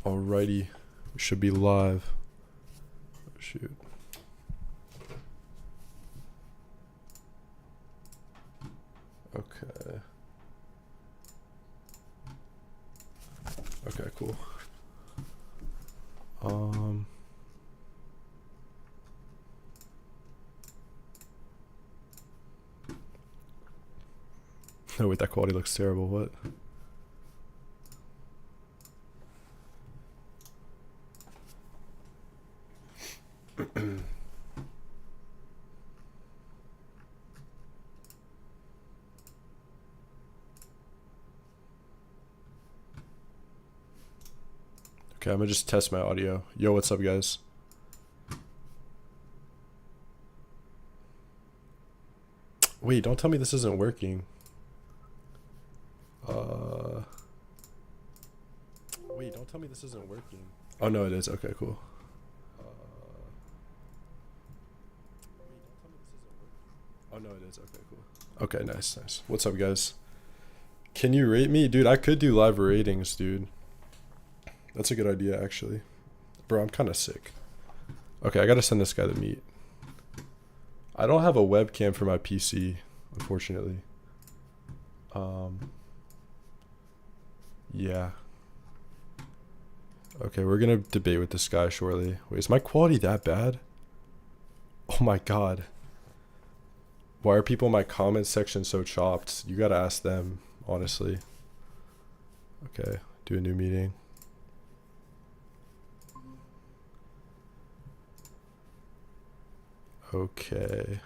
Alrighty, we should be live. Oh, shoot. Okay. Okay, cool. No, wait, that quality looks terrible. What? Okay, I'm gonna just test my audio. Yo, what's up, guys? Wait, don't tell me this isn't working. Wait, don't tell me this isn't working. Oh, no, it is. Okay, cool. Oh, no, it is. Okay, cool. Okay, nice, nice. What's up, guys? Can you rate me? Dude, I could do live ratings, dude. That's a good idea, actually. Bro, I'm kind of sick. Okay, I gotta send this guy the meat. I don't have a webcam for my PC, unfortunately. Yeah. Okay, we're gonna debate with this guy shortly. Wait, is my quality that bad? Oh my god. Why are people in my comment section so chopped? You gotta ask them, honestly. Okay, do a new meeting. Okay.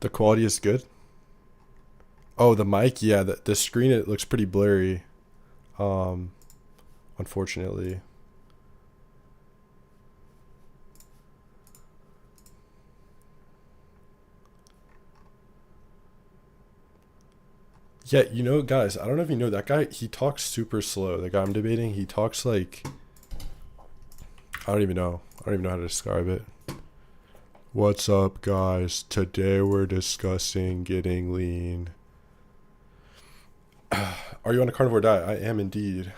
The quality is good. Oh, the mic, yeah, the screen, it looks pretty blurry. Unfortunately. Yeah, you know, guys, I don't know if you know that guy, he talks super slow. The guy I'm debating, he talks like, I don't even know how to describe it. What's up, guys? Today we're discussing getting lean. Are you on a carnivore diet? I am indeed.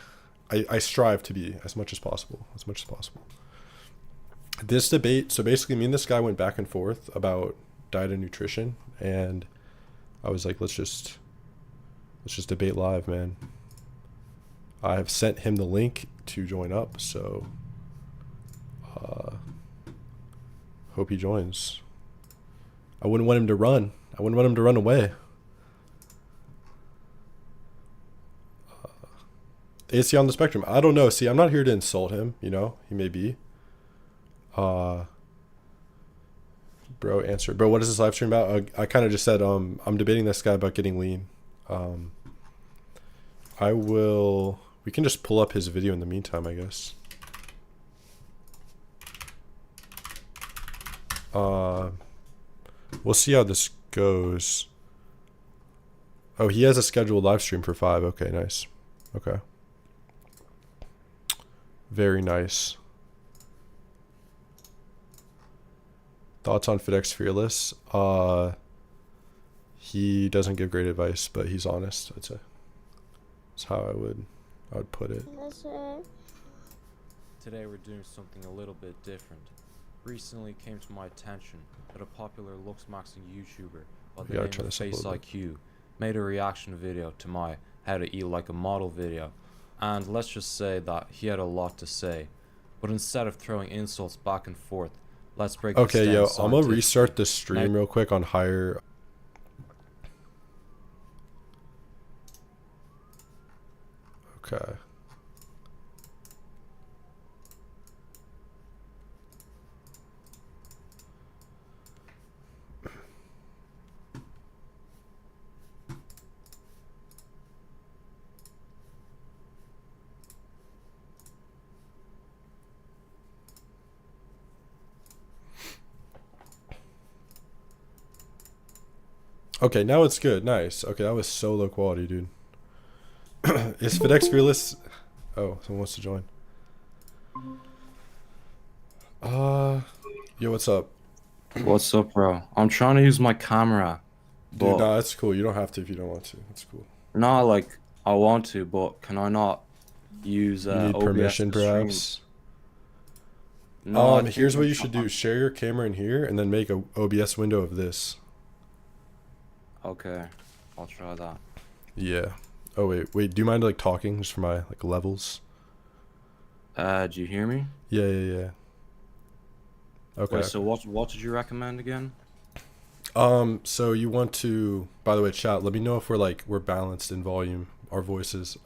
I strive to be as much as possible. This debate, so basically me and this guy went back and forth about diet and nutrition, and I was like, let's just debate live, man. I have sent him the link to join up, so hope he joins. I wouldn't want him to run. I wouldn't want him to run away. Is he on the spectrum? I don't know. See, I'm not here to insult him, you know? He may be. Bro, answer. Bro, what is this live stream about? I kind of just said, I'm debating this guy about getting lean. We can just pull up his video in the meantime, I guess. We'll see how this goes. Oh, he has a scheduled live stream for 5. Okay, nice. Okay. Very nice. Thoughts on FedEx Fearless? He doesn't give great advice, but he's honest, I'd say. That's how I would put it. Today we're doing something a little bit different. Recently came to my attention that a popular looks maxing YouTuber by the name of Face IQ made a reaction video to my how to eat like a model video, and let's just say that he had a lot to say, but instead of throwing insults back and forth, let's break this down. Okay, yo, I'm gonna restart the stream real quick on higher. Okay. Okay, now it's good. Nice. Okay, that was so low quality, dude. Is FedEx Fearless? Oh, someone wants to join. Yo, what's up? What's up, bro? I'm trying to use my camera, Dude, but nah, that's cool. You don't have to if you don't want to. That's cool. not like I want to, but can I not use You need OBS permission, to stream? perhaps. No, I think Here's what you should do. Share your camera in here and then make a OBS window of this. okay, I'll try that. Yeah. Oh wait. Do you mind like talking just for my like levels? Do you hear me? Yeah. Okay. Wait, so what did you recommend again? So you want to, by the way, chat, let me know if we're balanced in volume, our voices.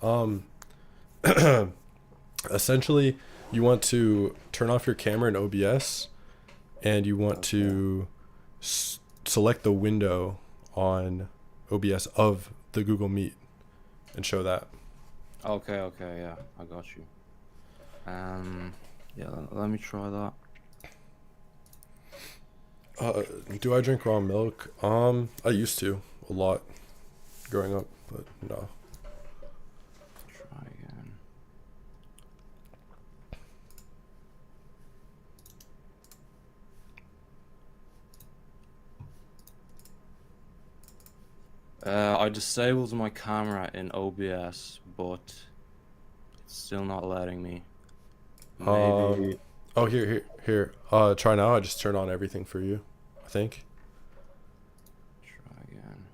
Essentially, you want to turn off your camera in OBS, and you want to select the window on OBS of the Google Meet and show that. Okay, yeah, I got you. Yeah, let me try that. Do I drink raw milk? I used to a lot growing up, but no. Try again. I disabled my camera in OBS, but it's still not letting me. Maybe. Oh, here. Try now. I just turn on everything for you, I think. Try again.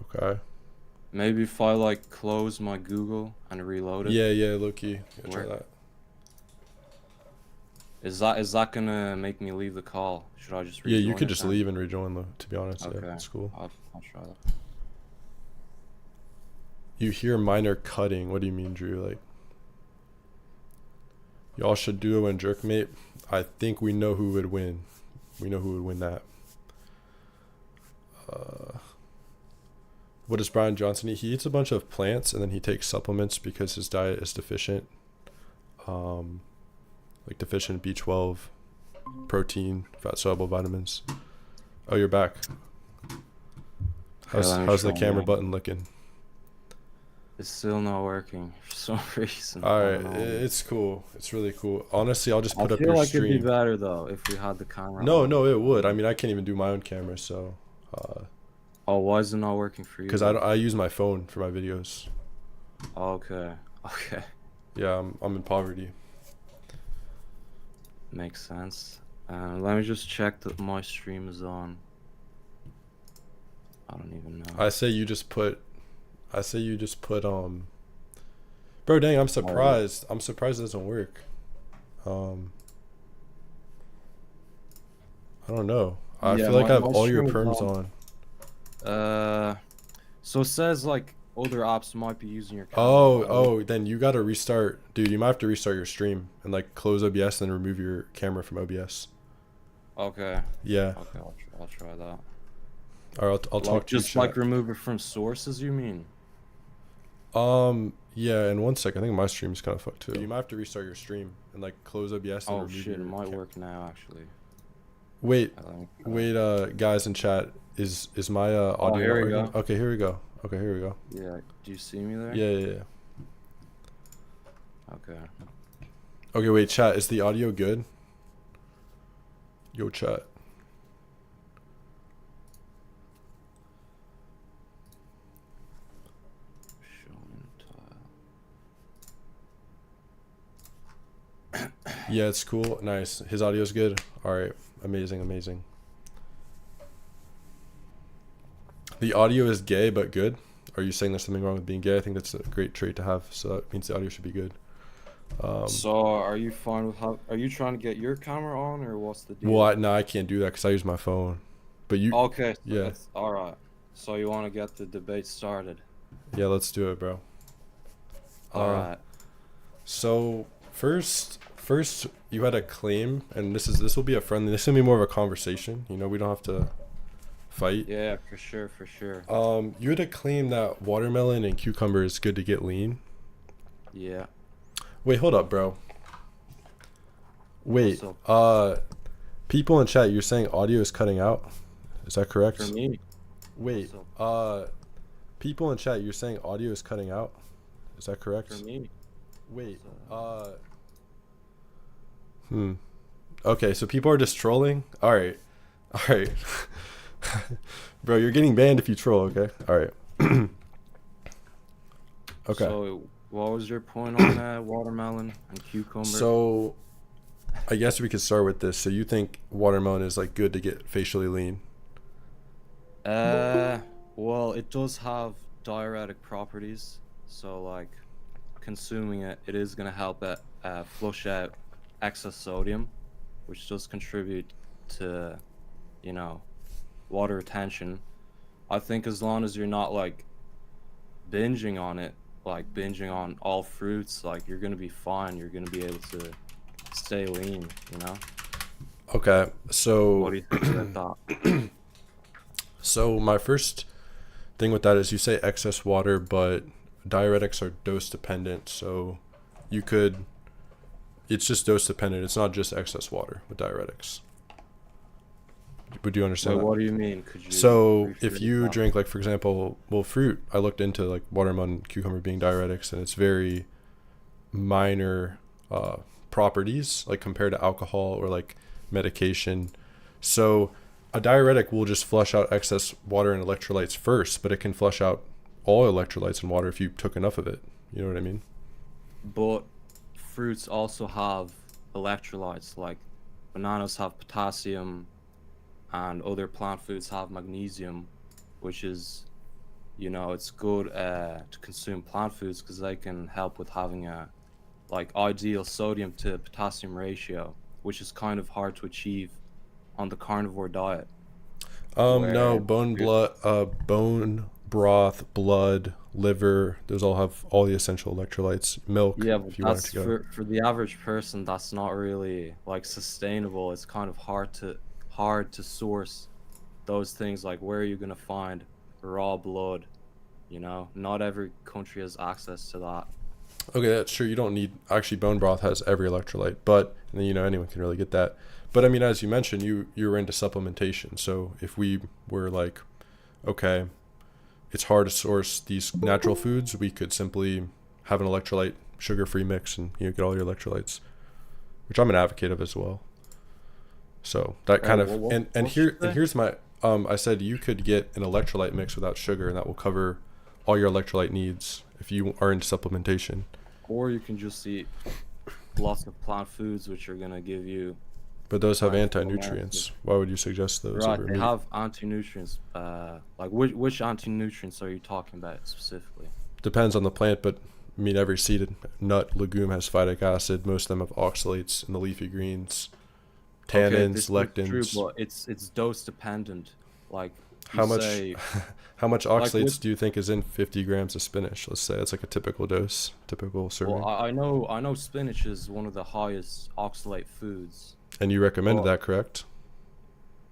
Okay. Maybe if I like close my Google and reload it. Yeah, low-key. Yeah, try that. Is that gonna make me leave the call? Should I just rejoin? Yeah, you could it just then? leave and rejoin though, to be honest. Okay. Yeah, that's cool. I'll try that. You hear minor cutting. What do you mean, Drew? Like, y'all should duo and jerkmate. I think we know who would win. We know who would win that. What does Brian Johnson eat? He eats a bunch of plants and then he takes supplements because his diet is deficient. Like deficient B12, protein, fat soluble vitamins. Oh, you're back. How's the camera button looking? It's still not working for some reason. Alright, it's cool. It's really cool. Honestly, I'll just put up your I feel like stream. it'd be better though if we had the camera. No, it would. I mean, I can't even do my own camera, so. Oh, why is it not working for you? Because I use my phone for my videos. Okay. Yeah, I'm in poverty. Makes sense. Let me just check that my stream is on. I don't even know. I say you just put Bro, dang, I'm surprised. I'm surprised it doesn't work. I don't know. I feel like I have all your perms on. So it says like other apps might be using your camera. Oh, then you gotta restart. Dude, you might have to restart your stream and like close OBS and then remove your camera from OBS. Okay. Yeah. Okay, I'll try that. Alright, I'll talk to you. Just like remove it from sources, you mean? Yeah, in 1 second. I think my stream's kind of fucked too. You might have to restart your stream and like close OBS and remove your shit, it might work now actually. Wait, guys in chat, is my audio here we working? go. Okay, here we go. Yeah, do you see me there? Yeah. Okay, wait, chat, is the audio good? Yo, chat. Yeah, it's cool. Nice. His audio's good. Alright. Amazing. The audio is gay but good. Are you saying there's something wrong with being gay? I think that's a great trait to have, so that means the audio should be good. So are you fine with are you trying to get your camera on, or what's the deal? Well, no, I can't do that because I use my phone. But you... Okay, so yeah. Alright. So you want to get the debate started? Yeah, let's do it, bro. Alright. So, first you had a claim, and this will be this will be more of a conversation. You know, we don't have to fight. Yeah, for sure. You had a claim that watermelon and cucumber is good to get lean. Yeah. Wait, hold up, bro. Wait, people in chat, you're saying audio is cutting out? Is that correct? For me. Wait, people in chat, you're saying audio is cutting out? Is that correct? For me. Wait, Hmm. Okay, so people are just trolling. All right. All right. Bro, you're getting banned if you troll, okay? All right. Okay. So, what was your point on watermelon and cucumber? So, I guess we could start with this. So, you think watermelon is like good to get facially lean? Uh, well, it does have diuretic properties, so like consuming it, it is gonna help it flush out excess sodium, which does contribute to, you know, water retention. I think as long as you're not like binging on it, like binging on all fruits, like you're gonna be fine. You're gonna be able to stay lean, you know? Okay. What So, do you think about that? so my first thing with that is you say excess water, but diuretics are dose dependent. So, you could it's just dose dependent. It's not just excess water with diuretics. Would you Wait, understand that? what do you mean? Could you So if rephrase you that? drink, like, for example, well, fruit, I looked into like watermelon, cucumber being diuretics, and it's very minor uh, properties, like compared to alcohol or like medication. So a diuretic will just flush out excess water and electrolytes first, but it can flush out all electrolytes and water if you took enough of it. You know what I mean? But fruits also have electrolytes, like bananas have potassium, and other plant foods have magnesium, which is, you know, it's good to consume plant foods because they can help with having a like ideal sodium to potassium ratio, which is kind of hard to achieve on the carnivore diet, No, where bone broth, blood, liver. Those all have all the essential electrolytes. Milk, yeah, but if you wanted that's to go. for the average person, that's not really like sustainable. It's kind of hard to source those things. Like, where are you gonna find raw blood? You know, not every country has access to that. Okay, that's true. You don't need actually bone broth has every electrolyte, but and then, anyone can really get that. But I mean, as you mentioned, you were into supplementation. So if we were like, okay, it's hard to source these natural foods, we could simply have an electrolyte sugar-free mix and get all your electrolytes, which I'm an advocate of as well. So that kind of and What did you here and say? here's my I said you could get an electrolyte mix without sugar, and that will cover all your electrolyte needs if you are into supplementation. Or you can just eat lots of plant foods, which are gonna give you But those have plentiful amounts of. anti-nutrients. Why would you suggest those Right, over they meat? have anti-nutrients. Like which anti-nutrients are you talking about specifically? Depends on the plant, but I mean every seeded nut, legume has phytic acid. Most of them have oxalates in the leafy greens, Okay, tannins, this is true, lectins. but it's dose dependent. Like you How much say, how much like with oxalates do you think is in 50 grams of spinach? Let's say it's like a typical dose, typical well, serving. I know spinach is one of the highest oxalate foods, And you recommended but that, correct?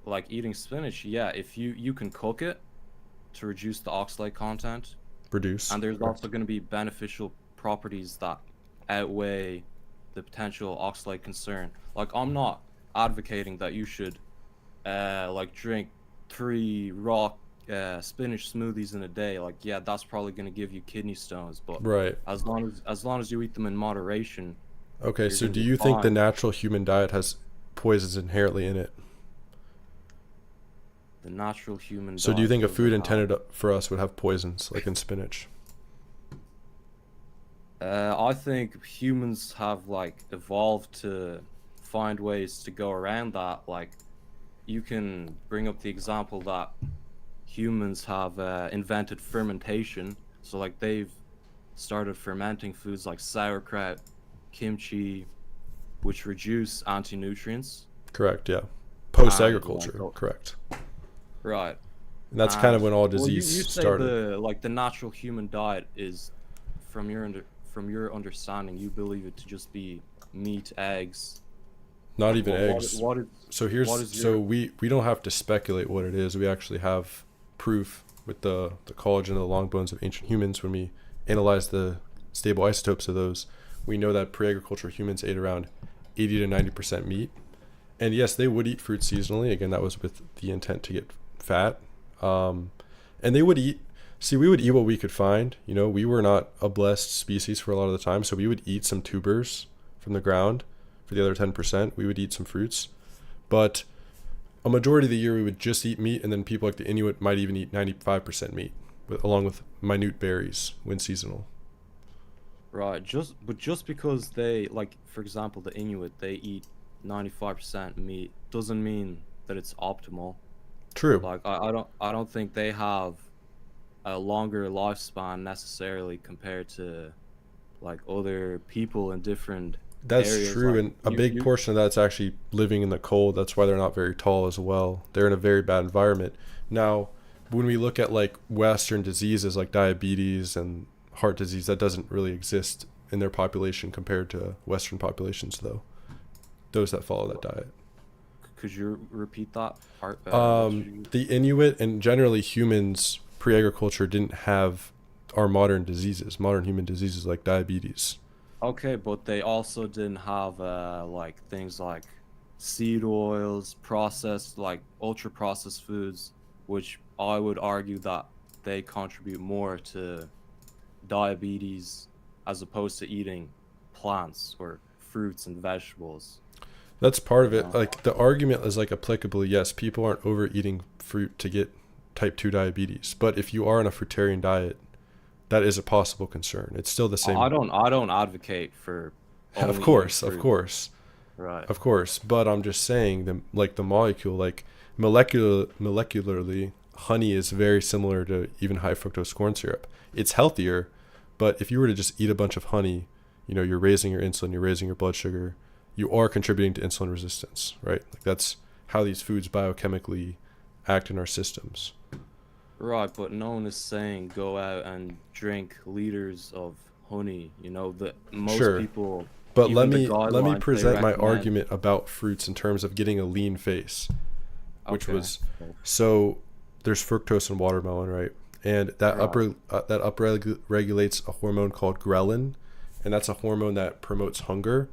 like eating spinach, yeah, if you can cook it to reduce the oxalate content, Reduce, and there's correct. also going to be beneficial properties that outweigh the potential oxalate concern. Like I'm not advocating that you should like drink three raw spinach smoothies in a day. Like yeah, that's probably going to give you kidney stones, but Right. as long as you eat them in moderation, Okay, you're so going do to be you think the fine. natural human diet has poisons inherently in it? The natural human So do you diet think a food doesn't have. intended for us would have poisons, like in spinach? I think humans have like evolved to find ways to go around that. Like you can bring up the example that humans have invented fermentation. So like they've started fermenting foods like sauerkraut, kimchi, which reduce anti-nutrients. Correct, yeah. Post And like agriculture, correct. right. And that's kind of And when all well, disease you say started. the natural human diet is from your understanding, you believe it to just be meat, eggs. Not even Well, eggs. So what here's is so your we don't have to speculate what it is. We actually have proof with the collagen of the long bones of ancient humans. When we analyze the stable isotopes of those, we know that pre-agriculture humans ate around 80 to 90% meat. And yes, they would eat fruit seasonally. Again, that was with the intent to get fat. Um, and they would eat. See, we would eat what we could find. We were not a blessed species for a lot of the time, so we would eat some tubers from the ground. For the other 10%, we would eat some fruits. But a majority of the year, we would just eat meat, and then people like the Inuit might even eat 95% meat, along with minute berries when seasonal. Right. Just because they, like, for example, the Inuit, they eat 95% meat doesn't mean that it's optimal. True. Like, I don't think they have a longer lifespan necessarily compared to like other people in different That's areas. true, Like and a big portion of that's actually living in the cold. That's why they're not very tall as well. They're in a very bad environment. Now, when we look at like Western diseases like diabetes and heart disease, that doesn't really exist in their population compared to Western populations, though. Those that follow that diet. Could you repeat that part? The Inuit and generally humans pre-agriculture didn't have our modern human diseases like diabetes. Okay, but they also didn't have like things like seed oils, processed like ultra processed foods, which I would argue that they contribute more to diabetes as opposed to eating plants or fruits and vegetables. That's part You of it. know? Like the argument is like applicable. Yes, people aren't overeating fruit to get type 2 diabetes, but if you are on a fruitarian diet, that is a possible concern. It's still the I same. don't I don't advocate for Of only eating course, of fruit. course, Right. of course. But I'm just saying the molecule, like molecularly, honey is very similar to even high fructose corn syrup. It's healthier, but if you were to just eat a bunch of honey, you're raising your insulin, you're raising your blood sugar, you are contributing to insulin resistance, right? Like that's how these foods biochemically act in our systems. Right, but no one is saying go out and drink liters of honey. That most Sure. people, But let even the me guidelines they present my recommend. argument about fruits in terms of getting a lean face, which Okay. was so there's fructose in watermelon, right? And that Right. regulates a hormone called ghrelin, and that's a hormone that promotes hunger,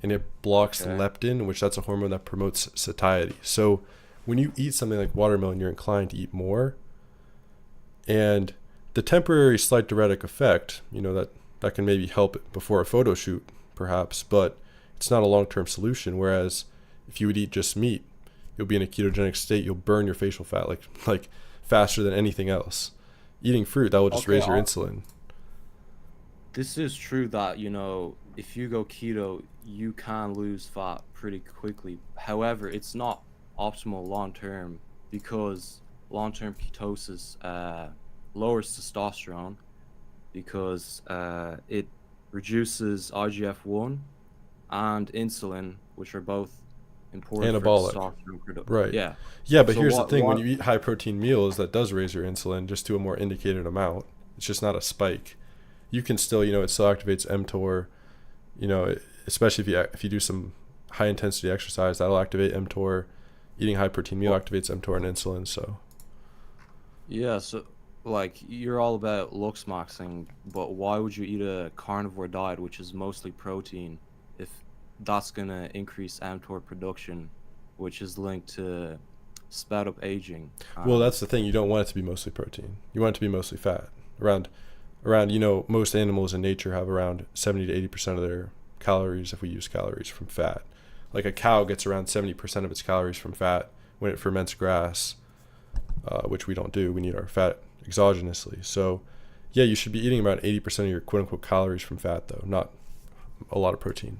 and it blocks Okay. leptin, which that's a hormone that promotes satiety. So when you eat something like watermelon, you're inclined to eat more, and the temporary slight diuretic effect, that can maybe help before a photo shoot, perhaps, but it's not a long-term solution. Whereas if you would eat just meat, you'll be in a ketogenic state. You'll burn your facial fat like faster than anything else. Eating fruit, that will just Okay. raise your insulin. This is true that, if you go keto, you can lose fat pretty quickly. However, it's not optimal long term because long term ketosis lowers testosterone because it reduces IGF-1 and insulin, which are both important for Anabolic. testosterone production. Right. Yeah. Yeah, but So here's the what thing. When what you eat high protein meals, that does raise your insulin just to a more indicated amount. It's just not a spike. You can still, it still activates mTOR, especially if you do some high intensity exercise, that'll activate mTOR. Eating high protein meal what activates mTOR and insulin. So Yeah, so like you're all about looks maxing, but why would you eat a carnivore diet which is mostly protein if that's gonna increase mTOR production, which is linked to sped up aging? well, And that's the thing. You don't want it to be mostly protein. You want it to be mostly fat. Around most animals in nature have around 70 to 80% of their calories, if we use calories, from fat. Like a cow gets around 70% of its calories from fat when it ferments grass, which we don't do. We need our fat exogenously. So yeah, you should be eating about 80% of your quote unquote calories from fat, though, not a lot of protein.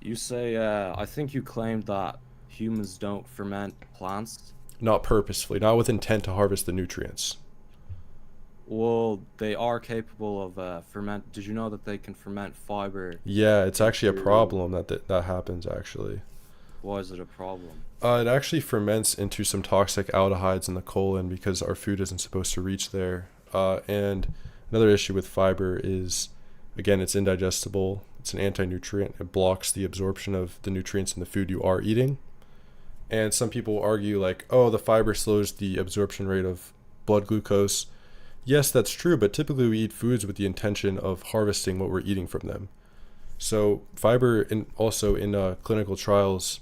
you say, I think you claimed that humans don't ferment plants. Not purposefully, not with intent to harvest the nutrients. Well, they are capable of ferment. Did you know that they can ferment fiber Yeah, it's actually a into? problem that happens actually. Why is it a problem? It actually ferments into some toxic aldehydes in the colon because our food isn't supposed to reach there. And another issue with fiber is, again, it's indigestible. It's an anti-nutrient. It blocks the absorption of the nutrients in the food you are eating. And some people argue like, oh, the fiber slows the absorption rate of blood glucose. Yes, that's true, but typically we eat foods with the intention of harvesting what we're eating from them. So fiber, also in clinical trials,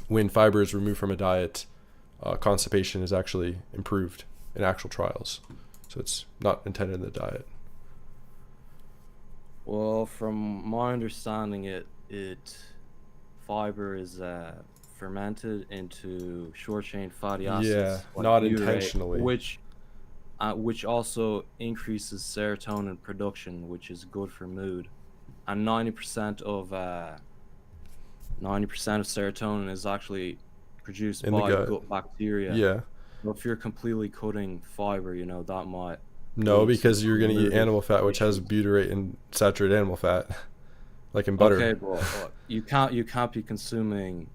when fiber is removed from a diet, constipation is actually improved in actual trials. So it's not intended in the diet. Well, from my understanding, it fiber is fermented into short chain fatty Yeah, acids like not butyrate, intentionally. which also increases serotonin production, which is good for mood. And 90% of serotonin is actually produced In the by gut. gut bacteria. Yeah. But if you're completely cutting fiber, that might No, lead to because you're gonna eat mood animal fat, which has issues. butyrate and saturated animal fat, like in butter. Okay, but you can't be consuming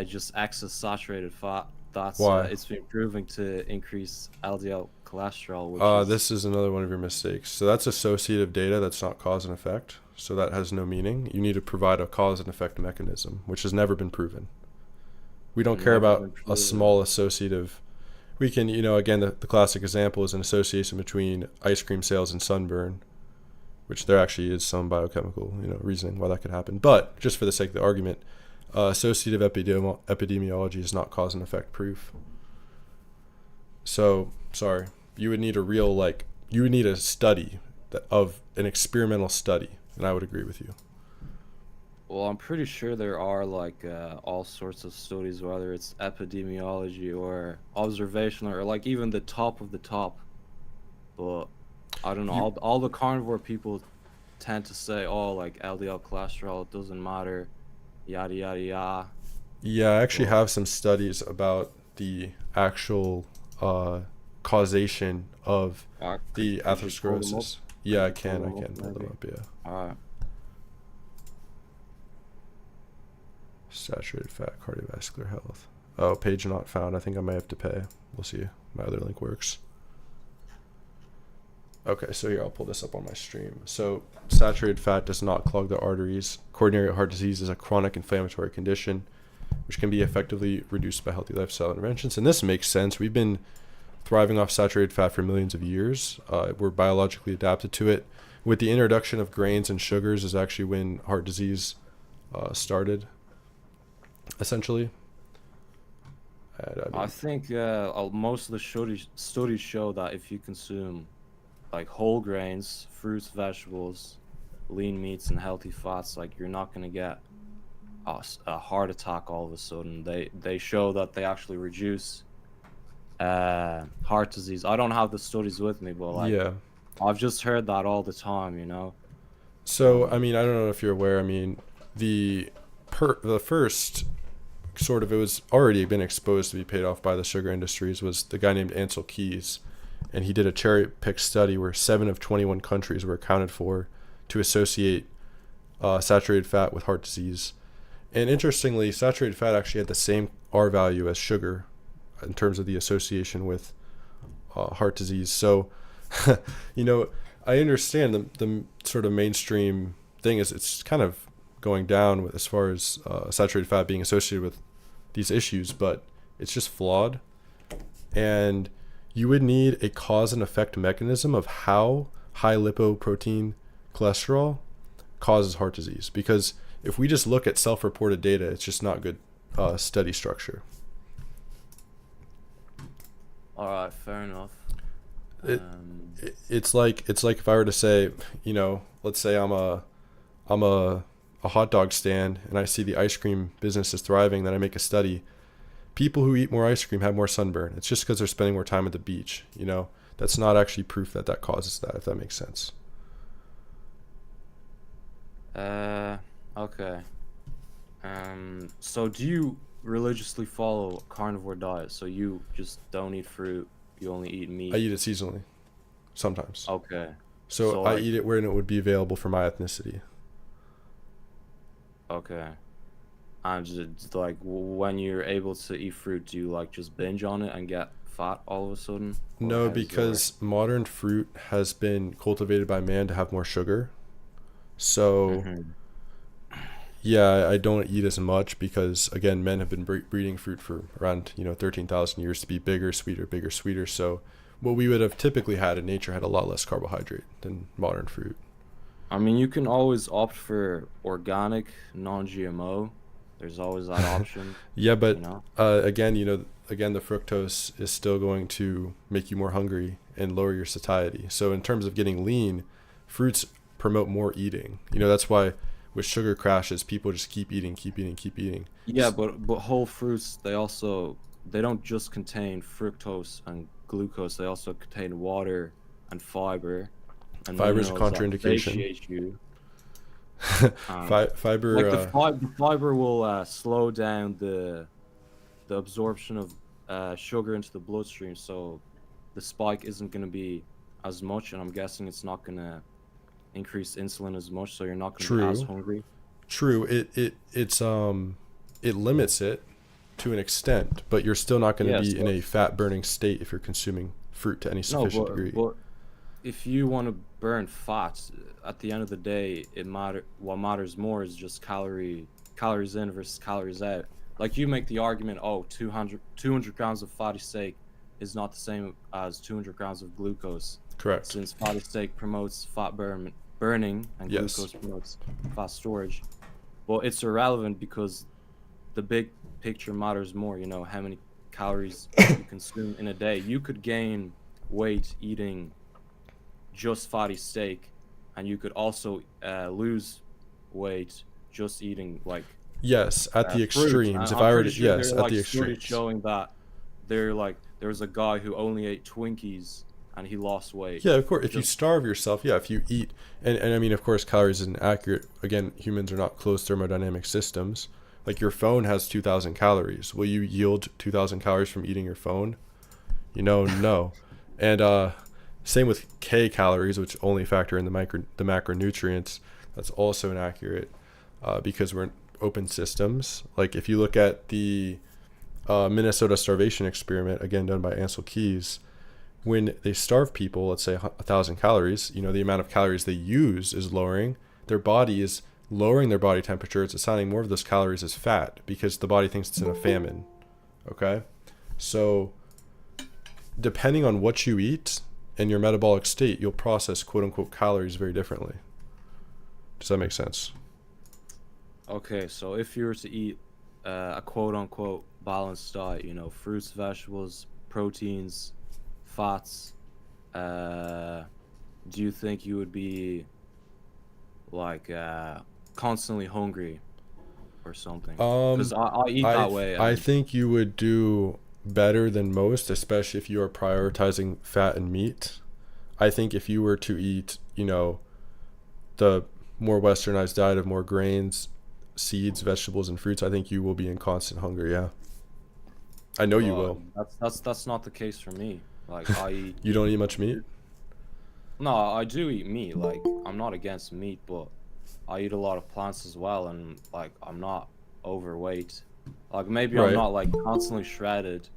just excess saturated fat. That's Why? it's been proven to increase LDL cholesterol, which is This is another one of your mistakes. So that's associative data. That's not cause and effect. So that has no meaning. You need to provide a cause and effect mechanism, which has never been proven. We don't care never about been a proven. small associative. We can, again, the classic example is an association between ice cream sales and sunburn, which there actually is some biochemical, reasoning why that could happen. But just for the sake of the argument, associative epidemiology is not cause and effect proof. So, sorry, you would need you would need a study of an experimental study, and I would agree with you. Well, I'm pretty sure there are like all sorts of studies, whether it's epidemiology or observational or like even the top of the top. But I don't know. You, All the carnivore people tend to say, oh, like LDL cholesterol, it doesn't matter, yada yada yada. yeah, I actually But have some studies about the actual causation of the could you pull them up? atherosclerosis. Yeah, Could I you pull can. I them up, can pull them maybe? up. Yeah, All right. saturated fat, cardiovascular health. Oh, page not found. I think I may have to pay. We'll see. My other link works. Okay, so here I'll pull this up on my stream. So saturated fat does not clog the arteries. Coronary heart disease is a chronic inflammatory condition which can be effectively reduced by healthy lifestyle interventions. And this makes sense. We've been thriving off saturated fat for millions of years. We're biologically adapted to it. With the introduction of grains and sugars is actually when heart disease started, essentially. I think most of the studies show that if you consume like whole grains, fruits, vegetables, lean meats, and healthy fats, like you're not gonna get a heart attack all of a sudden. They show that they actually reduce heart disease. I don't have the studies with me, but like Yeah. I've just heard that all the time. So, I mean, I don't know if you're aware. I mean, the the first sort of, it was already been exposed to be paid off by the sugar industries, was the guy named Ansel Keys, and he did a cherry pick study where 7 of 21 countries were accounted for to associate saturated fat with heart disease. And interestingly, saturated fat actually had the same R value as sugar in terms of the association with heart disease. So, I understand the sort of mainstream thing is it's kind of going down with as far as saturated fat being associated with these issues, but it's just flawed. And you would need a cause and effect mechanism of how high lipoprotein cholesterol causes heart disease. Because if we just look at self-reported data, it's just not good study structure. All right, fair enough. It's like if I were to say, let's say I'm a hot dog stand and I see the ice cream business is thriving, then I make a study. People who eat more ice cream have more sunburn. It's just because they're spending more time at the beach. That's not actually proof that causes that, if that makes sense. Okay. So do you religiously follow a carnivore diet? So you just don't eat fruit, you only eat meat? I eat it seasonally, sometimes. Okay. So I like, eat it when it would be available for my ethnicity. okay. And just like when you're able to eat fruit, do you like just binge on it and get fat all of a sudden? Or No, how does it work? because modern fruit has been cultivated by man to have more sugar. So Mm-hmm. yeah, I don't eat as much because again, men have been breeding fruit for around 13,000 years to be bigger, sweeter, bigger, sweeter. So what we would have typically had in nature had a lot less carbohydrate than modern fruit. I mean, you can always opt for organic, non-GMO. There's always that option, Yeah, but you know? again, again, the fructose is still going to make you more hungry and lower your satiety. So in terms of getting lean, fruits promote more eating. That's why with sugar crashes, people just keep eating. Yeah, but whole fruits, they don't just contain fructose and glucose. They also contain water and fiber and Fiber is a minerals that contraindication. satiate you. Fiber. Like the fiber will slow down the absorption of sugar into the bloodstream, so the spike isn't going to be as much, and I'm guessing it's not going to increase insulin as much, so you're not going to be as hungry. True. It limits it to an extent, but you're still not going to be in a fat burning state if you're consuming fruit to any sufficient degree. But if you want to burn fats, at the end of the day, what matters more is just calories in versus calories out. Like, you make the argument, 200 grams of fatty steak is not the same as 200 grams of glucose. Correct. Since fatty steak promotes fat burning and glucose promotes fat storage. Well, it's irrelevant because the big picture matters more, how many calories you consume in a day. You could gain weight eating just fatty steak, and you could also lose weight just eating like at the extremes. If I were to at the extremes, showing that there was a guy who only ate Twinkies and he lost weight. Yeah, of course. If you starve yourself, if you eat, and I mean, of course, calories isn't accurate. Again, humans are not closed thermodynamic systems. Like, your phone has 2,000 calories. Will you yield 2,000 calories from eating your phone? No. And same with calories, which only factor in the macronutrients. That's also inaccurate because we're in open systems. Like, if you look at the Minnesota starvation experiment, again done by Ansel Keys, when they starve people, let's say 1,000 calories, the amount of calories they use is lowering. Their body is lowering their body temperature. It's assigning more of those calories as fat because the body thinks it's in a famine. Okay? So depending on what you eat and your metabolic state, you'll process quote unquote calories very differently. Does that make sense? Okay, so if you were to eat a quote unquote balanced diet, fruits, vegetables, proteins, fats, do you think you would be like constantly hungry or something? Because I eat that way. I think you would do better than most, especially if you are prioritizing fat and meat. I think if you were to eat, the more westernized diet of more grains, seeds, vegetables, and fruits, I think you will be in constant hunger. Yeah, I know you will. That's not the case for me. Like, I eat. You don't eat much meat? No, I do eat meat. Like, I'm not against meat, but I eat a lot of plants as well, and like, I'm not overweight. Like, maybe I'm not like constantly shredded.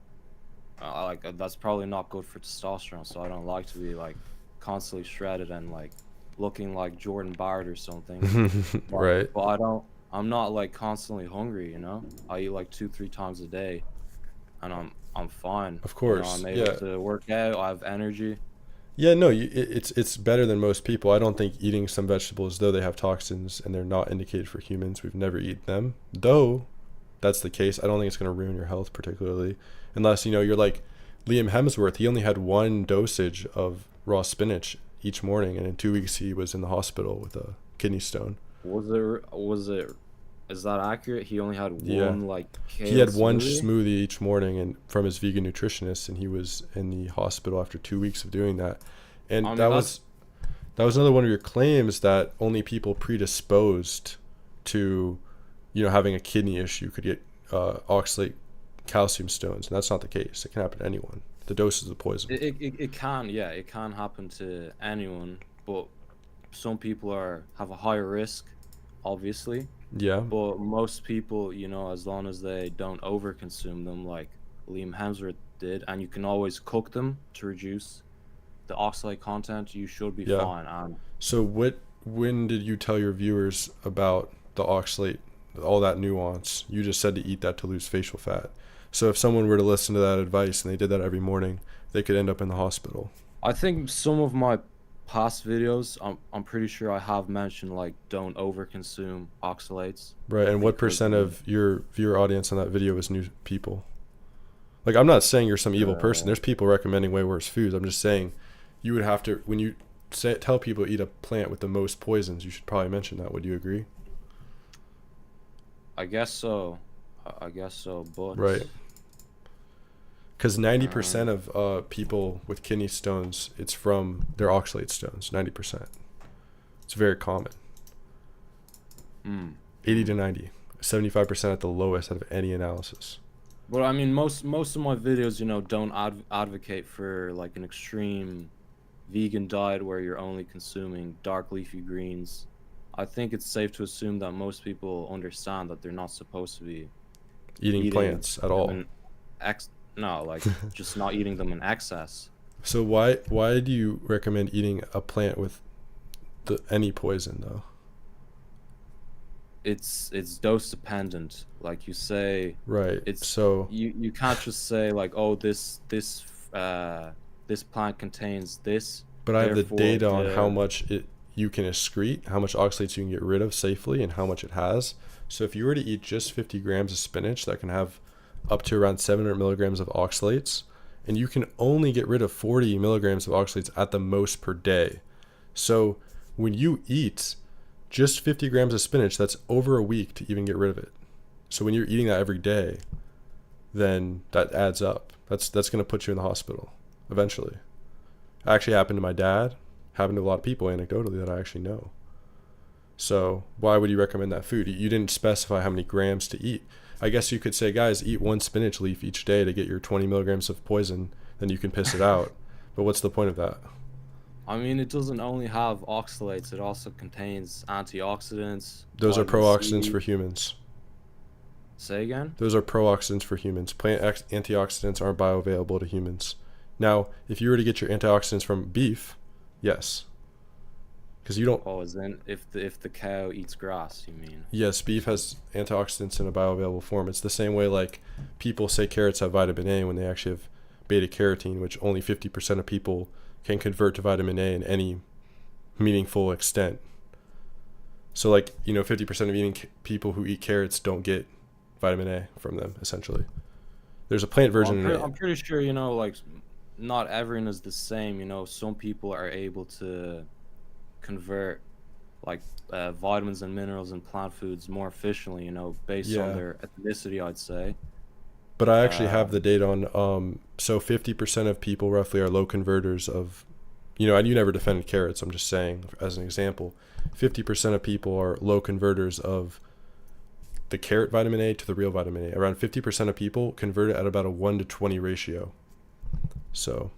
That's probably not good for testosterone, so I don't like to be like constantly shredded and like looking like Jordan Barrett or something. But I'm not like constantly hungry, I eat like 2-3 times a day, and I'm fine. Of course. I'm able to work out. I have energy. Yeah, no, it's better than most people. I don't think eating some vegetables, though they have toxins and they're not indicated for humans, we've never eaten them. Though that's the case, I don't think it's going to ruin your health particularly, unless you're like Liam Hemsworth. He only had one dosage of raw spinach each morning, and in 2 weeks he was in the hospital with a kidney stone. Is that accurate? He only had one he had one smoothie each morning, and from his vegan nutritionist, and he was in the hospital after 2 weeks of doing that. And that was another one of your claims, that only people predisposed to having a kidney issue could get oxalate calcium stones, and that's not the case. It can happen to anyone. The dose is the poison. It can happen to anyone, but some people have a higher risk, obviously. Yeah. But most people, as long as they don't overconsume them like Liam Hemsworth did, and you can always cook them to reduce the oxalate content, you should be fine. So when did you tell your viewers about the oxalate, all that nuance? You just said to eat that to lose facial fat. So if someone were to listen to that advice and they did that every morning, they could end up in the hospital. I think some of my past videos, I'm pretty sure I have mentioned like don't overconsume oxalates. Right, and what percent of your viewer audience on that video is new people? Like, I'm not saying you're some evil person. There's people recommending way worse foods. I'm just saying you would have to, when you tell people to eat a plant with the most poisons, you should probably mention that. Would you agree? I guess so. I guess so, but Right. Because um, 90% of people with kidney stones, it's from their oxalate stones. 90%. It's very common. hmm, 80 hmm. to 90. 75% at the lowest out of any analysis. But I mean, most of my videos, don't advocate for like an extreme vegan diet where you're only consuming dark leafy greens. I think it's safe to assume that most people understand that they're not supposed to be Eating eating plants at them all. in ex no, like just not eating them in excess. So why do you recommend eating a plant with any poison though? It's dose dependent. Like you say, Right. it's So, you can't just say like, oh, this plant contains this, but I have the therefore data on how the much it you can excrete, how much oxalates you can get rid of safely, and how much it has. So if you were to eat just 50 grams of spinach, that can have up to around 700 milligrams of oxalates, and you can only get rid of 40 milligrams of oxalates at the most per day. So when you eat just 50 grams of spinach, that's over a week to even get rid of it. So when you're eating that every day, then that adds up. That's going to put you in the hospital eventually. It actually happened to my dad, happened to a lot of people anecdotally that I actually know. So why would you recommend that food? You didn't specify how many grams to eat. I guess you could say, guys, eat one spinach leaf each day to get your 20 milligrams of poison, then you can piss it out. But what's the point of that? I mean, it doesn't only have oxalates, it also contains antioxidants, Those are vitamin pro-oxidants C. for humans. Say again? Those are pro-oxidants for humans. Plant antioxidants aren't bioavailable to humans. Now, if you were to get your antioxidants from beef, yes. Because you don't. Oh, as in if the cow eats grass, you mean? Yes, beef has antioxidants in a bioavailable form. It's the same way like people say carrots have vitamin A when they actually have beta carotene, which only 50% of people can convert to vitamin A in any meaningful extent. So like, 50% of people who eat carrots don't get vitamin A from them essentially. There's a plant Well, version in it. I'm pretty sure, like not everyone is the same, some people are able to convert like vitamins and minerals in plant foods more efficiently, based on Yeah. their ethnicity, I'd say. But I actually Uh, have the data on so 50% of people roughly are low converters of, and you never defended carrots, I'm just saying as an example. 50% of people are low converters of the carrot vitamin A to the real vitamin A. Around 50% of people convert it at about a 1 to 20 ratio. So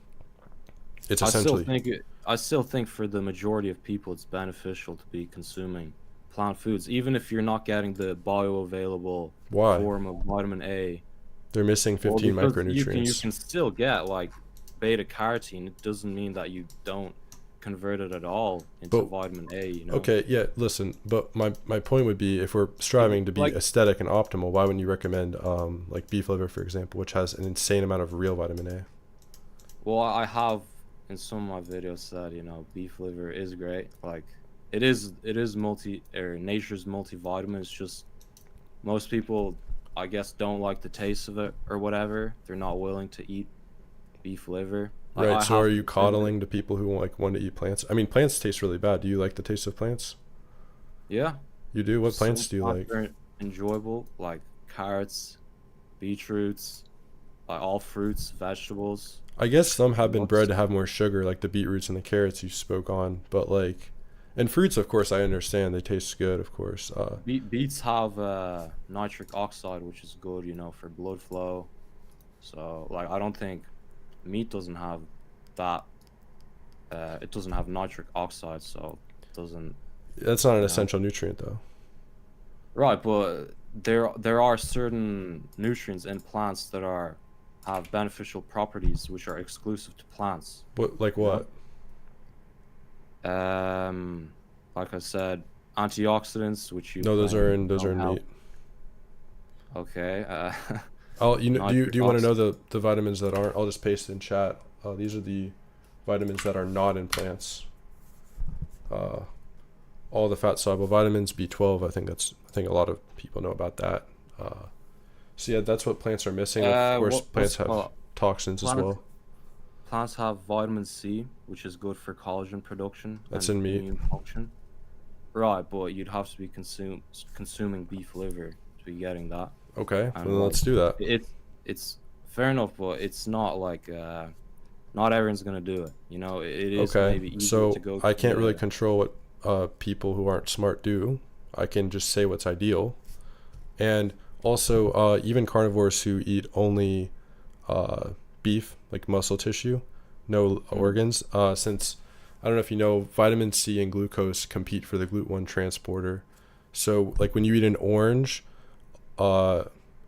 it's I still essentially. think I still think for the majority of people it's beneficial to be consuming plant foods, even if you're not getting the bioavailable Why? form of vitamin A. They're missing Well, 15 because you micronutrients. can still get like beta carotene. It doesn't mean that you don't convert it at all into But vitamin A. okay, yeah, listen, but my point would be if we're Like striving to be like aesthetic and optimal, why wouldn't you recommend like beef liver, for example, which has an insane amount of real vitamin A? well, I have in some of my videos said, beef liver is great. Like it is nature's multivitamin. It's just most people, I guess, don't like the taste of it or whatever. They're not willing to eat beef liver. Like Right, I so are have you consumed it. coddling to people who like want to eat plants? I mean, plants taste really bad. Do you like the taste of plants? Yeah, You do? What some plants do you plants like? are enjoyable, like carrots, beetroots, like all fruits, vegetables. I guess some have been bred Nuts. to have more sugar, like the beetroots and the carrots you spoke on, but like, and fruits, of course, I understand they taste good, of course. Beets have nitric oxide, which is good, for blood flow. So, like, I don't think meat doesn't have that. It doesn't have nitric oxide, so it doesn't, That's not an you know. essential nutrient, though. Right, but there are certain nutrients in plants that are have beneficial properties which are exclusive to plants. What, like You know. what? Um, like I said, antioxidants, which you No, those are claim in those are don't in meat. help. Okay. I'll do Nitric you want to know oxide. the vitamins that aren't? I'll just paste it in chat. These are the vitamins that are not in plants. Uh, all the fat soluble vitamins, B12. I think a lot of people know about that. Uh, so yeah, that's what plants are missing. Of course, What's plants it have called? toxins as Plants well. plants have vitamin C, which is good for collagen production That's and in meat. immune function. Right, but you'd have to be consuming beef liver be getting that. Okay, And well, let's do that. it's fair enough, but it's not like not everyone's gonna do it. You know, it is Okay, maybe easier so to go I to can't really the. control what people who aren't smart do. I can just say what's ideal. And also, even carnivores who eat only beef, like muscle tissue, no organs, since I don't know if you know, vitamin C and glucose compete for the GLUT1 transporter. So, like when you eat an orange, uh,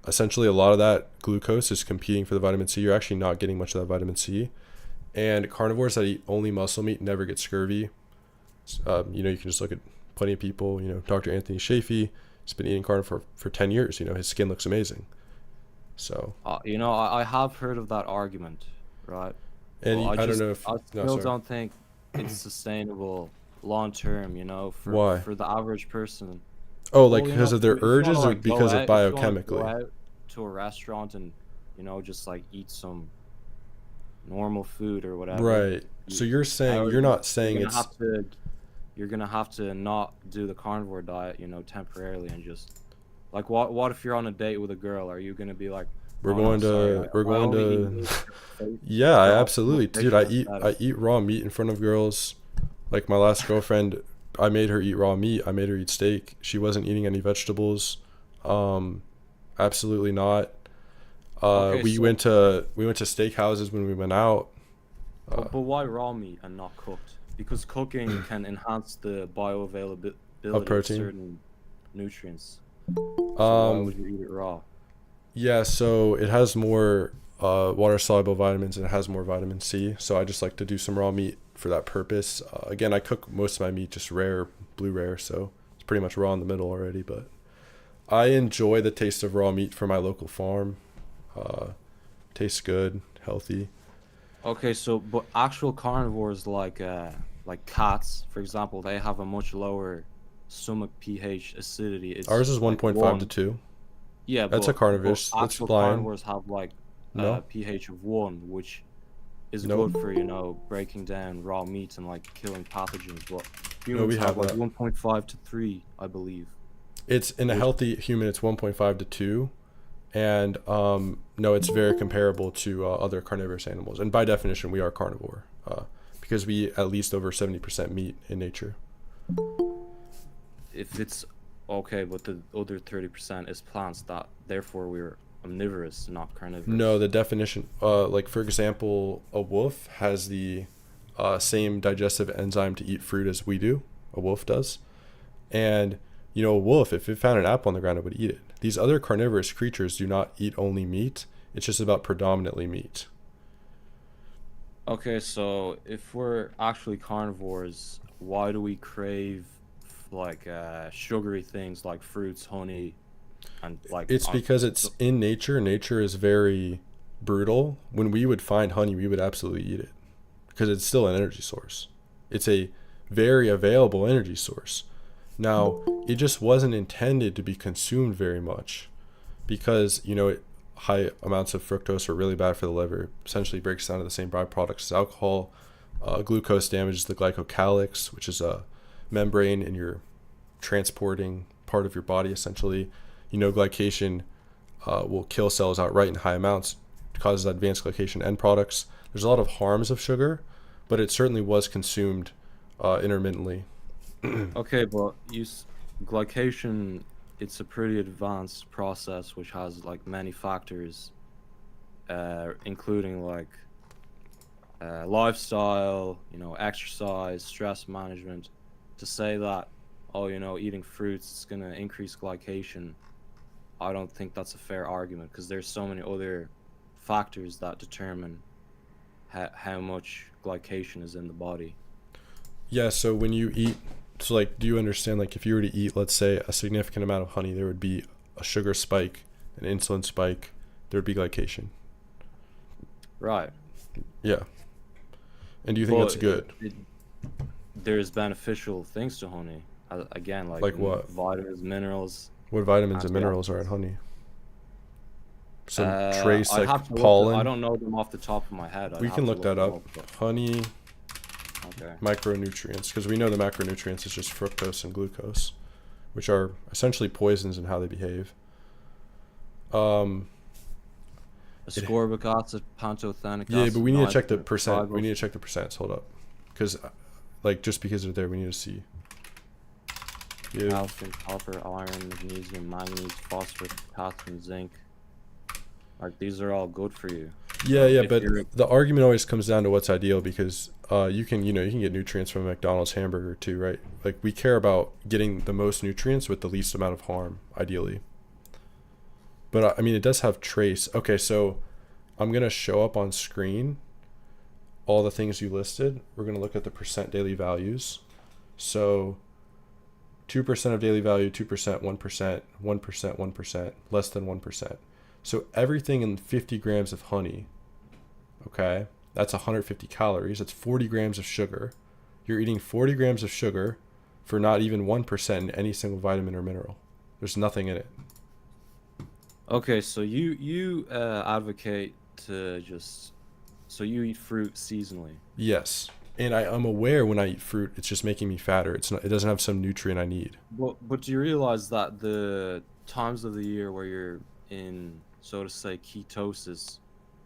essentially a lot of that glucose is competing for the vitamin C. You're actually not getting much of that vitamin C. And carnivores that eat only muscle meat never get scurvy. You know, you can just look at plenty of people. You know, Dr. Anthony Shafee, he's been eating carnivore for 10 years. You know, his skin looks amazing. So, You know, I have heard of that argument, right? and But I don't know if, I no, still sorry. don't think it's sustainable long term. You know, Why? for the average person. Oh, like Well, you because know, of their if you want to urges or like go because of out, if you want to go biochemically? out to a restaurant and, you know, just like eat some normal food or whatever, Right. So you, you're saying, you're not you're saying gonna it's, have to not do the carnivore diet, you know, temporarily, and just like what if you're on a date with a girl? Are you gonna be like, we're oh no, going sorry, to, we're I going only eat to, meat for yeah, I for absolutely, optimal dude, facial aesthetics. I eat raw meat in front of girls. Like my last girlfriend, I made her eat raw meat. I made her eat steak. She wasn't eating any vegetables. Um, Absolutely not. Okay, We went to steak houses when we went out. but why raw meat and not cooked? Because cooking can enhance the Of bioavailability of protein. certain nutrients. So why Um, would you eat it raw? yeah, so it has more water soluble vitamins and it has more vitamin C. So I just like to do some raw meat for that purpose. Again, I cook most of my meat just rare, blue rare, so it's pretty much raw in the middle already. But I enjoy the taste of raw meat from my local farm. Uh, Tastes good, healthy. Okay, so but actual carnivores like cats, for example, they have a much lower stomach pH acidity. Ours It's is like 1.5 to 1. 2. Yeah, That's a but carnivorous. That's actual lion. carnivores have like a No, pH of 1, which is nope. good for, you know, breaking down raw meat and like killing pathogens. But No, humans we have have like that. 1.5 to 3, I believe. It's in a Which healthy human, it's 1.5 to 2. And no, it's very comparable to other carnivorous animals. And by definition, we are carnivore because we eat at least over 70% meat in nature. if it's okay, but the other 30% is plants, that therefore we're omnivorous, not No, carnivorous. the definition, like for example, a wolf has the same digestive enzyme to eat fruit as we do. A wolf does. And, you know, a wolf, if it found an apple on the ground, it would eat it. These other carnivorous creatures do not eat only meat. It's just about predominantly meat. Okay, so if we're actually carnivores, why do we crave like sugary things like fruits, honey, and like It's because it's in nature. Nature is very brutal. When we would find honey, we would absolutely eat it because it's still an energy source. It's a very available energy source. Now, it just wasn't intended to be consumed very much because, you know, high amounts of fructose are really bad for the liver. Essentially breaks down to the same byproducts as alcohol. Glucose damages the glycocalyx, which is a membrane in your transporting part of your body, essentially. You know, glycation will kill cells outright in high amounts, causes advanced glycation end products. There's a lot of harms of sugar, but it certainly was consumed intermittently. okay, but glycation, it's a pretty advanced process which has like many factors, including like lifestyle, you know, exercise, stress management. To say that, oh, you know, eating fruits is gonna increase glycation, I don't think that's a fair argument because there's so many other factors that determine how much glycation is in the body. Yeah, so when you eat, so like, do you understand, like, if you were to eat, let's say, a significant amount of honey, there would be a sugar spike, an insulin spike, there would be glycation. Right. Yeah. And do you think But that's good? there's beneficial things to honey. Again, like Like what? vitamins, minerals, What vitamins and minerals are in antioxidants. honey? Some trace, I'd like have to look. I pollen. don't know them off the top of my head. I'd We have can to look look that them up. up. But Honey, okay. micronutrients, because we know the macronutrients is just fructose and glucose, which are essentially poisons in how they behave. Um, Ascorbic acid, pantothenic yeah, acid. but we need to check the percent. Ribose. We need to check the percents. Hold up, because like just because they're there, we need to see. Yeah. Calcium, copper, iron, magnesium, manganese, phosphorus, potassium, zinc. Like these are all good for you. Yeah, but the argument always comes down to what's ideal, because you can get nutrients from a McDonald's hamburger too, right? Like we care about getting the most nutrients with the least amount of harm, ideally. But I mean, it does have trace. Okay, so I'm gonna show up on screen all the things you listed. We're gonna look at the percent daily values. So 2% of daily value, 2%, 1%, 1%, 1%, less than 1%. So everything in 50 grams of honey, okay, that's 150 calories. That's 40 grams of sugar. You're eating 40 grams of sugar for not even 1% in any single vitamin or mineral. There's nothing in it. Okay, so you advocate to so you eat fruit seasonally. Yes. And I'm aware when I eat fruit, it's just making me fatter. It doesn't have some nutrient I need. But do you realize that the times of the year where you're in, so to say, ketosis,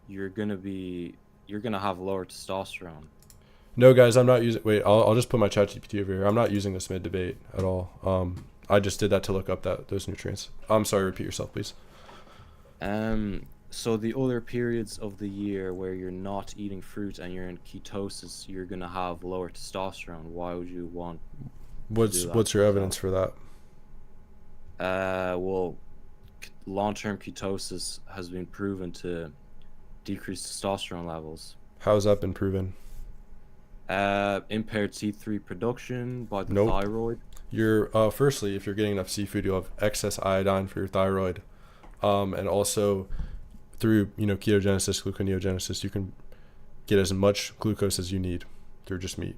you're gonna have lower testosterone? No, guys, I'm not using. Wait, I'll just put my ChatGPT over here. I'm not using this mid debate at all. I just did that to look up those nutrients. I'm sorry. Repeat yourself, please. So the other periods of the year where you're not eating fruit and you're in ketosis, you're gonna have lower testosterone. Why would you want? What's your evidence for that? Well, long-term ketosis has been proven to decrease testosterone levels. How's that been proven? Impaired T3 production by the thyroid. You're firstly, if you're getting enough seafood, you'll have excess iodine for your thyroid, and also through ketogenesis, gluconeogenesis, you can get as much glucose as you need through just meat.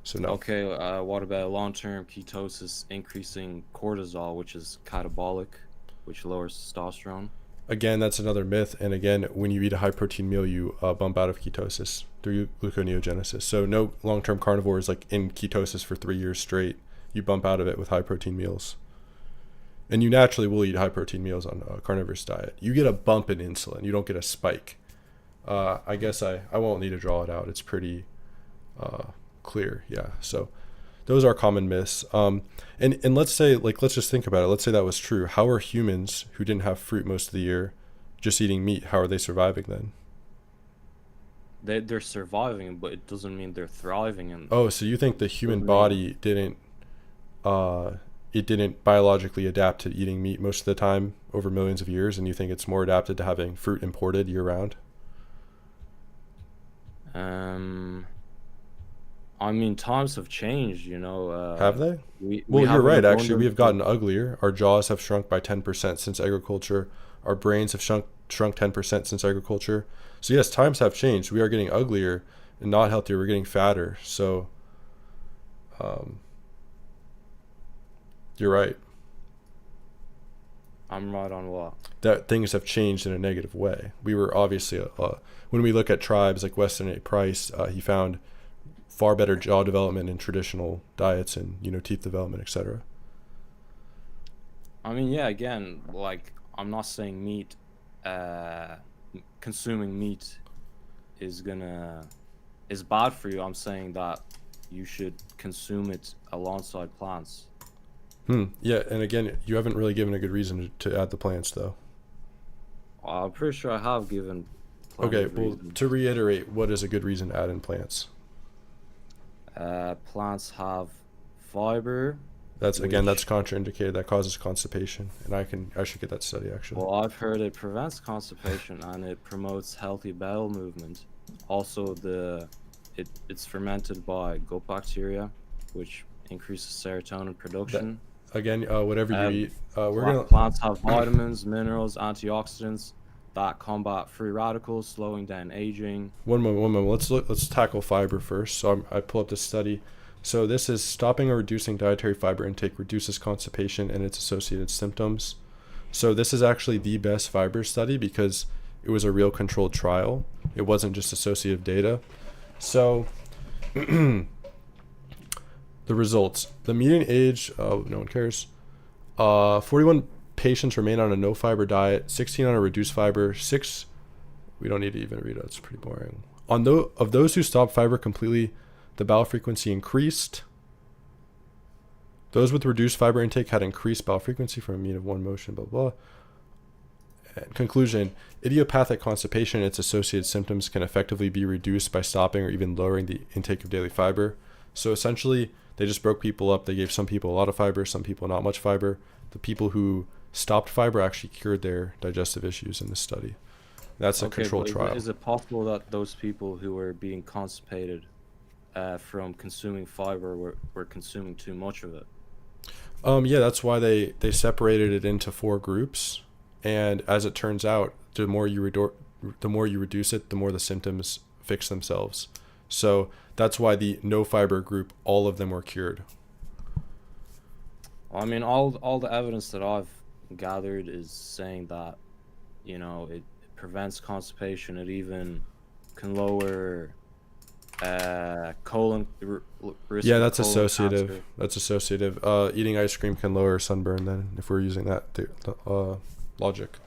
So no. Okay, what about long-term ketosis increasing cortisol, which is catabolic, which lowers testosterone? Again, that's another myth. And again, when you eat a high-protein meal, you bump out of ketosis through gluconeogenesis. So no long-term carnivore is like in ketosis for 3 years straight. You bump out of it with high-protein meals. And you naturally will eat high-protein meals on a carnivorous diet. You get a bump in insulin. You don't get a spike. I guess I won't need to draw it out. It's pretty clear. Yeah. So those are common myths. And let's say, let's just think about it. Let's say that was true. How are humans who didn't have fruit most of the year just eating meat? How are they surviving then? They're surviving, but it doesn't mean they're thriving. Oh, so you think the human body didn't biologically adapt to eating meat most of the time over millions of years, and you think it's more adapted to having fruit imported year round? I mean, times have changed, Have they? You're right. Actually, we have gotten uglier. Our jaws have shrunk by 10% since agriculture. Our brains have shrunk 10% since agriculture. So yes, times have changed. We are getting uglier and not healthier. We're getting fatter. So, you're right. I'm right on what? That things have changed in a negative way. We were obviously, when we look at tribes like Weston A. Price, he found far better jaw development in traditional diets and, teeth development, etc. I mean, yeah, again, I'm not saying consuming meat is bad for you. I'm saying that you should consume it alongside plants. Yeah, and again, you haven't really given a good reason to add the plants, though. I'm pretty sure I have given Okay, well, to reiterate, what is a good reason to add in plants? Plants have fiber. That's contraindicated. That causes constipation, and I should get that study, actually. Well, I've heard it prevents constipation and it promotes healthy bowel movement. Also, it's fermented by gut bacteria, which increases serotonin production. Again, whatever you eat, plants have vitamins, minerals, antioxidants that combat free radicals, slowing down aging. One moment. Let's tackle fiber first. So I pull up this study. So this is stopping or reducing dietary fiber intake reduces constipation and its associated symptoms. So this is actually the best fiber study because it was a real controlled trial. It wasn't just associative data. So the results. The median age, no one cares. 41 patients remain on a no fiber diet, 16 on a reduced fiber, 6, we don't need to even read it, it's pretty boring. Of those who stopped fiber completely, the bowel frequency increased. Those with reduced fiber intake had increased bowel frequency from a mean of 1 motion, blah, blah. And conclusion, idiopathic constipation and its associated symptoms can effectively be reduced by stopping or even lowering the intake of daily fiber. So essentially, they just broke people up. They gave some people a lot of fiber, some people not much fiber. The people who stopped fiber actually cured their digestive issues in this study. That's a controlled trial. Is it possible that those people who were being constipated from consuming fiber were consuming too much of it? Yeah, that's why they separated it into 4 groups. And as it turns out, the more you reduce it, the more the symptoms fix themselves. So that's why the no fiber group, all of them were cured. I mean, all the evidence that I've gathered is saying that, you know, it prevents constipation. It even can lower colon risk. Yeah, that's colon associative. cancer. That's associative. Eating ice cream can lower sunburn then, if we're using that logic.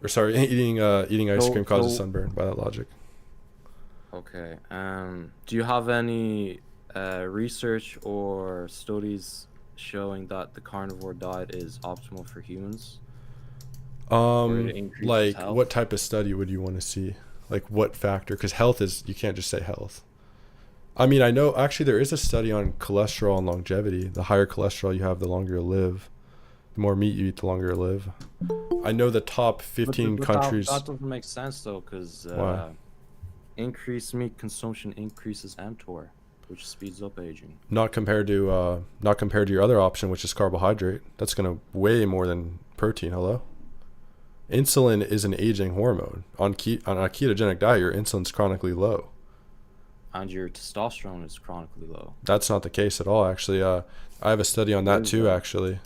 Or sorry, eating ice cream causes sunburn by that logic. Okay. Do you have any research or studies showing that the carnivore diet is optimal for humans? Like what type of study would you want to see? Like what factor? Because health is, you can't just say health. I mean, I know actually there is a study on cholesterol and longevity. The higher cholesterol you have, the longer you live. The more meat you eat, the longer you live. I know the top 15 countries. That doesn't make sense though, because increased meat consumption increases mTOR, which speeds up aging. Not compared to your other option, which is carbohydrate. That's gonna weigh more than protein. Hello. Insulin is an aging hormone. On a ketogenic diet, your insulin's chronically low. And your testosterone is chronically low. That's not the case at all, actually. I have a study on that too, actually.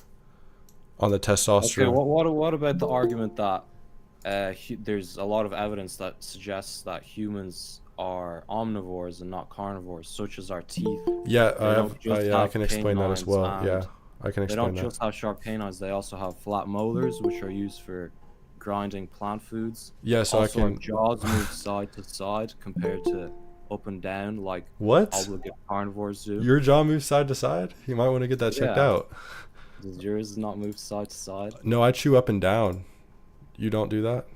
On the testosterone. Okay, what about the argument that there's a lot of evidence that suggests that humans are omnivores and not carnivores, such as our teeth? Yeah, I can explain that as well. Yeah, I can explain that. They don't just have sharp canines; they also have flat molars, which are used for grinding plant foods. Yeah, so also, our jaws move side to side compared to up and down, like obligate carnivores do. Your jaw moves side to side? You might want to get that checked out. Does yours not move side to side? No, I chew up and down. You don't do that?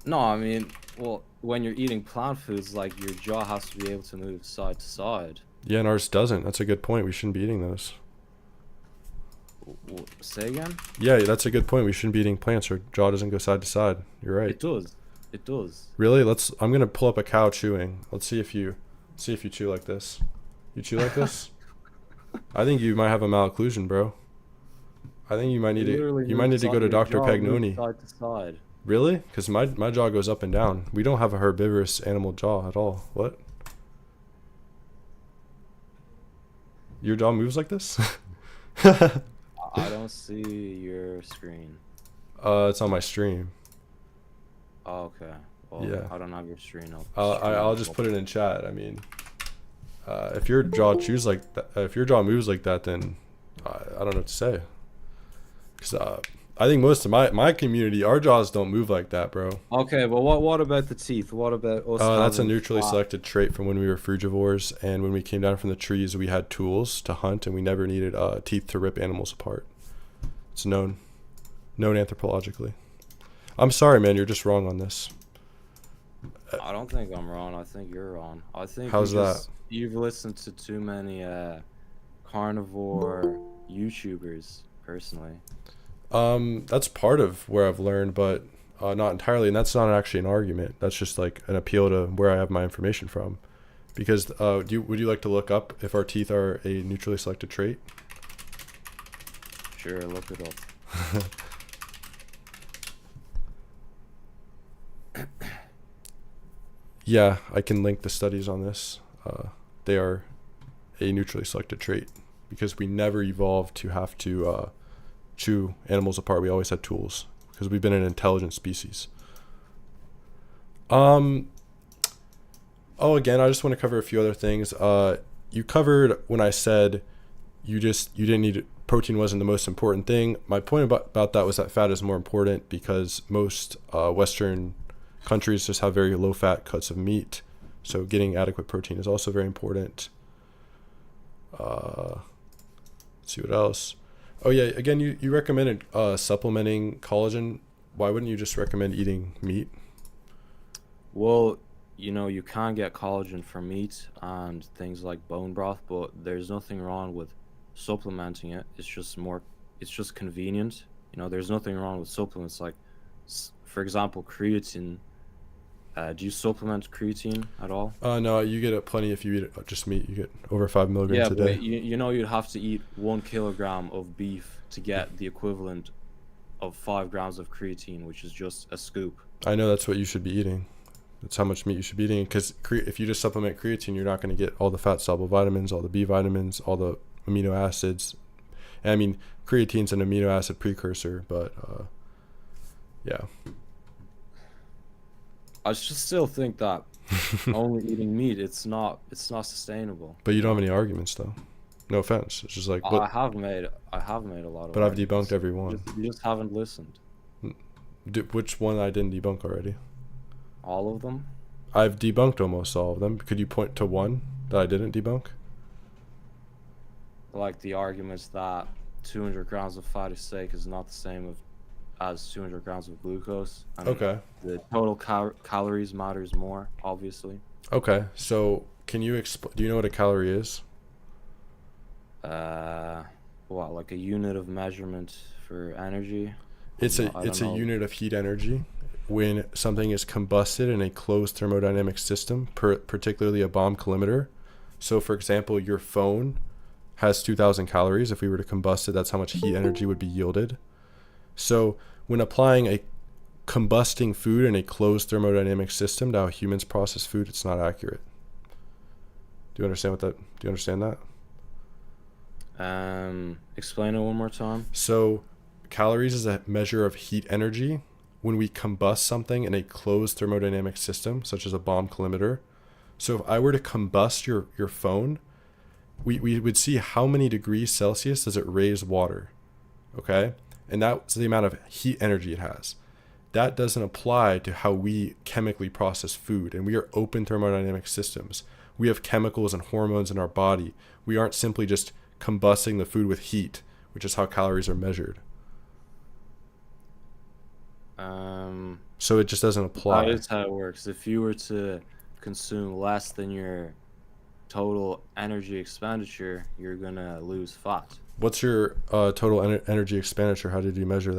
No, I mean, well, when you're eating plant foods, like, your jaw has to be able to move side to side. Yeah, and ours doesn't. That's a good point. We shouldn't be eating those. Say again? Yeah, that's a good point. We shouldn't be eating plants. Our jaw doesn't go side to side. You're right. It does. It does. Really? I'm gonna pull up a cow chewing. Let's see if you chew like this. You chew like this? I think you might have a malocclusion, bro. I think you might need to go to Dr. Pagnoni. Side to side. Really? Because my jaw goes up and down. We don't have a herbivorous animal jaw at all. What? Your jaw moves like this? I don't see your screen. It's on my stream. Oh, okay. Well, yeah. I don't have your screen up. I'll just put it in chat. I mean, if your jaw moves like that, then I don't know what to say. Because I think most of my community, our jaws don't move like that, bro. Okay, well, what about the teeth? What about us? That's a neutrally selected trait from when we were frugivores, and when we came down from the trees, we had tools to hunt, and we never needed teeth to rip animals apart. It's known anthropologically. I'm sorry, man, you're just wrong on this. I don't think I'm wrong. I think you're wrong. I think how's that? You've listened to too many carnivore YouTubers, personally. That's part of where I've learned, but not entirely, and that's not actually an argument. That's just like an appeal to where I have my information from. Because would you like to look up if our teeth are a neutrally selected trait? Sure, look it up. Yeah, I can link the studies on this. They are a neutrally selected trait because we never evolved to have to chew animals apart. We always had tools because we've been an intelligent species. Again, I just want to cover a few other things. You covered when I said you didn't need protein wasn't the most important thing. My point about that was that fat is more important because most Western countries just have very low fat cuts of meat. So getting adequate protein is also very important. Let's see what else. Oh yeah, again, you recommended supplementing collagen. Why wouldn't you just recommend eating meat? Well, you can get collagen from meat and things like bone broth, but there's nothing wrong with supplementing it. It's just convenient. There's nothing wrong with supplements like, for example, creatine. Do you supplement creatine at all? No, you get it plenty if you eat just meat. You get over 5 milligrams Yeah, a day. but you'd have to eat 1 kilogram of beef to get the equivalent of 5 grams of creatine, which is just a scoop. I know that's what you should be eating. That's how much meat you should be eating. Because if you just supplement creatine, you're not going to get all the fat soluble vitamins, all the B vitamins, all the amino acids. And I mean, creatine's an amino acid precursor, but yeah. I just still think that only eating meat, it's not sustainable. But you don't have any arguments, though. No offense. It's just like. I have made a lot of. But I've arguments. debunked every one. You just haven't listened. Which one I didn't debunk already? All of them? I've debunked almost all of them. Could you point to one that I didn't debunk? Like the arguments that 200 grams of fatty steak is not the same as 200 grams of glucose. I mean, Okay. The total calories matters more, obviously. Okay. So can you do you know what a calorie is? What, like a unit of measurement for energy? It's a unit of heat energy. When something is combusted in a closed thermodynamic system, particularly a bomb collimator. So, for example, your phone has 2,000 calories. If we were to combust it, that's how much heat energy would be yielded. So, when applying a combusting food in a closed thermodynamic system to how humans process food, it's not accurate. Do you understand that? Explain it one more time. So, calories is a measure of heat energy. When we combust something in a closed thermodynamic system, such as a bomb collimator. So if I were to combust your phone, we would see how many degrees Celsius does it raise water, okay? And that's the amount of heat energy it has. That doesn't apply to how we chemically process food, and we are open thermodynamic systems. We have chemicals and hormones in our body. We aren't simply just combusting the food with heat, which is how calories are measured. So it just doesn't apply. That is how it works. If you were to consume less than your total energy expenditure, you're gonna lose fat. What's your total energy expenditure? How did you measure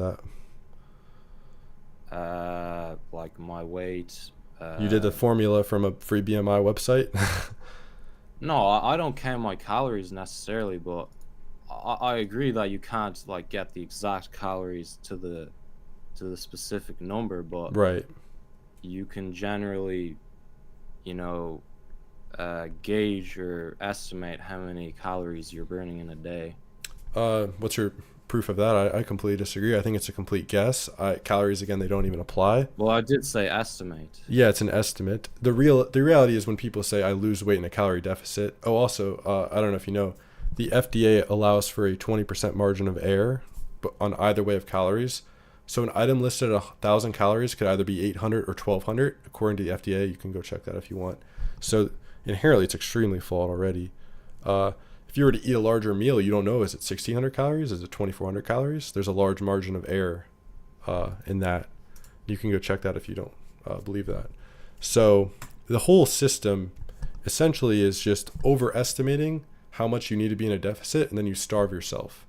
that? Like my weight. You did the formula from a free BMI website? No, I don't count my calories necessarily, but I agree that you can't like get the exact calories to the specific number, but right, you can generally, gauge or estimate how many calories you're burning in a day. What's your proof of that? I completely disagree. I think it's a complete guess. Calories, again, they don't even apply. Well, I did say estimate. Yeah, it's an estimate. The reality is when people say I lose weight in a calorie deficit. Oh, also, I don't know if you know, the FDA allows for a 20% margin of error on either way of calories. So an item listed at 1,000 calories could either be 800 or 1,200, according to the FDA. You can go check that if you want. So inherently, it's extremely flawed already. If you were to eat a larger meal, you don't know, is it 1,600 calories? Is it 2,400 calories? There's a large margin of error in that. You can go check that if you don't believe that. So the whole system essentially is just overestimating how much you need to be in a deficit, and then you starve yourself.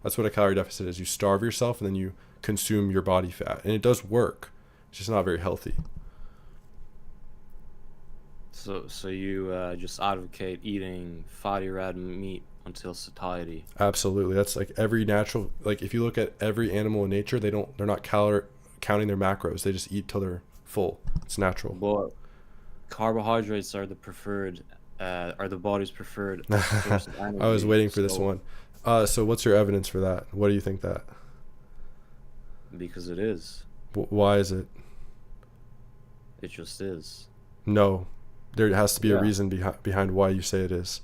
That's what a calorie deficit is. You starve yourself, and then you consume your body fat, and it does work. It's just not very healthy. So you just advocate eating fatty red meat until satiety? Absolutely. That's like every natural, like if you look at every animal in nature, they're not counting their macros. They just eat till they're full. It's natural. But carbohydrates are the body's preferred source of energy. I was waiting for this one. So what's your evidence for that? What do you think that? Because it is. Why is it? It just is. No, there has to be a reason behind why you say it is.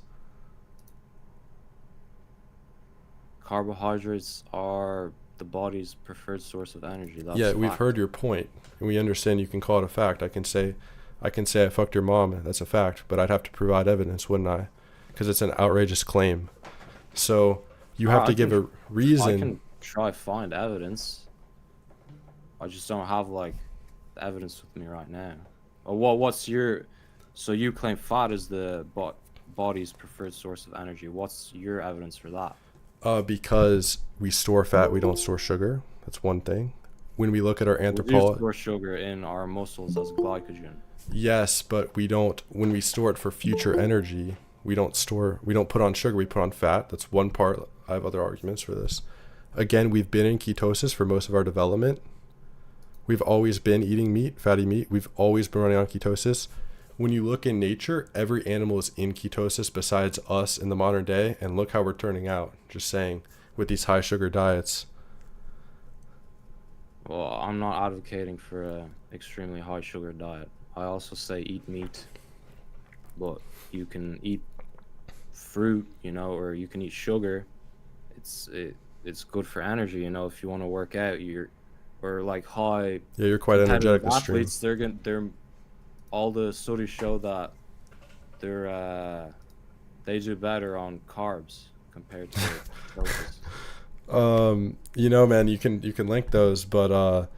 carbohydrates are the body's preferred source of energy. That's Yeah, we've fact. heard your point, and we understand you can call it a fact. I can say I fucked your mom. That's a fact, but I'd have to provide evidence, wouldn't I? Because it's an outrageous claim. So you have I to can give a I reason. can try find evidence. I just don't have like the evidence with me right now. Or what's your? So you claim fat is the body's preferred source of energy. What's your evidence for that? Because we store fat, we don't store sugar. That's one thing. When we look at our We do anthropology, store sugar in our muscles as glycogen. yes, but we don't. When we store it for future energy, we don't put on sugar. We put on fat. That's one part. I have other arguments for this. Again, we've been in ketosis for most of our development. We've always been eating meat, fatty meat. We've always been running on ketosis. When you look in nature, every animal is in ketosis besides us in the modern day. And look how we're turning out. Just saying, with these high sugar diets. Well, I'm not advocating for a extremely high sugar diet. I also say eat meat, but you can eat fruit, or you can eat sugar. It's good for energy, if you want to work out, or like high Yeah, you're quite competitive energetic this stream. athletes, they're all the studies show that they do better on carbs compared to ketosis. Man, you can link those, but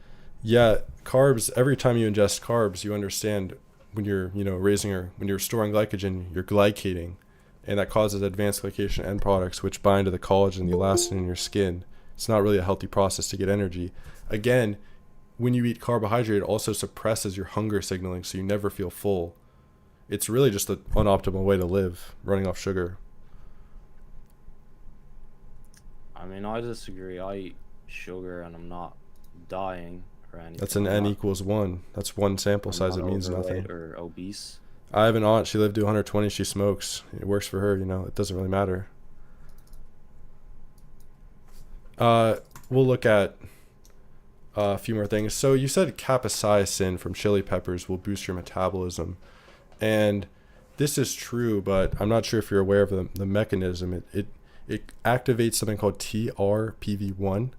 yeah, carbs, every time you ingest carbs, you understand when you're, when you're storing glycogen, you're glycating, and that causes advanced glycation end products, which bind to the collagen and the elastin in your skin. It's not really a healthy process to get energy. Again, when you eat carbohydrate, it also suppresses your hunger signaling, so you never feel full. It's really just the unoptimal way to live, running off sugar. I mean, I disagree. I eat sugar and I'm not dying or anything. That's an N equals 1. That's one sample I'm size. It not means nothing. overweight or obese. I have an aunt. She lived to 120. She smokes. It works for her. It doesn't really matter. We'll look at a few more things. So you said capsaicin from chili peppers will boost your metabolism, and this is true, but I'm not sure if you're aware of the mechanism. It activates something called TRPV1,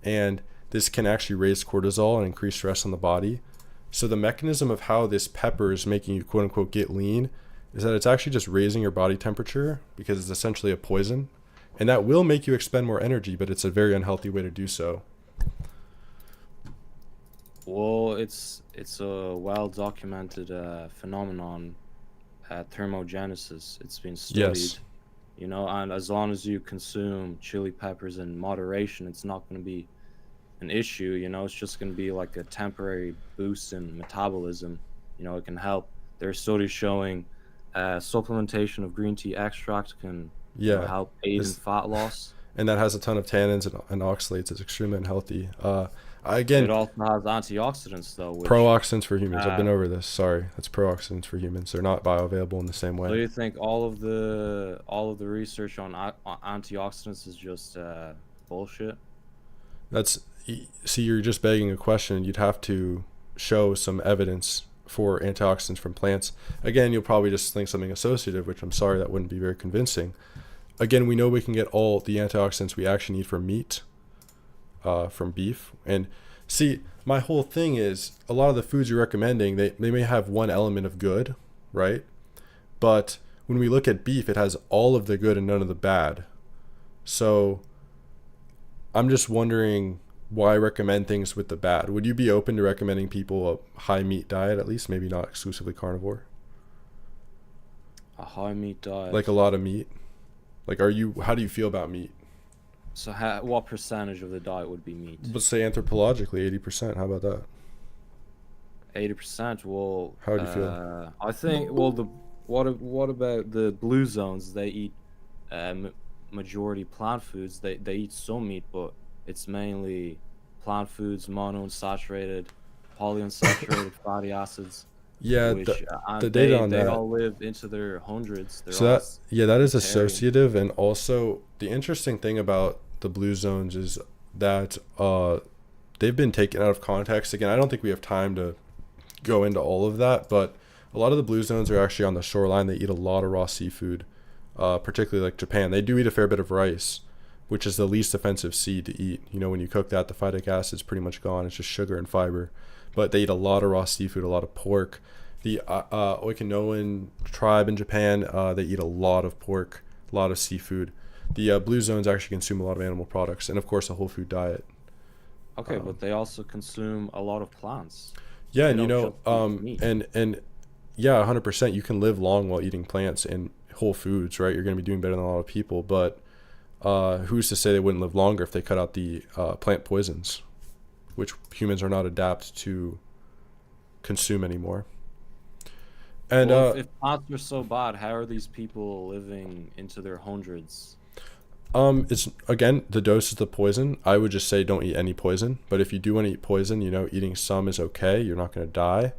and this can actually raise cortisol and increase stress on the body. So the mechanism of how this pepper is making you quote unquote get lean is that it's actually just raising your body temperature because it's essentially a poison, and that will make you expend more energy, but it's a very unhealthy way to do so. Well, it's a well-documented phenomenon, thermogenesis. It's been studied. Yes. And as long as you consume chili peppers in moderation, it's not going to be an issue. It's just going to be like a temporary boost in metabolism. It can help. There are studies showing supplementation of green tea extract can help aid in fat loss. And that has a ton of tannins and oxalates. It's extremely unhealthy. It also has antioxidants, though. Pro-oxidants for humans. I've been over this. Sorry, that's pro-oxidants for humans. They're not bioavailable in the same way. So you think all of the research on antioxidants is just bullshit? See, you're just begging a question. You'd have to show some evidence for antioxidants from plants. Again, you'll probably just think something associative, which I'm sorry, that wouldn't be very convincing. Again, we know we can get all the antioxidants we actually need from meat, from beef. And see, my whole thing is a lot of the foods you're recommending, they may have one element of good, right? But when we look at beef, it has all of the good and none of the bad. So I'm just wondering why recommend things with the bad. Would you be open to recommending people a high meat diet, at least, maybe not exclusively carnivore? A high meat diet? Like a lot of meat? Like, how do you feel about meat? So what percentage of the diet would be meat? Let's say anthropologically, 80%. How about that? 80%? Well, how would you feel? I think, what about the blue zones? They eat majority plant foods. They eat some meat, but it's mainly plant foods, monounsaturated, polyunsaturated fatty acids. Yeah, which, the data on that. They all live into their hundreds. So that is associative, and also the interesting thing about the blue zones is that they've been taken out of context. Again, I don't think we have time to go into all of that, but a lot of the blue zones are actually on the shoreline. They eat a lot of raw seafood, particularly like Japan. They do eat a fair bit of rice, which is the least offensive seed to eat. You know, when you cook that, the phytic acid's pretty much gone. It's just sugar and fiber. But they eat a lot of raw seafood, a lot of pork. The Okinawan tribe in Japan, they eat a lot of pork, a lot of seafood. The blue zones actually consume a lot of animal products, and of course a whole food diet. Okay, but they also consume a lot of plants. Yeah, They and you don't know, just eat meat. and yeah, 100%. You can live long while eating plants and whole foods, right? You're going to be doing better than a lot of people, but who's to say they wouldn't live longer if they cut out the plant poisons, which humans are not adapted to consume anymore. And Well, if plants are so bad, how are these people living into their hundreds? it's again, the dose is the poison. I would just say don't eat any poison, but if you do want to eat poison, you know, eating some is okay. You're not going to die.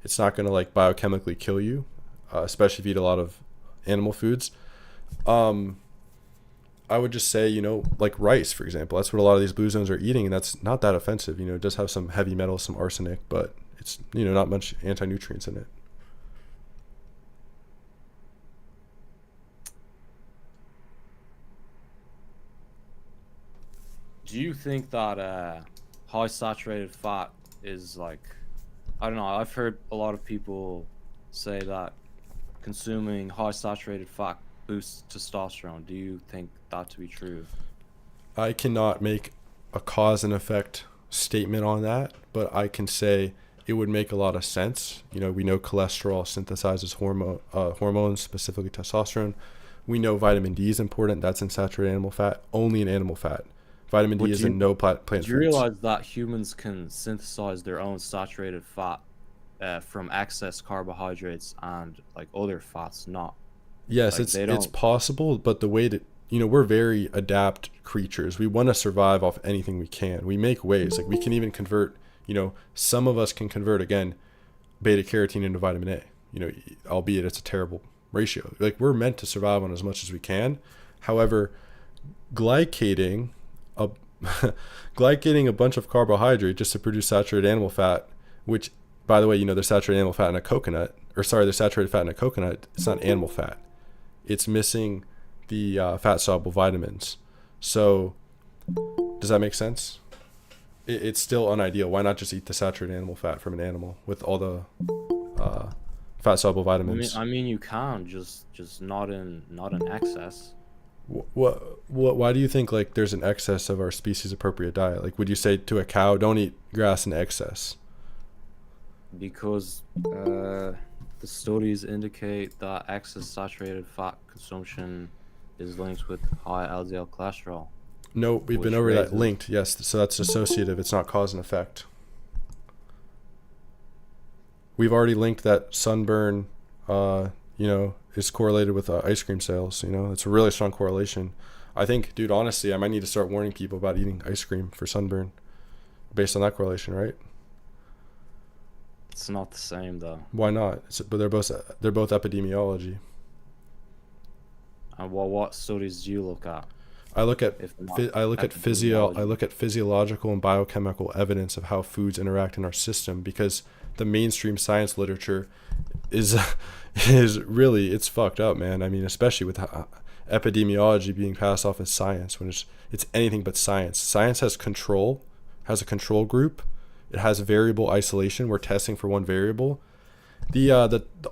It's not going to like biochemically kill you, especially if you eat a lot of animal foods. Um, I would just say, you know, like rice, for example. That's what a lot of these blue zones are eating, and that's not that offensive. You know, it does have some heavy metals, some arsenic, but it's, you know, not much anti-nutrients in it. Do you think that high saturated fat is like, I don't know, I've heard a lot of people say that consuming high saturated fat boosts testosterone. Do you think that to be true? I cannot make a cause and effect statement on that, but I can say it would make a lot of sense. You know, we know cholesterol synthesizes hormones, specifically testosterone. We know vitamin D is important. That's in saturated animal fat, only in animal fat. Vitamin D Would is you in no plant do you foods. realize that humans can synthesize their own saturated fat from excess carbohydrates and like other fats? Not Yes, like they it's don't. possible, but the way that, you know, we're very adapt creatures. We want to survive off anything we can. We make ways. Like we can even convert, you know, some of us can convert again beta carotene into vitamin A. You know, albeit it's a terrible ratio. Like we're meant to survive on as much as we can. However, glycating a glycating a bunch of carbohydrate just to produce saturated animal fat, which by the way, you know, there's saturated animal fat in a coconut, or sorry, there's saturated fat in a coconut. It's not animal fat. It's missing the fat soluble vitamins. So does that make sense? It's still unideal. Why not just eat the saturated animal fat from an animal with all the fat soluble vitamins? I mean, you can just not in excess. Why do you think like there's an excess of our species appropriate diet? Like, would you say to a cow, don't eat grass in excess? Because the studies indicate that excess saturated fat consumption is linked with high LDL cholesterol, No, we've been which over that raises. linked. Yes, so that's associative. It's not cause and effect. We've already linked that sunburn, you know, is correlated with ice cream sales. You know, it's a really strong correlation. I think, dude, honestly, I might need to start warning people about eating ice cream for sunburn based on that correlation, right? It's not the same though. Why not? But they're both epidemiology. And what studies do you look at I look at if not I epidemiology? look at physiological and biochemical evidence of how foods interact in our system, because the mainstream science literature is is really, it's fucked up, man. I mean, especially with epidemiology being passed off as science when it's anything but science. Science has a control group. It has variable isolation. We're testing for one variable. The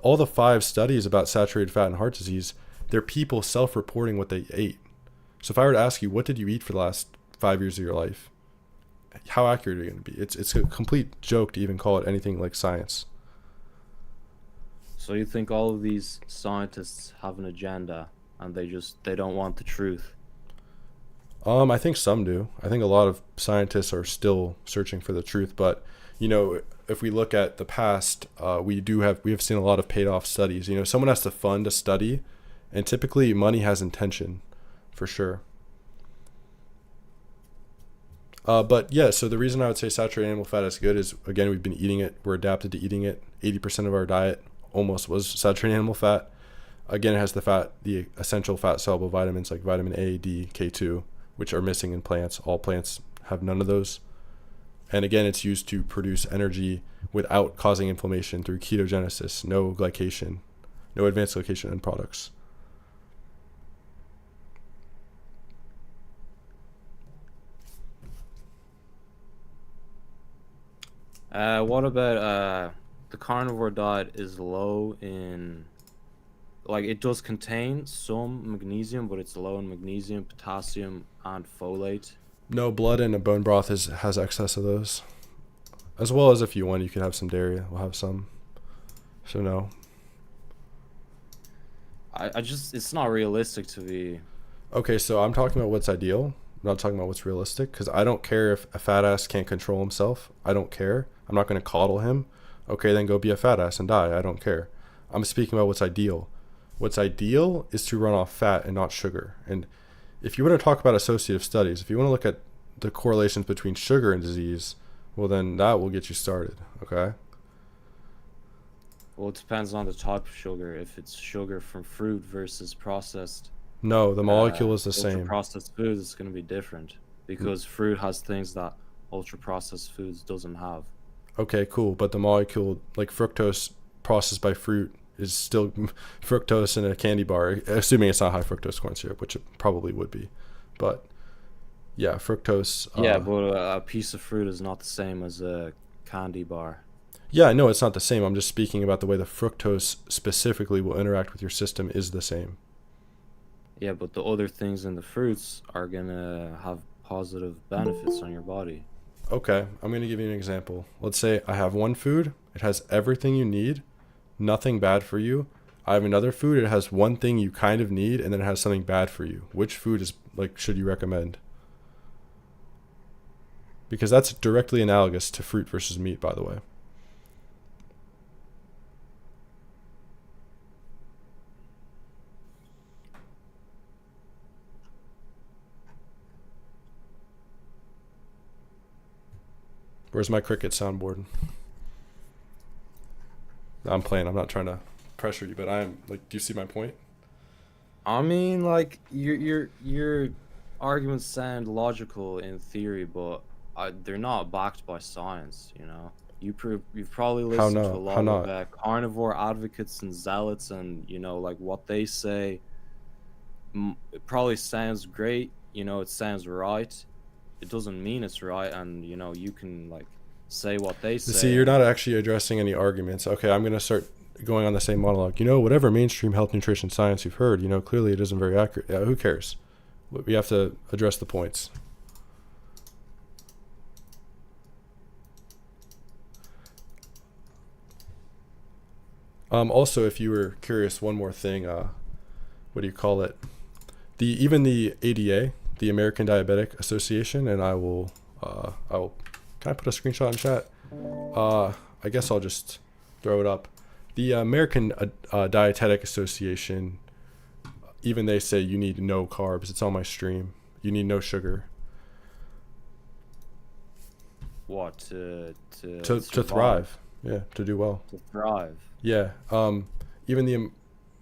all the 5 studies about saturated fat and heart disease, they're people self-reporting what they ate. So if I were to ask you, what did you eat for the last 5 years of your life? How accurate are you going to be? It's a complete joke to even call it anything like science. So you think all of these scientists have an agenda and they don't want the truth? I think some do. I think a lot of scientists are still searching for the truth. But, you know, if we look at the past, we have seen a lot of paid off studies. You know, someone has to fund a study, and typically money has intention, for sure. But yeah, so the reason I would say saturated animal fat is good is, again, we've been eating it. We're adapted to eating it. 80% of our diet almost was saturated animal fat. Again, it has the essential fat soluble vitamins like vitamin A, D, K2, which are missing in plants. All plants have none of those. And again, it's used to produce energy without causing inflammation through ketogenesis, no glycation, no advanced glycation end products. What about the carnivore diet is low in, like, it does contain some magnesium, but it's low in magnesium, potassium, and folate. No, blood in a bone broth has excess of those. As well as if you want, you could have some dairy. We'll have some. So no. I just, it's not realistic to be. Okay, so I'm talking about what's ideal. I'm not talking about what's realistic, because I don't care if a fat ass can't control himself. I don't care. I'm not going to coddle him. Okay, then go be a fat ass and die. I don't care. I'm speaking about what's ideal. What's ideal is to run off fat and not sugar. And if you want to talk about associative studies, if you want to look at the correlations between sugar and disease, well, then that will get you started. Okay. Well, it depends on the type of sugar. If it's sugar from fruit versus processed, No, the molecule is the same. processed foods, it's going to be different because fruit has things that ultra processed foods doesn't have. Okay, cool. But the molecule, like fructose processed by fruit, is still fructose in a candy bar, assuming it's not high fructose corn syrup, which it probably would be. But yeah, fructose. Yeah, but a piece of fruit is not the same as a candy bar. Yeah, I know it's not the same. I'm just speaking about the way the fructose specifically will interact with your system is the same. Yeah, but the other things in the fruits are going to have positive benefits on your body. Okay, I'm going to give you an example. Let's say I have one food, it has everything you need, nothing bad for you. I have another food, it has one thing you kind of need, and then it has something bad for you. Which food is, like, should you recommend? Because that's directly analogous to fruit versus meat, by the way. Where's my cricket soundboard? I'm playing. I'm not trying to pressure you, but I'm like, do you see my point? I mean, like, your arguments sound logical in theory, but they're not backed by science, you know? You've probably How listened to a not? lot How of not? carnivore advocates and zealots, and, you know, like, what they say, it probably sounds great, you know, it sounds right. It doesn't mean it's right, and, you know, you can, like, say what they See, say. you're not actually addressing any arguments. Okay, I'm gonna start going on the same monologue. Whatever mainstream health, nutrition, science you've heard, clearly it isn't very accurate. Yeah, who cares? We have to address the points. Also, if you were curious, one more thing. What do you call it? Even the ADA, the American Diabetic Association, and I will. Can I put a screenshot in chat? I guess I'll just throw it up. The American Dietetic Association, even they say you need no carbs. It's on my stream. You need no sugar. What, to thrive. Yeah, to do well. To thrive. Yeah. Even the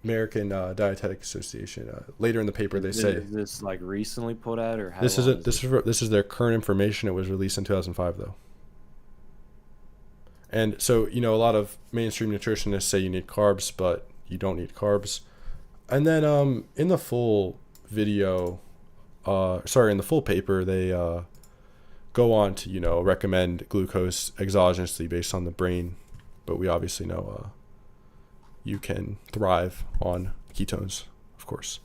American Dietetic Association. Later in the paper, they say. Is this like recently put out, or how This long is this is their current information. It was released in 2005, though. And so, a lot of mainstream nutritionists say you need carbs, but you don't need carbs. And then in the full video, in the full paper, they go on to, recommend glucose exogenously based on the brain. But we obviously know you can thrive on ketones, of course.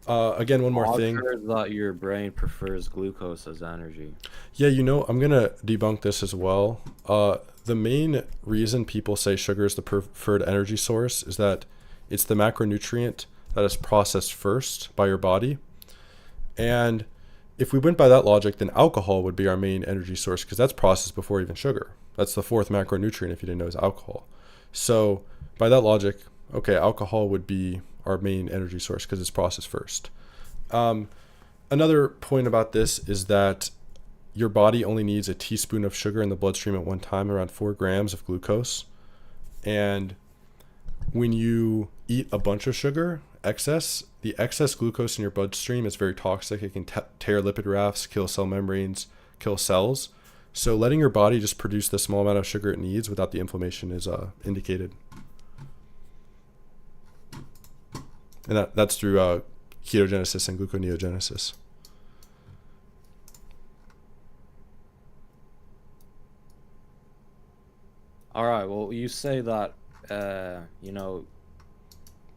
Again, one more thing. I've heard that your brain prefers glucose as energy. Yeah, I'm going to debunk this as well. The main reason people say sugar is the preferred energy source is that it's the macronutrient that is processed first by your body. And if we went by that logic, then alcohol would be our main energy source because that's processed before even sugar. That's the fourth macronutrient, if you didn't know, is alcohol. So by that logic, okay, alcohol would be our main energy source because it's processed first. Another point about this is that your body only needs a teaspoon of sugar in the bloodstream at one time, around 4 grams of glucose. And when you eat a bunch of sugar, the excess glucose in your bloodstream is very toxic. It can tear lipid rafts, kill cell membranes, kill cells. So letting your body just produce the small amount of sugar it needs without the inflammation is indicated. And that's through ketogenesis and gluconeogenesis. All right. Well, you say that you know,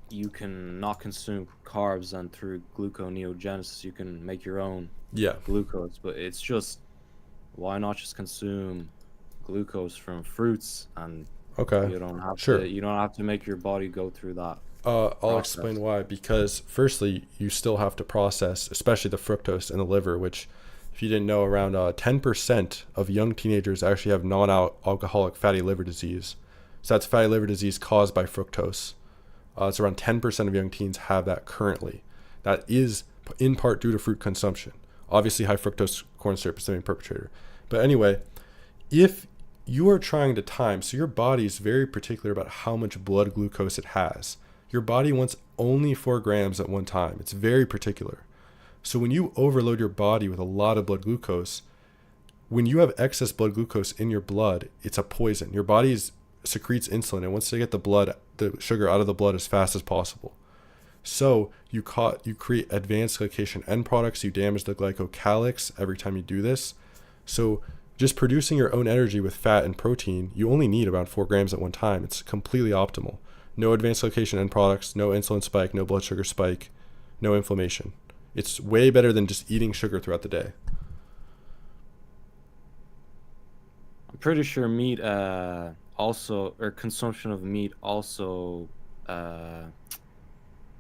you can not consume carbs, and through gluconeogenesis you can make your own Yeah. glucose, but it's just, why not just consume glucose from fruits, and Okay. Sure. you don't have to make your body go through that I'll explain process. why. Because firstly, you still have to process, especially the fructose in the liver, which, if you didn't know, around 10% of young teenagers actually have non-alcoholic fatty liver disease. So that's fatty liver disease caused by fructose. It's around 10% of young teens have that currently. That is in part due to fruit consumption. Obviously, high fructose corn syrup is the main perpetrator. But anyway, if you are trying to time, so your body is very particular about how much blood glucose it has. Your body wants only 4 grams at one time. It's very particular. So when you overload your body with a lot of blood glucose, when you have excess blood glucose in your blood, it's a poison. Your body secretes insulin and wants to get the sugar out of the blood as fast as possible. So you create advanced glycation end products. You damage the glycocalyx every time you do this. So just producing your own energy with fat and protein, you only need about 4 grams at one time. It's completely optimal. No advanced glycation end products, no insulin spike, no blood sugar spike, no inflammation. It's way better than just eating sugar throughout the day. I'm pretty sure meat also, or consumption of meat also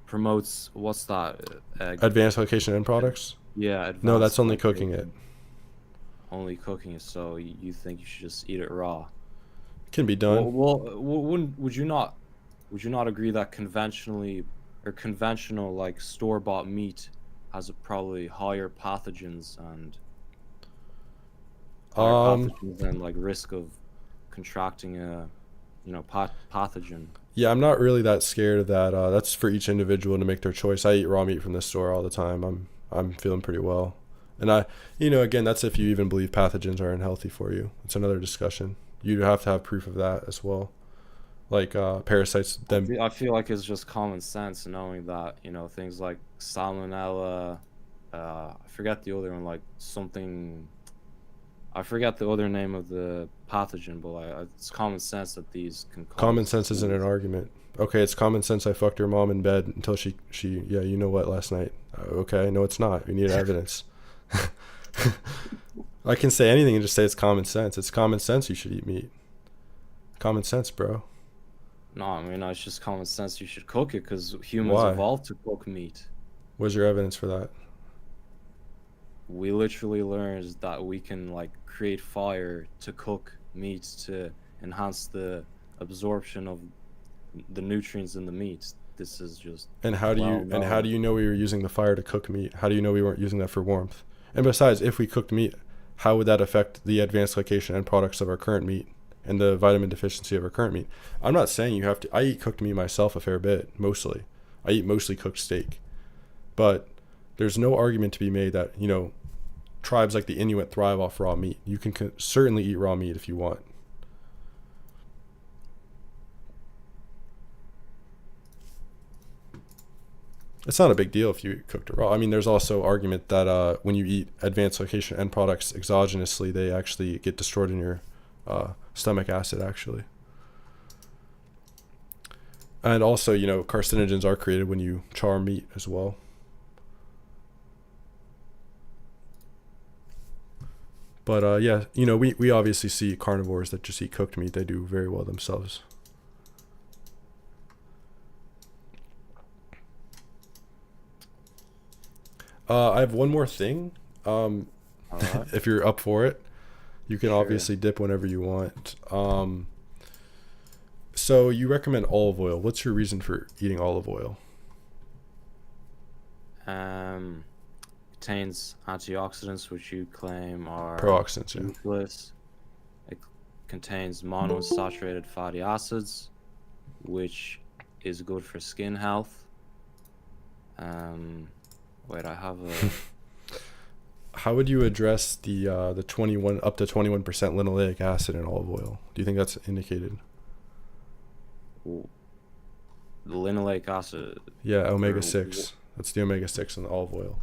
promotes, what's that? Advanced glycation end products? Yeah, No, that's advanced only cooking it. Only cooking it. So you think you should just eat it raw? It can be done. Would you not agree that conventional like store-bought meat has probably higher pathogens and like risk of contracting a pathogen? Yeah, I'm not really that scared of that. That's for each individual to make their choice. I eat raw meat from the store all the time. I'm feeling pretty well. And again, that's if you even believe pathogens are unhealthy for you. It's another discussion. You have to have proof of that as well. Like parasites. I feel like it's just common sense knowing that, things like salmonella, I forget the other one, like something, I forget the other name of the pathogen, but it's common sense that these can cause. Common sense isn't an argument. Okay, it's common sense I fucked your mom in bed until she yeah, you know what, last night. Okay, no, it's not. We need evidence. I can say anything and just say it's common sense. It's common sense you should eat meat. Common sense, bro. No, I mean, it's just common sense you should cook it because humans evolved to cook meat. What's your evidence for that? We literally learned that we can like create fire to cook meats to enhance the absorption of the nutrients in the meat. This is just. And how do you know we were using the fire to cook meat? How do you know we weren't using that for warmth? And besides, if we cooked meat, how would that affect the advanced glycation end products of our current meat and the vitamin deficiency of our current meat? I'm not saying you have to. I eat cooked meat myself a fair bit, mostly. I eat mostly cooked steak. But there's no argument to be made that, tribes like the Inuit thrive off raw meat. You can certainly eat raw meat if you want. It's not a big deal if you cooked it raw. I mean, there's also argument that when you eat advanced glycation end products exogenously, they actually get destroyed in your stomach acid, actually. And also, carcinogens are created when you char meat as well. But yeah, we obviously see carnivores that just eat cooked meat. They do very well themselves. I have one more thing. If you're up for it, you can obviously dip whenever you want. So you recommend olive oil. What's your reason for eating olive oil? Contains antioxidants, which you claim are pro-oxidants. useless. It contains monounsaturated fatty acids, which is good for skin health. Wait, I have a. How would you address the 21 up to 21% linoleic acid in olive oil? Do you think that's indicated? The linoleic acid. Yeah, omega-6. That's the omega-6 in the olive oil.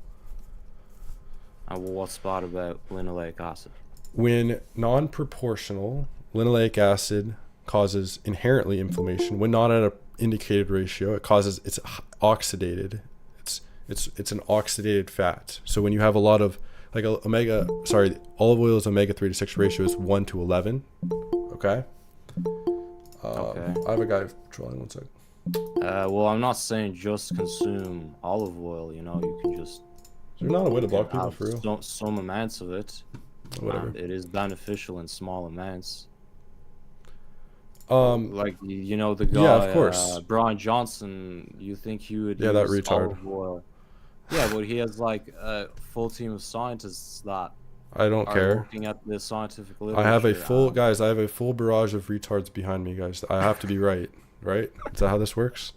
What's bad about linoleic acid? When non-proportional linoleic acid causes inherently inflammation when not at a indicated ratio. It's oxidated. It's an oxidated fat. So when you have a lot of like olive oil's omega-3 to 6 ratio is 1 to 11. Okay. Okay. I have a guy trolling. 1 sec. Well, I'm not saying just consume olive oil. You know, you can just. There's not a way to block people for real. Some amounts of it. Whatever. And it is beneficial in small amounts. Like you know the guy. Yeah, of course. Brian Johnson. You think he would? Yeah, that retard. Olive oil. Yeah, but he has like a full team of scientists that. I don't care. Looking at the scientific literature. I have a full barrage of retards behind me, guys. I have to be right. Right? Is that how this works?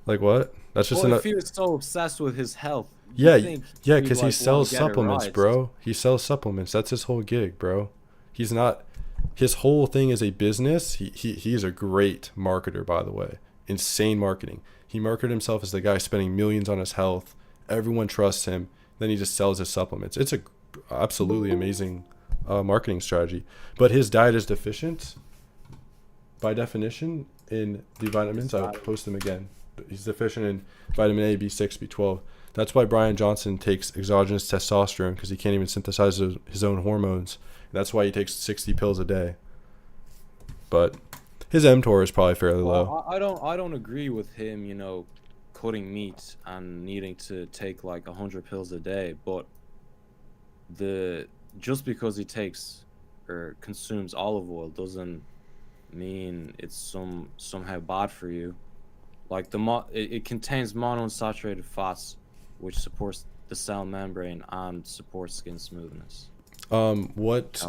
Like what? That's just if he was so obsessed with his health. Yeah, because he sells supplements, bro. He sells supplements. That's his whole gig, bro. He's not. His whole thing is a business. He's a great marketer, by the way. Insane marketing. He marketed himself as the guy spending millions on his health. Everyone trusts him. Then he just sells his supplements. It's a absolutely amazing marketing strategy. But his diet is deficient, by definition, in the vitamins. I'll post them again. He's deficient in vitamin A, B6, B12. That's why Brian Johnson takes exogenous testosterone, because he can't even synthesize his own hormones. That's why he takes 60 pills a day. But his mTOR is probably fairly low. I don't agree with him, you know, cutting meat and needing to take like 100 pills a day. But just because he takes or consumes olive oil doesn't mean it's somehow bad for you. Like it contains monounsaturated fats, which supports the cell membrane and supports skin smoothness. What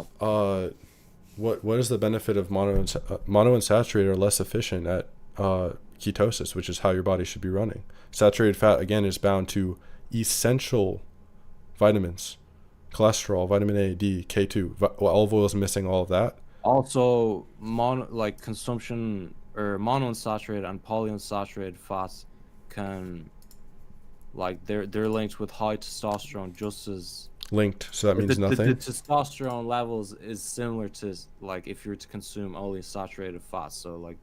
is the benefit of monounsaturated or less efficient at ketosis, which is how your body should be running? Saturated fat, again, is bound to essential vitamins, cholesterol, vitamin A, D, K2. Olive oil is missing all of that. Also, consumption or monounsaturated and polyunsaturated fats can, they're linked with high testosterone just as linked. So that means nothing. The testosterone levels is similar to if you were to consume only saturated fats. So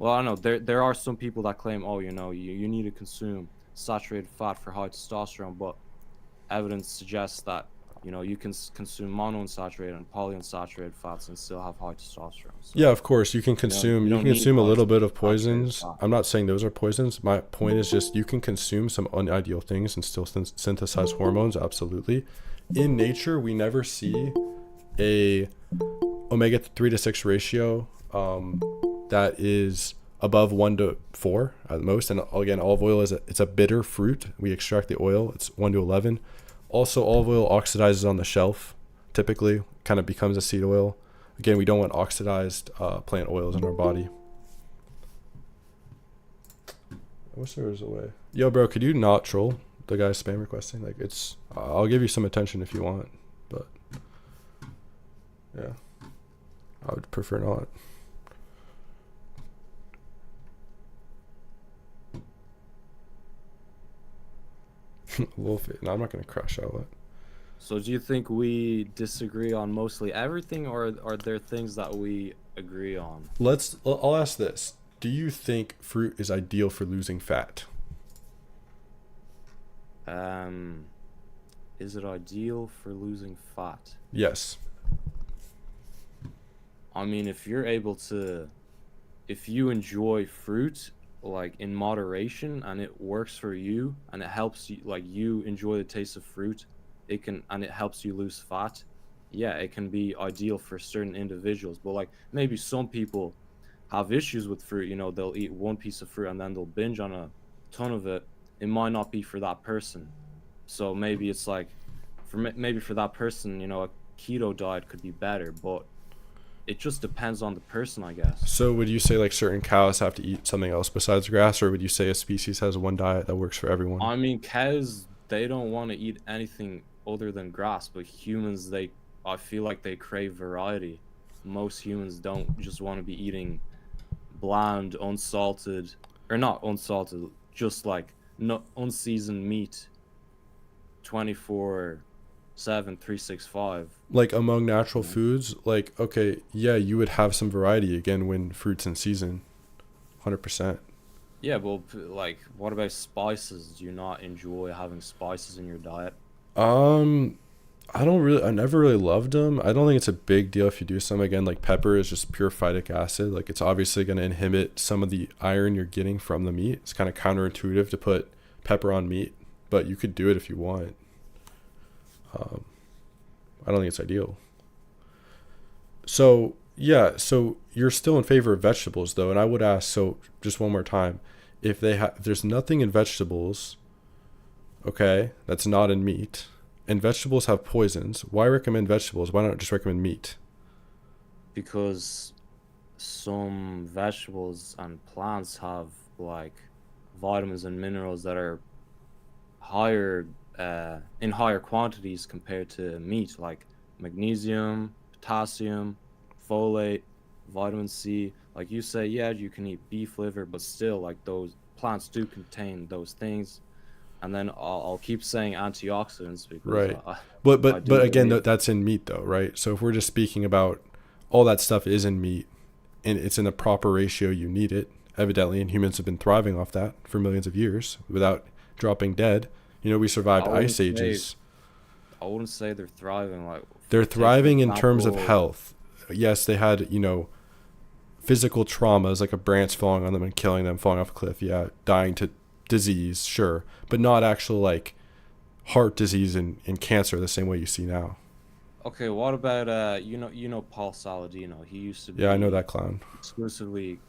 I don't know. There are some people that claim, you need to consume saturated fat for high testosterone, but evidence suggests that you can consume monounsaturated and polyunsaturated fats and still have high testosterone. So, yeah, of course you can consume. You can consume a little bit of poisons. I'm not saying those are poisons. My point is just you can consume some unideal things and still synthesize hormones. Absolutely. In nature, we never see a omega-3 to 6 ratio that is above 1 to 4 at most. And again, olive oil it's a bitter fruit. We extract the oil. It's 1 to 11. Also, olive oil oxidizes on the shelf, typically, kind of becomes a seed oil. Again, we don't want oxidized plant oils in our body. I wish there was a way. Yo, bro, could you not troll the guy spam requesting? I'll give you some attention if you want, but yeah, I would prefer not. No, I'm not gonna crash out it. So do you think we disagree on mostly everything, or are there things that we agree on? I'll ask this. Do you think fruit is ideal for losing fat? Is it ideal for losing fat? Yes. I mean, if you enjoy fruit in moderation and it works for you and it helps you, you enjoy the taste of fruit, it helps you lose fat, yeah, it can be ideal for certain individuals. But maybe some people have issues with fruit, they'll eat one piece of fruit and then they'll binge on a ton of it. It might not be for that person. So maybe it's for that person, a keto diet could be better, but it just depends on the person, I guess. So would you say certain cows have to eat something else besides grass, or would you say a species has one diet that works for everyone? I mean, cows, they don't want to eat anything other than grass, but humans, I feel like they crave variety. Most humans don't just want to be eating bland, unsalted, or not unsalted, just unseasoned meat 24 365. Like among natural Yeah. foods, like okay, yeah, you would have some variety again when fruits in season, 100%. Yeah, but like, what about spices? Do you not enjoy having spices in your diet? Um, I never really loved them. I don't think it's a big deal if you do some. Again, like pepper is just pure phytic acid. Like it's obviously going to inhibit some of the iron you're getting from the meat. It's kind of counterintuitive to put pepper on meat, but you could do it if you want. Um, I don't think it's ideal. So, yeah, so you're still in favor of vegetables though, and I would ask, so just one more time, if there's nothing in vegetables, okay, that's not in meat, and vegetables have poisons, why recommend vegetables? Why not just recommend meat? Because some vegetables and plants have like vitamins and minerals that are higher in higher quantities compared to meat, like magnesium, potassium, folate, vitamin C. Like you say, yeah, you can eat beef liver, but still, like those plants do contain those things. And then I'll keep saying antioxidants because Right. I But do again, believe. that's in meat though, right? So if we're just speaking about all that stuff is in meat and it's in the proper ratio you need it, evidently, and humans have been thriving off that for millions of years without dropping dead. You know, we I survived wouldn't ice say ages. I wouldn't say they're thriving. Like, They're take for thriving in terms of example, health. Yes, they had, physical traumas like a branch falling on them and killing them, falling off a cliff, yeah, dying to disease, sure, but not actual like heart disease and cancer the same way you see now. okay, what about Paul Saladino? He used to Yeah, I know be that clown. exclusively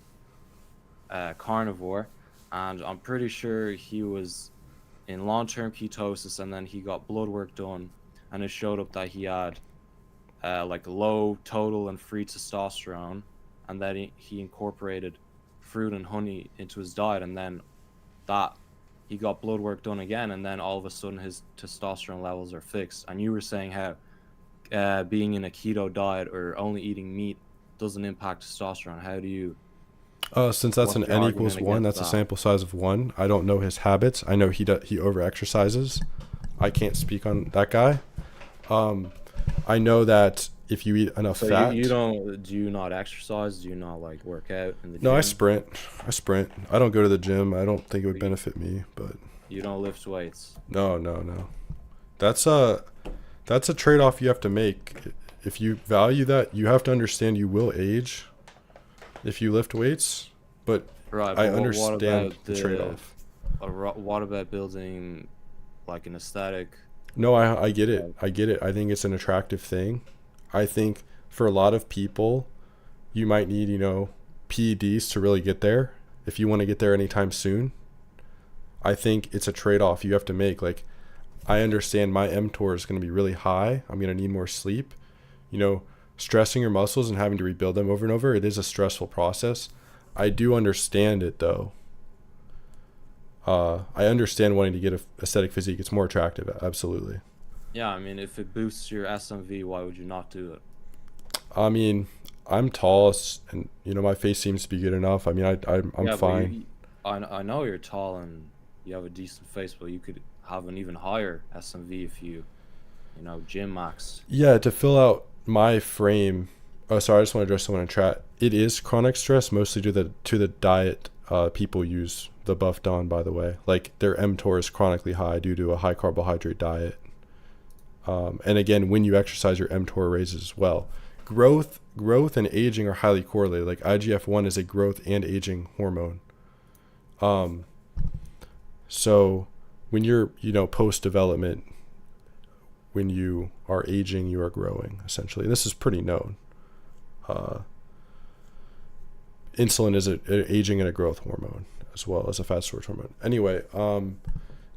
carnivore, and I'm pretty sure he was in long-term ketosis, and then he got blood work done, and it showed up that he had like low total and free testosterone, and that he incorporated fruit and honey into his diet, and then that he got blood work done again, and then all of a sudden his testosterone levels are fixed. And you were saying how being in a keto diet or only eating meat doesn't impact testosterone. How do you? Since that's What's an your n argument equals one, against that's a that? sample size of one. I don't know his habits. I know he over exercises. I can't speak on that guy. Um, I know that if you eat enough So you fat, don't do you not exercise? Do you not like work out in the no, I gym? sprint. I sprint. I don't go to the gym. I don't think it would You, benefit me, but you don't lift weights. no, no, no. That's a that's a trade-off you have to make. If you value that, you have to understand you will age if you lift weights, but Right, I but what understand about the trade-off. what about building like an aesthetic? No, I get it. Like, I get it. I think it's an attractive thing. I think for a lot of people, you might need, PEDs to really get there. If you want to get there anytime soon, I think it's a trade-off you have to make. Like, I understand my mTOR is going to be really high. I'm going to need more sleep. You know, stressing your muscles and having to rebuild them over and over, it is a stressful process. I do understand it though. I understand wanting to get a aesthetic physique. It's more attractive, absolutely. yeah, I mean, if it boosts your SMV, why would you not do it? I mean, I'm tall, and my face seems to be good enough. I mean, I'm Yeah, but fine. I know you're tall and you have a decent face, but you could have an even higher SMV if gym max. Yeah, to fill out my frame. Oh, sorry, I just want to address someone in chat. It is chronic stress, mostly to the diet people use the Buff Don, by the way. Like their mTOR is chronically high due to a high carbohydrate diet. And again, when you exercise, your mTOR raises as well. Growth and aging are highly correlated. Like IGF-1 is a growth and aging hormone. Um, so when you're, post development, when you are aging, you are growing essentially. And this is pretty known. Uh, Insulin is an aging and a growth hormone as well as a fat storage hormone. Anyway,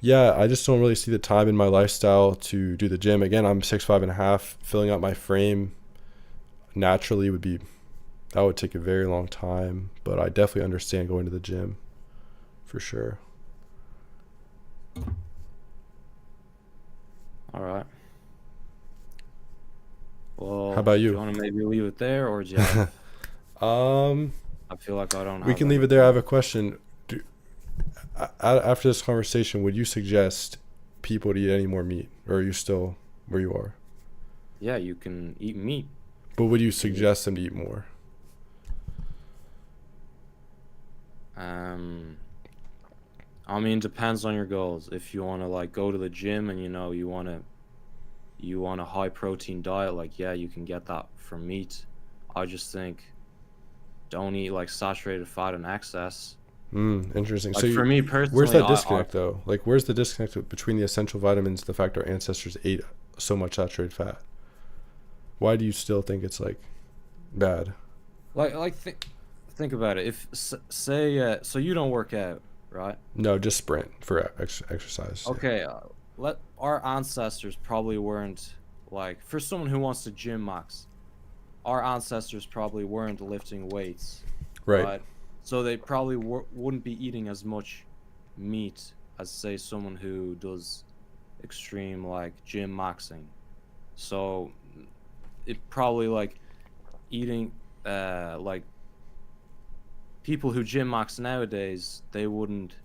yeah, I just don't really see the time in my lifestyle to do the gym. Again, I'm 6'5.5". Filling out my frame naturally that would take a very long time, but I definitely understand going to the gym for sure. All right. Well, How about do you you? want to maybe leave it there, or do you have? um, I feel like I don't we have can leave it there. I have anything. a question. After this conversation, would you suggest people to eat any more meat, or are you still where you are. Yeah, you can eat meat. But would you suggest them to eat more? I mean, depends on your goals. If you want to like go to the gym and you want a high protein diet, like yeah, you can get that from meat. I just think don't eat like saturated fat in excess. Interesting. Like So for me personally, where's that disconnect though? Like where's the disconnect between the essential vitamins, the fact our ancestors ate so much saturated fat? Why do you still think it's like bad? Think about it. If say so you don't work out, right? No, just sprint for exercise. Okay, let our ancestors probably weren't like for someone who wants to gym max. Our ancestors probably weren't lifting weights, Right. So they probably wouldn't be eating as much meat as say someone who does extreme like gym maxing. So it probably like eating like people who gym max nowadays, they wouldn't,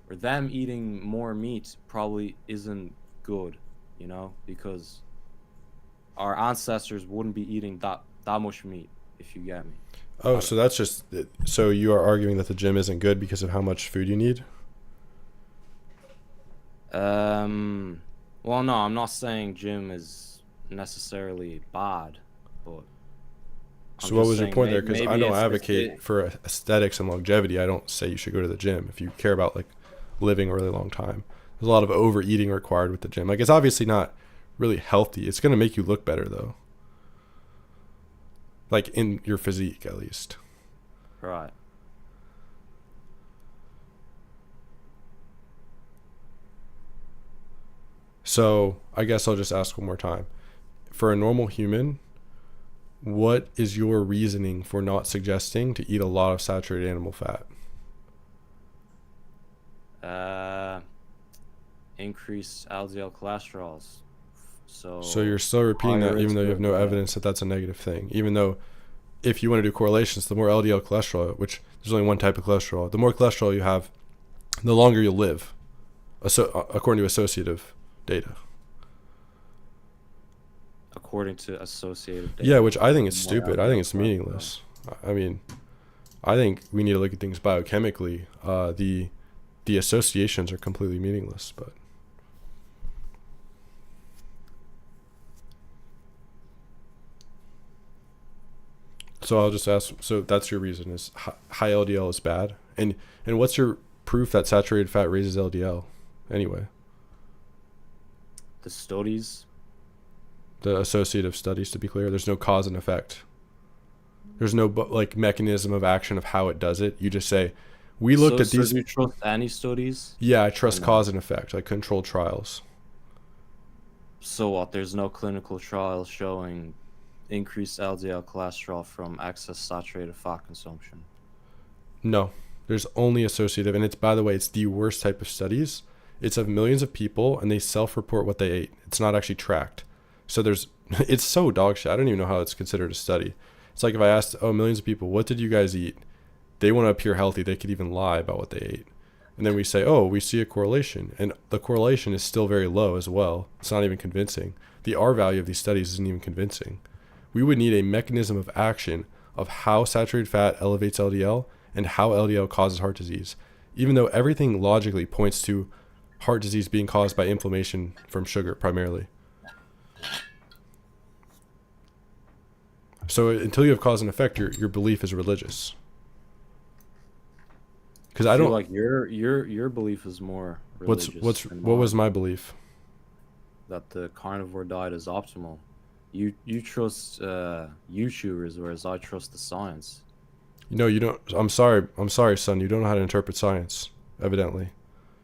or them eating more meat probably isn't good, because our ancestors wouldn't be eating that much meat, if you get me. Oh, so that's just, so you are arguing that the gym isn't good because of how much food you need? Well, no, I'm not saying gym is necessarily bad, but so what was your point there? Because I don't advocate for aesthetics and longevity. I don't say you should go to the gym if you care about like living a really long time. There's a lot of overeating required with the gym. Like it's obviously not really healthy. It's going to make you look better though. Like in your physique at least. Right. So I guess I'll just ask one more time. For a normal human, what is your reasoning for not suggesting to eat a lot of saturated animal fat? Increased LDL cholesterols. So you're still repeating that even though you have no evidence that that's a negative thing. Even though if you want to do correlations, the more LDL cholesterol, which there's only one type of cholesterol, the more cholesterol you have, the longer you'll live, according to associative data. According to associated data. Yeah, which I think is stupid. I think it's meaningless. I mean, I think we need to look at things biochemically. The associations are completely meaningless, but so I'll just ask, so that's your reason is high LDL is bad? And what's your proof that saturated fat raises LDL anyway? The studies. The associative studies, to be clear, there's no cause and effect. There's no like mechanism of action of how it does it. You just say, we looked at these. So do you trust any studies? Yeah, I trust cause and effect, like controlled trials. So what? There's no clinical trials showing increased LDL cholesterol from excess saturated fat consumption? No, there's only associative, and it's, by the way, it's the worst type of studies. It's of millions of people, and they self-report what they ate. It's not actually tracked. So it's so dog shit. I don't even know how it's considered a study. It's like if I asked, millions of people, what did you guys eat? They want to appear healthy. They could even lie about what they ate. And then we say, we see a correlation. And the correlation is still very low as well. It's not even convincing. The R value of these studies isn't even convincing. We would need a mechanism of action of how saturated fat elevates LDL and how LDL causes heart disease. Even though everything logically points to heart disease being caused by inflammation from sugar primarily. So until you have cause and effect, your belief is religious. Because I don't like your belief is more religious. What was my belief? That the carnivore diet is optimal. You trust YouTubers, whereas I trust the science. No, you don't. I'm sorry, son. You don't know how to interpret science. Evidently,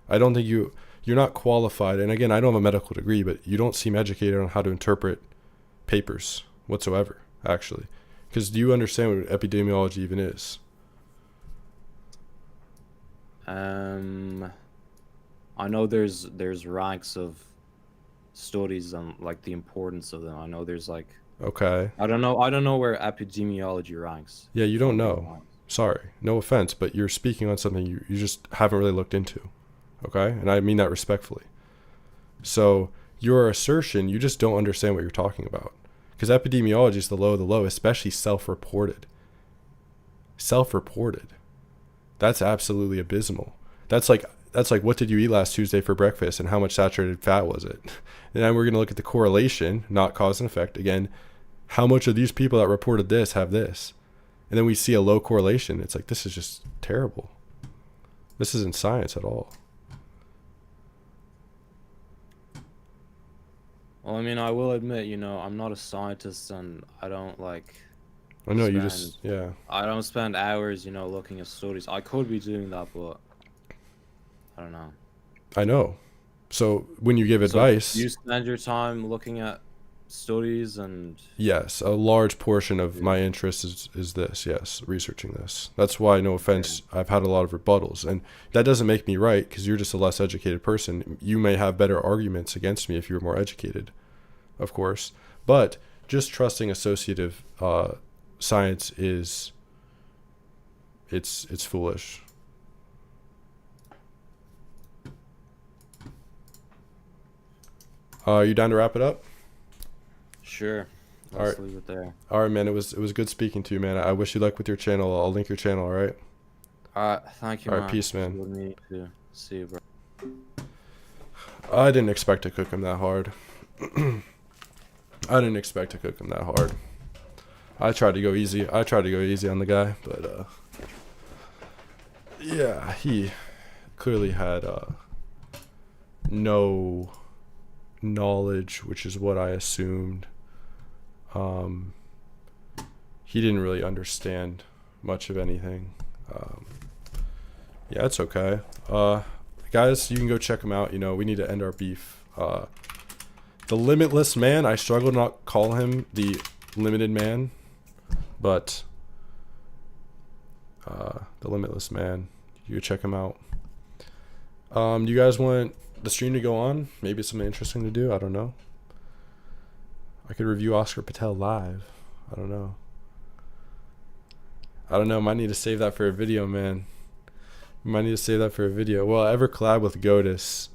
I don't think you're not qualified. And again, I don't have a medical degree, but you don't seem educated on how to interpret papers whatsoever. Actually, because do you understand what epidemiology even is? I know there's ranks of studies and like the importance of them. I know there's like, okay, I don't know where epidemiology ranks. Yeah, you don't know. Sorry, no offense, but you're speaking on something you just haven't really looked into. Okay, and I mean that respectfully. So your assertion, you just don't understand what you're talking about. Because epidemiology is the low of the low, especially self-reported. Self-reported. That's absolutely abysmal. That's like what did you eat last Tuesday for breakfast and how much saturated fat was it? And then we're going to look at the correlation, not cause and effect. Again, how much of these people that reported this have this? And then we see a low correlation. It's like, this is just terrible. This isn't science at all. Well, I mean, I will admit, I'm not a scientist, and I don't I know you just, yeah. I don't spend hours, looking at studies. I could be doing that, but I don't know. I know. So when you give advice, you spend your time looking at studies and... Yes, a large portion of my interest is this, yes, researching this. That's why, no offense, I've had a lot of rebuttals. And that doesn't make me right, because you're just a less educated person. You may have better arguments against me if you were more educated, of course. But just trusting associative science is... It's foolish. Are you down to wrap it up? Sure. Let's leave it there. All right, man. It was good speaking to you, man. I wish you luck with your channel. I'll link your channel, all right? Thank you, man. All right, peace, man. Good meeting you. See you, bro. I didn't expect to cook him that hard. I didn't expect to cook him that hard. I tried to go easy. on the guy, but yeah, he clearly had no knowledge, which is what I assumed. He didn't really understand much of anything. Yeah, it's okay. Guys, you can go check him out. We need to end our beef. The Limitless Man, I struggle to not call him the Limited Man, but the Limitless Man, you can check him out. Do you guys want the stream to go on? Maybe it's something interesting to do. I don't know. I could review Oscar Patel live. I don't know. Might need to save that for a video, man. Well, ever collab with Ketosis?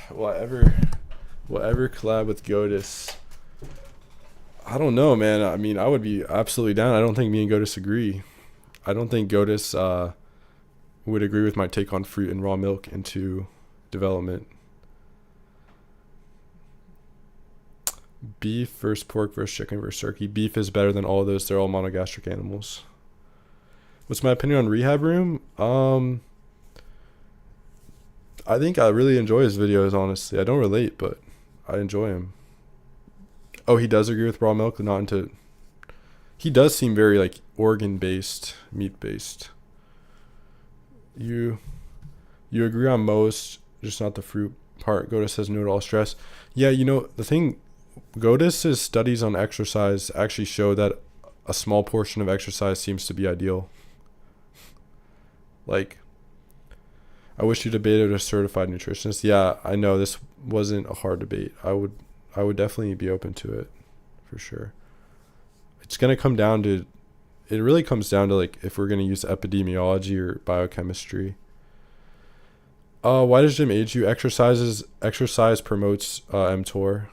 Whatever collab with Ketosis? I don't know, man. I mean, I would be absolutely down. I don't think me and Ketosis agree. I don't think Ketosis would agree with my take on fruit and raw milk into development. Beef versus pork versus chicken versus turkey. Beef is better than all of those. They're all monogastric animals. What's my opinion on Rehab Room? I think I really enjoy his videos, honestly. I don't relate, but I enjoy him. Oh, he does agree with raw milk, not into... He does seem very, organ-based, meat-based. You agree on most, just not the fruit part. Ketosis says no to all stress. Yeah, the thing... Ketosis' studies on exercise actually show that a small portion of exercise seems to be ideal. I wish you debated a certified nutritionist. Yeah, I know this wasn't a hard debate. I would definitely be open to it, for sure. It's gonna come down to, it really comes down to if we're gonna use epidemiology or biochemistry. Why does gym age you? Exercise promotes mTOR,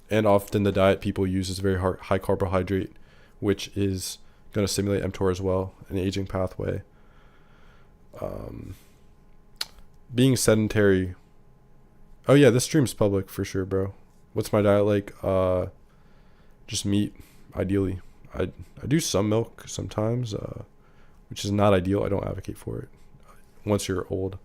and often the diet people use is very high carbohydrate, which is gonna stimulate mTOR as well, an aging pathway. Being sedentary. Oh yeah, this stream's public for sure, bro. What's my diet like? Just meat, ideally. I do some milk sometimes, which is not ideal. I don't advocate for it once you're old.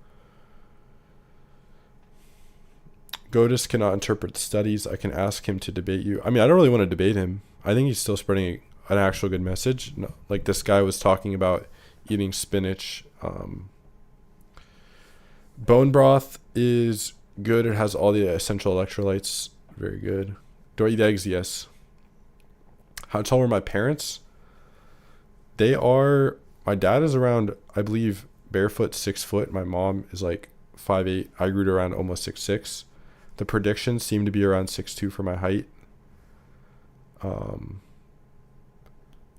Ketosis cannot interpret studies. I can ask him to debate you. I mean, I don't really want to debate him. I think he's still spreading an actual good message. No, this guy was talking about eating spinach. Bone broth is good. It has all the essential electrolytes. Very good. Do I eat eggs? Yes. How tall were my parents? My dad is around, I believe, barefoot 6 foot. My mom is 5'8". I grew to around almost 6'6". The predictions seem to be around 6'2" for my height.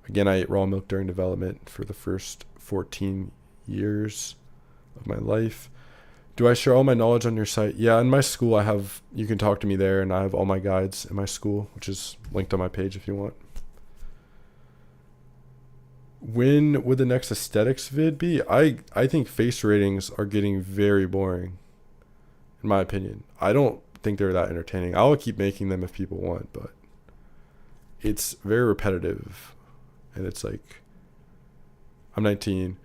Again, I ate raw milk during development for the first 14 years of my life. Do I share all my knowledge on your site? Yeah, in my school I have, you can talk to me there, and I have all my guides in my school, which is linked on my page if you want. When would the next aesthetics vid be? I think face ratings are getting very boring, in my opinion. I don't think they're that entertaining. I'll keep making them if people want, but it's very repetitive, and it's like, I'm 19.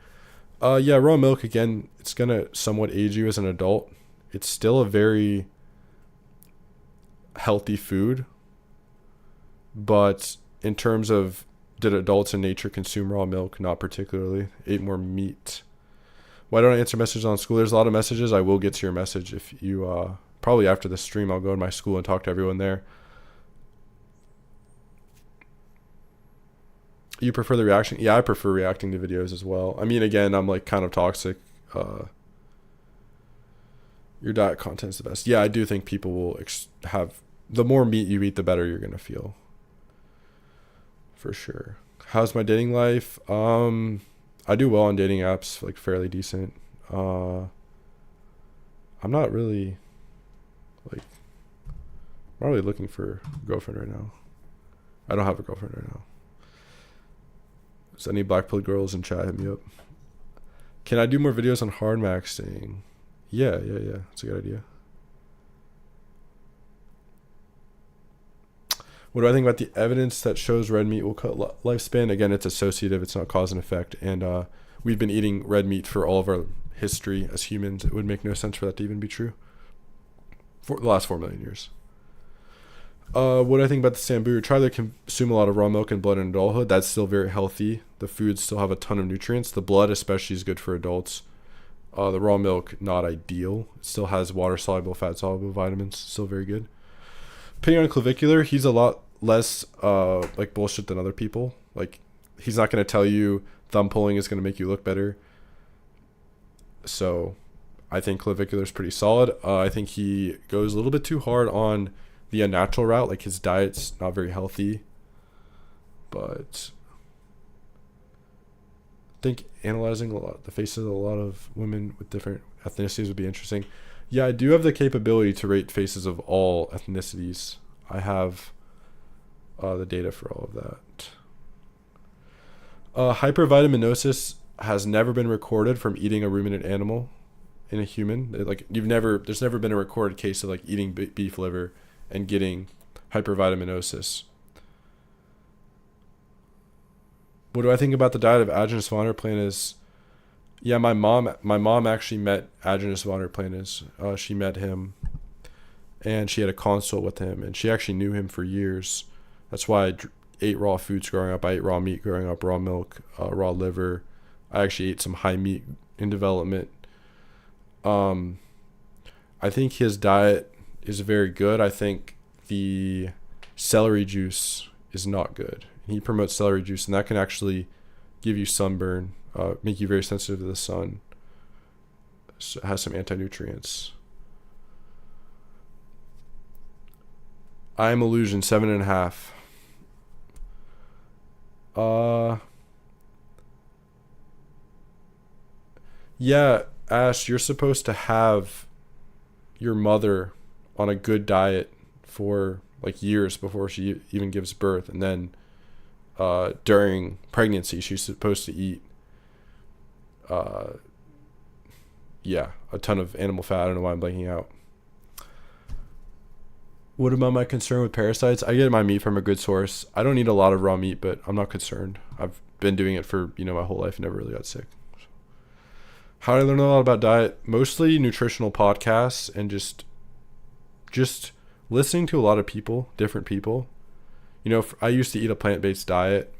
Yeah, raw milk, again, it's gonna somewhat age you as an adult. It's still a very healthy food, but in terms of, did adults in nature consume raw milk? Not particularly. Ate more meat. Why don't I answer messages on school? There's a lot of messages. I will get to your message if you, probably after the stream, I'll go to my school and talk to everyone there. You prefer the reaction? Yeah, I prefer reacting to videos as well. I mean, again, I'm like kind of toxic. Your diet content's the best. Yeah, I do think people will have, the more meat you eat, the better you're going to feel. For sure. How's my dating life? I do well on dating apps, like fairly decent. I'm not really looking for a girlfriend right now. I don't have a girlfriend right now. So any black-pilled girls in chat, hit me up. Can I do more videos on hard maxing? Yeah. That's a good idea. What do I think about the evidence that shows red meat will cut lifespan? Again, it's associative. It's not cause and effect. And we've been eating red meat for all of our history as humans. It would make no sense for that to even be true. For the last 4 million years. What do I think about the Sambu? Try to consume a lot of raw milk and blood in adulthood. That's still very healthy. The foods still have a ton of nutrients. The blood especially is good for adults. The raw milk, not ideal. It still has water-soluble, fat-soluble vitamins. Still very good. Opinion on clavicular, he's a lot less like bullshit than other people. Like, he's not going to tell you thumb pulling is going to make you look better. So I think clavicular is pretty solid. I think he goes a little bit too hard on the unnatural route. Like, his diet's not very healthy. But I think analyzing the faces of a lot of women with different ethnicities would be interesting. Yeah, I do have the capability to rate faces of all ethnicities. I have the data for all of that. Hypervitaminosis has never been recorded from eating a ruminant animal in a human. There's never been a recorded case of like eating beef liver and getting hypervitaminosis. What do I think about the diet of Agenus vonderplanus? Yeah, my mom actually met Agenus vonderplanus. She met him, and she had a consult with him, and she actually knew him for years. That's why I ate raw foods growing up. I ate raw meat growing up, raw milk, raw liver. I actually ate some high meat in development. I think his diet is very good. I think the celery juice is not good. He promotes celery juice, and that can actually give you sunburn, make you very sensitive to the sun. So it has some anti-nutrients. I am illusion 7.5. Yeah, Ash, you're supposed to have your mother on a good diet for like years before she even gives birth, and then during pregnancy she's supposed to eat a ton of animal fat. I don't know why I'm blanking out. What about my concern with parasites? I get my meat from a good source. I don't eat a lot of raw meat, but I'm not concerned. I've been doing it for my whole life and never really got sick. How did I learn a lot about diet? Mostly nutritional podcasts and just listening to a lot of people, different people. I used to eat a plant-based diet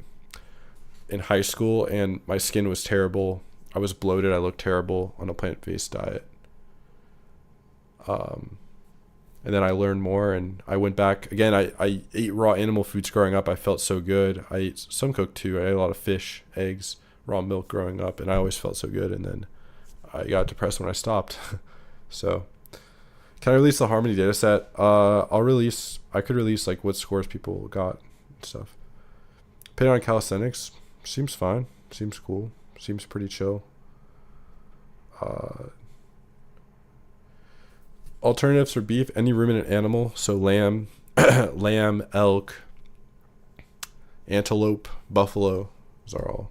in high school, and my skin was terrible. I was bloated. I looked terrible on a plant-based diet. And then I learned more, and I went back. Again, I ate raw animal foods growing up. I felt so good. I ate some cooked too. I ate a lot of fish, eggs, raw milk growing up, and I always felt so good. And then I got depressed when I stopped. So, can I release the Harmony data set? I could release like what scores people got and stuff. Opinion on calisthenics seems fine. Seems cool. Seems pretty chill. Alternatives for beef, any ruminant animal, so lamb, lamb, elk, antelope, buffalo, those are all.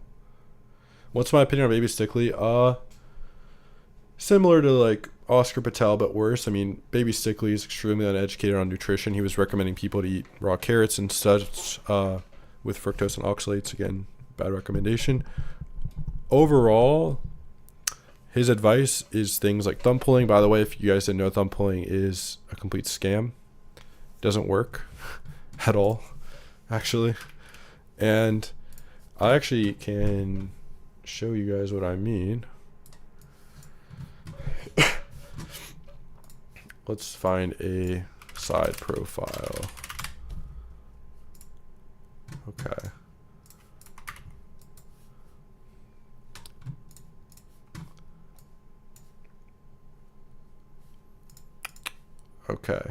What's my opinion on baby stickly? Similar to like Oscar Patel, but worse. I mean, baby stickly is extremely uneducated on nutrition. He was recommending people to eat raw carrots and such with fructose and oxalates. Again, bad recommendation. Overall, his advice is things like thumb pulling. By the way, if you guys didn't know, thumb pulling is a complete scam. Doesn't work at all, actually. And I actually can show you guys what I mean. Let's find a side profile. Okay. Okay.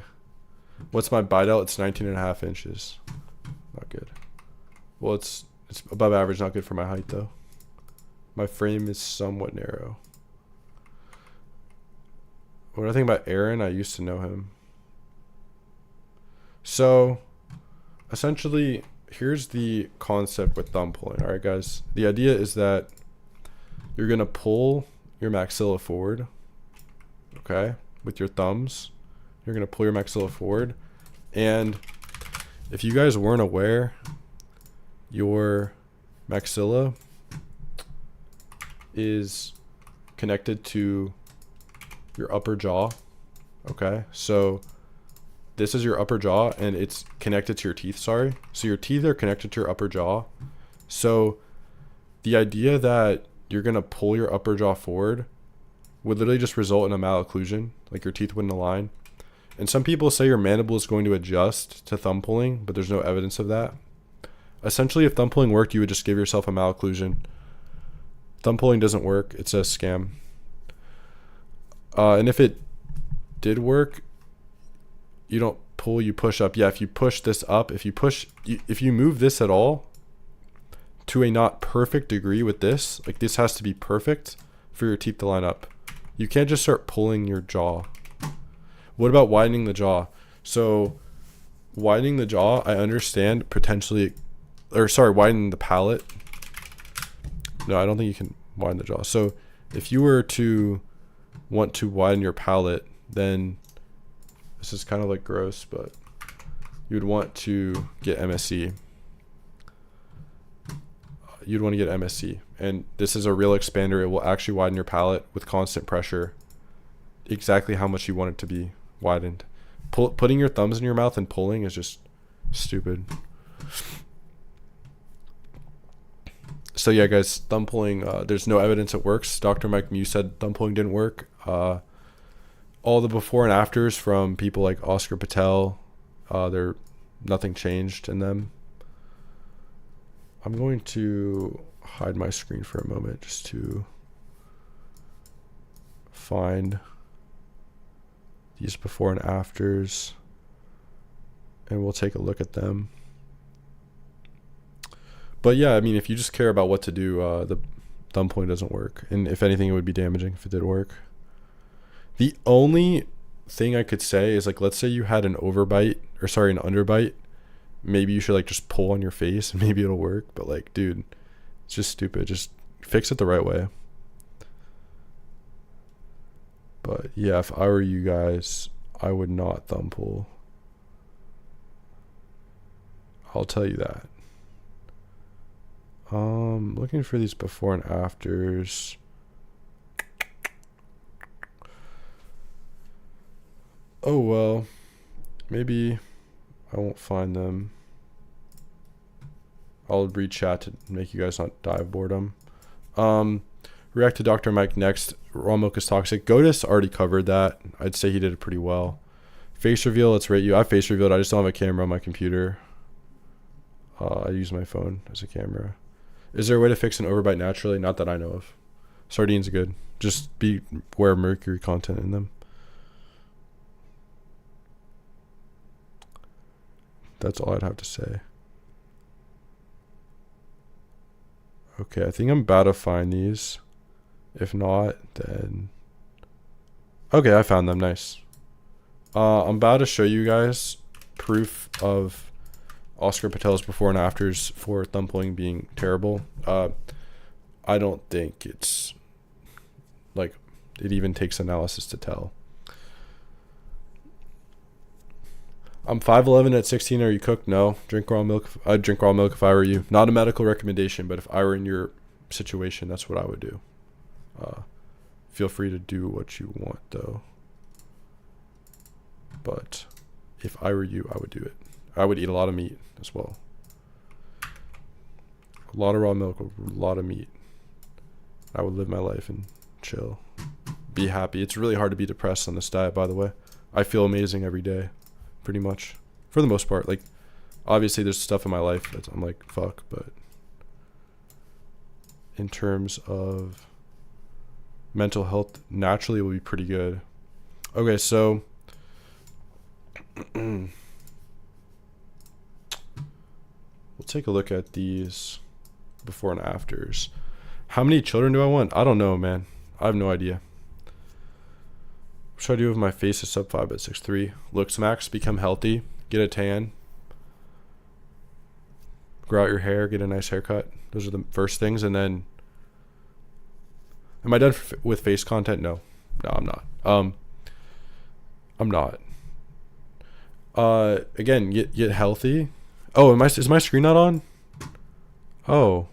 What's my bite out? It's 19.5 inches. Not good. Well, it's above average, not good for my height though. My frame is somewhat narrow. What do I think about Aaron? I used to know him. So, essentially, here's the concept with thumb pulling. All right, guys. The idea is that you're going to pull your maxilla forward, okay, with your thumbs. You're going to pull your maxilla forward. And if you guys weren't aware, your maxilla is connected to your upper jaw. Okay, so this is your upper jaw and it's connected to your teeth. Sorry, so your teeth are connected to your upper jaw. So the idea that you're gonna pull your upper jaw forward would literally just result in a malocclusion, like your teeth wouldn't align. And some people say your mandible is going to adjust to thumb pulling, but there's no evidence of that. Essentially, if thumb pulling worked, you would just give yourself a malocclusion. Thumb pulling doesn't work. It's a scam. And if it did work, you don't pull, you push up. Yeah, if you push this up, if you move this at all to a not perfect degree with this, like this has to be perfect for your teeth to line up. You can't just start pulling your jaw. What about widening the jaw? So widening the jaw, I understand potentially, widening the palate. No, I don't think you can widen the jaw. So if you were to want to widen your palate, then this is kind of like gross, but you would want to get MSC. You'd want to get MSC, and this is a real expander. It will actually widen your palate with constant pressure, exactly how much you want it to be widened. Putting your thumbs in your mouth and pulling is just stupid. So yeah, guys, thumb pulling, there's no evidence it works. Dr. Mike Mew said thumb pulling didn't work. All the before and afters from people like Oscar Patel, nothing changed in them. I'm going to hide my screen for a moment just to find these before and afters, and we'll take a look at them. But yeah, I mean, if you just care about what to do, the thumb pulling doesn't work. And if anything, it would be damaging if it did work. The only thing I could say is, like, let's say you had an underbite. Maybe you should like just pull on your face and maybe it'll work. But like, dude, it's just stupid. Just fix it the right way. But yeah, if I were you guys, I would not thumb pull. I'll tell you that. Looking for these before and afters. Oh well, maybe I won't find them. I'll read chat to make you guys not die of boredom. React to Dr. Mike next. Raw milk is toxic. Gotis already covered that. I'd say he did it pretty well. Face reveal, let's rate you. I face revealed. I just don't have a camera on my computer. I use my phone as a camera. Is there a way to fix an overbite naturally? Not that I know of. Sardines are good. Just beware of mercury content in them. That's all I'd have to say. Okay, I think I'm about to find these. If not, then... Okay, I found them. Nice. I'm about to show you guys proof of Oscar Patel's before and afters for thumb pulling being terrible. I don't think it's like it even takes analysis to tell. I'm 5'11" at 16. Are you cooked? No. Drink raw milk. I'd drink raw milk if I were you. Not a medical recommendation, but if I were in your situation, that's what I would do. Feel free to do what you want, though. But if I were you, I would do it. I would eat a lot of meat as well. A lot of raw milk, a lot of meat. I would live my life and chill. Be happy. It's really hard to be depressed on this diet, by the way. I feel amazing every day. Pretty much. For the most part. Like, obviously there's stuff in my life that I'm like, fuck, but in terms of mental health, naturally it will be pretty good. Okay, so we'll take a look at these before and afters. How many children do I want? I don't know, man. I have no idea. What should I do if my face is sub 5 at 6'3"? Looks max, become healthy, get a tan, grow out your hair, get a nice haircut. Those are the first things. And then, am I done with face content? No, I'm not. I'm not. Again, get healthy. Oh, is my screen not on? Oh.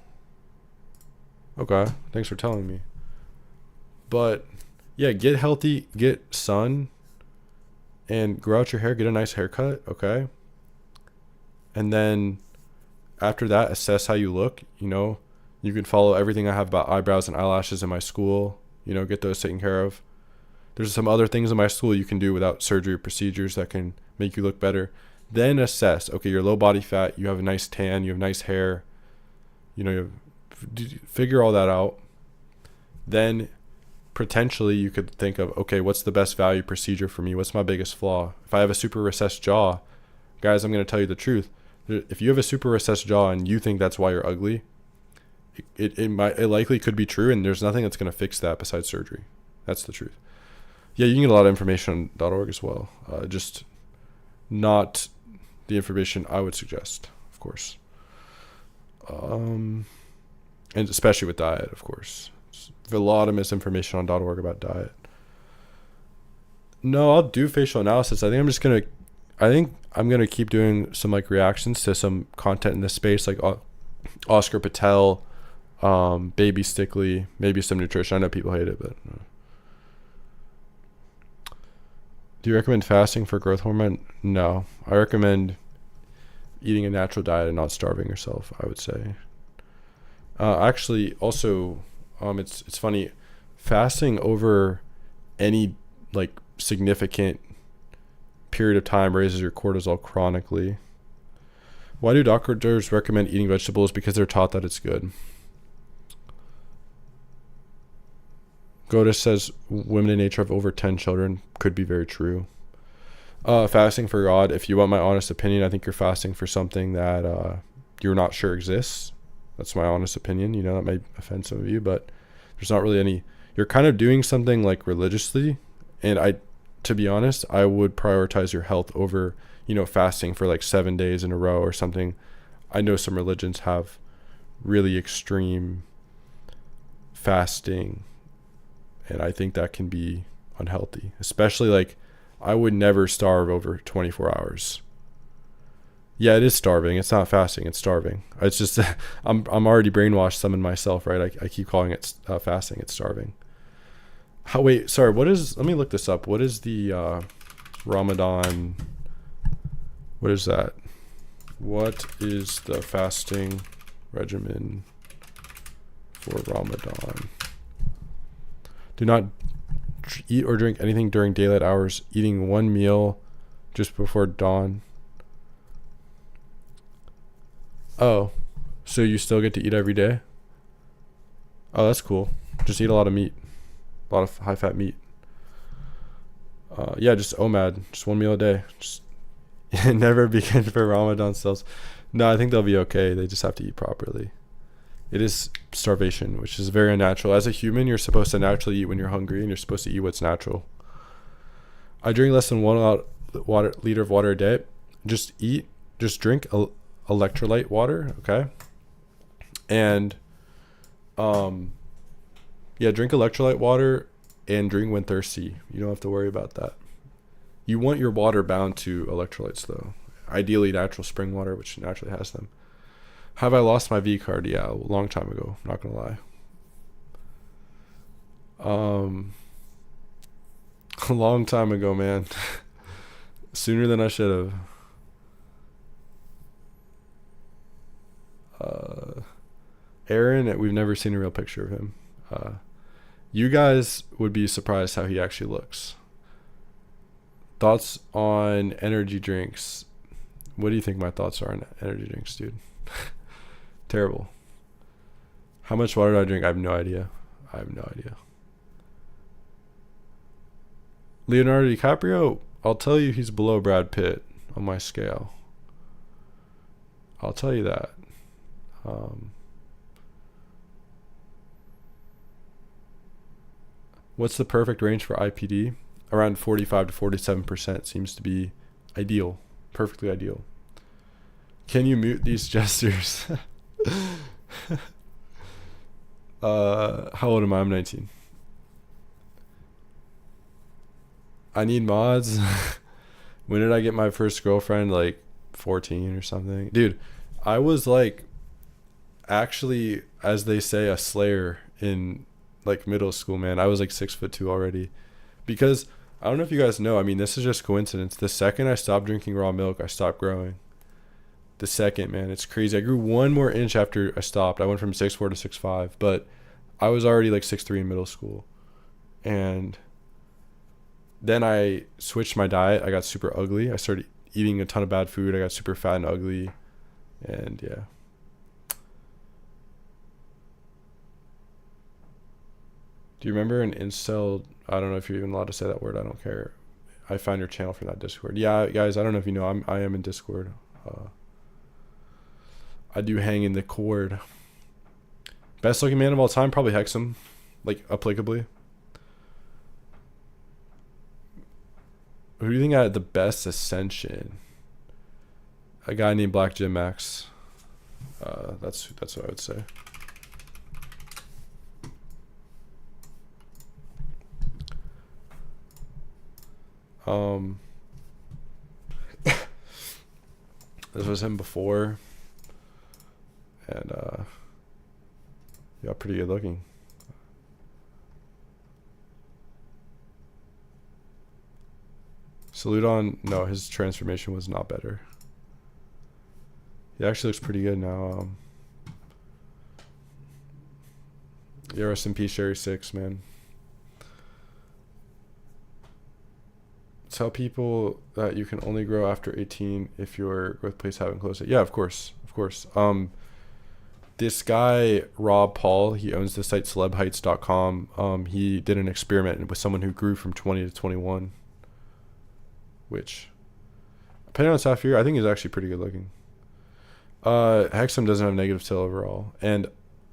Okay. Thanks for telling me. But yeah, get healthy, get sun, and grow out your hair, get a nice haircut, okay? And then after that, assess how you look. You know, you can follow everything I have about eyebrows and eyelashes in my school, you know, get those taken care of. There's some other things in my school you can do without surgery or procedures that can make you look better. Then assess, okay, you're low body fat, you have a nice tan, you have nice hair, you know, figure all that out. Then potentially you could think of, okay, what's the best value procedure for me? What's my biggest flaw? If I have a super recessed jaw, guys, I'm going to tell you the truth. If you have a super recessed jaw and you think that's why you're ugly, it likely could be true, and there's nothing that's going to fix that besides surgery. That's the truth. Yeah, you can get a lot of information on .org as well. Just not the information I would suggest, of course. And especially with diet, of course. There's a lot of misinformation on .org about diet. No, I'll do facial analysis. I think I'm gonna keep doing some like reactions to some content in this space, like Oscar Patel, Baby Stickley, maybe some nutrition. I know people hate it, but do you recommend fasting for growth hormone? No, I recommend eating a natural diet and not starving yourself, I would say. Actually, also, it's funny, fasting over any like significant period of time raises your cortisol chronically. Why do doctors recommend eating vegetables? Because they're taught that it's good. Goda says women in nature have over 10 children. Could be very true. Fasting for God. If you want my honest opinion, I think you're fasting for something that you're not sure exists. That's my honest opinion. You know, that may offend some of you, but there's not really any. You're kind of doing something like religiously, and to be honest, I would prioritize your health over, you know, fasting for like 7 days in a row or something. I know some religions have really extreme fasting, and I think that can be unhealthy. Especially like, I would never starve over 24 hours. Yeah, it is starving. It's not fasting. It's starving. It's just I'm already brainwashed some in myself, right? I keep calling it fasting. It's starving. Wait, sorry. Let me look this up. What is the Ramadan? What is that? What is the fasting regimen for Ramadan? Do not eat or drink anything during daylight hours. Eating one meal just before dawn. Oh, so you still get to eat every day? Oh, that's cool. Just eat a lot of meat. A lot of high-fat meat. Yeah, just OMAD. Just one meal a day. Just never begin for Ramadan cells. No, I think they'll be okay. They just have to eat properly. It is starvation, which is very unnatural. As a human, you're supposed to naturally eat when you're hungry, and you're supposed to eat what's natural. I drink less than 1 liter of water a day. Just drink electrolyte water, okay? And drink electrolyte water and drink when thirsty. You don't have to worry about that. You want your water bound to electrolytes though. Ideally natural spring water, which naturally has them. Have I lost my V card? Yeah, a long time ago. I'm not gonna lie. A long time ago, man. Sooner than I should have. Aaron, we've never seen a real picture of him. You guys would be surprised how he actually looks. Thoughts on energy drinks? What do you think my thoughts are on energy drinks, dude? Terrible. How much water do I drink? I have no idea. Leonardo DiCaprio, I'll tell you he's below Brad Pitt on my scale. I'll tell you that. What's the perfect range for IPD? Around 45 to 47% seems to be ideal. Perfectly ideal. Can you mute these gestures? How old am I? I'm 19. I need mods. When did I get my first girlfriend? Like 14 or something. Dude, I was like actually, as they say, a slayer in like middle school, man. I was like 6'2" already. Because I don't know if you guys know, I mean, this is just coincidence. The second I stopped drinking raw milk, I stopped growing. The second, man, it's crazy. I grew 1 more inch after I stopped. I went from 6'4" to 6'5", but I was already like 6'3" in middle school. And then I switched my diet. I got super ugly. I started eating a ton of bad food. I got super fat and ugly. And yeah. Do you remember an incel? I don't know if you're even allowed to say that word. I don't care. I found your channel from that Discord. Yeah, guys, I don't know if you know. I am in Discord. I do hang in the cord. Best looking man of all time? Probably Hexam. Like, applicably. Who do you think had the best ascension? A guy named Black Jim Max. That's what I would say. This was him before, and yeah, pretty good looking. Salute on, no, his transformation was not better. He actually looks pretty good now. Yeah, rest in peace, Sherry 6, man. Tell people that you can only grow after 18 if your growth plates haven't closed it. Yeah, of course. This guy, Rob Paul, he owns the site celebheights.com. He did an experiment with someone who grew from 20 to 21. Which, depending on his half year, I think is actually pretty good looking. Hexam doesn't have negative tail overall. And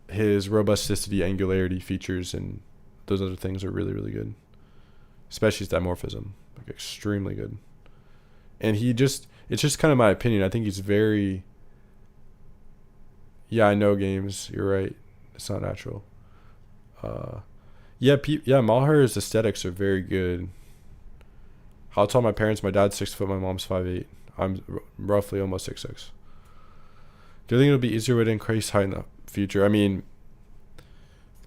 his robusticity, angularity features, and those other things are really, really good. Especially his dimorphism. Like, extremely good. And it's just kind of my opinion. I think he's very, yeah, I know games. You're right. It's not natural. Maher's aesthetics are very good. I'll tell my parents my dad's 6 foot, my mom's 5'8". I'm roughly almost 6'6". Do you think it'll be easier way to increase height in the future? I mean,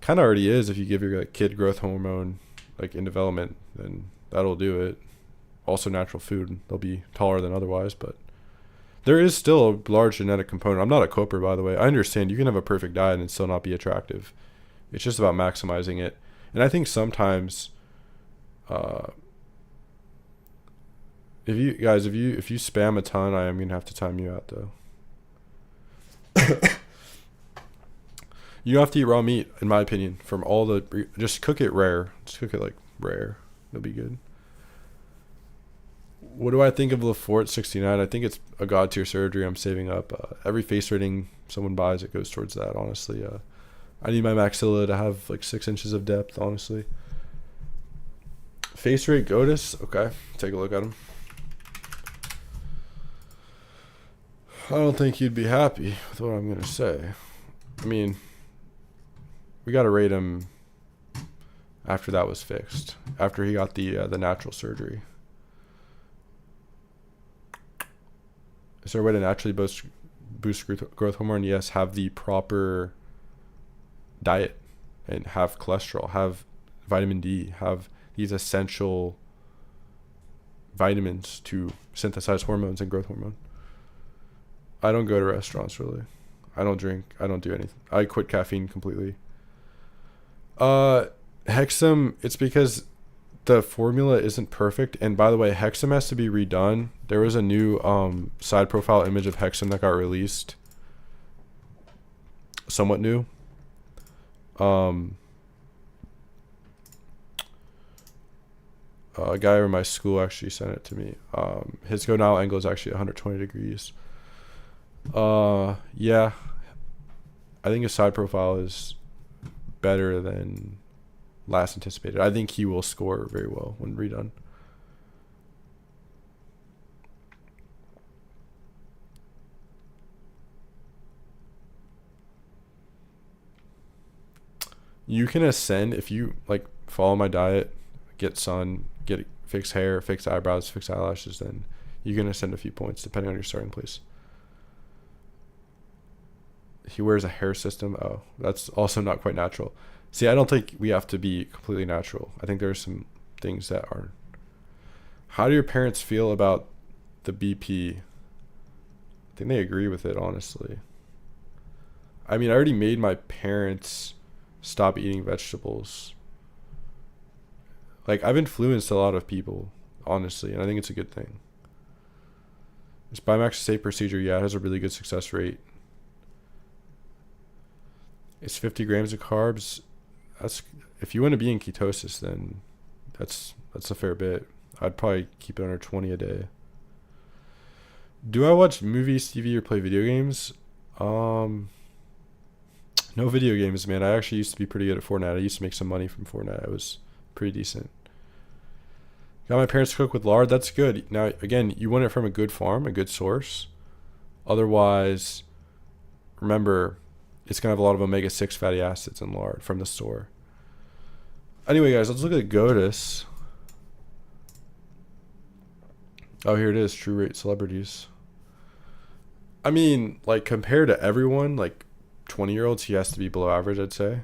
kind of already is. If you give your kid growth hormone like in development, then that'll do it. Also natural food, they'll be taller than otherwise, but there is still a large genetic component. I'm not a coper, by the way. I understand you can have a perfect diet and still not be attractive. It's just about maximizing it. And I think sometimes if you spam a ton, I am gonna have to time you out though. You don't have to eat raw meat, in my opinion. From all the, just cook it rare. Just cook it like rare. It'll be good. What do I think of Lefort 69? I think it's a god tier surgery. I'm saving up. Every face rating someone buys, it goes towards that. Honestly, I need my maxilla to have like 6 inches of depth. Honestly. Face rate Gotis. Okay, take a look at him. I don't think you'd be happy with what I'm gonna say. I mean, we gotta rate him after that was fixed. After he got the natural surgery. Is there a way to naturally boost growth hormone? Yes. Have the proper diet and have cholesterol, have vitamin D, have these essential vitamins to synthesize hormones and growth hormone. I don't go to restaurants really. I don't drink. I don't do anything. I quit caffeine completely. Hexam, it's because the formula isn't perfect. And by the way, Hexam has to be redone. There was a new side profile image of Hexam that got released. Somewhat new. A guy over my school actually sent it to me. His gonadal angle is actually 120 degrees. Yeah. I think his side profile is better than last anticipated. I think he will score very well when redone. You can ascend if you like follow my diet, get sun, get fix hair, fix eyebrows, fix eyelashes, then you can ascend a few points depending on your starting place. He wears a hair system. Oh, that's also not quite natural. See, I don't think we have to be completely natural. I think there are some things that are. How do your parents feel about the BP? I think they agree with it, honestly. I mean, I already made my parents stop eating vegetables. Like, I've influenced a lot of people, honestly, and I think it's a good thing. Is Biomax a safe procedure? Yeah, it has a really good success rate. It's 50 grams of carbs. That's if you want to be in ketosis, then that's a fair bit. I'd probably keep it under 20 a day. Do I watch movies, TV, or play video games? No video games, man. I actually used to be pretty good at Fortnite. I used to make some money from Fortnite. I was pretty decent. Got my parents to cook with lard. That's good. Now, again, you want it from a good farm, a good source. Otherwise, remember, it's going to have a lot of omega-6 fatty acids in lard from the store. Anyway, guys, let's look at Ketosis. Oh, here it is. True rate celebrities. I mean, like, compared to everyone, like, 20-year-olds, he has to be below average, I'd say.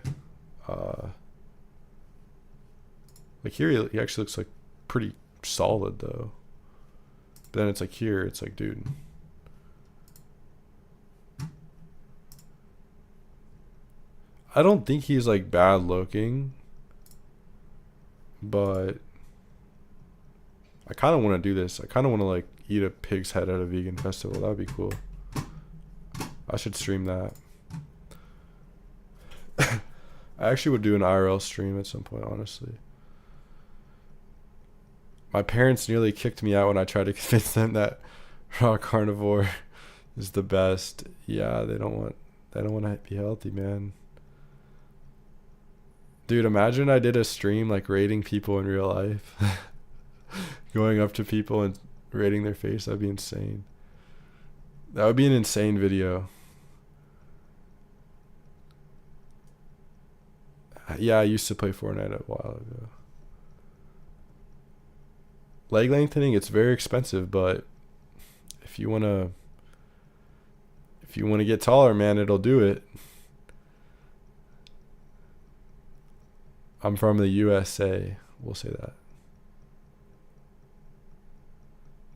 Like, here, he actually looks, like, pretty solid, though. But then it's, like, here, it's, like, dude. I don't think he's, like, bad looking. But I kind of want to do this. I kind of want to, like, eat a pig's head at a vegan festival. That would be cool. I should stream that. I actually would do an IRL stream at some point, honestly. My parents nearly kicked me out when I tried to convince them that raw carnivore is the best. Yeah, they don't want to be healthy, man. Dude, imagine I did a stream like rating people in real life. Going up to people and rating their face. That'd be insane. That would be an insane video. Yeah, I used to play Fortnite a while ago. Leg lengthening, it's very expensive, but if you wanna get taller, man, it'll do it. I'm from the USA. We'll say that.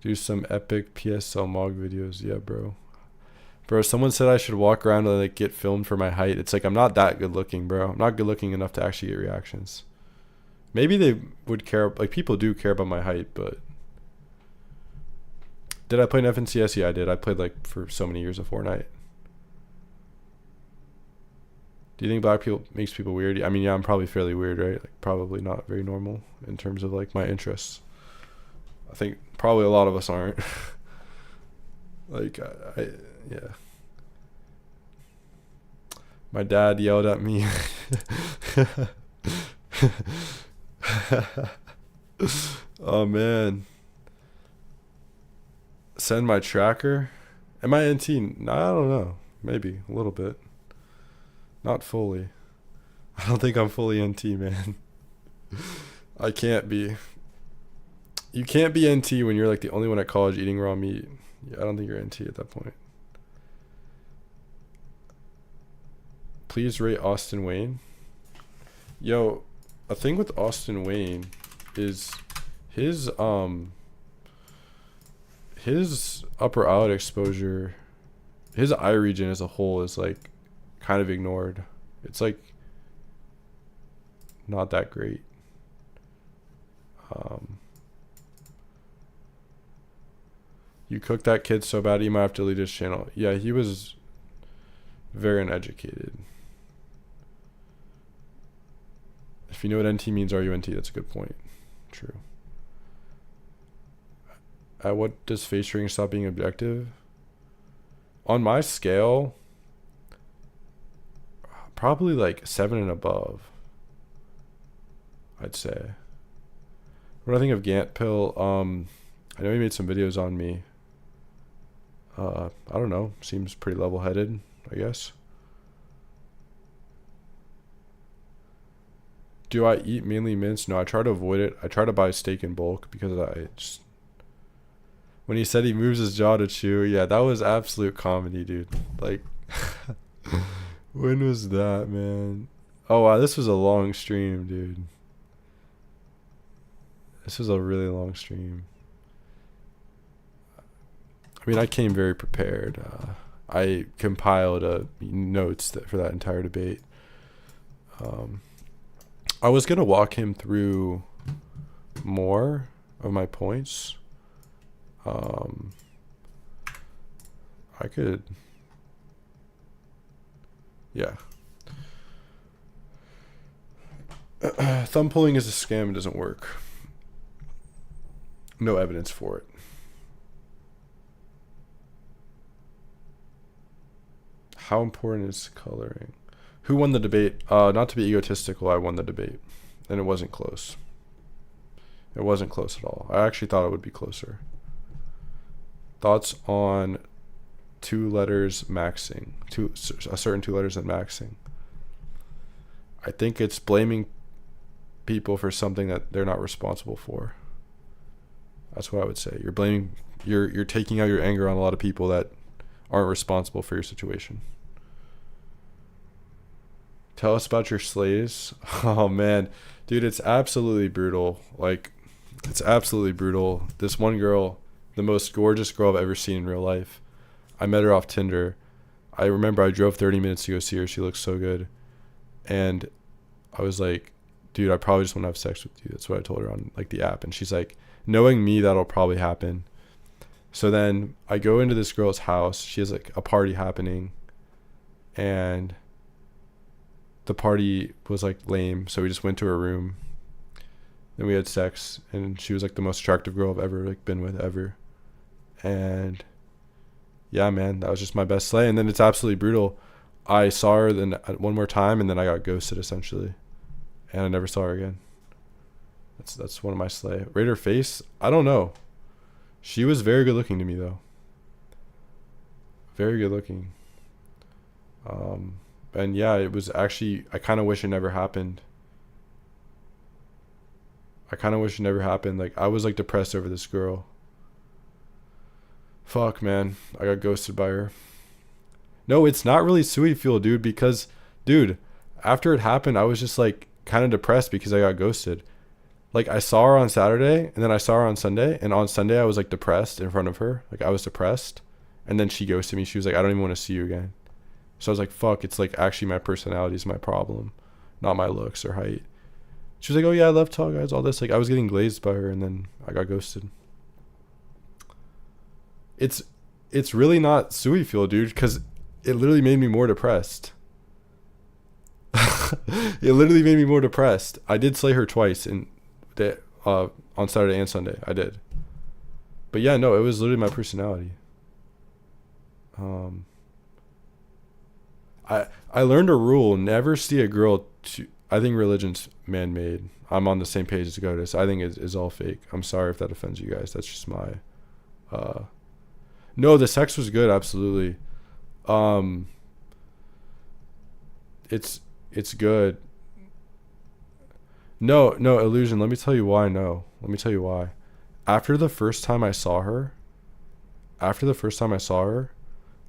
Do some epic PSL Mog videos. Yeah, bro. Bro, someone said I should walk around and like get filmed for my height. It's like I'm not that good looking, bro. I'm not good looking enough to actually get reactions. Maybe they would care. Like, people do care about my height, but did I play in FNCS? Yeah, I did. I played like for so many years of Fortnite. Do you think black people makes people weird? I mean, yeah, I'm probably fairly weird, right? Like, probably not very normal in terms of like my interests. I think probably a lot of us aren't. Like, yeah. My dad yelled at me. Oh man. Send my tracker Am I NT? I don't know. Maybe a little bit. Not fully. I don't think I'm fully NT, man. I can't be. You can't be NT when you're like the only one at college eating raw meat. Yeah, I don't think you're NT at that point. Please rate Austin Wayne. Yo, a thing with Austin Wayne is his upper eyelid exposure, his eye region as a whole is like kind of ignored. It's like not that great. You cooked that kid so bad he might have to delete his channel. Yeah, he was very uneducated. If you know what NT means, are you NT? That's a good point. True. At what does face tracking stop being objective? On my scale, probably like 7 and above, I'd say. What do I think of Gant Pill? I know he made some videos on me. I don't know. Seems pretty level-headed, I guess. Do I eat mainly mince? No, I try to avoid it. I try to buy steak in bulk because I just... When he said he moves his jaw to chew, yeah, that was absolute comedy, dude. Like, when was that, man? Oh, wow, this was a long stream, dude. This was a really long stream. I mean, I came very prepared. I compiled notes for that entire debate. I was going to walk him through more of my points. I could... Yeah. Thumb pulling is a scam. It doesn't work. No evidence for it. How important is coloring? Who won the debate? Not to be egotistical, I won the debate. And it wasn't close. It wasn't close at all. I actually thought it would be closer. Thoughts on 2 letters maxing? A certain 2 letters and maxing. I think it's blaming people for something that they're not responsible for. That's what I would say. You're blaming, you're taking out your anger on a lot of people that aren't responsible for your situation. Tell us about your slays. Oh man, dude, it's absolutely brutal. Like, it's absolutely brutal. This one girl, the most gorgeous girl I've ever seen in real life. I met her off Tinder. I remember I drove 30 minutes to go see her. She looked so good. And I was like, dude, I probably just want to have sex with you. That's what I told her on like the app. And she's like, knowing me, that'll probably happen. So then I go into this girl's house. She has like a party happening. And the party was like lame. So we just went to her room. Then we had sex. And she was like the most attractive girl I've ever like been with ever. And yeah, man, that was just my best slay. And then it's absolutely brutal. I saw her then one more time, and then I got ghosted essentially, and I never saw her again. That's one of my slay. Rate her face? I don't know. She was very good looking to me though. Very good looking. And yeah, it was actually, I kind of wish it never happened. Like, I was like depressed over this girl. Fuck, man. I got ghosted by her. No, it's not really sweet fuel, dude, because, dude, after it happened, I was just like kind of depressed because I got ghosted. Like, I saw her on Saturday, and then I saw her on Sunday, and on Sunday I was like depressed in front of her. Like, I was depressed, and then she ghosted me. She was like, I don't even want to see you again. So I was like, fuck, it's like actually my personality is my problem, not my looks or height. She was like, oh yeah, I love tall guys, all this. Like, I was getting glazed by her, and then I got ghosted. It's really not sweet fuel, dude, because it literally made me more depressed. It literally made me more depressed. I did slay her twice on Saturday and Sunday. I did. But yeah, no, it was literally my personality. I learned a rule: never see a girl. I think religion's man-made. I'm on the same page as Ketosis. I think it's all fake. I'm sorry if that offends you guys. That's just my. No, the sex was good, absolutely. Um, it's good. No, illusion. Let me tell you why. No, let me tell you why. After the first time I saw her, after the first time I saw her,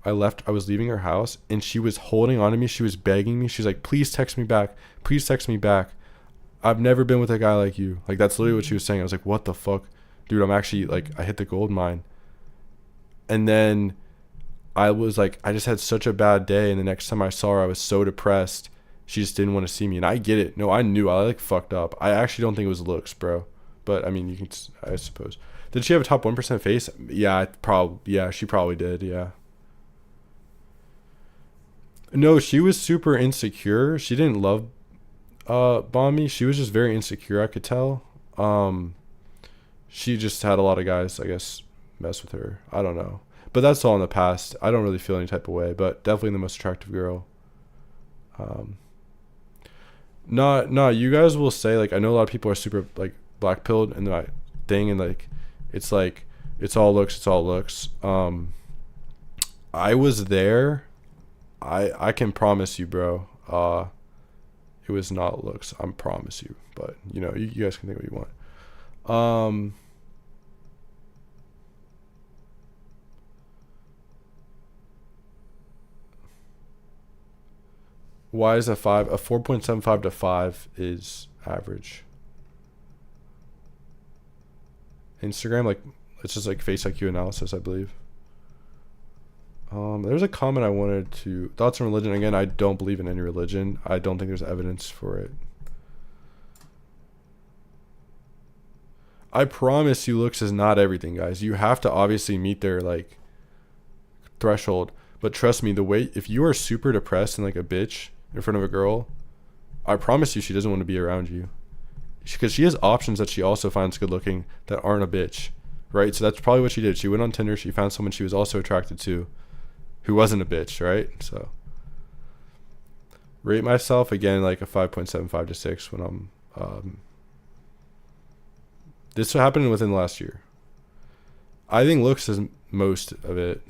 I left. I was leaving her house, and she was holding on to me. She was begging me. She's like, "Please text me back. Please text me back. I've never been with a guy like you." Like, that's literally what she was saying. I was like, "What the fuck, dude? I'm actually like, I hit the gold mine." And then I was like, I just had such a bad day, and the next time I saw her, I was so depressed. She just didn't want to see me, and I get it. No, I knew I like fucked up. I actually don't think it was looks, bro. But I mean, you can, I suppose. Did she have a top 1% face? Yeah, yeah, she probably did. Yeah. No, she was super insecure. She didn't love bomb me. She was just very insecure, I could tell. She just had a lot of guys, I guess, mess with her. I don't know. But that's all in the past. I don't really feel any type of way, but definitely the most attractive girl. No, you guys will say, like, I know a lot of people are super like black pilled in that thing, and like it's all looks. I was there. I can promise you, bro. It was not looks. I promise you. But you know, you guys can think what you want. Why is a 4.75 to 5 is average? Instagram, like, it's just like face IQ analysis, I believe. There's a comment I wanted to, thoughts on religion. Again, I don't believe in any religion. I don't think there's evidence for it. I promise you, looks is not everything, guys. You have to obviously meet their like threshold. But trust me, the way, if you are super depressed and like a bitch in front of a girl, I promise you she doesn't want to be around you, because she has options that she also finds good looking that aren't a bitch, right? So that's probably what she did. She went on Tinder, she found someone she was also attracted to who wasn't a bitch, right? So rate myself again like a 5.75 to 6 when I'm this happened within the last year. I think looks is most of it.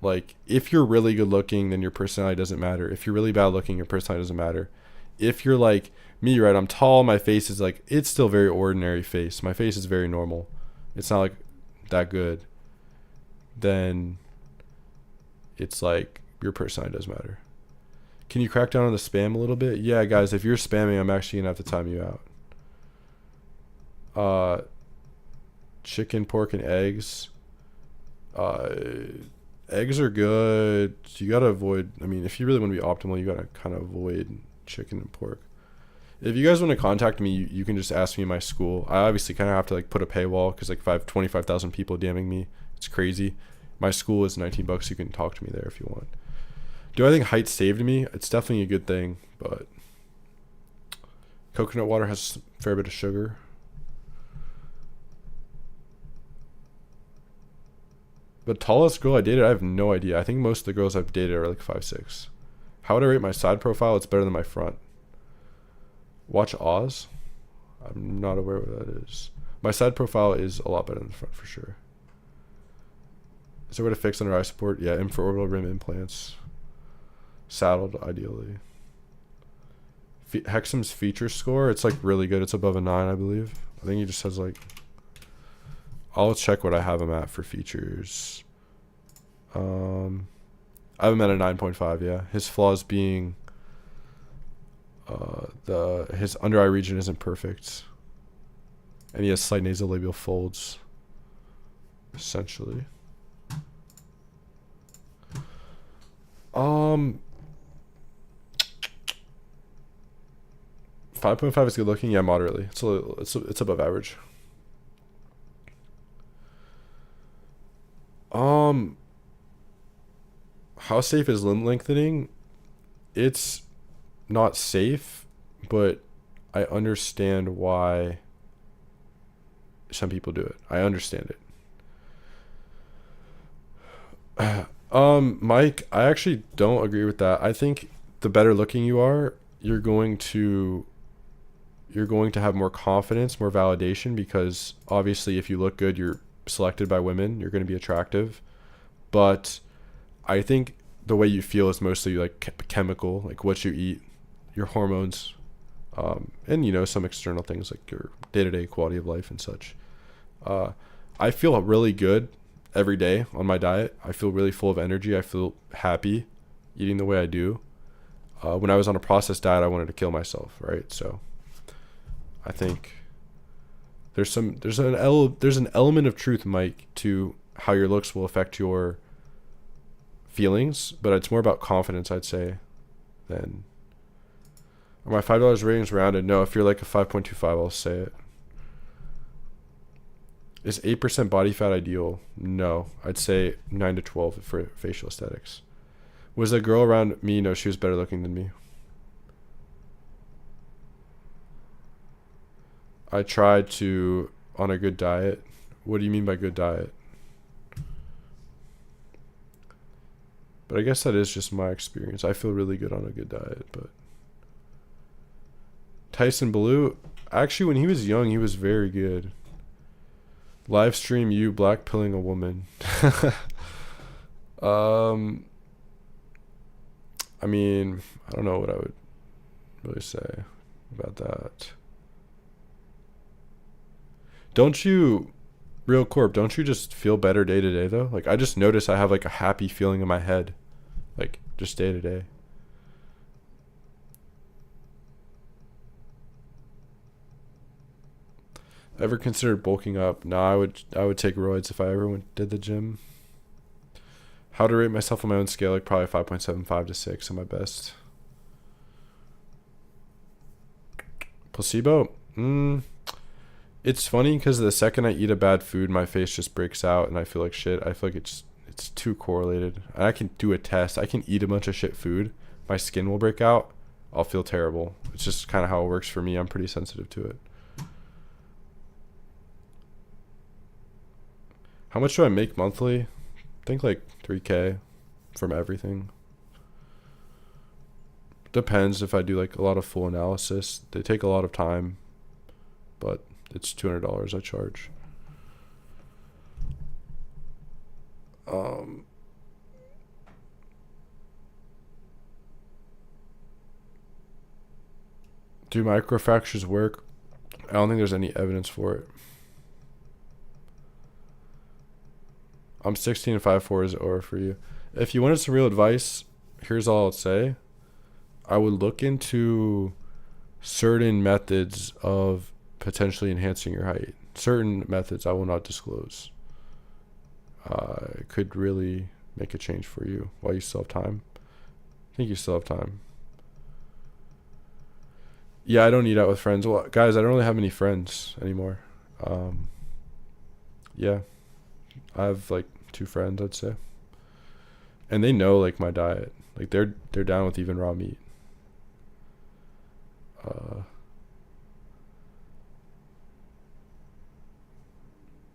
Like, if you're really good looking, then your personality doesn't matter. If you're really bad looking, your personality doesn't matter. If you're like me, right, I'm tall, my face is like, it's still very ordinary face. My face is very normal. It's not like that good. Then it's like your personality does matter. Can you crack down on the spam a little bit? Yeah, guys, if you're spamming, I'm actually going to have to time you out. Chicken, pork, and eggs. Eggs are good. You gotta avoid, I mean, if you really want to be optimal, you gotta kind of avoid chicken and pork. If you guys want to contact me, you can just ask me in my school. I obviously kind of have to like put a paywall, because like 25,000 people DMing me. It's crazy. My school is $19. You can talk to me there if you want. Do I think height saved me? It's definitely a good thing, but coconut water has a fair bit of sugar. The tallest girl I dated, I have no idea. I think most of the girls I've dated are like 5'6". How would I rate my side profile? It's better than my front. Watch Oz? I'm not aware what that is. My side profile is a lot better than the front for sure. Is there a way to fix under eye support? Yeah, infraorbital rim implants. Saddled, ideally. Hexam's feature score, it's like really good. It's above a 9, I believe. I think he just has like... I'll check what I have him at for features. I have him at a 9.5, yeah. His flaws being his under eye region isn't perfect. And he has slight nasolabial folds. Essentially. 5.5 is good looking, yeah, moderately. It's above average. How safe is limb lengthening? It's not safe, but I understand why some people do it. I understand it. Mike, I actually don't agree with that. I think the better looking you are, you're going to have more confidence, more validation, because obviously if you look good, you're selected by women, you're going to be attractive. but I think the way you feel is mostly like chemical, like what you eat, your hormones, and you know, some external things like your day-to-day quality of life and such. I feel really good every day on my diet. I feel really full of energy. I feel happy eating the way I do. When I was on a processed diet, I wanted to kill myself, right? So I think there's an element of truth, Mike, to how your looks will affect your feelings, but it's more about confidence, I'd say, than... Are my $5 ratings rounded? No, if you're like a 5.25, I'll say it. Is 8% body fat ideal? No, I'd say 9 to 12 for facial aesthetics. Was the girl around me? No, she was better looking than me. I tried to on a good diet. What do you mean by good diet? But I guess that is just my experience. I feel really good on a good diet, but Tyson Blue, actually when he was young, he was very good. Live stream you black pilling a woman. I mean, I don't know what I would really say about that. Don't you, Real Corp, don't you just feel better day to day though? Like I just notice I have like a happy feeling in my head, like just day to day. Ever considered bulking up? No, I would take roids if I ever did the gym. How to rate myself on my own scale? Like probably 5.75 to 6 at my best. Placebo? It's funny because the second I eat a bad food, my face just breaks out and I feel like shit. I feel like it's too correlated. I can do a test. I can eat a bunch of shit food. My skin will break out. I'll feel terrible. It's just kind of how it works for me. I'm pretty sensitive to it. How much do I make monthly? I think like 3K from everything. Depends if I do like a lot of full analysis. They take a lot of time, but it's $200 I charge. Do microfractures work? I don't think there's any evidence for it. I'm 16 and 5'4" is over for you. If you wanted some real advice, here's all I'll say. I would look into certain methods of potentially enhancing your height. Certain methods I will not disclose. It could really make a change for you while you still have time. I think you still have time. Yeah, I don't eat out with friends. Well, guys, I don't really have any friends anymore. Yeah. I have like 2 friends, I'd say. And they know like my diet. Like they're down with even raw meat.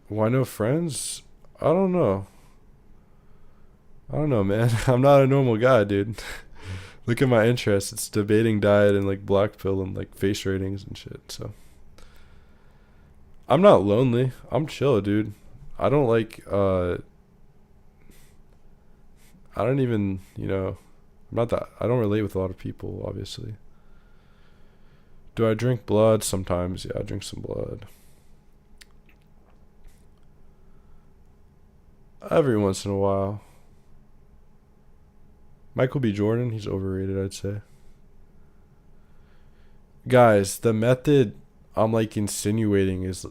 Why no friends? I don't know, man. I'm not a normal guy, dude. Look at my interests. It's debating diet and like black pill and like face ratings and shit. So I'm not lonely. I'm chill, dude. I don't like I don't even, I'm not that, I don't relate with a lot of people, obviously. Do I drink blood? Sometimes, yeah, I drink some blood. Every once in a while. Michael B. Jordan, he's overrated, I'd say. Guys, the method I'm like insinuating is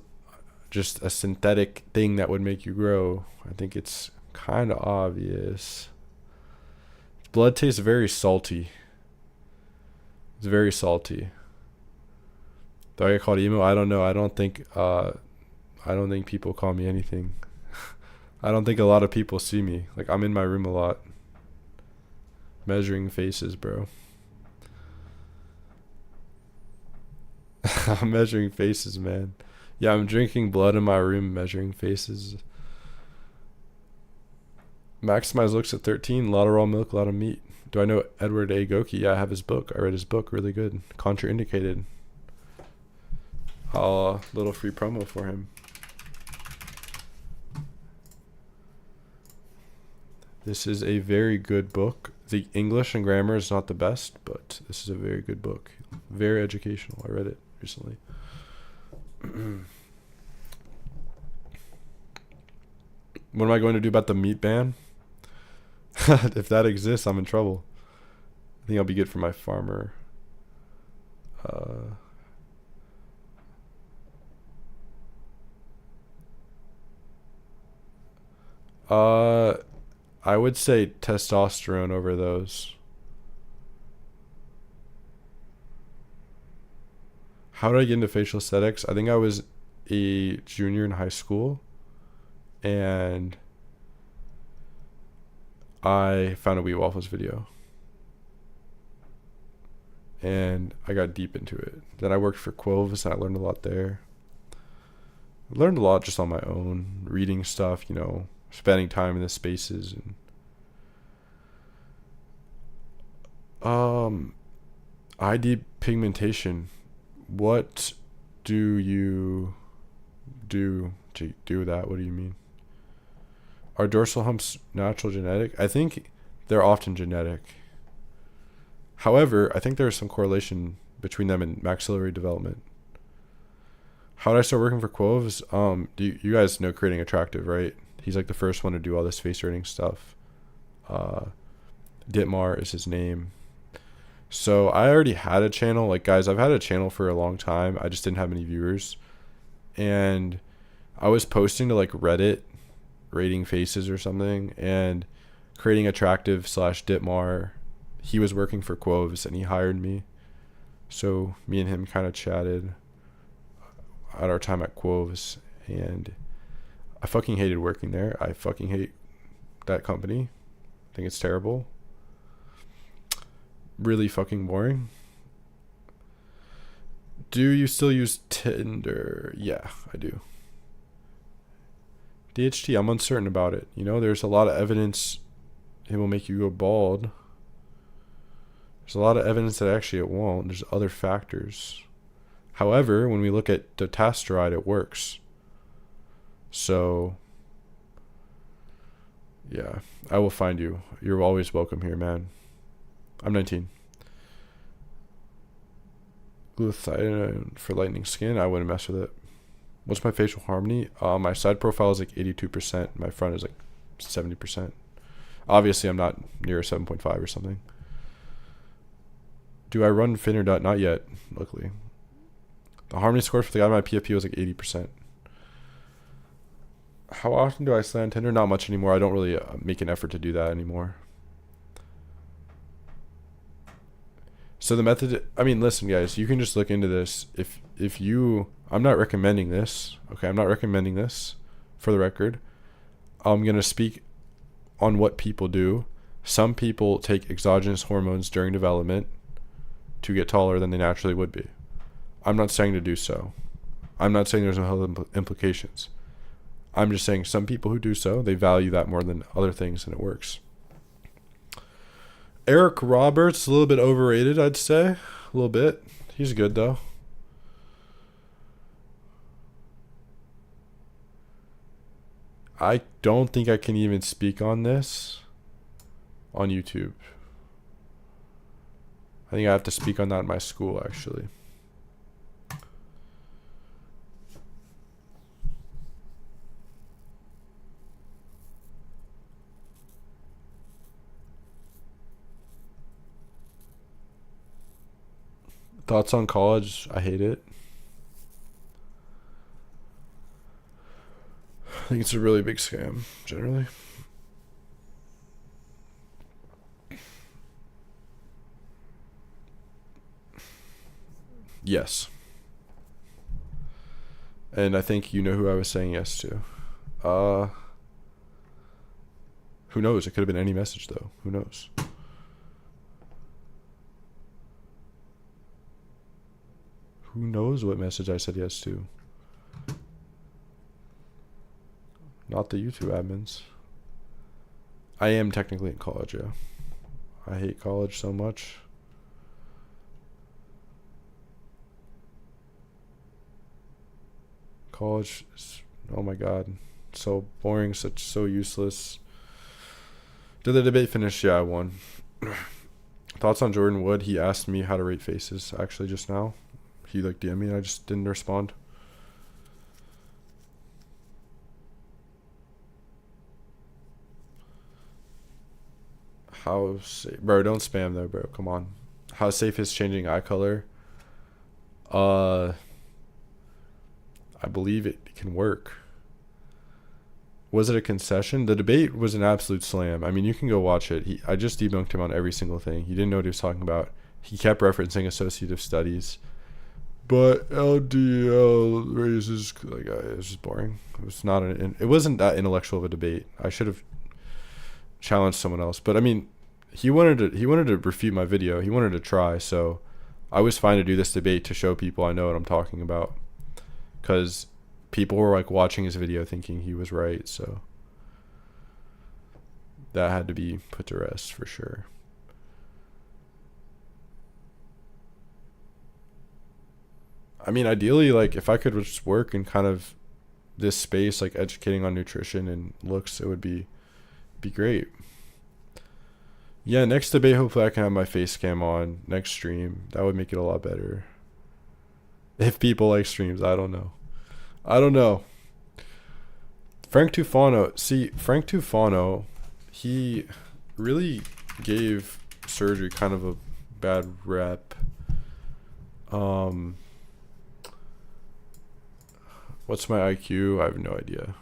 just a synthetic thing that would make you grow. I think it's kind of obvious. Blood tastes very salty. It's very salty. Do I get called emo? I don't know. I don't think people call me anything. I don't think a lot of people see me. Like, I'm in my room a lot. Measuring faces, bro. I'm measuring faces, man. Yeah, I'm drinking blood in my room, measuring faces. Maximize looks at 13. A lot of raw milk, a lot of meat. Do I know Edward A. Goki? Yeah, I have his book. I read his book. Really good. Contraindicated. Little free promo for him. This is a very good book. The English and grammar is not the best, but this is a very good book. Very educational. I read it recently. What am I going to do about the meat ban? If that exists, I'm in trouble. I think I'll be good for my farmer. I would say testosterone over those. How did I get into facial aesthetics? I think I was a junior in high school, and I found a Wheat Waffles video, and I got deep into it. Then I worked for Quoves, and I learned a lot there. I learned a lot just on my own, reading stuff, spending time in the spaces, and ID pigmentation. What do you do to do that? What do you mean? Are dorsal humps natural genetic? I think they're often genetic. However, I think there is some correlation between them and maxillary development. How did I start working for Quoves? You guys know Creating Attractive, right? He's like the first one to do all this face rating stuff. Ditmar is his name. So I already had a channel. Like, guys, I've had a channel for a long time. I just didn't have any viewers. And I was posting to like Reddit, rating faces or something, and Creating Attractive / Ditmar, he was working for Quoves and he hired me. So me and him kind of chatted at our time at Quoves, and I fucking hated working there. I fucking hate that company. I think it's terrible. Really fucking boring. Do you still use Tinder? Yeah, I do. DHT, I'm uncertain about it. There's a lot of evidence it will make you go bald. There's a lot of evidence that actually it won't. There's other factors. However, when we look at dutasteride, it works. So, yeah, I will find you. You're always welcome here, man. I'm 19. Glutathione for lightening skin, I wouldn't mess with it. What's my facial harmony? My side profile is like 82%. My front is like 70%. Obviously, I'm not near a 7.5 or something. Do I run Fin or Dot? Not yet, luckily. The harmony score for the guy on my PFP was like 80%. How often do I slay on Tinder? Not much anymore. I don't really make an effort to do that anymore. So the method, listen, guys, you can just look into this. If you, I'm not recommending this. Okay, I'm not recommending this, for the record. I'm going to speak on what people do. Some people take exogenous hormones during development to get taller than they naturally would be. I'm not saying to do so. I'm not saying there's no health implications. I'm just saying some people who do so, they value that more than other things, and it works. Eric Roberts, a little bit overrated, I'd say. A little bit. He's good, though. I don't think I can even speak on this on YouTube. I think I have to speak on that in my school, actually. Thoughts on college? I hate it. I think it's a really big scam, generally. Yes. And I think you know who I was saying yes to. Who knows? It could have been any message, though. Who knows? Who knows what message I said yes to? Not the YouTube admins. I am technically in college, yeah. I hate college so much. College is, oh my god, so boring, so useless. Did the debate finish? Yeah, I won. Thoughts on Jordan Wood? He asked me how to rate faces actually just now. He like DM'd me and I just didn't respond. How safe, bro? Don't spam though, bro. Come on. How safe is changing eye color? I believe it can work. Was it a concession? The debate was an absolute slam. I mean, you can go watch it. I just debunked him on every single thing. He didn't know what he was talking about. He kept referencing associative studies. But LDL raises, like, it was just boring. It wasn't that intellectual of a debate. I should have challenged someone else. But I mean, he wanted to refute my video. He wanted to try. So I was fine to do this debate to show people I know what I'm talking about. Because people were like watching his video thinking he was right, so that had to be put to rest for sure. I mean, ideally, like if I could just work in kind of this space, like educating on nutrition and looks, it would be great. Yeah, next debate, hopefully I can have my face cam on next stream. That would make it a lot better. If people like streams, I don't know. Frank Tufano, he really gave surgery kind of a bad rep. What's my IQ? I have no idea.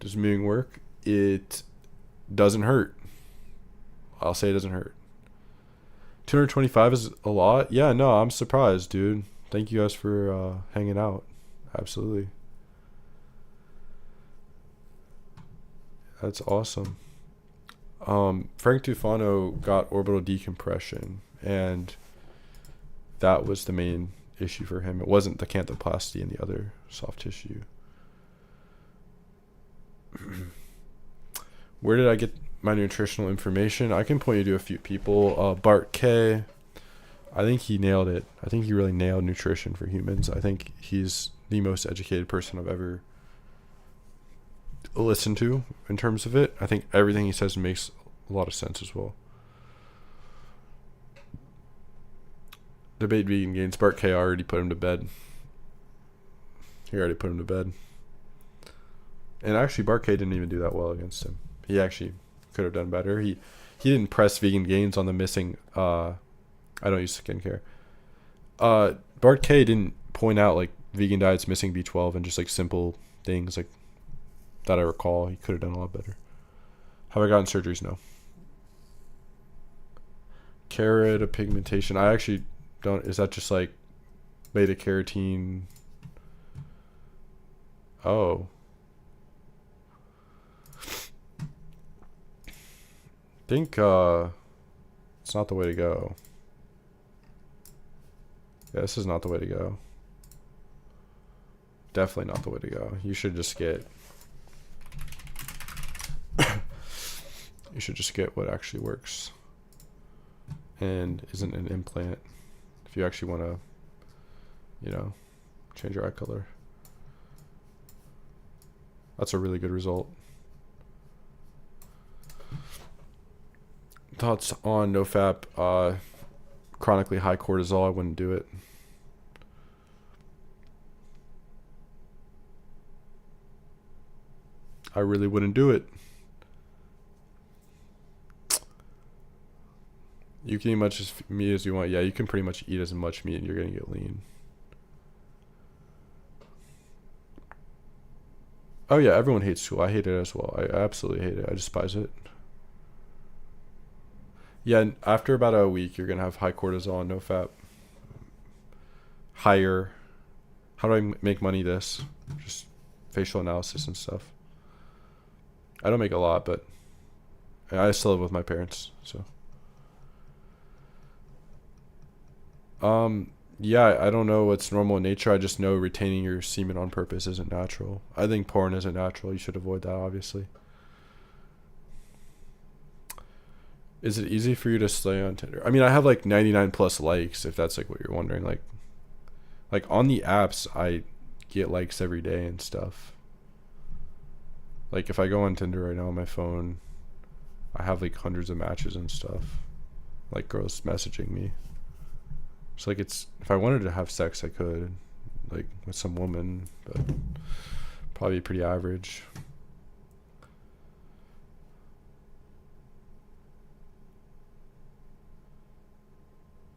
Does moving work? It doesn't hurt. I'll say it doesn't hurt. 225 is a lot. Yeah, no, I'm surprised, dude. Thank you guys for hanging out. Absolutely. That's awesome. Frank Tufano got orbital decompression, and that was the main issue for him. It wasn't the canthoplasty and the other soft tissue. Where did I get my nutritional information? I can point you to a few people. Bart K. I think he nailed it. I think he really nailed nutrition for humans. I think he's the most educated person I've ever listened to in terms of it. I think everything he says makes a lot of sense as well. Debate vegan gains. Bart K already put him to bed. And actually, Bart K didn't even do that well against him. He actually could have done better. He didn't press vegan gains on the missing... I don't use skincare. Bart K didn't point out like vegan diets missing B12 and just like simple things like that I recall. He could have done a lot better. Have I gotten surgeries? No. Keratopigmentation. I actually don't. Is that just like beta carotene? Oh. I think it's not the way to go. Yeah, this is not the way to go. Definitely not the way to go. You should just get what actually works and isn't an implant if you actually want to, change your eye color. That's a really good result. Thoughts on NoFap? Chronically high cortisol, I wouldn't do it. I really wouldn't do it. You can eat much as meat as you want. Yeah, you can pretty much eat as much meat and you're going to get lean. Oh yeah, everyone hates school. I hate it as well. I absolutely hate it. I despise it. Yeah, after about a week, you're going to have high cortisol and NoFap. Higher. How do I make money this? Just facial analysis and stuff. I don't make a lot, but I still live with my parents, so. Yeah, I don't know what's normal in nature. I just know retaining your semen on purpose isn't natural. I think porn isn't natural. You should avoid that, obviously. Is it easy for you to slay on Tinder? I mean, I have like 99 plus likes, if that's like what you're wondering. Like on the apps, I get likes every day and stuff. Like if I go on Tinder right now on my phone, I have like hundreds of matches and stuff. Like girls messaging me. So like it's, if I wanted to have sex I could, like with some woman, but probably pretty average.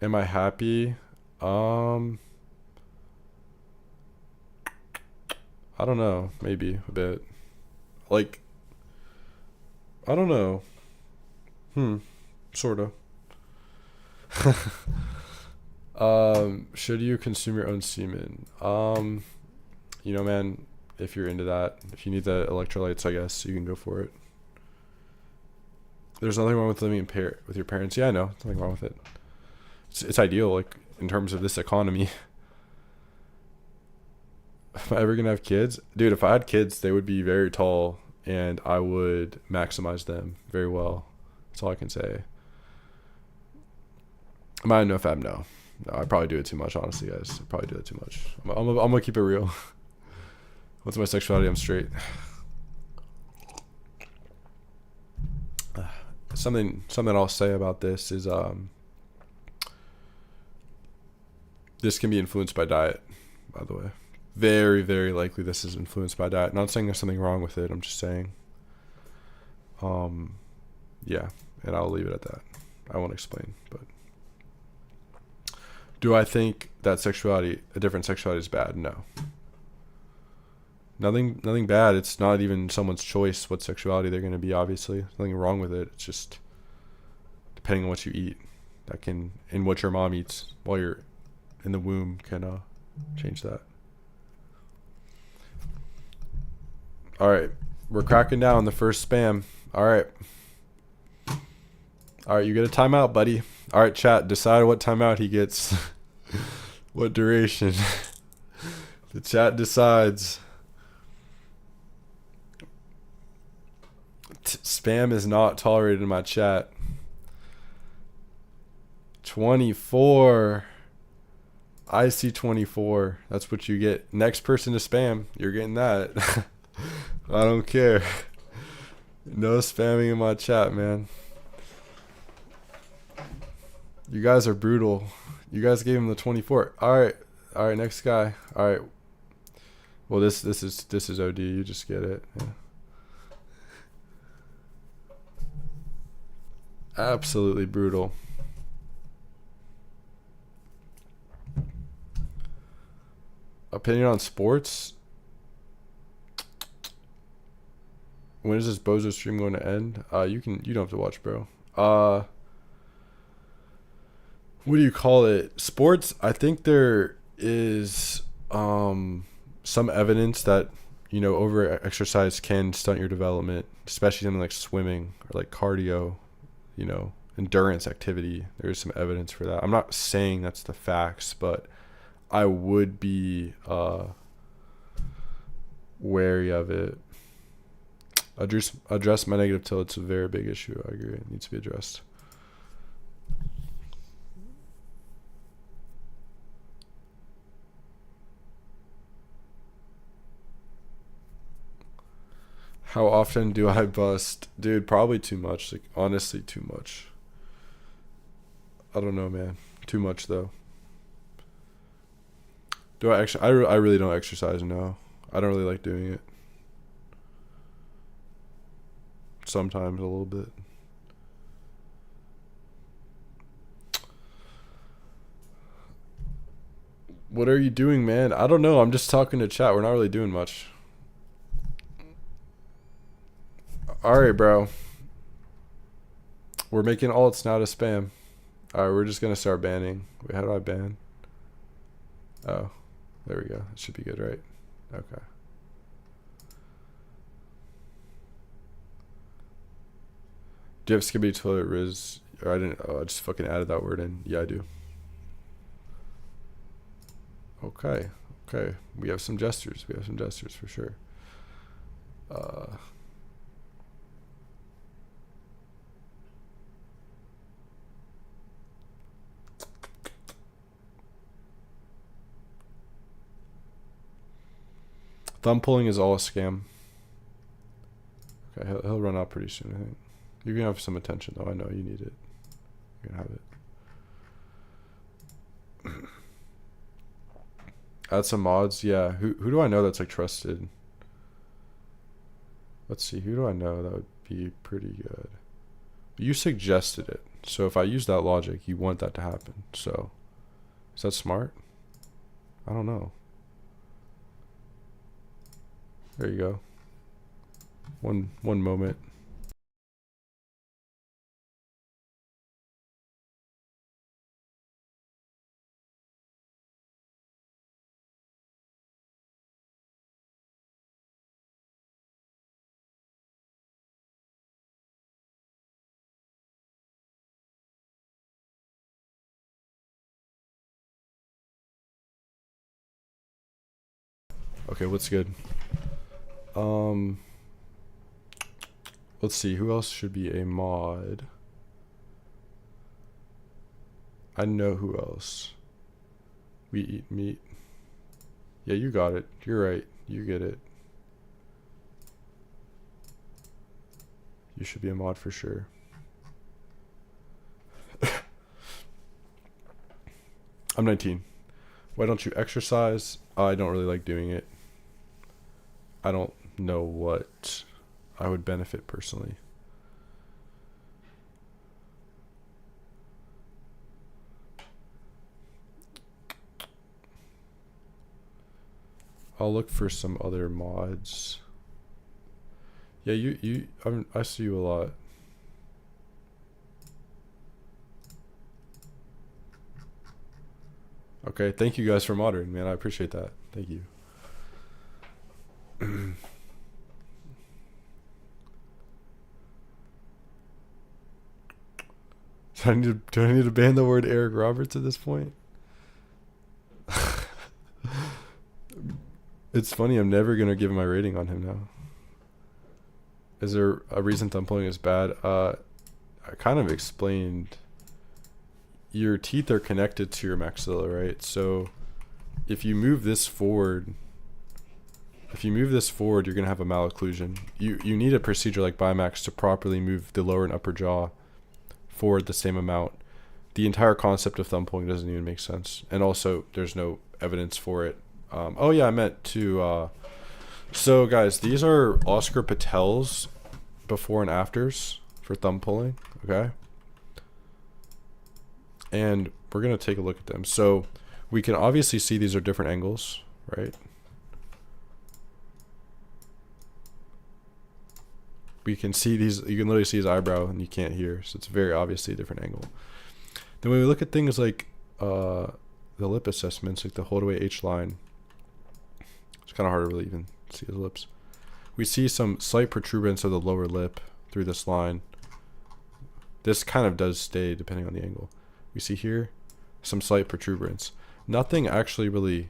Am I happy? I don't know, maybe a bit. Like, I don't know. Sorta. Should you consume your own semen? You know, man, if you're into that, if you need the electrolytes, I guess you can go for it. There's nothing wrong with living with your parents. Yeah, I know, nothing wrong with it. It's ideal, like in terms of this economy. Am I ever gonna have kids? Dude, if I had kids, they would be very tall and I would maximize them very well. That's all I can say. Am I no fab? No. No, I probably do it too much, honestly, guys. I probably do it too much. I'm gonna keep it real. What's my sexuality? I'm straight. Something I'll say about this is this can be influenced by diet, by the way. Very, very likely this is influenced by diet. Not saying there's something wrong with it. I'm just saying. Yeah, and I'll leave it at that. I won't explain, but do I think that a different sexuality is bad? No. Nothing bad. It's not even someone's choice what sexuality they're going to be, obviously. There's nothing wrong with it. It's just depending on what you eat. And what your mom eats while you're in the womb can change that. All right. We're cracking down the first spam. All right. You get a timeout, buddy. All right, chat. Decide what timeout he gets. What duration. The chat decides. Spam is not tolerated in my chat. 24. I see 24. That's what you get. Next person to spam, you're getting that. I don't care. No spamming in my chat, man. You guys are brutal. You guys gave him the 24. All right, next guy. All right. Well, this is OD. You just get it. Yeah. Absolutely brutal. Opinion on sports? When is this Bozo stream going to end? You don't have to watch, bro. What do you call it? Sports, I think there is some evidence that, over exercise can stunt your development, especially something like swimming or like cardio, endurance activity. There is some evidence for that. I'm not saying that's the facts, but I would be wary of it. Address my negative till it's a very big issue. I agree. It needs to be addressed. How often do I bust? Dude, probably too much. Like, honestly, too much. I don't know, man. Too much, though. Do I actually? I really don't exercise, no. I don't really like doing it. Sometimes a little bit. What are you doing, man? I don't know. I'm just talking to chat. We're not really doing much. Alright, bro. We're making alts now to spam. Alright, we're just going to start banning. Wait, how do I ban? Oh, there we go. It should be good, right? Okay. Do you have Skibbity Toilet Riz? Or I didn't. Oh, I just fucking added that word in. Yeah, I do. Okay. We have some gestures. For sure. Thumb pulling is all a scam. Okay, he'll run out pretty soon, I think. You're gonna have some attention though. I know you need it. You're gonna have it. Add some mods. Yeah. Who do I know that's like trusted? Let's see. Who do I know that would be pretty good? You suggested it. So if I use that logic, you want that to happen. So is that smart? I don't know. There you go. One moment. Okay, what's good? Let's see, who else should be a mod? I know who else. We eat meat. Yeah, you got it. You're right. You get it. You should be a mod for sure. I'm 19. Why don't you exercise? I don't really like doing it. I don't know what I would benefit personally. I'll look for some other mods. Yeah, I see you a lot. Okay, thank you guys for moderating, man. I appreciate that. Thank you. Do I need to ban the word Eric Roberts at this point? It's funny, I'm never gonna give my rating on him now. Is there a reason thumb pulling is bad? I kind of explained. Your teeth are connected to your maxilla, right? So if you move this forward, you're gonna have a malocclusion. You need a procedure like Bimax to properly move the lower and upper jaw forward the same amount. The entire concept of thumb pulling doesn't even make sense, and also there's no evidence for it. Oh yeah, I meant to. So guys, these are Oscar Patel's before and afters for thumb pulling. Okay. And we're going to take a look at them. So we can obviously see these are different angles, right? We can see these, you can literally see his eyebrow and you can't hear. So it's very obviously a different angle. Then when we look at things like the lip assessments, like the hold away H line, it's kind of hard to really even see his lips. We see some slight protuberance of the lower lip through this line. This kind of does stay depending on the angle. We see here some slight protuberance. Nothing actually really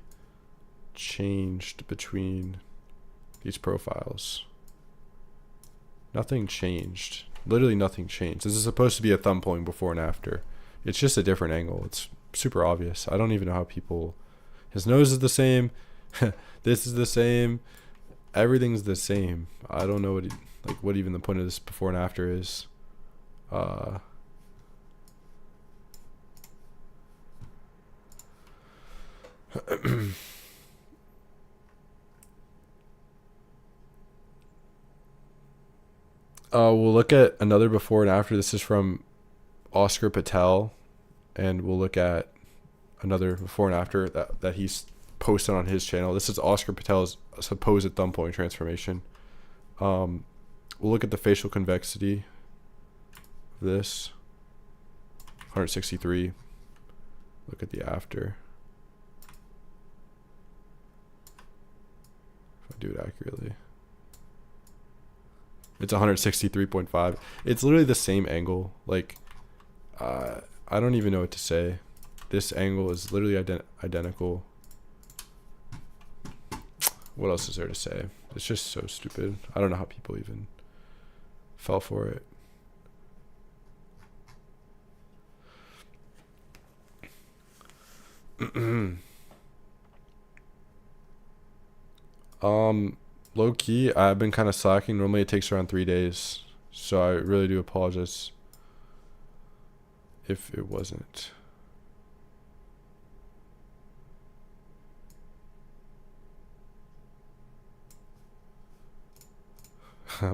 changed between these profiles. Nothing changed. Literally nothing changed. This is supposed to be a thumb pulling before and after. It's just a different angle. It's super obvious. I don't even know how people... His nose is the same. This is the same. Everything's the same. I don't know what even the point of this before and after is. We'll look at another before and after. This is from Oscar Patel, and we'll look at another before and after that he's posted on his channel. This is Oscar Patel's supposed thumb pulling transformation. We'll look at the facial convexity of this. 163. Look at the after. If I do it accurately. It's 163.5. It's literally the same angle. Like, I don't even know what to say. This angle is literally identical. What else is there to say? It's just so stupid. I don't know how people even fell for it. Low key, I've been kind of slacking. Normally it takes around 3 days. So I really do apologize if it wasn't.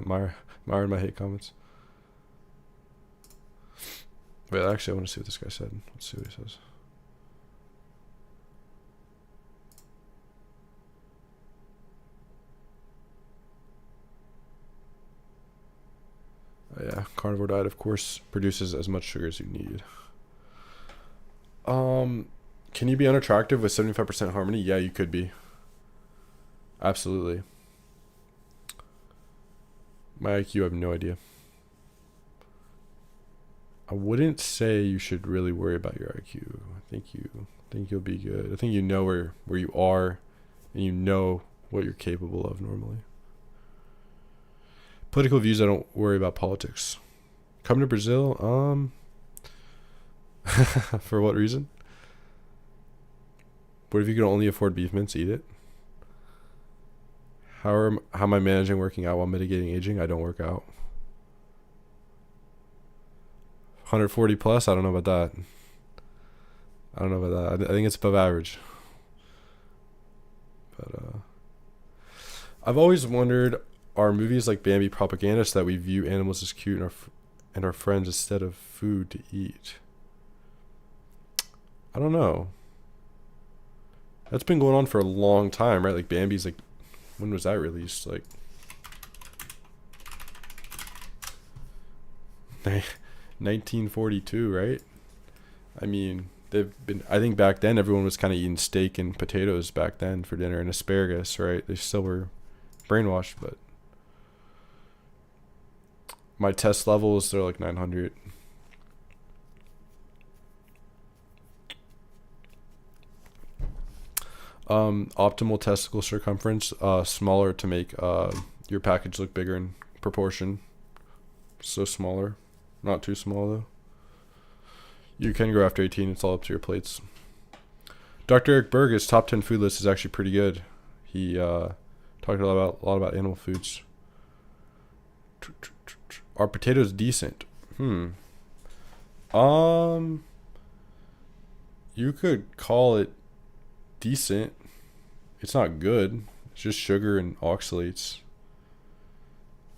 Myron my hate comments. Wait, actually I want to see what this guy said. Let's see what he says. Yeah, carnivore diet, of course, produces as much sugar as you need. Can you be unattractive with 75% harmony? Yeah, you could be. Absolutely. My IQ, I have no idea. I wouldn't say you should really worry about your IQ. I think you'll be good. I think you know where you are, and you know what you're capable of normally. Political views, I don't worry about politics. Come to Brazil, for what reason? What if you could only afford beef mince? Eat it. How am I managing working out while mitigating aging? I don't work out. 140 plus? I don't know about that. I think it's above average. But I've always wondered, are movies like Bambi propagandists that we view animals as cute and our friends instead of food to eat? I don't know. That's been going on for a long time, right? Like Bambi's like, when was that released? Like 1942, right? I mean, I think back then everyone was kind of eating steak and potatoes back then for dinner and asparagus, right? They still were brainwashed, but my test levels, they're like 900. Optimal testicle circumference, smaller to make your package look bigger in proportion. So smaller, not too small though. You can grow after 18. It's all up to your plates. Dr. Eric Berg's top 10 food list is actually pretty good. He talked a lot about animal foods. Are potatoes decent? You could call it decent. It's not good. It's just sugar and oxalates.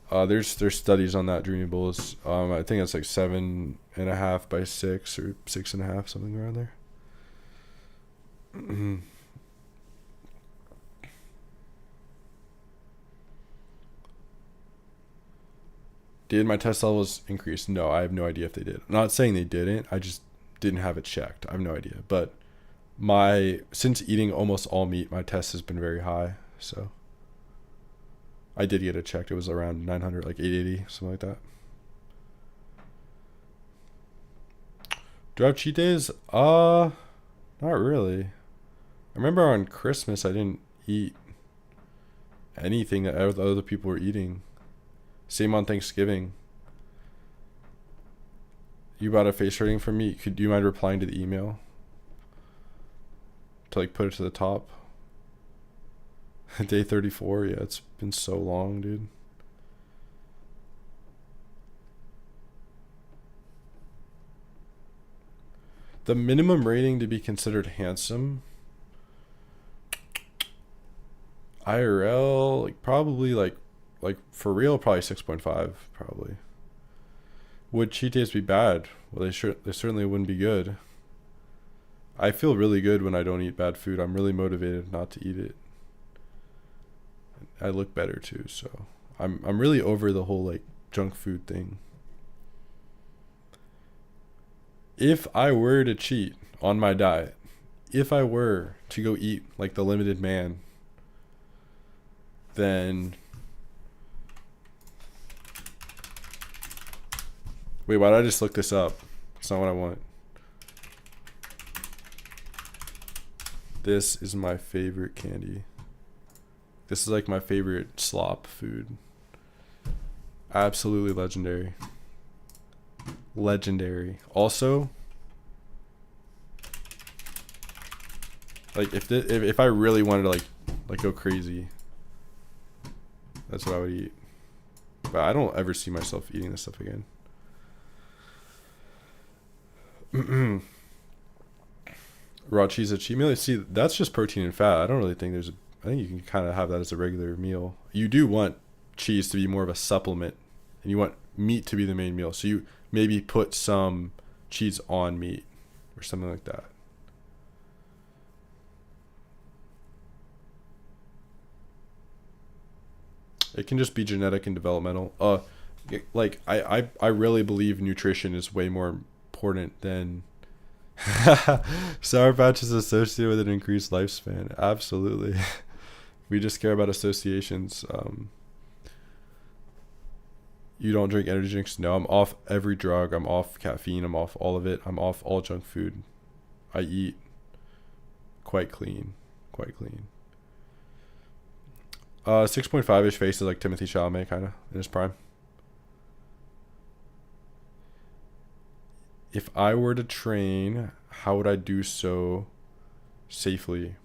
There's studies on that dreamy bulls. I think it's like 7.5 by 6 or 6.5, something around there. Did my test levels increase? No, I have no idea if they did. I'm not saying they didn't. I just didn't have it checked. I have no idea. But since eating almost all meat, my test has been very high. So I did get it checked. It was around 900, like 880, something like that. Do I have cheat days? Not really. I remember on Christmas I didn't eat anything that other people were eating. Same on Thanksgiving. You bought a face rating from me. Do you mind replying to the email? To like put it to the top. Day 34. Yeah, it's been so long, dude. The minimum rating to be considered handsome. IRL, like probably like for real, probably 6.5, probably. Would cheat days be bad? Well, they certainly wouldn't be good. I feel really good when I don't eat bad food. I'm really motivated not to eat it. I look better too, so I'm really over the whole like junk food thing. If I were to cheat on my diet, if I were to go eat like the limited man, then wait, why did I just look this up? It's not what I want. This is my favorite candy. This is like my favorite slop food. Absolutely legendary. Legendary. Also, like if I really wanted to like go crazy, That's what I would eat. But I don't ever see myself eating this stuff again. Raw cheese, a cheat meal. See, that's just protein and fat. I don't really think there's I think you can kind of have that as a regular meal. You do want cheese to be more of a supplement, and you want meat to be the main meal. So you maybe put some cheese on meat or something like that. It can just be genetic and developmental. Like I really believe nutrition is way more important than Sour Patch is associated with an increased lifespan. Absolutely. We just care about associations. You don't drink energy drinks? No, I'm off every drug. I'm off caffeine. I'm off all of it. I'm off all junk food. I eat quite clean. 6.5-ish face is like Timothy Chalamet, kind of, in his prime. If I were to train, how would I do so safely?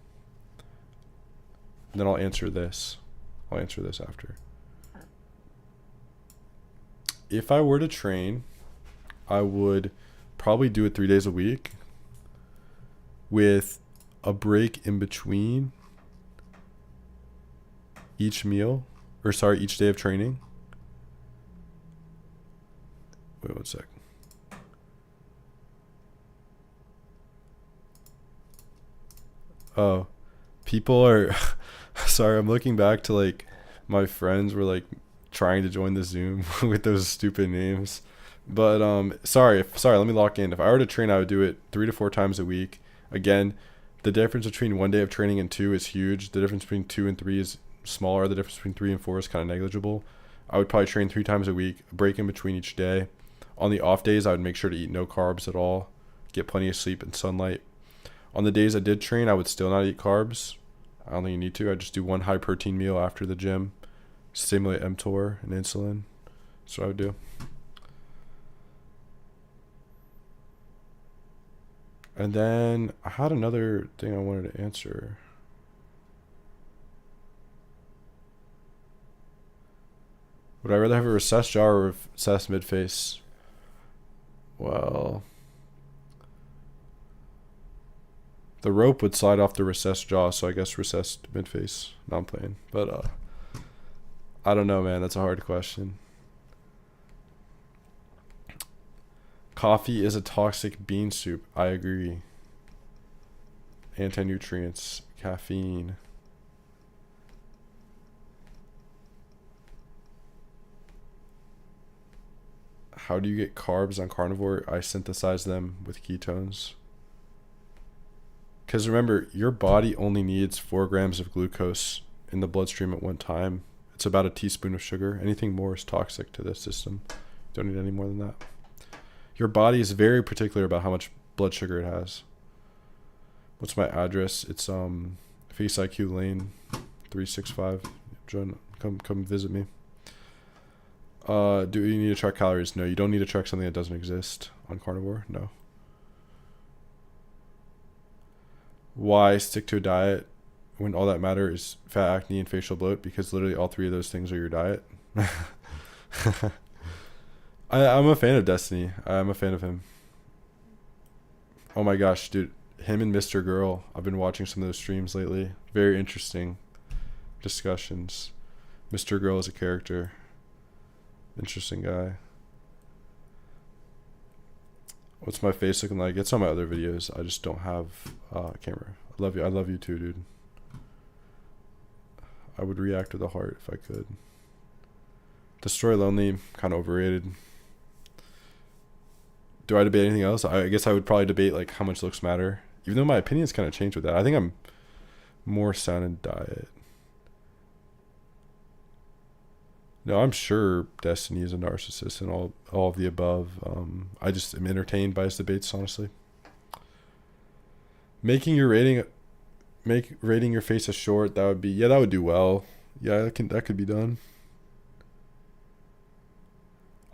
And then I'll answer this. I'll answer this after. If I were to train, I would probably do it 3 days a week with a break in between each meal, each day of training. Wait 1 sec. Oh, people are sorry, I'm looking back to like my friends were like trying to join the Zoom with those stupid names. But sorry, let me lock in. If I were to train, I would do it 3 to 4 times a week. Again, the difference between 1 day of training and 2 is huge. The difference between 2 and 3 is smaller. The difference between 3 and 4 is kind of negligible. I would probably train 3 times a week, a break in between each day. On the off days, I would make sure to eat no carbs at all, get plenty of sleep and sunlight. On the days I did train, I would still not eat carbs. I don't think you need to. I just do 1 high protein meal after the gym, stimulate mTOR and insulin. That's what I would do. And then I had another thing I wanted to answer. Would I rather have a recessed jaw or a recessed midface? Well, the rope would slide off the recessed jaw, so I guess recessed midface. No, I'm playing. But I don't know, man. That's a hard question. Coffee is a toxic bean soup. I agree. Anti-nutrients, caffeine. How do you get carbs on carnivore? I synthesize them with ketones. Because remember, your body only needs 4 grams of glucose in the bloodstream at one time. It's about a teaspoon of sugar. Anything more is toxic to the system. Don't need any more than that. Your body is very particular about how much blood sugar it has. What's my address? It's Face IQ Lane 365. Join, come visit me. Do you need to track calories? No, you don't need to track something that doesn't exist on carnivore. No. Why stick to a diet when all that matters is fat, acne, and facial bloat? Because literally all 3 of those things are your diet. I'm a fan of Destiny. I'm a fan of him. Oh my gosh, dude. Him and Mr. Girl. I've been watching some of those streams lately. Very interesting discussions. Mr. Girl is a character. Interesting guy. What's my face looking like? It's on my other videos. I just don't have a camera. I love you. I love you too, dude. I would react with a heart if I could. Destroy Lonely, kind of overrated. Do I debate anything else? I guess I would probably debate like how much looks matter. Even though my opinions kind of changed with that. I think I'm more sound in diet. No, I'm sure Destiny is a narcissist and all of the above. I just am entertained by his debates, honestly. Rating your face a short, that would do well. Yeah, that could be done.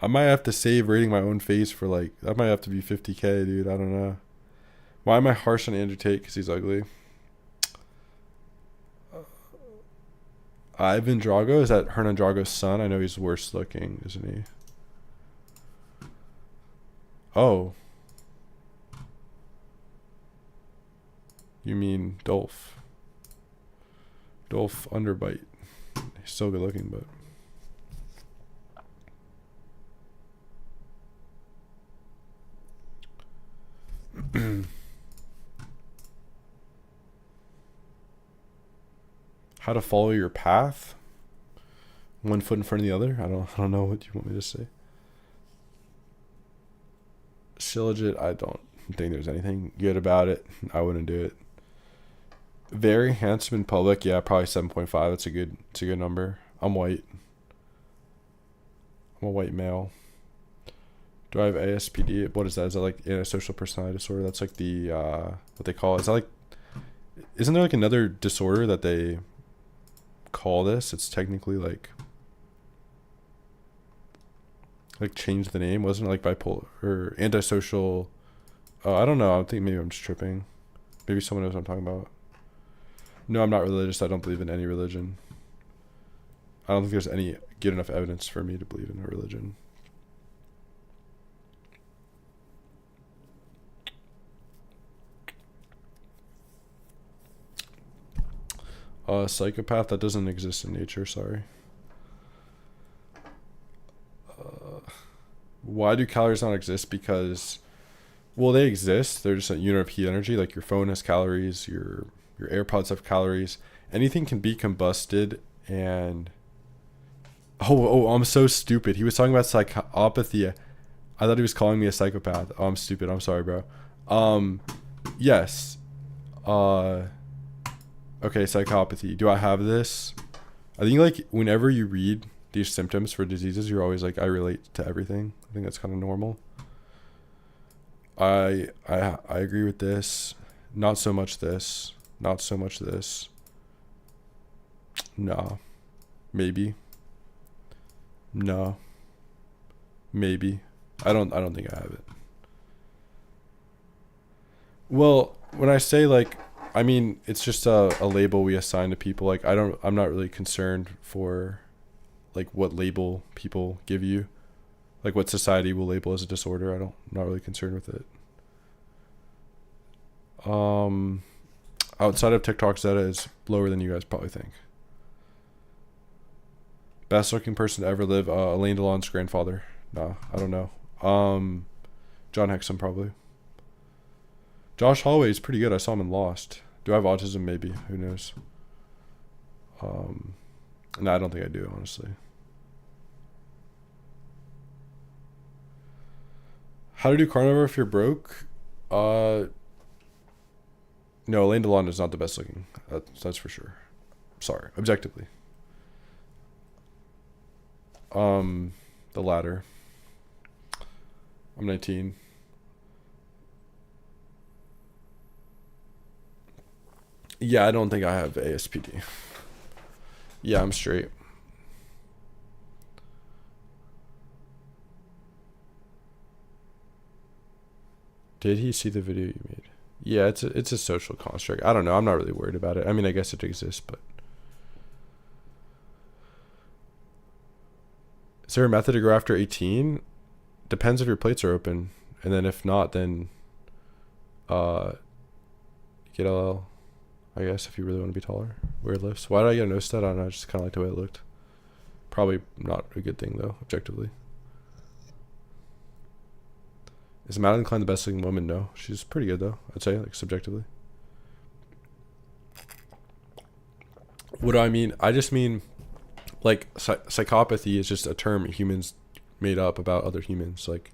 I might have to save rating my own face for like, that might have to be 50K, dude. I don't know. Why am I harsh on Andrew Tate? Because he's ugly. Ivan Drago, is that Hernan Drago's son? I know he's worse looking, isn't he? Oh. You mean Dolph. Dolph Underbite. He's still good looking, but... How to follow your path? One foot in front of the other? I don't know what you want me to say. Shilajit, I don't think there's anything good about it. I wouldn't do it. Very handsome in public, yeah, probably 7.5. It's a good number. I'm white. I'm a white male. Do I have ASPD? What is that? Is that like antisocial personality disorder? That's like the what they call it. Is that like, isn't there like another disorder that they call this? It's technically like change the name. Wasn't it like bipolar or antisocial? I don't know. I think maybe I'm just tripping. Maybe someone knows what I'm talking about. No, I'm not religious. I don't believe in any religion. I don't think there's any good enough evidence for me to believe in a religion. Psychopath, that doesn't exist in nature, sorry. Why do calories not exist? Because, well, they exist. They're just a unit of heat energy. Like your phone has calories, your AirPods have calories. Anything can be combusted and... Oh, I'm so stupid. He was talking about psychopathy. I thought he was calling me a psychopath. Oh, I'm stupid. I'm sorry, bro. Yes. Okay, psychopathy. Do I have this? I think like whenever you read these symptoms for diseases, you're always like, I relate to everything. I think that's kind of normal. I agree with this. Not so much this. Not so much this. No. Maybe. No. Maybe. I don't think I have it. Well, when I say like, I mean, it's just a label we assign to people. Like, I'm not really concerned for like what label people give you, like what society will label as a disorder. I'm not really concerned with it. Outside of TikTok, Zeta is lower than you guys probably think. Best looking person to ever live, Alain Delon's grandfather. Nah, I don't know. John Hexum probably. Josh Holloway is pretty good. I saw him in Lost. Do I have autism? Maybe. Who knows? No, I don't think I do, honestly. How to do carnivore if you're broke? No, Alain Delon is not the best looking. That's for sure. Sorry, objectively. The latter. I'm 19. Yeah, I don't think I have ASPD. Yeah, I'm straight. Did he see the video you made? Yeah, it's a social construct. I don't know. I'm not really worried about it. I mean, I guess it exists, but... Is there a method to grow after 18? Depends if your plates are open. And then if not, then... get LL. I guess if you really want to be taller. Wear lifts. Why did I get a nose stud? I don't know. I just kind of like the way it looked. Probably not a good thing, though, objectively. Is Madeline Klein the best looking woman? No. She's pretty good, though, I'd say, like, subjectively. What do I mean? I just mean, like, psychopathy is just a term humans made up about other humans, like,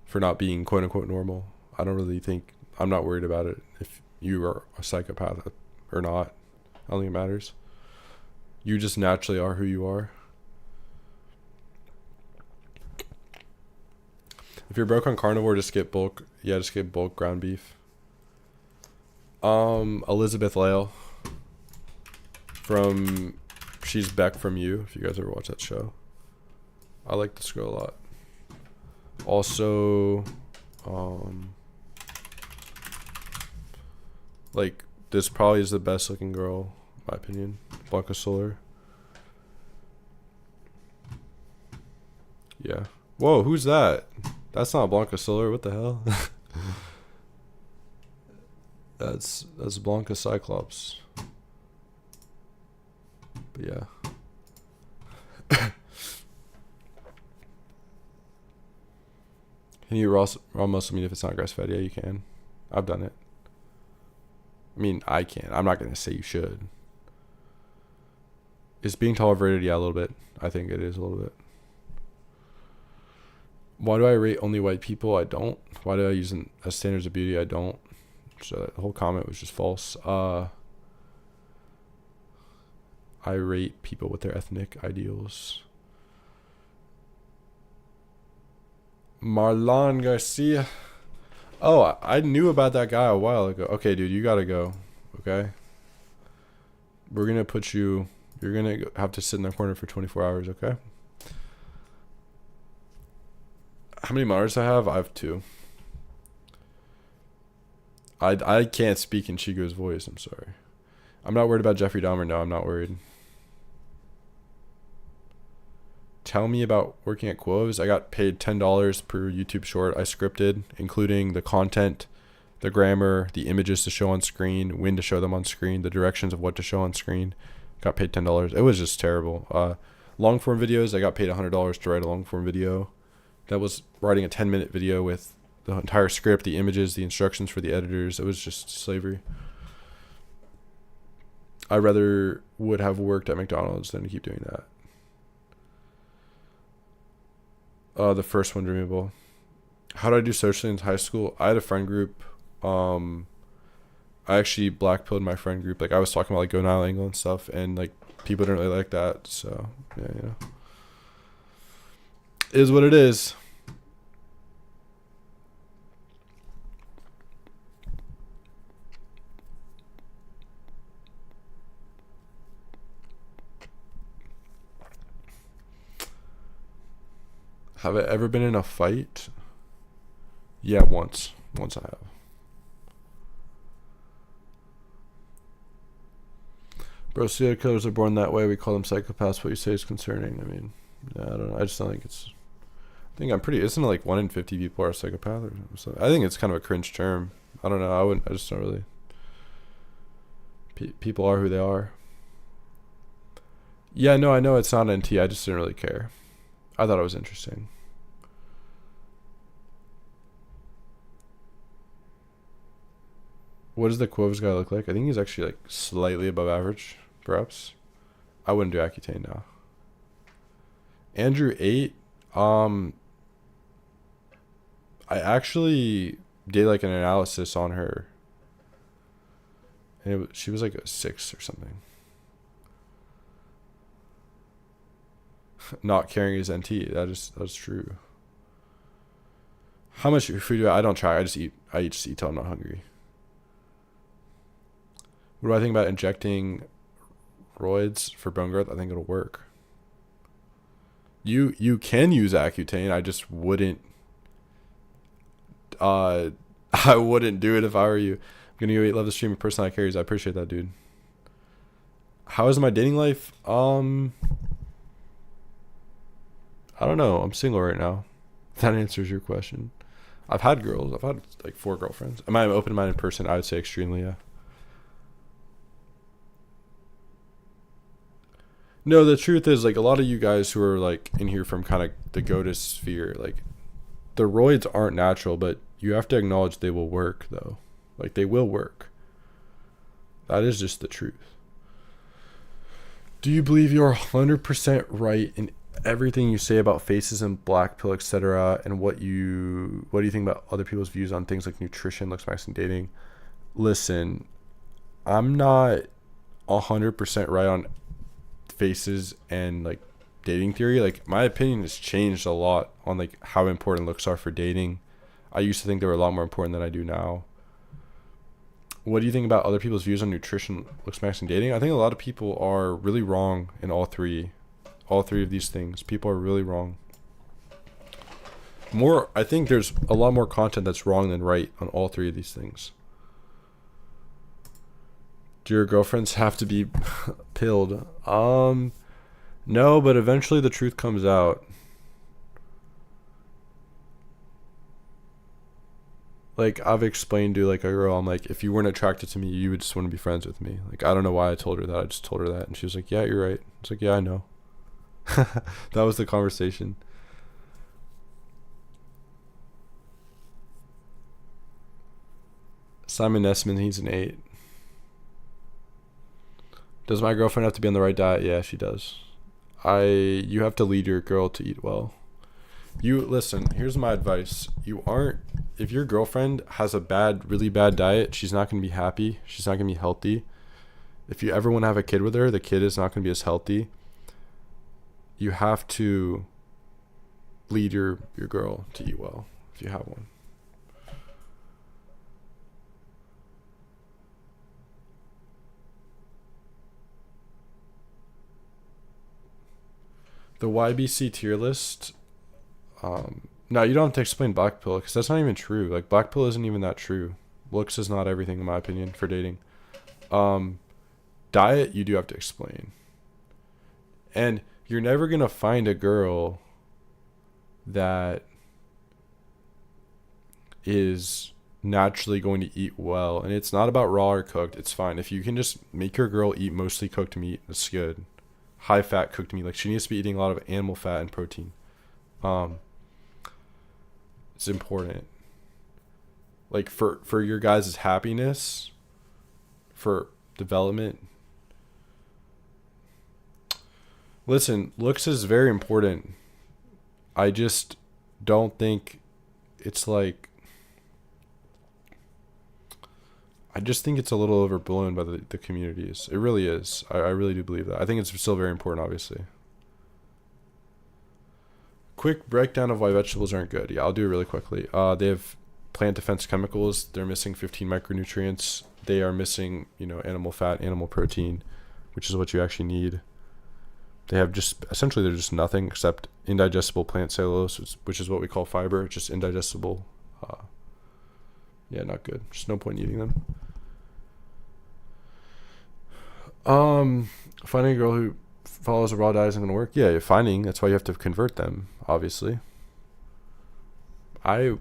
for not being quote-unquote normal. I don't really think... I'm not worried about it if you are a psychopath or not. I don't think it matters. You just naturally are who you are. If you're broke on carnivore, just get bulk. Yeah, just get bulk ground beef. Elizabeth Lale from She's Beck from You, if you guys ever watch that show. I like this girl a lot. Also, like, this probably is the best looking girl, in my opinion. Blanca Solar. Yeah. Whoa, who's that? That's not Blanca Solar. What the hell? That's Blanca Cyclops. But yeah. Can you raw muscle meat if it's not grass fed? Yeah, you can. I've done it. I mean, I can. I'm not going to say you should. Is being tolerated? Yeah, a little bit. I think it is a little bit. Why do I rate only white people? I don't. Why do I use them as standards of beauty? I don't. So the whole comment was just false. I rate people with their ethnic ideals. Marlon Garcia. Oh, I knew about that guy a while ago. Okay, dude, you gotta go. Okay? We're gonna put you... You're gonna have to sit in the corner for 24 hours, okay? How many monitors I have? I have 2. I can't speak in Chigo's voice. I'm sorry. I'm not worried about Jeffrey Dahmer. No, I'm not worried. Tell me about working at Quoves. I got paid $10 per YouTube short I scripted, including the content, the grammar, the images to show on screen, when to show them on screen, the directions of what to show on screen. Got paid $10. It was just terrible. Long form videos, I got paid $100 to write a long form video. That was writing a 10-minute video with the entire script, the images, the instructions for the editors. It was just slavery. I rather would have worked at McDonald's than to keep doing that. The first one, Dreamable. How did I do socially in high school? I had a friend group. I actually blackpilled my friend group. Like, I was talking about like go Nile angle and stuff, and like people didn't really like that. So yeah, it is what it is. Have I ever been in a fight? Yeah, once. Once I have. Bro, serial killers are born that way. We call them psychopaths. What you say is concerning. I mean, I don't know. I just don't think it's... I think I'm pretty... Isn't it like 1 in 50 people are a psychopath or something? I think it's kind of a cringe term. I don't know. I just don't really... People are who they are. Yeah, no, I know it's not NT. I just didn't really care. I thought it was interesting. What does the Quoves guy look like? I think he's actually like slightly above average, perhaps. I wouldn't do Accutane now. Andrew 8. I actually did like an analysis on her, and she was like a 6 or something. Not caring is NT. That's true. How much food do I don't try. I just eat till I'm not hungry. What do I think about injecting roids for bone growth? I think it'll work. You can use Accutane. I just wouldn't. I wouldn't do it if I were you. I'm gonna go eat. Love the stream. Personality carries. I appreciate that, dude. How is my dating life? I don't know. I'm single right now. If that answers your question. I've had girls. I've had like 4 girlfriends. Am I an open-minded person? I would say extremely, yeah. No, the truth is, like, a lot of you guys who are like in here from kind of the Goatus sphere, like, the roids aren't natural, but you have to acknowledge they will work, though. Like, they will work. That is just the truth. Do you believe you're 100% right in everything you say about faces and black pill, etc., and what do you think about other people's views on things like nutrition, looks, max, and dating? Listen, I'm not 100% right on faces and like dating theory. Like, my opinion has changed a lot on like how important looks are for dating. I used to think they were a lot more important than I do now. What do you think about other people's views on nutrition, looks, max, and dating? I think a lot of people are really wrong in all three of these things. People are really wrong. I think there's a lot more content that's wrong than right on all 3 of these things. Do your girlfriends have to be pilled? No, but eventually the truth comes out. Like, I've explained to like a girl, I'm like, if you weren't attracted to me, you would just want to be friends with me. Like, I don't know why I told her that. I just told her that, and she was like, yeah, you're right. It's like, yeah, I know. That was the conversation. Simon Nessman, he's an 8. Does my girlfriend have to be on the right diet? Yeah, she does. You have to lead your girl to eat well. You listen, here's my advice. If your girlfriend has a really bad diet, she's not going to be happy. She's not going to be healthy. If you ever want to have a kid with her, the kid is not going to be as healthy. You have to lead your girl to eat well if you have one. The YBC tier list. No, you don't have to explain black pill because that's not even true. Like, black pill isn't even that true. Looks is not everything in my opinion for dating. Diet you do have to explain. And you're never going to find a girl that is naturally going to eat well. And it's not about raw or cooked. It's fine. If you can just make your girl eat mostly cooked meat, that's good. High fat cooked meat. Like, she needs to be eating a lot of animal fat and protein. It's important. Like, for your guys' happiness, for development. Listen, looks is very important. I just don't think it's like, I just think it's a little overblown by the communities. It really is. I really do believe that. I think it's still very important, obviously. Quick breakdown of why vegetables aren't good. Yeah, I'll do it really quickly. They have plant defense chemicals. They're missing 15 micronutrients. They are missing, animal fat, animal protein, which is what you actually need. They have essentially they're just nothing except indigestible plant cellulose, which is what we call fiber, just indigestible. Yeah, not good. Just no point in eating them. Finding a girl who follows a raw diet isn't going to work. Yeah, you're finding. That's why you have to convert them, obviously. I've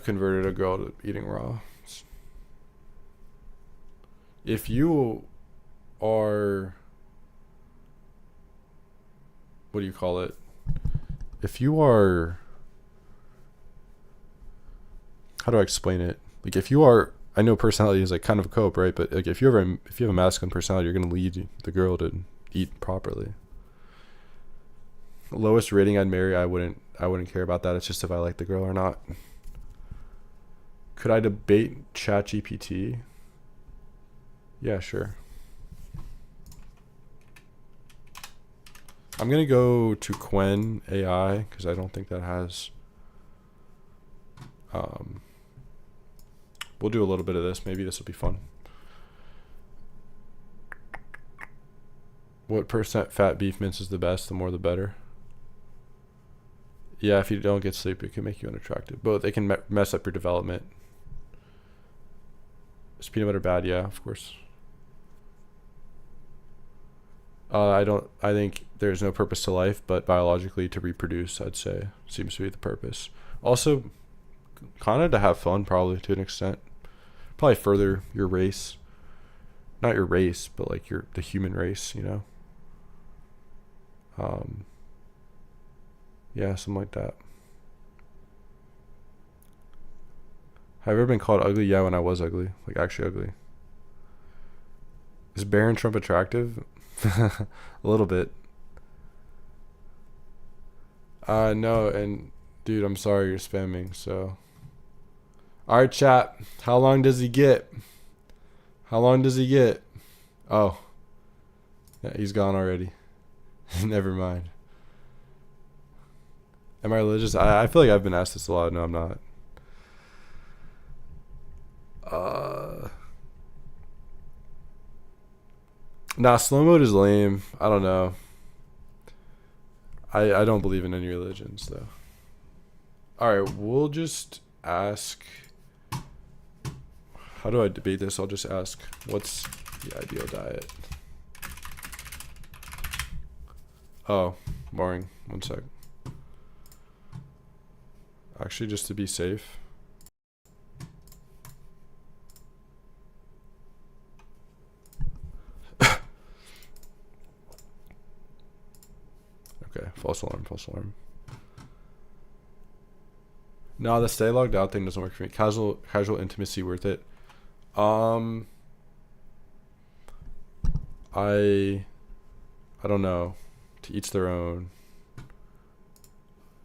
converted a girl to eating raw. If you are, what do you call it? If you are, how do I explain it? Like, if you are, I know personality is like kind of a cope, right? But like, if you have a masculine personality, you're going to lead the girl to eat properly. The lowest rating I'd marry, I wouldn't care about that. It's just if I like the girl or not. Could I debate ChatGPT? Yeah, sure. I'm gonna go to Quen AI because I don't think that has. We'll do a little bit of this. Maybe this will be fun. What percent fat beef mince is the best? The more the better. Yeah, if you don't get sleep, it can make you unattractive. But they can mess up your development. Is peanut butter bad? Yeah, of course. I think there's no purpose to life, but biologically to reproduce, I'd say, seems to be the purpose. Also, kind of to have fun, probably, to an extent. Probably further your race. Not your race, but like the human race, Yeah, something like that. Have I ever been called ugly? Yeah, when I was ugly. Like, actually ugly. Is Barron Trump attractive? A little bit. No, and dude, I'm sorry you're spamming, so. Alright, chat. How long does he get? How long does he get? Oh. Yeah, he's gone already. Never mind. Am I religious? I feel like I've been asked this a lot. No, I'm not. Nah, slow mode is lame. I don't know. I don't believe in any religions, though. Alright, we'll just ask. How do I debate this? I'll just ask, what's the ideal diet? Oh, boring. One sec. Actually, just to be safe. False alarm, false alarm. No, the stay logged out thing doesn't work for me. Casual intimacy worth it. I don't know. To each their own.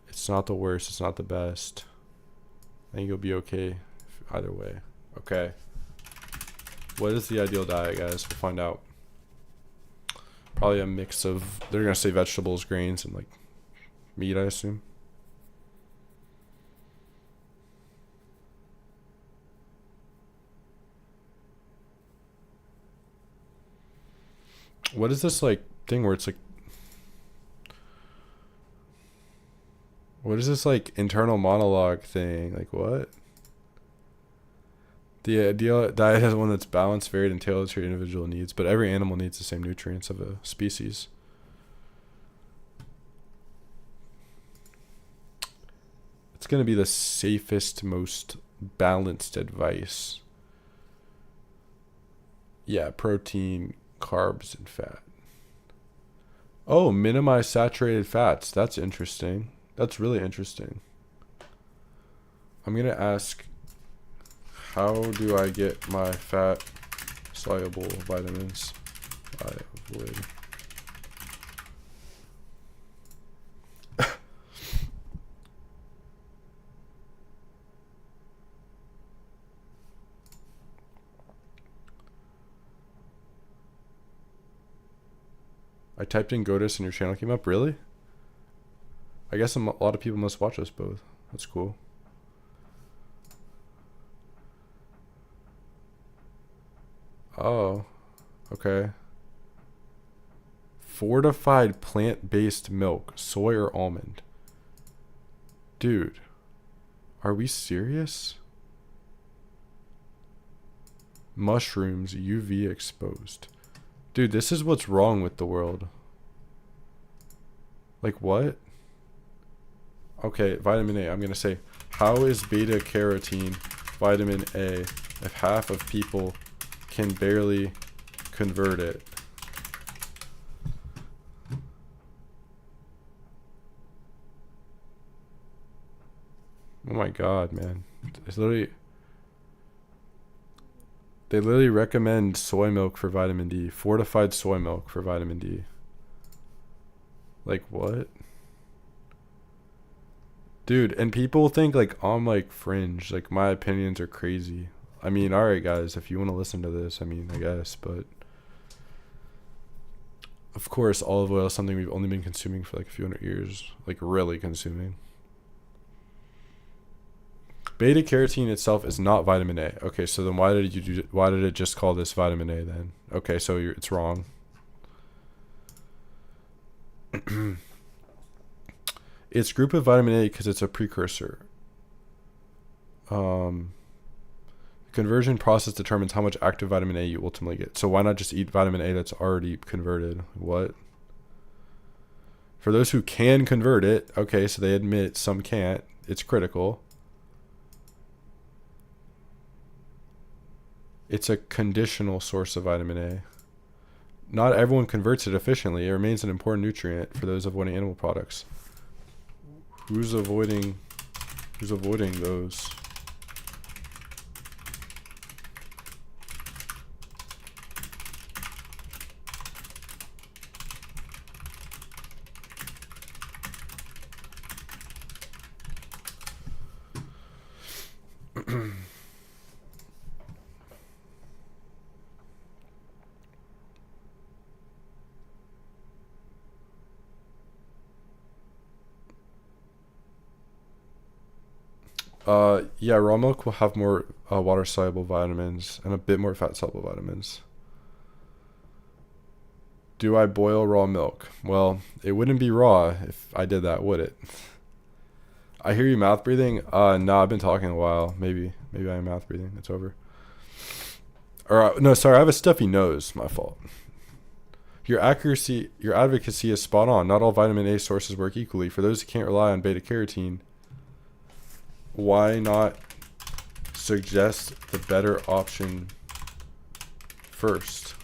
It's not the worst. It's not the best. I think you'll be okay either way. Okay. What is the ideal diet, guys? We'll find out. Probably a mix of, they're going to say vegetables, grains, and like meat, I assume. What is this like thing where it's like, what is this like internal monologue thing? Like what? The ideal diet is one that's balanced, varied, and tailored to your individual needs, but every animal needs the same nutrients of a species. It's going to be the safest, most balanced advice. Yeah, protein, carbs, and fat. Oh, minimize saturated fats. That's interesting. That's really interesting. I'm going to ask, how do I get my fat soluble vitamins? I avoid. I typed in Ketosis and your channel came up. Really? I guess a lot of people must watch us both. That's cool. Oh, okay. Fortified plant-based milk, soy or almond. Dude, are we serious? Mushrooms, UV exposed. Dude, this is what's wrong with the world. Like what? Okay, vitamin A. I'm going to say, how is beta carotene vitamin A if half of people can barely convert it? Oh my god, man. It's literally, they literally recommend soy milk for vitamin D. Fortified soy milk for vitamin D. Like what? Dude, and people think like I'm like fringe, like my opinions are crazy. I mean, alright guys, if you want to listen to this, I mean, I guess, but of course olive oil is something we've only been consuming for like a few hundred years, like really consuming. Beta carotene itself is not vitamin A. Okay, so then why did it just call this vitamin A then? Okay, so it's wrong. It's group of vitamin A because it's a precursor. Conversion process determines how much active vitamin A you ultimately get. So why not just eat vitamin A that's already converted? What? For those who can convert it, okay, so they admit some can't. It's critical. It's a conditional source of vitamin A. Not everyone converts it efficiently. It remains an important nutrient for those avoiding animal products. Who's avoiding those? Yeah, raw milk will have more water-soluble vitamins and a bit more fat-soluble vitamins. Do I boil raw milk? Well, it wouldn't be raw if I did that, would it? I hear you mouth breathing. No, I've been talking a while. Maybe I am mouth breathing. It's over. Or no, sorry, I have a stuffy nose. My fault. Your advocacy is spot on. Not all vitamin A sources work equally. For those who can't rely on beta carotene, why not suggest the better option first?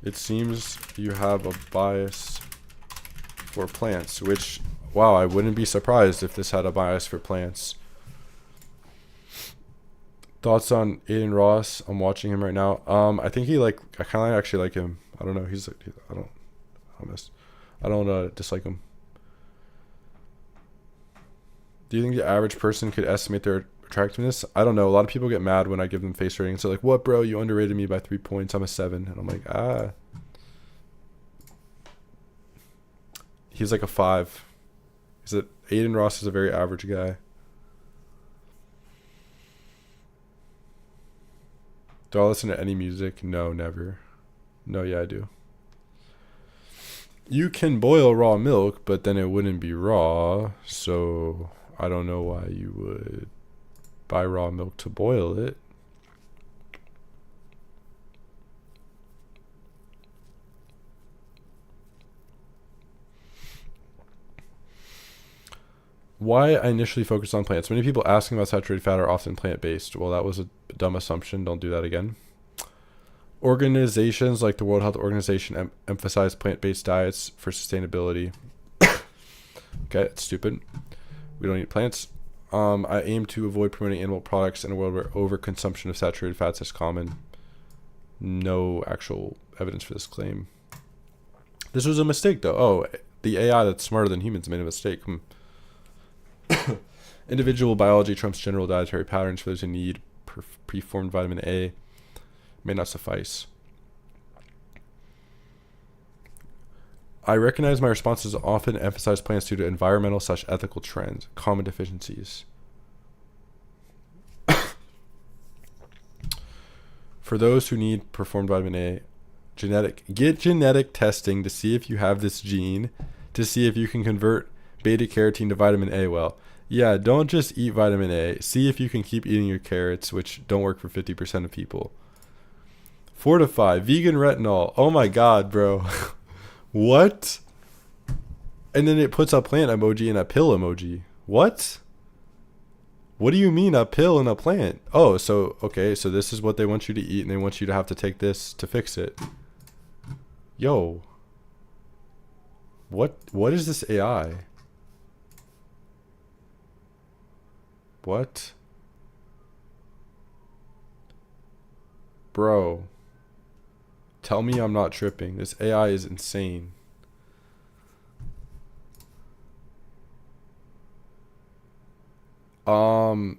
It seems you have a bias for plants, which, wow, I wouldn't be surprised if this had a bias for plants. Thoughts on Aiden Ross? I'm watching him right now. I think I kind of actually like him. I don't know. I don't dislike him. Do you think the average person could estimate their attractiveness? I don't know. A lot of people get mad when I give them face ratings. So like, what, bro? You underrated me by 3 points. I'm a 7. And I'm like, He's like a 5. Aiden Ross is a very average guy. Do I listen to any music? No, never. No, yeah, I do. You can boil raw milk, but then it wouldn't be raw. So I don't know why you would buy raw milk to boil it. Why I initially focused on plants. Many people asking about saturated fat are often plant-based. Well, that was a dumb assumption. Don't do that again. Organizations like the World Health Organization emphasize plant-based diets for sustainability. Okay, it's stupid. We don't eat plants. I aim to avoid promoting animal products in a world where overconsumption of saturated fats is common. No actual evidence for this claim. This was a mistake, though. Oh, the AI that's smarter than humans made a mistake. Individual biology trumps general dietary patterns. For those who need preformed vitamin A may not suffice. I recognize my responses often emphasize plants due to environmental/ethical trends, common deficiencies. For those who need preformed vitamin A, get genetic testing to see if you have this gene, to see if you can convert beta carotene to vitamin A well. Yeah, don't just eat vitamin A. See if you can keep eating your carrots, which don't work for 50% of people. Fortify, vegan retinol. Oh my god, bro. What? And then it puts a plant emoji and a pill emoji. What? What do you mean a pill and a plant? Oh, so, okay, so this is what they want you to eat, and they want you to have to take this to fix it. Yo. What is this AI? What? Bro. Tell me I'm not tripping. This AI is insane. Do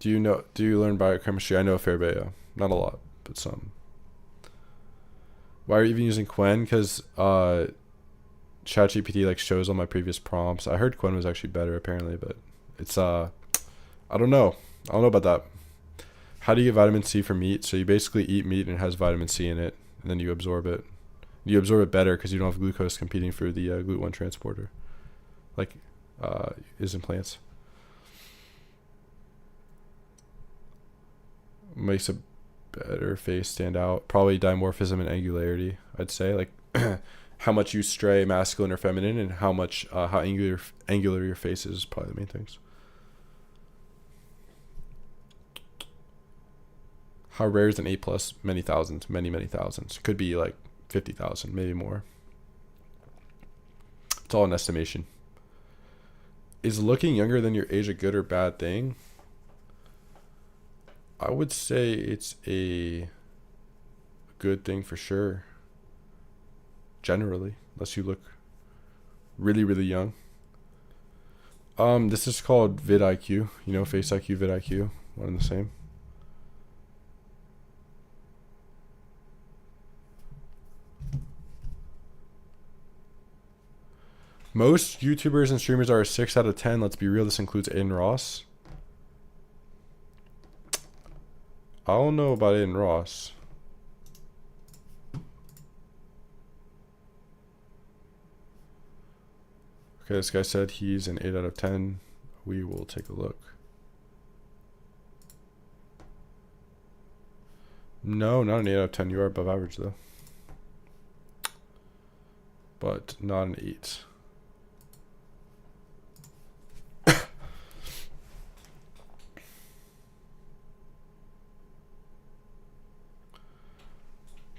you learn biochemistry? I know a fair bit, yeah. Not a lot, but some. Why are you even using Quen? Because ChatGPT like shows all my previous prompts. I heard Quen was actually better apparently, but it's I don't know. I don't know about that. How do you get vitamin C from meat? So you basically eat meat and it has vitamin C in it, and then you absorb it. You absorb it better because you don't have glucose competing for the GLUT1 transporter, like is in plants. Makes a better face stand out. Probably dimorphism and angularity, I'd say. Like how much you stray masculine or feminine, and how much how angular your face is probably the main things. How rare is an A+? Many thousands, many thousands. Could be like 50,000, maybe more. It's all an estimation. Is looking younger than your age a good or bad thing? I would say it's a good thing for sure. Generally, unless you look really young. This is called vidIQ. You know, face IQ, vidIQ, one and the same. Most YouTubers and streamers are a 6 out of 10. Let's be real, this includes Aiden Ross. I don't know about Aiden Ross. Okay, this guy said he's an 8 out of 10. We will take a look. No, not an 8 out of 10. You are above average, though. But not an 8.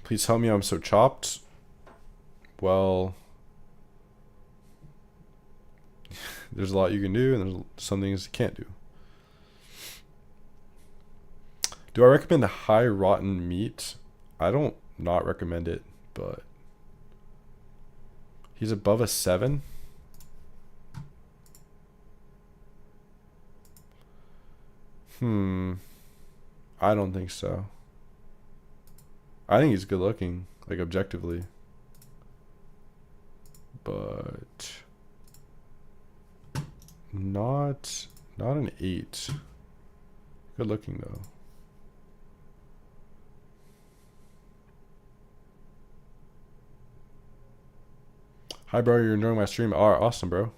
Please tell me I'm so chopped. Well, there's a lot you can do, and there's some things you can't do. Do I recommend the high rotten meat? I don't not recommend it, but he's above a 7. I don't think so. I think he's good looking, like objectively. But not an 8. Good looking though. Hi bro, you're enjoying my stream. Oh, awesome bro.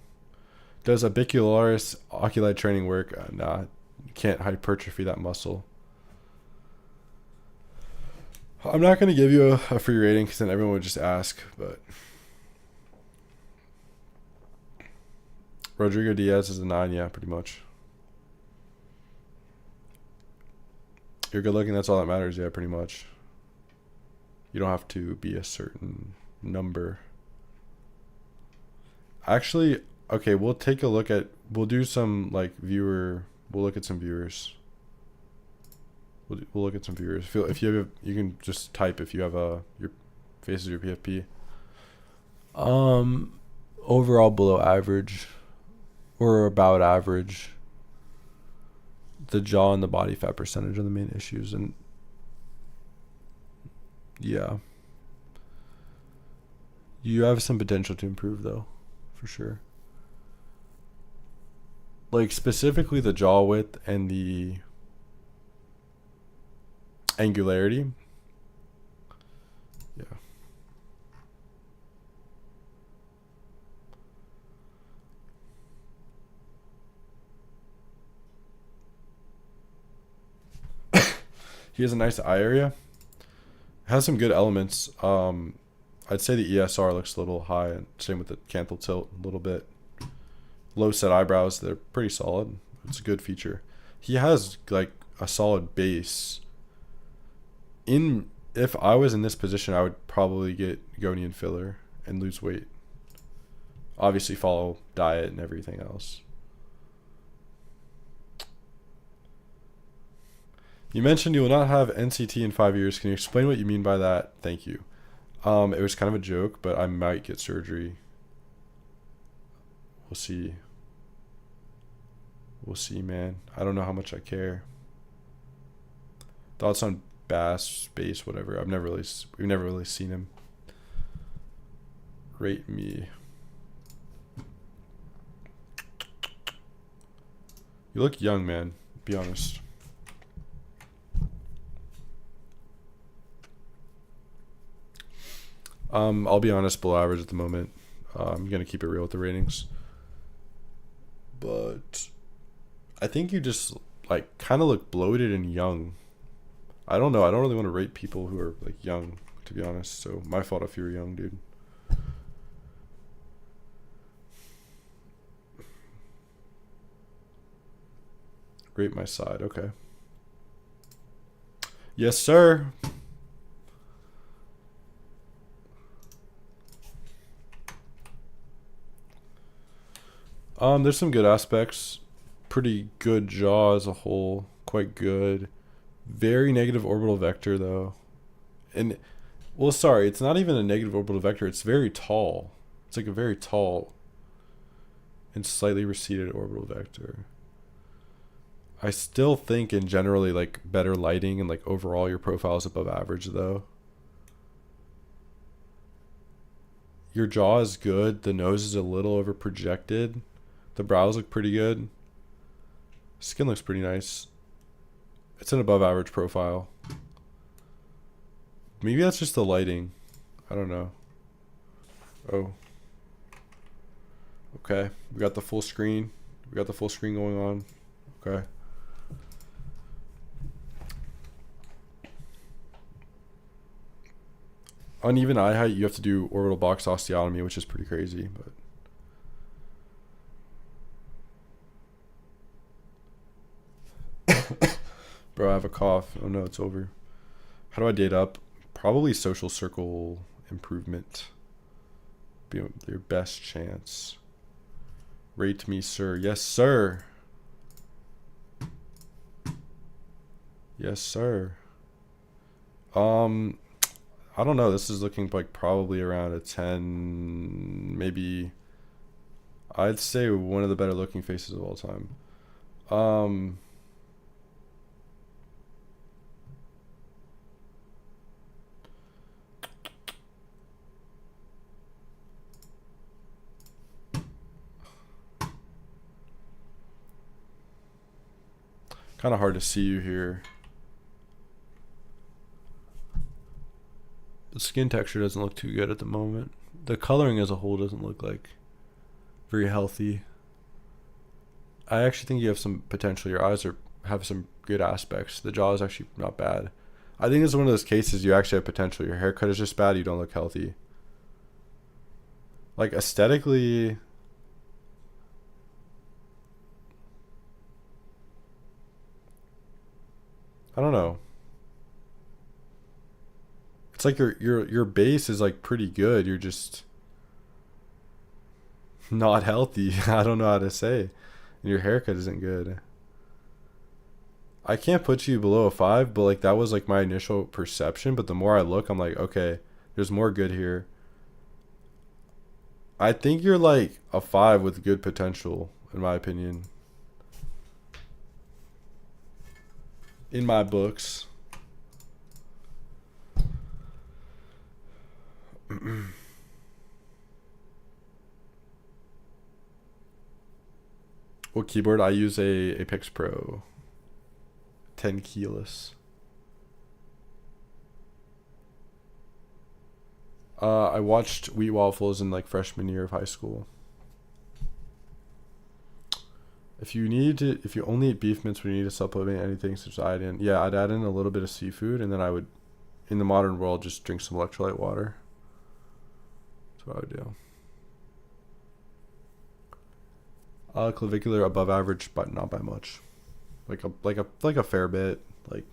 Does abicularis oculi training work? Nah, you can't hypertrophy that muscle. I'm not going to give you a free rating because then everyone would just ask, but Rodrigo Diaz is a 9, yeah, pretty much. You're good looking, that's all that matters, yeah, pretty much. You don't have to be a certain number. Actually, okay, we'll take a look at, we'll do some like we'll look at some viewers. We'll look at some viewers. If you have, you can just type if you have your faces your PFP. Overall below average, or about average. The jaw and the body fat percentage are the main issues, and yeah, you have some potential to improve though, for sure. Like specifically the jaw width and the angularity. Yeah. He has a nice eye area. Has some good elements. I'd say the ESR looks a little high, and same with the canthal tilt a little bit. Low set eyebrows, they're pretty solid. It's a good feature. He has like a solid base. If I was in this position, I would probably get Gonian filler and lose weight. Obviously follow diet and everything else. You mentioned you will not have NCT in 5 years. Can you explain what you mean by that? Thank you. It was kind of a joke, but I might get surgery. We'll see. We'll see, man. I don't know how much I care. Thoughts on Bass, Space, whatever. We've never really seen him. Rate me. You look young, man. Be honest. I'll be honest, below average at the moment. I'm gonna keep it real with the ratings. But I think you just like kind of look bloated and young. I don't know. I don't really want to rate people who are like young, to be honest. So my fault if you were young, dude. Rate my side. Okay. Yes, sir. There's some good aspects. Pretty good jaw as a whole. Quite good. Very negative orbital vector though. And well, sorry, it's not even a negative orbital vector. It's very tall. It's like a very tall and slightly receded orbital vector. I still think in generally like better lighting and like overall your profile is above average though. Your jaw is good. The nose is a little over projected. The brows look pretty good. Skin looks pretty nice. It's an above average profile. Maybe that's just the lighting. I don't know. Oh. Okay. We got the full screen. We got the full screen going on. Okay. Uneven eye height, you have to do orbital box osteotomy, which is pretty crazy, but bro, I have a cough. Oh no, it's over. How do I date up? Probably social circle improvement. Be your best chance. Rate me, sir. Yes, sir. Yes, sir. I don't know. This is looking like probably around a 10, maybe. I'd say one of the better looking faces of all time. Kind of hard to see you here. The skin texture doesn't look too good at the moment. The coloring as a whole doesn't look like very healthy. I actually think you have some potential. Your eyes have some good aspects. The jaw is actually not bad. I think it's one of those cases you actually have potential. Your haircut is just bad. You don't look healthy. Like aesthetically, I don't know. It's like your base is like pretty good. You're just not healthy. I don't know how to say. And your haircut isn't good. I can't put you below a 5, but like that was like my initial perception. But the more I look, I'm like, okay, there's more good here. I think you're like a 5 with good potential, in my opinion. In my books. What keyboard? I use a Apex Pro 10 keyless. I watched Wheat Waffles in like freshman year of high school. If you only eat beef mince when you need to supplement anything such as iodine, yeah, I'd add in a little bit of seafood, and then I would, in the modern world, just drink some electrolyte water. That's what I would do. Clavicular above average, but not by much. Like a fair bit. Like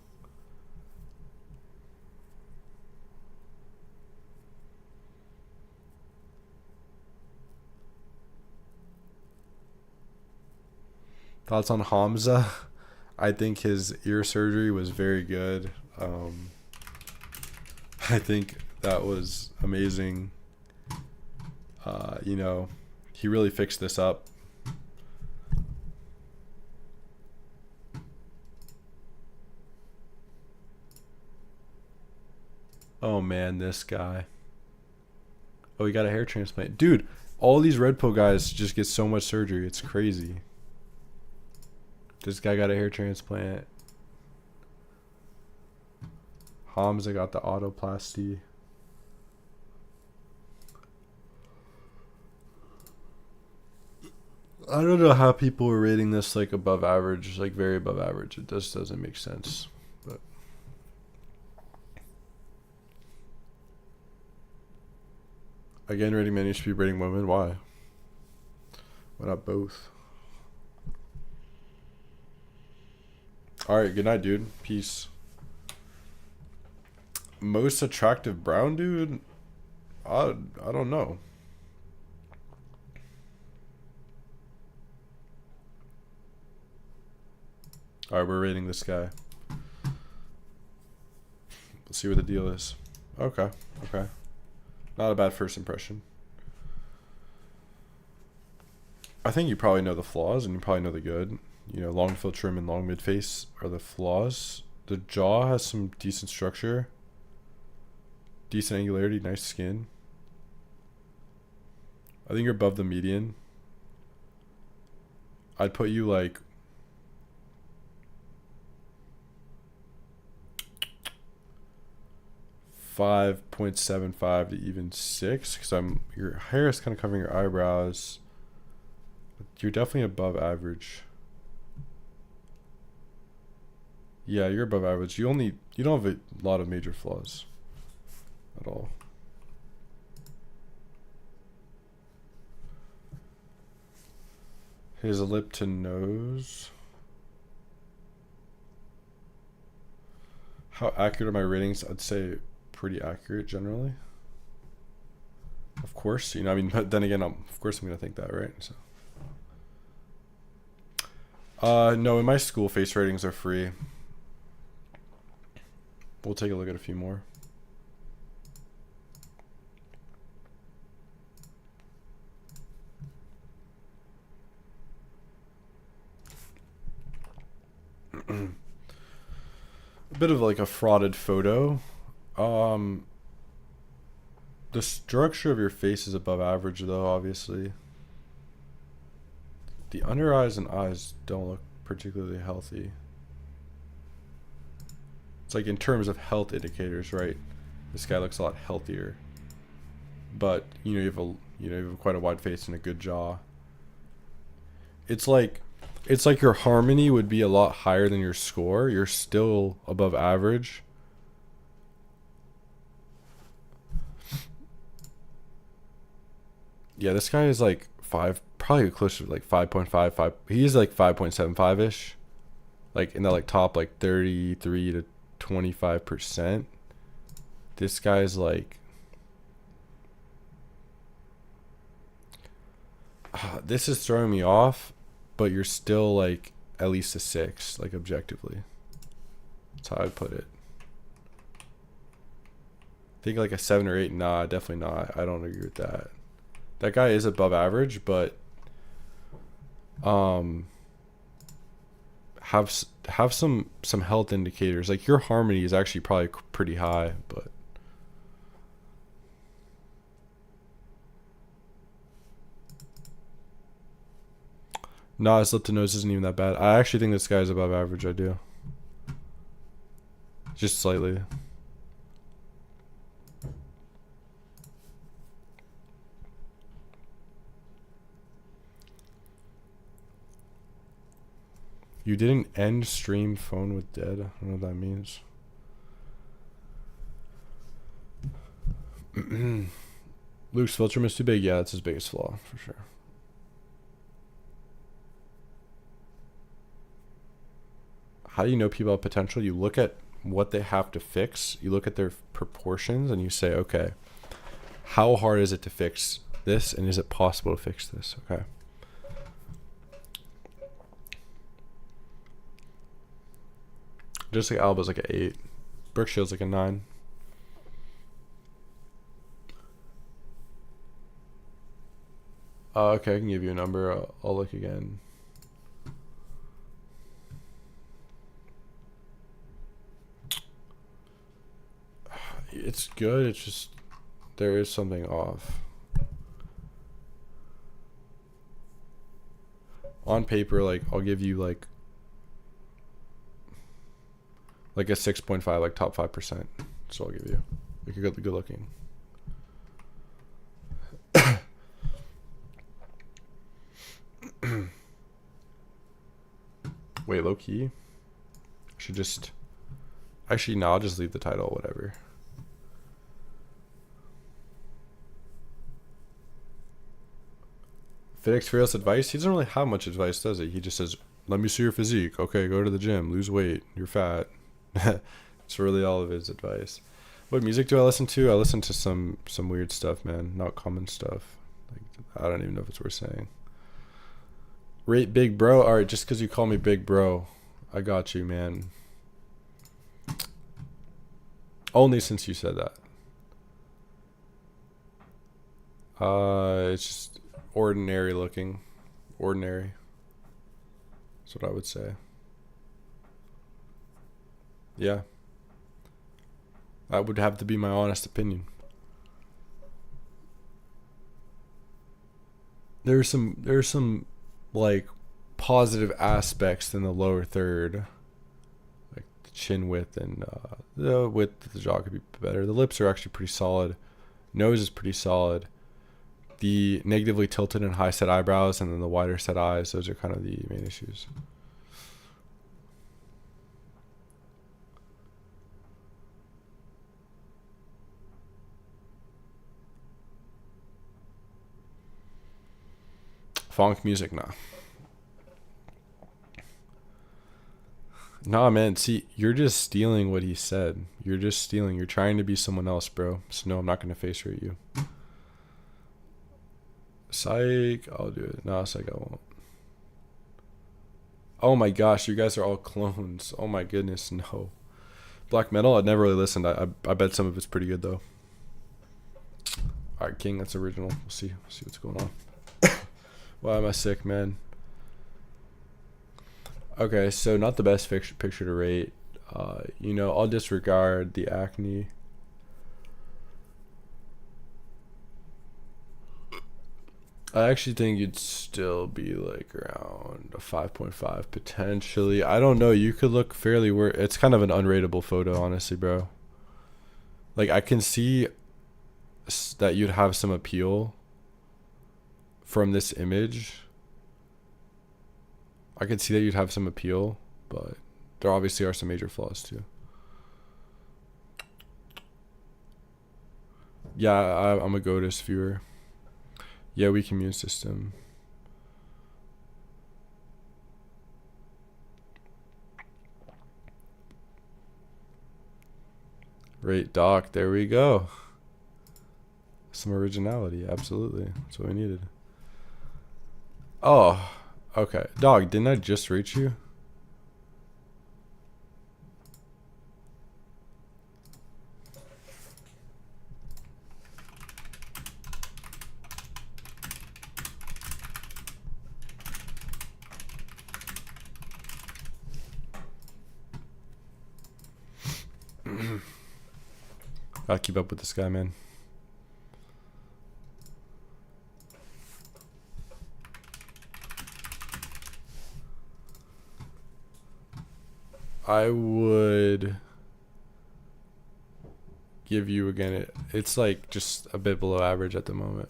thoughts on Hamza? I think his ear surgery was very good. I think that was amazing. He really fixed this up. Oh man, this guy. Oh, he got a hair transplant. Dude, all these Red Pill guys just get so much surgery. It's crazy. This guy got a hair transplant. Hamza got the autoplasty. I don't know how people were rating this like above average, like very above average. It just doesn't make sense. But again, rating men, you should be rating women. Why? Why not both? Alright, good night, dude. Peace. Most attractive brown dude? I don't know. Alright, we're rating this guy. Let's see what the deal is. Okay. Not a bad first impression. I think you probably know the flaws and you probably know the good. Long fill trim and long mid face are the flaws. The jaw has some decent structure. Decent angularity, nice skin. I think you're above the median. I'd put you like 5.75 to even 6 because your hair is kind of covering your eyebrows. You're definitely above average. Yeah, you're above average. You don't have a lot of major flaws at all. His lip to nose. How accurate are my ratings? I'd say pretty accurate generally. Of course, you know, I mean, but then again, of course I'm gonna think that, right? So. No, in my school, face ratings are free. We'll take a look at a few more. A bit of like a frauded photo. The structure of your face is above average though, obviously. The under eyes and eyes don't look particularly healthy. It's like in terms of health indicators, right? This guy looks a lot healthier. But you have quite a wide face and a good jaw. It's like your harmony would be a lot higher than your score. You're still above average. Yeah, this guy is like 5, probably closer to like 5.55. He's like 5.75-ish. Like in that like top like 33 to 25%. This guy's like this is throwing me off, but you're still like at least a 6, like objectively. That's how I'd put it. I think like a 7 or 8. Nah, definitely not. I don't agree with that. That guy is above average, but have some health indicators. Like your harmony is actually probably pretty high, but nah, his lip to nose isn't even that bad. I actually think this guy is above average. I do, just slightly. You didn't end stream, phone with dead. I don't know what that means. Luke's filter is too big. Yeah, that's his biggest flaw for sure. How do you know people have potential? You look at what they have to fix. You look at their proportions and you say, okay, how hard is it to fix this? And is it possible to fix this? Okay. Just like Alba's like an 8. Berkshield's like a 9. Okay, I can give you a number. I'll look again. It's good. It's just there is something off. On paper, like I'll give you like a 6.5, like top 5%. So I'll give you. Like you're good looking. Wait, low key? Should just actually no, I'll just leave the title, whatever. FitX Fearless advice? He doesn't really have much advice, does he? He just says, let me see your physique. Okay, go to the gym, lose weight, you're fat. It's really all of his advice. What music do I listen to? I listen to some weird stuff, man. Not common stuff. Like I don't even know if it's worth saying. Rate Big Bro. All right, just because you call me Big Bro, I got you, man. Only since you said that. It's just ordinary looking. Ordinary. That's what I would say. Yeah. That would have to be my honest opinion. There's some like positive aspects in the lower third, like the chin width and the width of the jaw could be better. The lips are actually pretty solid. Nose is pretty solid. The negatively tilted and high set eyebrows and then the wider set eyes, those are kind of the main issues. Funk music, nah. Nah, man. See, you're just stealing what he said. You're just stealing. You're trying to be someone else, bro. So no, I'm not gonna face rate you. Psych. I'll do it. Nah, psych. I won't. Oh my gosh, you guys are all clones. Oh my goodness, no. Black metal. I'd never really listened. I bet some of it's pretty good though. All right, King. That's original. We'll see. See what's going on. Why am I sick, man? Okay, so not the best picture to rate. You know, I'll disregard the acne. I actually think you'd still be like around a 5.5 potentially. I don't know. You could look fairly it's kind of an unrateable photo, honestly, bro. Like I can see that you'd have some appeal from this image. I could see that you'd have some appeal, but there obviously are some major flaws too. Yeah, I'm a Godus viewer. Yeah, weak immune system. Rate doc, there we go. Some originality, absolutely. That's what we needed. Oh, okay. Dog, didn't I just rate you? Gotta keep up with this guy, man. I would give you again. It's like just a bit below average at the moment.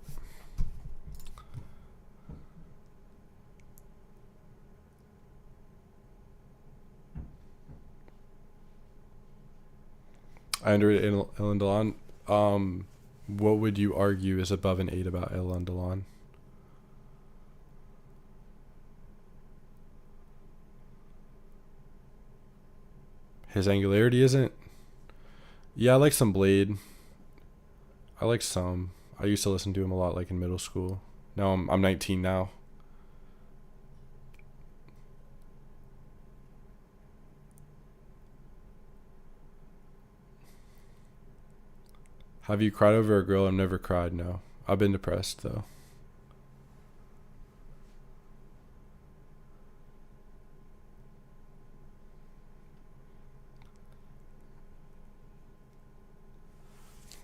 I underrated Ilan Delon. What would you argue is above an 8 about Ilan Delon? His angularity isn't. Yeah, I like some Blade. I like some. I used to listen to him a lot, like in middle school. Now I'm 19 now. Have you cried over a girl? I've never cried, no. I've been depressed, though.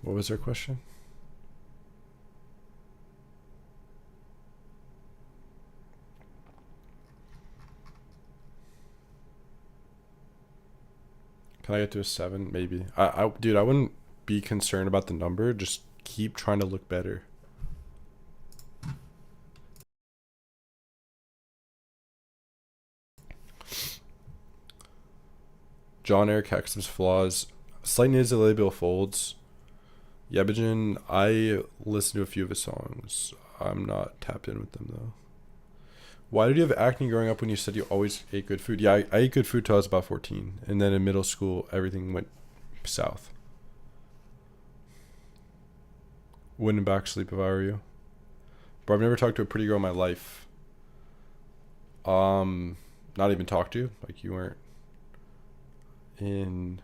What was their question? Can I get to a 7? Maybe. Dude, I wouldn't be concerned about the number. Just keep trying to look better. John Eric Hexam's flaws. Slight nasolabial folds. Yebijin, I listened to a few of his songs. I'm not tapped in with them, though. Why did you have acne growing up when you said you always ate good food? Yeah, I ate good food till I was about 14. And then in middle school, everything went south. Wouldn't back sleep if I were you. Bro, I've never talked to a pretty girl in my life. Not even talked to? Like, you weren't in...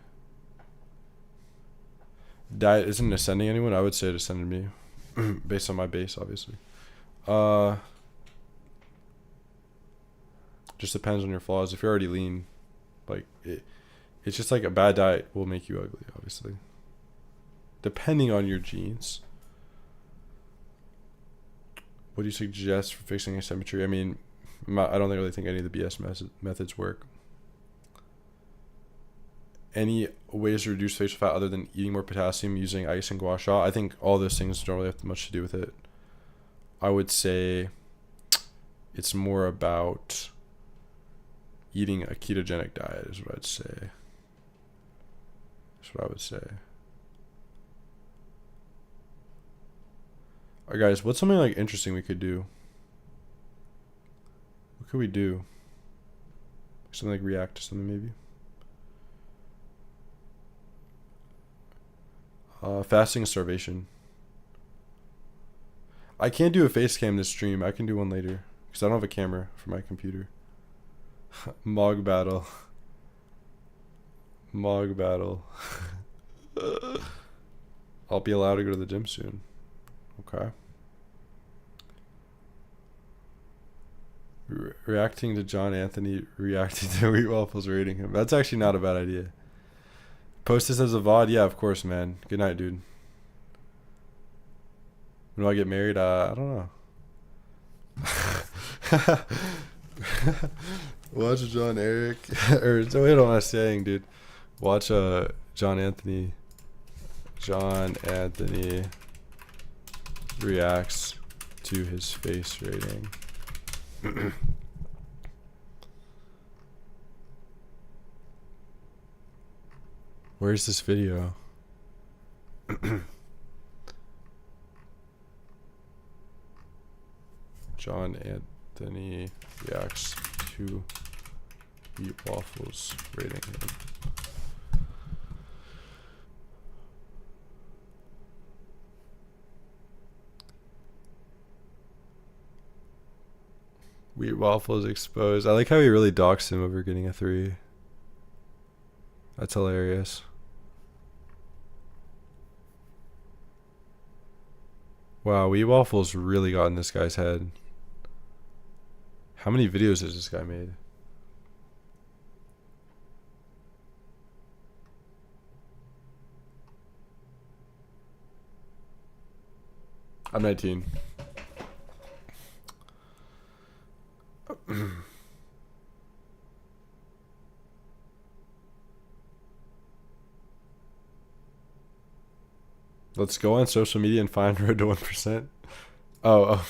Diet isn't ascending anyone? I would say it ascended me. Based on my base, obviously. Just depends on your flaws. If you're already lean, like it's just like a bad diet will make you ugly, obviously. Depending on your genes. What do you suggest for fixing asymmetry? I mean, I don't really think any of the BS methods work. Any ways to reduce facial fat other than eating more potassium, using ice and gua sha? I think all those things don't really have much to do with it. I would say it's more about eating a ketogenic diet is what I'd say. That's what I would say. Alright guys, what's something like interesting we could do? What could we do? Something like react to something maybe? Fasting and starvation. I can't do a face cam this stream. I can do one later because I don't have a camera for my computer. Mog battle. Mog battle. I'll be allowed to go to the gym soon. Okay. Reacting to John Anthony reacting to Wheat Waffles rating him. That's actually not a bad idea. Post this as a VOD? Yeah, of course, man. Good night, dude. When do I get married? I don't know. Watch John Eric. Or wait, what am I saying, dude? Watch John Anthony. John Anthony reacts to his face rating. Where's this video? John Anthony reacts to Wheat Waffles rating him. Wheat Waffles exposed. I like how he really doxed him over getting a 3. That's hilarious. Wow, Wheat Waffles really got in this guy's head. How many videos has this guy made? I'm 19. Let's go on social media and find road to 1%. Oh.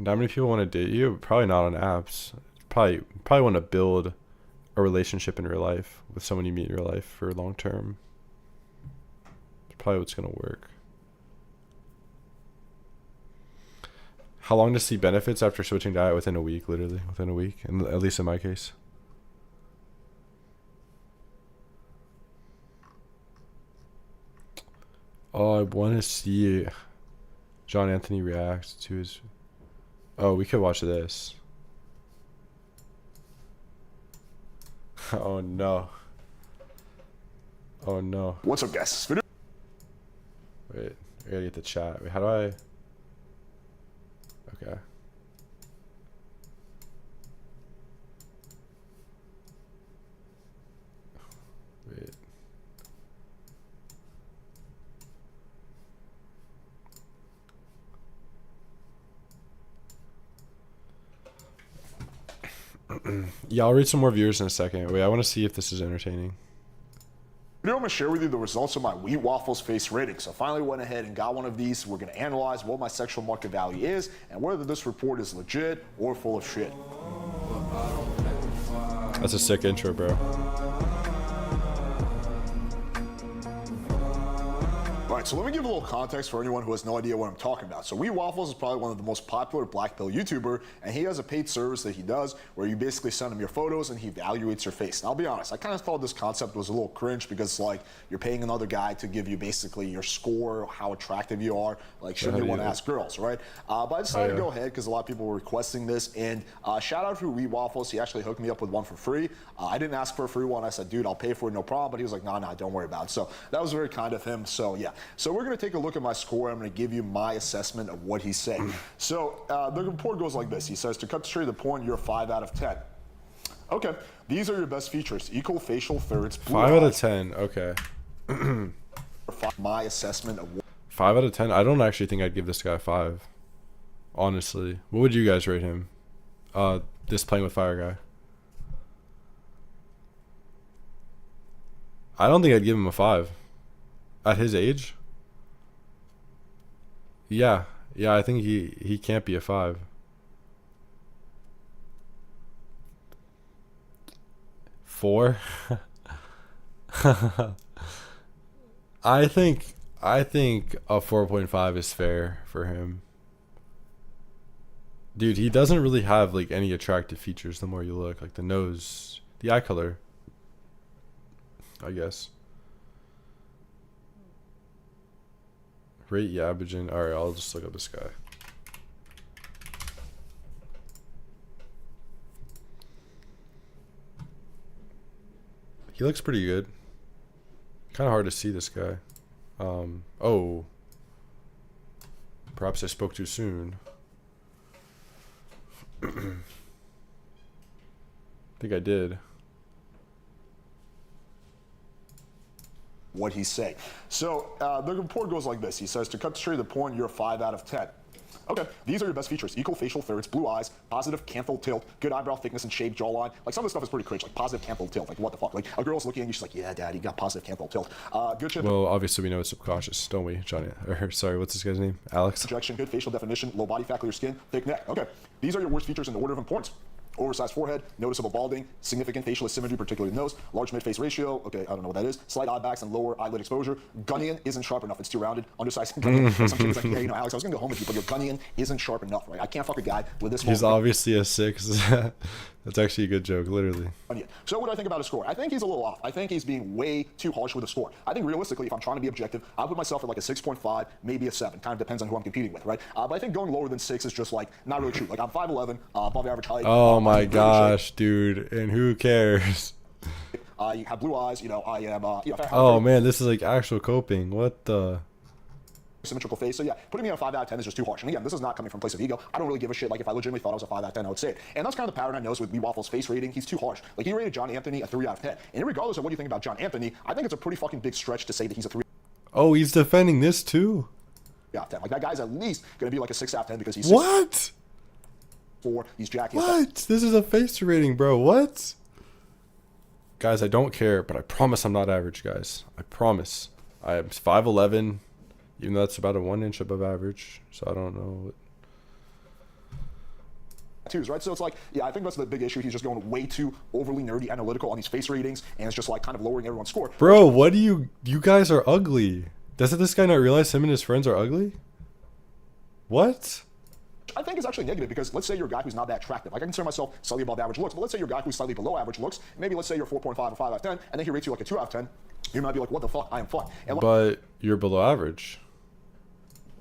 How many people want to date you? Probably not on apps. Probably want to build a relationship in real life with someone you meet in real life for long term. It's probably what's gonna work. How long to see benefits after switching diet? Within a week, literally within a week, and at least in my case. Oh, I want to see John Anthony react to his. Oh, we could watch this. Oh no. Oh no. What's up, guys? Wait, I gotta get the chat. Wait, how do I? Okay. Wait. Yeah, I'll read some more viewers in a second. Wait, I want to see if this is entertaining. Today I'm going to share with you the results of my Wheat Waffles face rating. So I finally went ahead and got one of these. We're going to analyze what my sexual market value is and whether this report is legit or full of shit. That's a sick intro, bro. Alright, so let me give a little context for anyone who has no idea what I'm talking about. So Wheat Waffles is probably one of the most popular black pill YouTuber, and he has a paid service that he does where you basically send him your photos and he evaluates your face. And I'll be honest, I kind of thought this concept was a little cringe because like you're paying another guy to give you basically your score, how attractive you are, like should they want to ask girls, right? But I decided to go ahead because a lot of people were requesting this, and shout out to Wheat Waffles. He actually hooked me up with one for free. I didn't ask for a free one. I said, dude, I'll pay for it, no problem. But he was like, nah, don't worry about it. So that was very kind of him. So yeah. So we're going to take a look at my score. I'm going to give you my assessment of what he said. So the report goes like this. He says, to cut straight to the point, you're a 5 out of 10. Okay. These are your best features. Equal facial thirds. 5 out of 10. Okay. My assessment of 5 out of 10. I don't actually think I'd give this guy a 5. Honestly. What would you guys rate him? This Playing with Fire guy. I don't think I'd give him a 5. At his age? Yeah, I think he can't be a 5. Four? I think a 4.5 is fair for him. Dude, he doesn't really have like any attractive features the more you look. Like the nose, the eye color, I guess. Rate Yabajan. Alright, I'll just look up this guy. He looks pretty good. Kind of hard to see this guy. Oh. Perhaps I spoke too soon. I think I did. What he's saying. So the report goes like this. He says, to cut straight to the point, you're a 5 out of 10. Okay, these are your best features. Equal facial thirds, blue eyes, positive canthal tilt, good eyebrow thickness and shape, jawline. Like, some of the stuff is pretty cringe, like positive canthal tilt. Like, what the fuck? Like, a girl's looking at you, she's like, yeah, daddy, you got positive canthal tilt. Good shit. Well, obviously we know it's subconscious, don't we, Johnny? Or, sorry, what's this guy's name? Alex? Projection, good facial definition, low body fat, clear skin, thick neck. Okay, these are your worst features in order of importance. Oversized forehead, noticeable balding, significant facial asymmetry, particularly the nose, large mid-face ratio, okay, I don't know what that is, slight eye backs and lower eyelid exposure. Gunnian isn't sharp enough, it's too rounded. Undersized gunnian. Some kid's like, yeah, you know, Alex, I was gonna go home with you, but your gunnian isn't sharp enough, right? I can't fuck a guy with this. He's obviously a 6. That's actually a good joke, literally. So what do I think about his score? I think he's a little off. I think he's being way too harsh with the score. I think realistically, if I'm trying to be objective, I'll put myself at like a 6.5, maybe a 7. Kind of depends on who I'm competing with, right? But I think going lower than 6 is just like not really true. Like, I'm 5'11", above average height. Oh my gosh, dude. And who cares? You have blue eyes, you know, I am, you know, oh man, this is like actual coping. What the? Symmetrical face. So yeah, putting me on a 5 out of 10 is just too harsh. And again, this is not coming from a place of ego. I don't really give a shit. Like, if I legitimately thought I was a 5 out of 10, I would say it. And that's kind of the pattern I noticed with B Waffle's face rating. He's too harsh. Like, he rated John Anthony a 3 out of 10. And regardless of what you think about John Anthony, I think it's a pretty fucking big stretch to say that he's a 3. Oh, he's defending this too. Out of 10. Like, that guy's at least going to be like a 6 out of 10 because he's what? 4. He's Jackie. What? This is a face rating, bro. What? Guys, I don't care, but I promise I'm not average, guys. I promise. I am 5'11", even though that's about a 1 inch above average. So I don't know. Tattoos, right? So it's like, yeah, I think that's the big issue. He's just going way too overly nerdy analytical on these face ratings, and it's just like kind of lowering everyone's score. Bro, what do you guys are ugly. Doesn't this guy not realize him and his friends are ugly? What? I think it's actually negative because let's say you're a guy who's not that attractive. Like, I consider myself slightly above average looks, but let's say you're a guy who's slightly below average looks. Maybe let's say you're 4.5 or 5 out of 10, and then he rates you like a 2 out of 10. You might be like, what the fuck? I am fun. And but you're below average.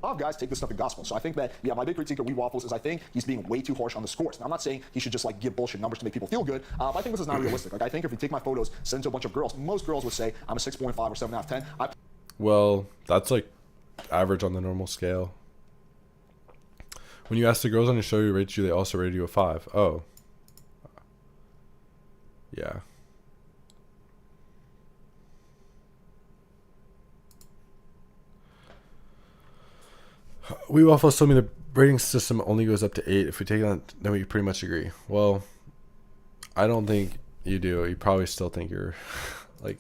A lot of guys take this stuff in gospel. So I think that, yeah, my big critique of Wee Waffles is I think he's being way too harsh on the scores. Now, I'm not saying he should just like give bullshit numbers to make people feel good, but I think this is not realistic. Like, I think if you take my photos, send to a bunch of girls, most girls would say I'm a 6.5 or 7 out of 10. Well, that's like average on the normal scale. When you ask the girls on the show who rated you, they also rated you a 5. Oh. Yeah. We Waffles told me the rating system only goes up to 8. If we take it on, then we pretty much agree. Well, I don't think you do. You probably still think you're like...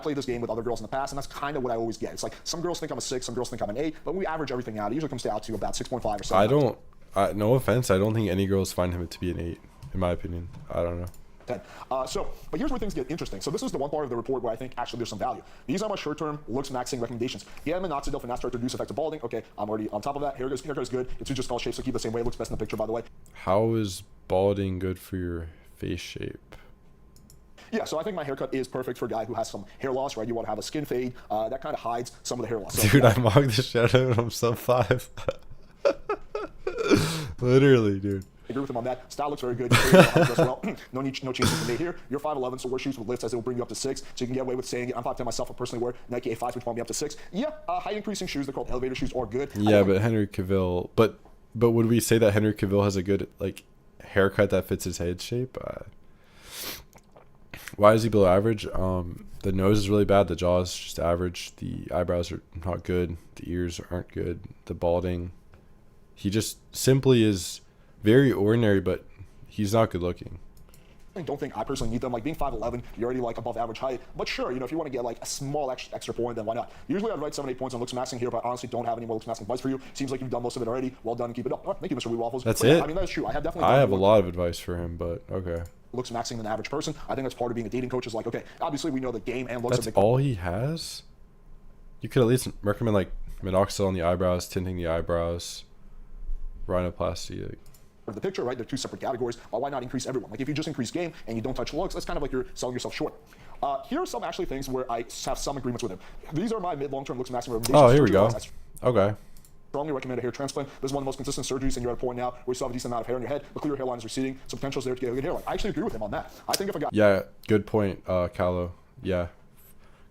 Played this game with other girls in the past, and that's kind of what I always get. It's like some girls think I'm a 6, some girls think I'm an 8, but when we average everything out, it usually comes out to about 6.5 or 7. No offense, I don't think any girls find him to be an 8, in my opinion. I don't know. 10. But here's where things get interesting. So this is the one part of the report where I think actually there's some value. These are my short-term looks maxing recommendations. Yeah, minoxidil for not start to reduce effects of balding. Okay, I'm already on top of that. Haircut is good. It's just skull shape, so keep the same way. It looks best in the picture, by the way. How is balding good for your face shape? Yeah, so I think my haircut is perfect for a guy who has some hair loss, right? You want to have a skin fade. That kind of hides some of the hair loss. So, dude, I mocked the shit out of him. I'm sub 5. Literally, dude. I agree with him on that. Style looks very good. Well. No changes made here. You're 5'11", so wear shoes with lifts as it will bring you up to 6. So you can get away with saying it. I'm 5'10" myself. I personally wear Nike A5s, which bump me up to 6. Yeah, height increasing shoes. They're called elevator shoes, are good. Yeah, but Henry Cavill. But would we say that Henry Cavill has a good like haircut that fits his head shape? Why is he below average? The nose is really bad. The jaw is just average. The eyebrows are not good. The ears aren't good. The balding. He just simply is very ordinary, but he's not good looking. I don't think I personally need them. Like, being 5'11", you're already like above average height. But sure, you know, if you want to get like a small extra point, then why not? Usually I'd write 7, 8 points on looks maxing here, but I honestly don't have any more looks maxing advice for you. Seems like you've done most of it already. Well done, keep it up. Oh, thank you, Mr. Wee Waffles. That's but, it? Yeah, I mean, that's true. I have a lot of advice for him, but okay. Looks maxing than the average person. I think that's part of being a dating coach is like, okay, obviously we know the game and looks. That's all he has? You could at least recommend like minoxidil on the eyebrows, tinting the eyebrows, rhinoplasty. Like, of the picture, right? They're two separate categories. Why not increase everyone? Like if you just increase game and you don't touch looks, that's kind of like you're selling yourself short. Here are some actually things where I have some agreements with him. These are my mid-long-term looks maximum recommendations. Oh, here we go. Okay. Strongly recommend a hair transplant. This is one of the most consistent surgeries, and you're at a point now where you still have a decent amount of hair in your head, but clear hairline is receding, so potential is there to get a good hairline. I actually agree with him on that. I think if a guy... Yeah, good point, Callow. Yeah.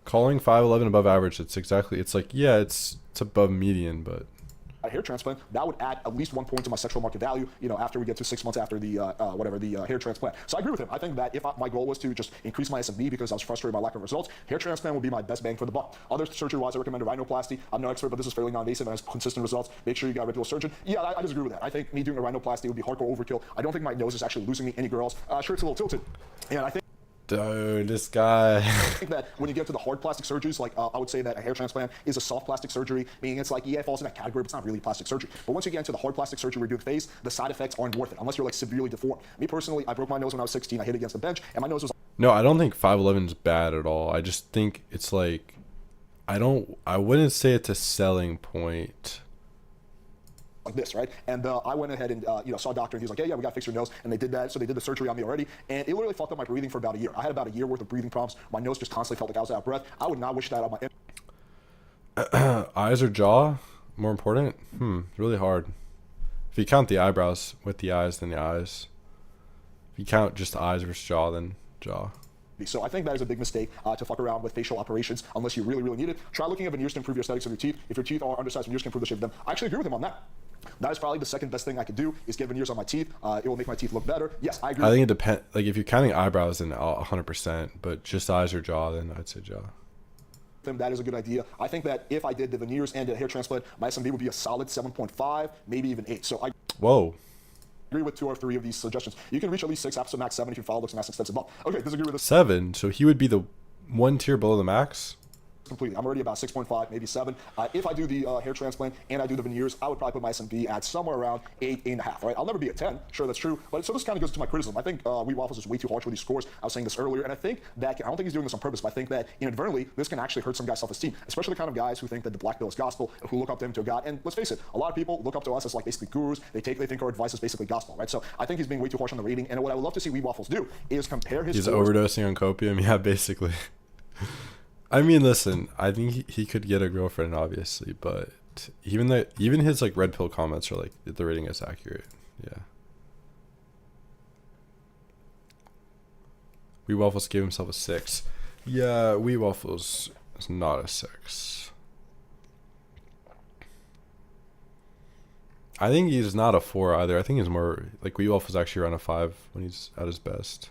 Calling 5'11" above average, it's like, yeah, it's above median, but... A hair transplant, that would add at least 1 point to my sexual market value, you know, after we get to 6 months after the hair transplant. So I agree with him. I think that if my goal was to just increase my S&B because I was frustrated by lack of results, hair transplant would be my best bang for the buck. Other surgery-wise, I recommend a rhinoplasty. I'm no expert, but this is fairly non-invasive and has consistent results. Make sure you got a reputable surgeon. Yeah, I disagree with that. I think me doing a rhinoplasty would be hardcore overkill. I don't think my nose is actually losing me any girls. Sure, it's a little tilted. And I think... Dude, this guy. I think that when you get to the hard plastic surgeries, like I would say that a hair transplant is a soft plastic surgery, meaning it's like, yeah, it falls in that category, but it's not really plastic surgery. But once you get into the hard plastic surgery where you do the face, the side effects aren't worth it, unless you're like severely deformed. Me personally, I broke my nose when I was 16. I hit against the bench, and my nose was... No, I don't think 5'11" is bad at all. I just think it's like, I wouldn't say it's a selling point. Like this, right? And I went ahead and saw a doctor, and he was like, yeah, we got to fix your nose. And they did that, so they did the surgery on me already, and it literally fucked up my breathing for about a year. I had about a year worth of breathing problems. My nose just constantly felt like I was out of breath. I would not wish that on my... Eyes or jaw? More important? Really hard. If you count the eyebrows with the eyes, then the eyes. If you count just eyes versus jaw, then jaw. So I think that is a big mistake to fuck around with facial operations unless you really, really need it. Try looking at veneers to improve your aesthetics of your teeth. If your teeth are undersized, veneers can improve the shape of them. I actually agree with him on that. That is probably the second best thing I could do is get veneers on my teeth. It will make my teeth look better. Yes, I agree. I think it depends. Like if you're counting eyebrows, then 100%. But just eyes or jaw, then I'd say jaw. That is a good idea. I think that if I did the veneers and a hair transplant, my SMB would be a solid 7.5, maybe even 8. So I... Whoa. Agree with 2 or 3 of these suggestions. You can reach at least 6, absolute max 7 if you follow looks max extensive bulk. Okay, disagree with this. 7. So he would be the one tier below the max. Completely. I'm already about 6.5, maybe 7. If I do the hair transplant and I do the veneers, I would probably put my S&B at somewhere around 8, 8.5. Right? I'll never be at 10. Sure, that's true. But so this kind of goes to my criticism. I think Wheat Waffles is way too harsh with these scores. I was saying this earlier, and I think that I don't think he's doing this on purpose, but I think that inadvertently this can actually hurt some guys' self-esteem, especially the kind of guys who think that the black pill is gospel, who look up to him to a god. And let's face it, a lot of people look up to us as like basically gurus. They think our advice is basically gospel, right? So I think he's being way too harsh on the rating. And what I would love to see Wheat Waffles do is compare his. He's scores. Overdosing on copium. Yeah, basically. I mean, listen, I think he could get a girlfriend, obviously, but even his like red pill comments are like the rating is accurate. Yeah. Wee Waffles gave himself a 6. Yeah, Wee Waffles is not a 6. I think he's not a 4 either. I think he's more like Wee Waffles actually around a 5 when he's at his best.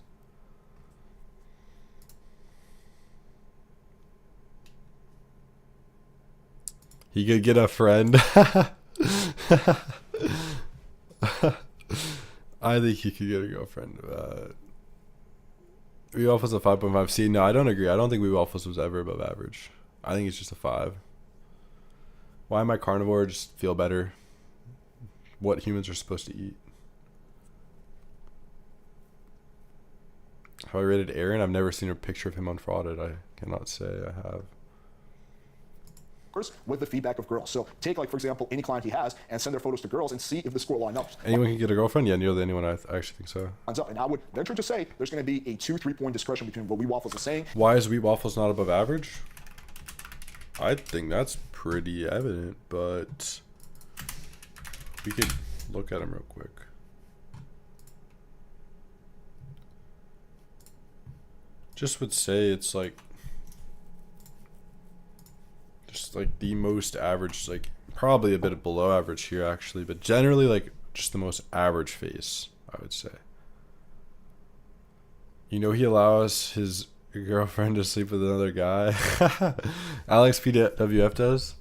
He could get a friend. I think he could get a girlfriend. Wee Waffles a 5.5. See, no, I don't agree. I don't think Wee Waffles was ever above average. I think it's just a 5. Why am I carnivore? Just feel better. What humans are supposed to eat. How I rated Aaron? I've never seen a picture of him unfrauded. I cannot say I have. With the feedback of girls. So take, like, for example, any client he has and send their photos to girls and see if the score line up. Anyone can get a girlfriend? Yeah, nearly anyone. I actually think so. And I would venture to say there's going to be a 2-3 point discretion between what Wheat Waffles is saying. Why is Wheat Waffles not above average? I think that's pretty evident, but we could look at him real quick. Just would say it's like just like the most average, like probably a bit below average here actually, but generally like just the most average face, I would say. You know, he allows his girlfriend to sleep with another guy. Alex PWF does.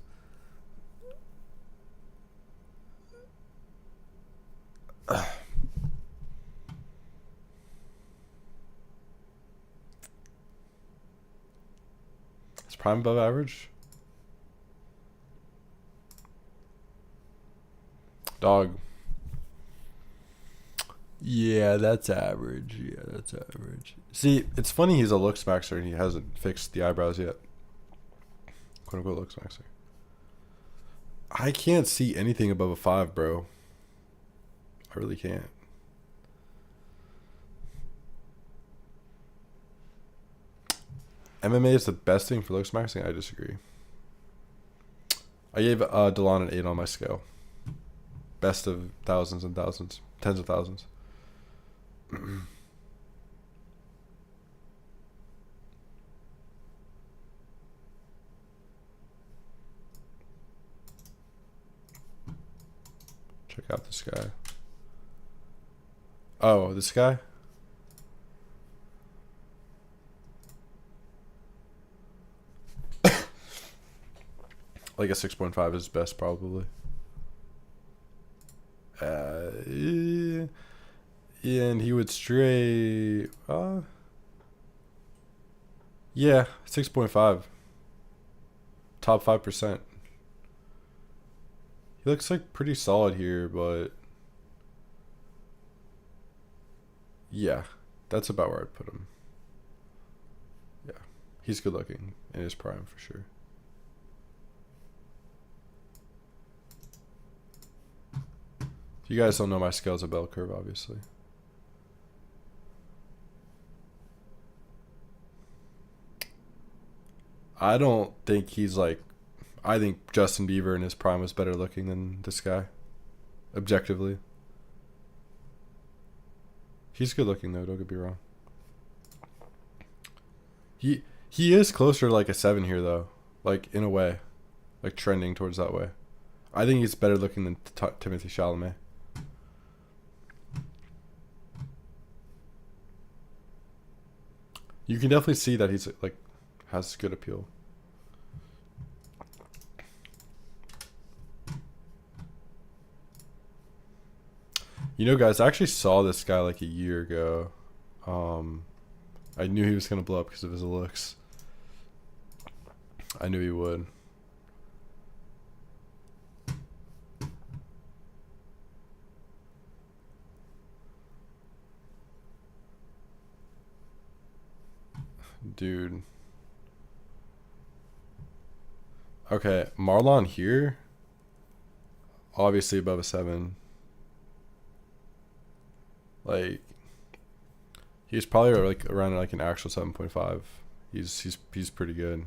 Is Prime above average? Dog. Yeah, that's average. Yeah, that's average. See, it's funny he's a looks maxer and he hasn't fixed the eyebrows yet. Quote unquote looks maxer. I can't see anything above a 5, bro. I really can't. MMA is the best thing for looks maxing. I disagree. I gave Delon an 8 on my scale. Best of thousands and thousands. Tens of thousands. Check out this guy. Oh, this guy? Like a 6.5 is best, probably. Yeah, and he would stray. Yeah, 6.5. Top 5%. He looks like pretty solid here, but yeah, that's about where I'd put him. Yeah, he's good looking in his prime for sure. You guys don't know my scale's a bell curve, obviously. I don't think he's like... I think Justin Bieber in his prime was better looking than this guy. Objectively. He's good looking though, don't get me wrong. He is closer to like a 7 here though. Like in a way. Like trending towards that way. I think he's better looking than Timothy Chalamet. You can definitely see that he's like has good appeal. You know, guys, I actually saw this guy like a year ago. I knew he was gonna blow up because of his looks. I knew he would. Dude. Okay, Marlon here. Obviously above a 7. Like, he's probably like around like an actual 7.5. He's pretty good.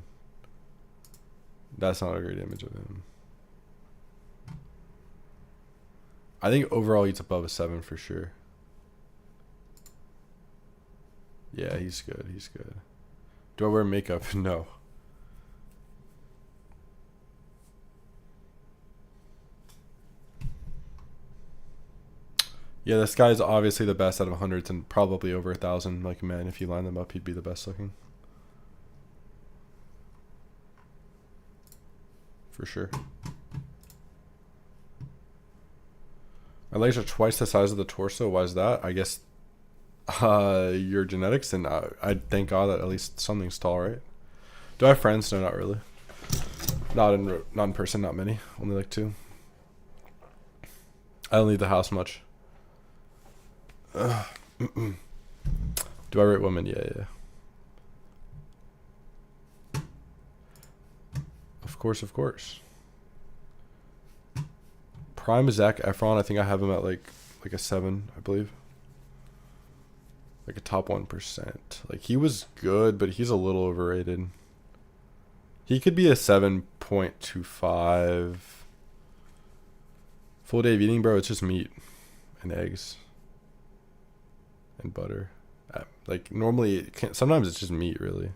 That's not a great image of him. I think overall he's above a 7 for sure. Yeah, he's good. He's good. Do I wear makeup? No. Yeah, this guy's obviously the best out of hundreds and probably over 1,000. Like, man, if you line them up, he'd be the best looking. For sure. My legs are twice the size of the torso. Why is that? I guess your genetics, and I thank God that at least something's tall, right? Do I have friends? No, not really. Not in person, not many. Only like 2. I don't leave the house much. Do I rate women? Yeah. Of course. Prime Zac Efron, I think I have him at like a 7, I believe. Like a top 1%. Like, he was good, but he's a little overrated. He could be a 7.25. Full day of eating, bro, it's just meat and eggs and butter. Like, normally, sometimes it's just meat, really.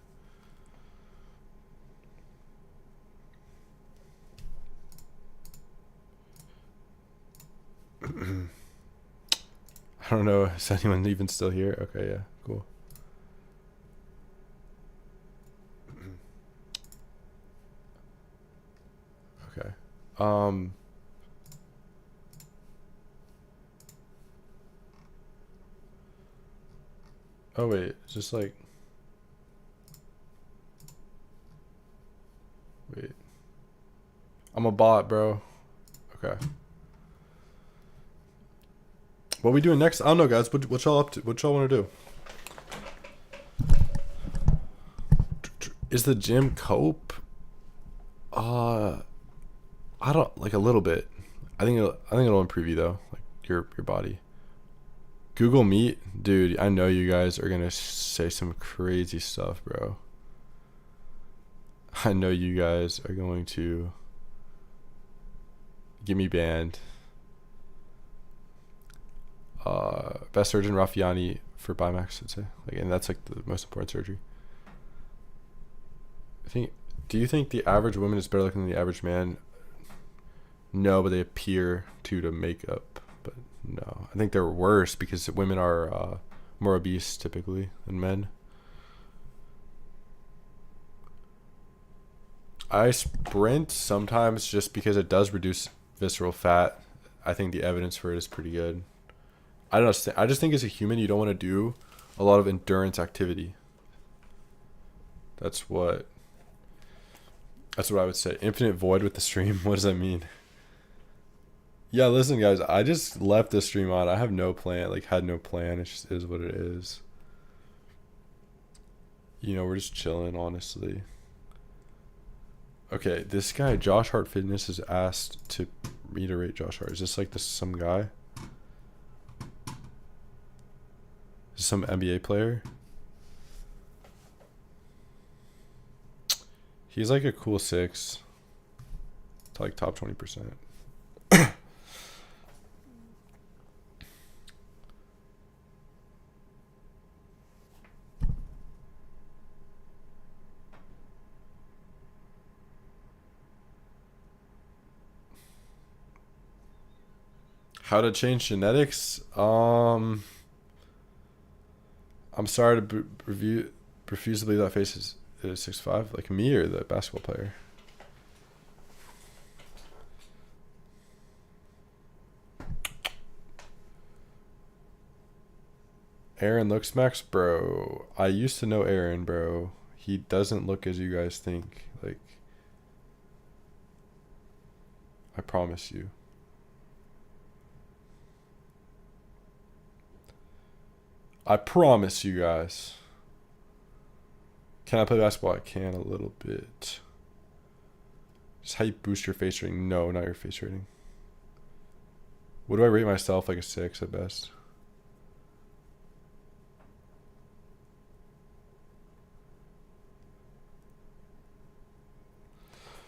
I don't know. Is anyone even still here? Okay, yeah, cool. Okay. Oh wait, it's just like... Wait. I'm a bot, bro. Okay. What are we doing next? I don't know, guys. What y'all up to? What y'all want to do? Is the gym cope? I don't, like, a little bit. I think it'll improve you though. Like, your body. Google meat, dude. I know you guys are gonna say some crazy stuff, bro. I know you guys are going to get me banned. Best surgeon Raffiani for Bimax, I'd say. Like, and that's like the most important surgery. Do you think the average woman is better looking than the average man? No, but they appear to makeup. But no, I think they're worse because women are more obese typically than men. I sprint sometimes just because it does reduce visceral fat. I think the evidence for it is pretty good. I just think as a human, you don't want to do a lot of endurance activity. That's what I would say. Infinite void with the stream. What does that mean? Yeah, listen, guys. I just left the stream on. I have no plan. Like, had no plan. It just is what it is. You know, we're just chilling, honestly. Okay, this guy, Josh Hart Fitness, has asked to me to rate Josh Hart. Is this like some guy? Is this some NBA player? He's like a cool 6. To like top 20%. How to change genetics? I'm sorry to refuse to believe that face is 6'5", like me or the basketball player. Aaron looks max, bro. I used to know Aaron, bro. He doesn't look as you guys think. Like, I promise you. I promise you guys. Can I play basketball? I can a little bit. Just how you boost your face rating. No, not your face rating. What do I rate myself? Like a 6 at best.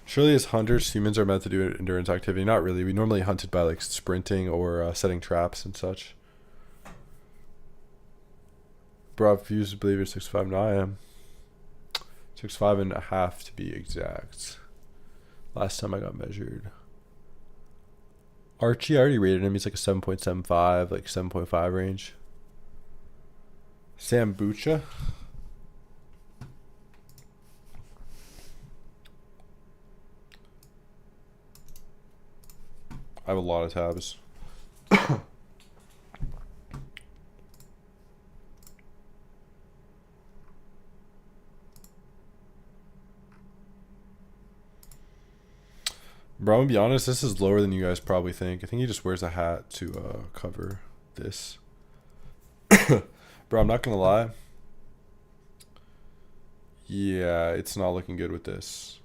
Surely as hunters, humans are meant to do endurance activity. Not really. We normally hunted by like sprinting or setting traps and such. Bro, I refuse to believe you're 6'5". No, I am. 6'5.5" to be exact. Last time I got measured. Archie, I already rated him. He's like a 7.75, like 7.5 range. Sambucha. I have a lot of tabs. Bro, I'm gonna be honest, this is lower than you guys probably think. I think he just wears a hat to cover this. Bro, I'm not gonna lie. Yeah, it's not looking good with this.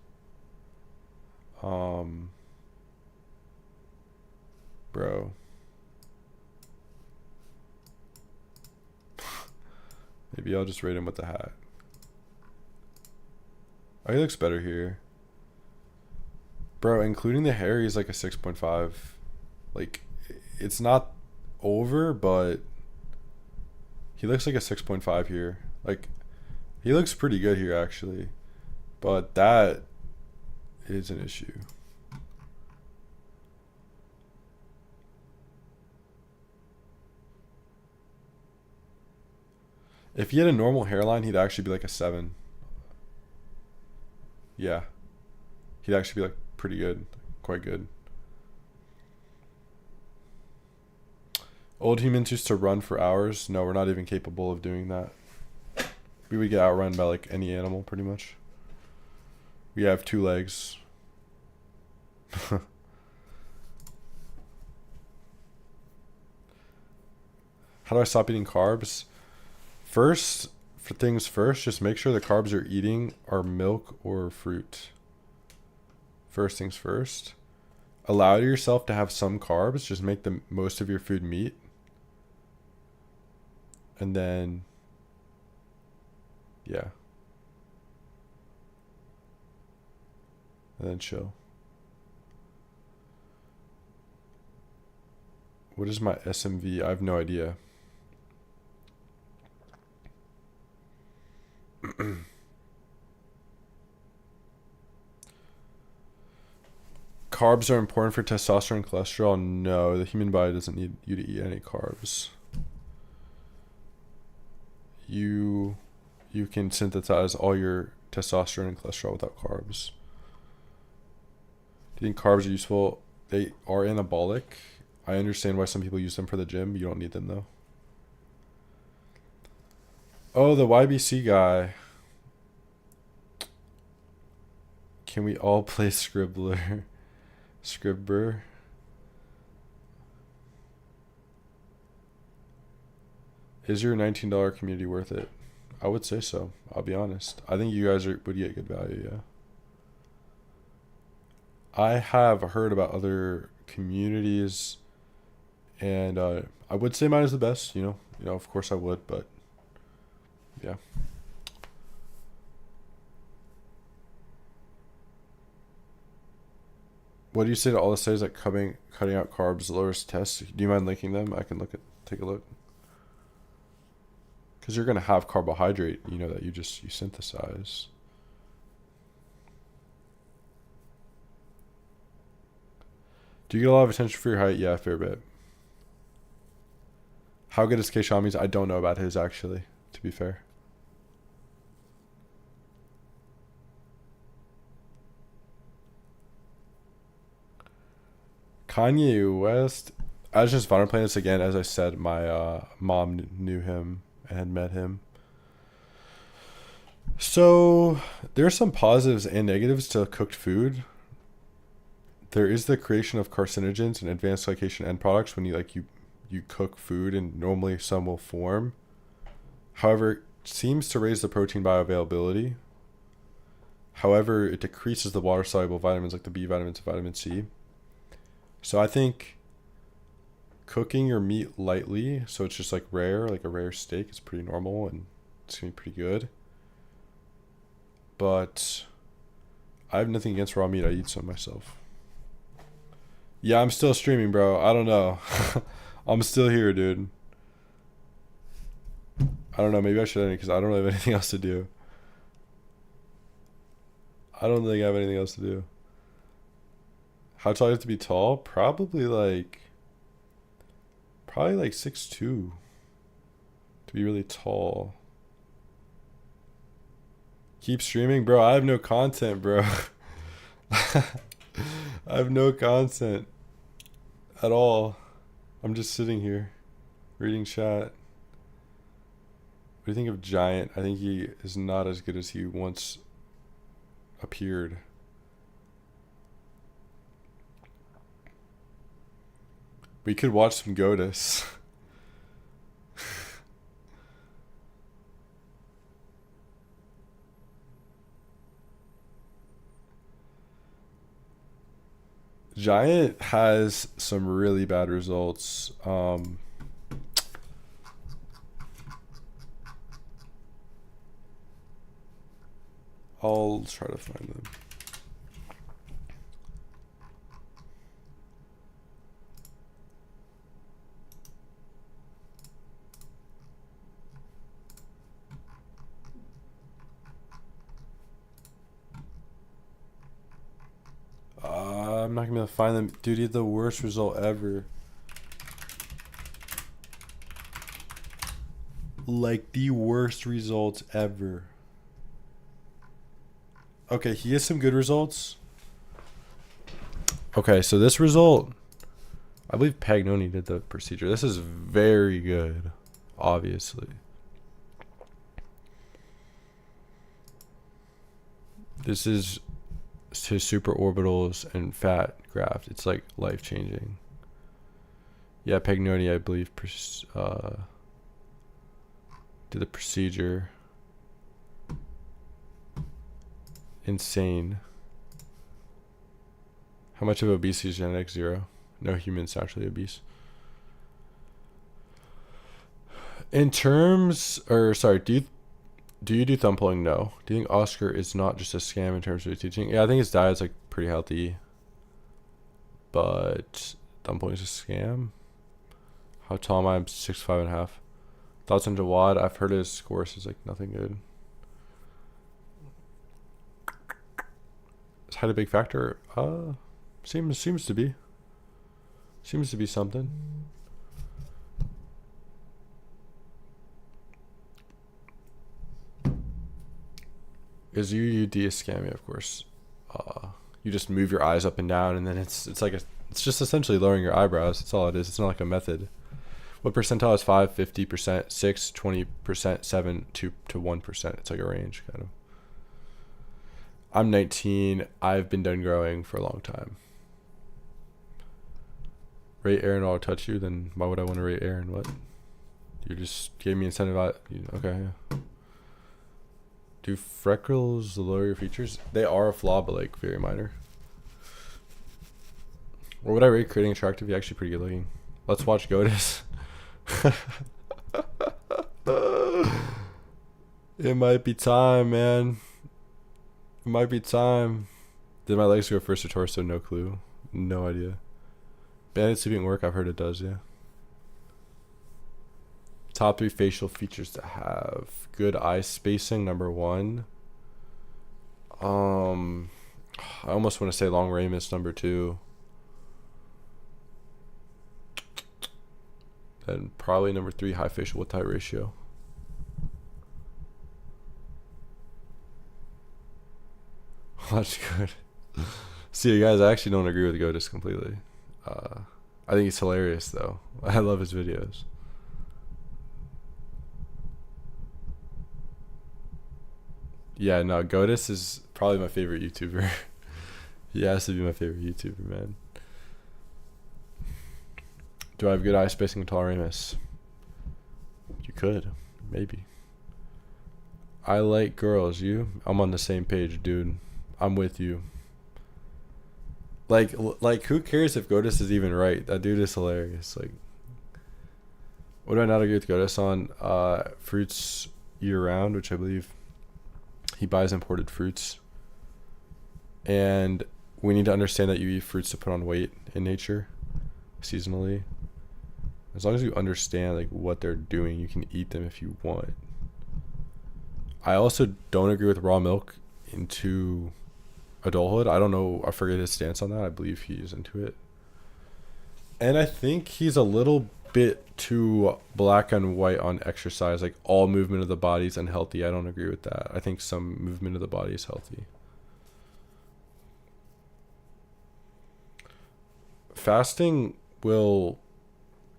Bro. Maybe I'll just rate him with the hat. Oh, he looks better here. Bro, including the hair, he's like a 6.5. Like, it's not over, but he looks like a 6.5 here. Like, he looks pretty good here, actually. But that is an issue. If he had a normal hairline, he'd actually be like a 7. Yeah. He'd actually be like pretty good. Quite good. Old humans used to run for hours. No, we're not even capable of doing that. We would get outrun by like any animal pretty much. We have 2 legs. How do I stop eating carbs? First, just make sure the carbs you're eating are milk or fruit. First things first. allow yourself to have some carbs. Just make the most of your food meat. And then, yeah. And then chill. What is my SMV? I have no idea. Carbs are important for testosterone and cholesterol. No, the human body doesn't need you to eat any carbs. You can synthesize all your testosterone and cholesterol without carbs. Do you think carbs are useful? They are anabolic. I understand why some people use them for the gym. You don't need them though. Oh, the YBC guy. Can we all play Scribbler? Scribber. Is your $19 community worth it? I would say so. I'll be honest. I think you guys would get good value, yeah. I have heard about other communities, and I would say mine is the best, you know, of course I would, but yeah. What do you say to all the studies that cutting out carbs lowers tests? Do you mind linking them? I can take a look. Because you're gonna have carbohydrate, you know, that you synthesize. Do you get a lot of attention for your height? Yeah, a fair bit. How good is K Shami's? I don't know about his actually, to be fair. Kanye West. I was just fun playing this again. As I said, my mom knew him and had met him. So there's some positives and negatives to cooked food. There is the creation of carcinogens and advanced glycation end products when you cook food, and normally some will form. However, it seems to raise the protein bioavailability. However, it decreases the water-soluble vitamins like the B vitamins and vitamin C. So I think cooking your meat lightly, so it's just like a rare steak, is pretty normal and it's gonna be pretty good. But I have nothing against raw meat. I eat some myself. Yeah, I'm still streaming, bro. I don't know. I'm still here, dude. I don't know. Maybe I should end it because I don't really have anything else to do. I don't think I have anything else to do. How tall do you have to be tall? Probably like 6'2" to be really tall. Keep streaming, bro. I have no content, bro. I have no content at all. I'm just sitting here reading chat. What do you think of Giant? I think he is not as good as he once appeared. We could watch some Godus. Giant has some really bad results. I'll try to find them. I'm not gonna be able to find them. Dude, he had the worst result ever. Like the worst results ever. Okay, he has some good results. Okay, so this result, I believe Pagnoni did the procedure. This is very good, obviously. This is his supraorbitals and fat graft. It's like life-changing. Yeah, Pagnoni, I believe, did the procedure. Insane. How much of obesity is genetic? 0. No humans naturally obese. In terms, or sorry, do you do thumb pulling? No. Do you think Oscar is not just a scam in terms of his teaching? Yeah, I think his diet's like pretty healthy, but thumb pulling is a scam. How tall am I? I'm 6'5.5". Thoughts on Jawad? I've heard his course is like nothing good. Is height a big factor? Seems to be. Seems to be something. Is UUD a scam? Yeah, of course. You just move your eyes up and down, and then it's just essentially lowering your eyebrows. That's all it is. It's not like a method. What percentile is 5, 50%, 6, 20%, 7, 2 to 1%? It's like a range, kind of. I'm 19. I've been done growing for a long time. Rate Aaron while I touch you? Then why would I want to rate Aaron? What? You just gave me incentive. Okay, yeah. Do freckles lower your features? They are a flaw, but like very minor. Or would I rate creating attractive? You're actually pretty good looking. Let's watch Goatus. It might be time, man. It might be time. Did my legs go first or torso? No clue. No idea. Banded sleeping work? I've heard it does, yeah. Top 3 facial features to have. Good eye spacing, number 1. I almost want to say long ramus, number 2. Then probably number 3, high facial width height ratio. That's good. See, guys, I actually don't agree with Goatus completely. I think he's hilarious, though. I love his videos. Yeah, no, Goatus is probably my favorite YouTuber. He has to be my favorite YouTuber, man. Do I have good eye spacing and tall ramus? You could, maybe. I like girls. You? I'm on the same page, dude. I'm with you. Like, who cares if Goatus is even right? That dude is hilarious. Like, what do I not agree with Goatus on? Fruits year round, which I believe he buys imported fruits. And we need to understand that you eat fruits to put on weight in nature, seasonally. As long as you understand like what they're doing, you can eat them if you want. I also don't agree with raw milk into adulthood. I don't know. I forget his stance on that. I believe he's into it. And I think he's a little bit too black and white on exercise. Like all movement of the body is unhealthy. I don't agree with that. I think some movement of the body is healthy. Fasting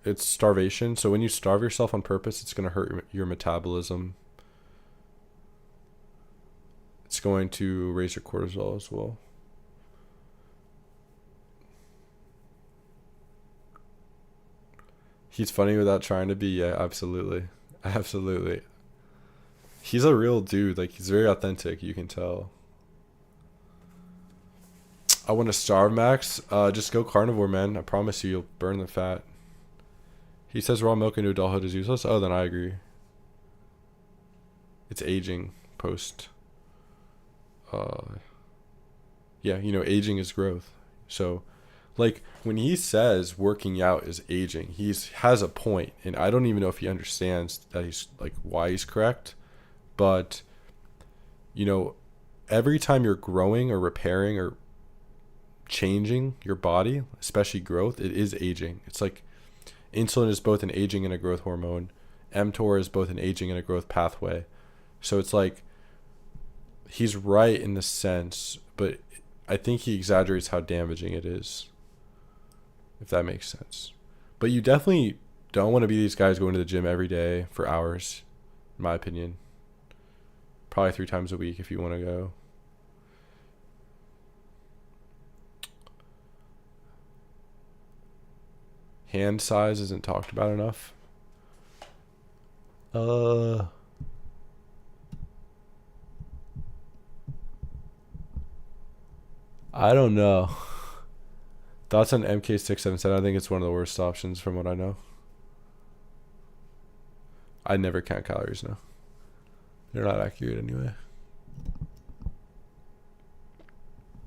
it's starvation. So when you starve yourself on purpose, it's going to hurt your metabolism. It's going to raise your cortisol as well. He's funny without trying to be. Yeah, absolutely. Absolutely. He's a real dude. Like, he's very authentic. You can tell. I want to starve, Max. Just go carnivore, man. I promise you'll burn the fat. He says raw milk into adulthood is useless. Oh, then I agree. It's aging post. Yeah, aging is growth. So, like, when he says working out is aging, he has a point, and I don't even know if he understands that he's like why he's correct. But every time you're growing or repairing or changing your body, especially growth, it is aging. It's like insulin is both an aging and a growth hormone. mTOR is both an aging and a growth pathway. So it's like he's right in the sense, but I think he exaggerates how damaging it is, if that makes sense. But you definitely don't want to be these guys going to the gym every day for hours, in my opinion. Probably 3 times a week if you want to go. Hand size isn't talked about enough. I don't know. Thoughts on MK677? I think it's one of the worst options from what I know. I never count calories now. They're not accurate anyway.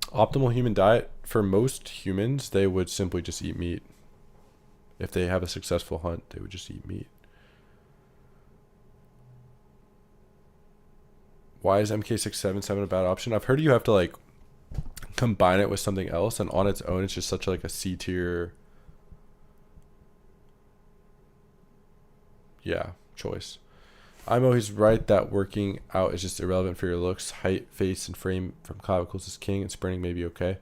Optimal human diet. For most humans, they would simply just eat meat. If they have a successful hunt, they would just eat meat. Why is MK677 a bad option? I've heard you have to like combine it with something else, and on its own it's just such like a C tier choice. I'm always right that working out is just irrelevant for your looks. Height, face, and frame from clavicles is king, and sprinting may be okay.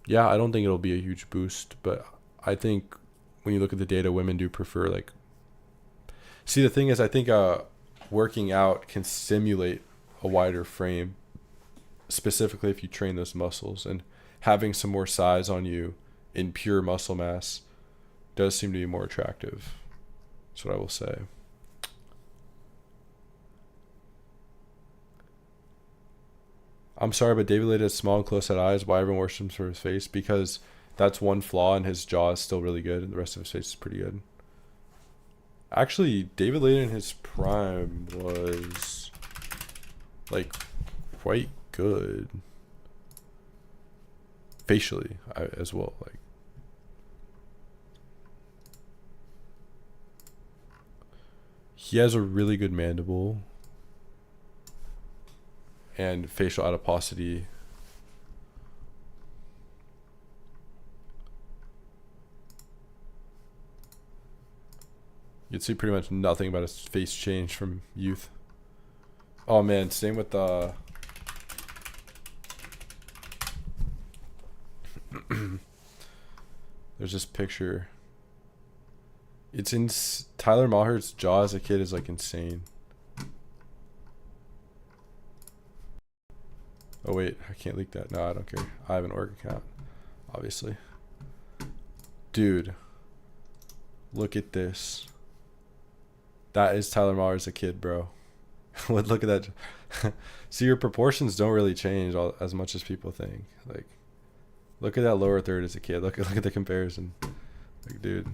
Yeah, I don't think it'll be a huge boost, but I think when you look at the data, women do prefer like... See, the thing is, I think working out can stimulate a wider frame, specifically if you train those muscles, and having some more size on you in pure muscle mass does seem to be more attractive. That's what I will say. I'm sorry, but David Leda has small and close-set eyes. Why everyone worships him for his face? Because that's one flaw, and his jaw is still really good, and the rest of his face is pretty good. Actually, David Leda in his prime was like quite good facially as well. Like, he has a really good mandible and facial adiposity. You'd see pretty much nothing about his face change from youth. Oh man, same with the... There's this picture. It's in... Tyler Maher's jaw as a kid is like insane. Oh wait, I can't leak that. No, I don't care. I have an org account, obviously. Dude, look at this. That is Tyler Maher as a kid, bro. Look at that. See, your proportions don't really change as much as people think. Like, look at that lower third as a kid. Look at the comparison. Like, dude.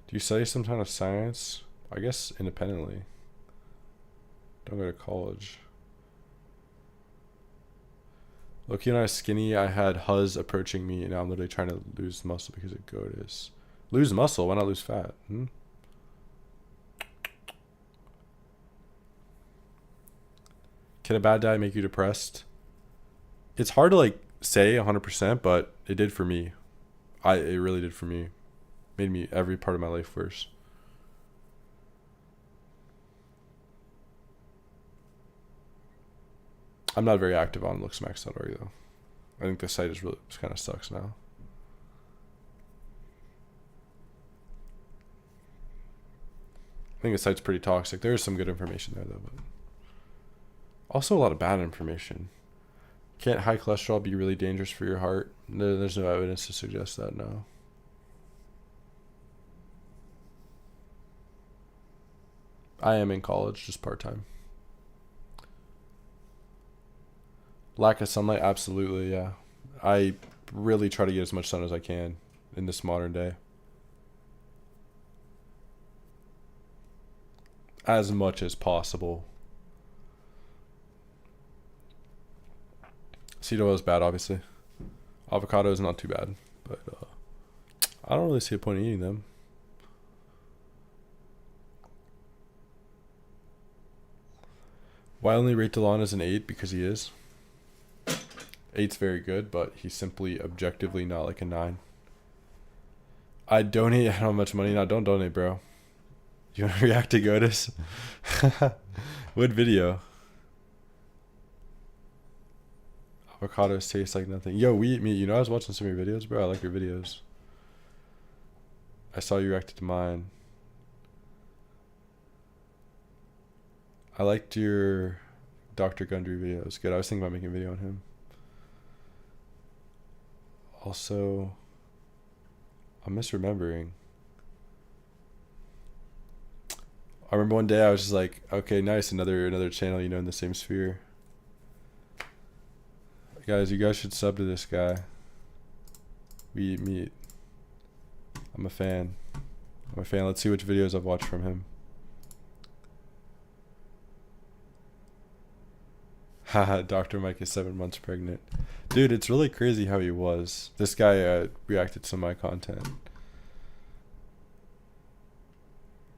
Do you study some kind of science? I guess independently. Don't go to college. Look, when I was skinny, I had Huz approaching me, and now I'm literally trying to lose muscle because of Ketosis. Lose muscle? Why not lose fat? Can a bad diet make you depressed? It's hard to like say 100%, but it did for me. It really did for me. Made me every part of my life worse. I'm not very active on looksmax.org though. I think the site is really kind of sucks now. I think the site's pretty toxic. There is some good information there though, but also a lot of bad information. Can't high cholesterol be really dangerous for your heart? There's no evidence to suggest that, no. I am in college, just part-time. Lack of sunlight, absolutely, yeah. I really try to get as much sun as I can in this modern day. As much as possible. Seed oil is bad, obviously. Avocado is not too bad, but I don't really see a point in eating them. Why only rate DeLon as an 8? Because he is. 8's very good, but he's simply objectively not like a 9. I donate how much money? No, don't donate, bro. You want to react to Ketosis? What video? Avocados taste like nothing. Yo, we eat meat. You know, I was watching some of your videos, bro. I like your videos. I saw you reacted to mine. I liked your Dr. Gundry video. It was good. I was thinking about making a video on him. Also, I'm misremembering. I remember one day I was just like, okay, nice, another channel, you know, in the same sphere. Guys, you guys should sub to this guy. We eat meat. I'm a fan. Let's see which videos I've watched from him. Haha, Dr. Mike is 7 months pregnant. Dude, it's really crazy how he was. This guy reacted to my content.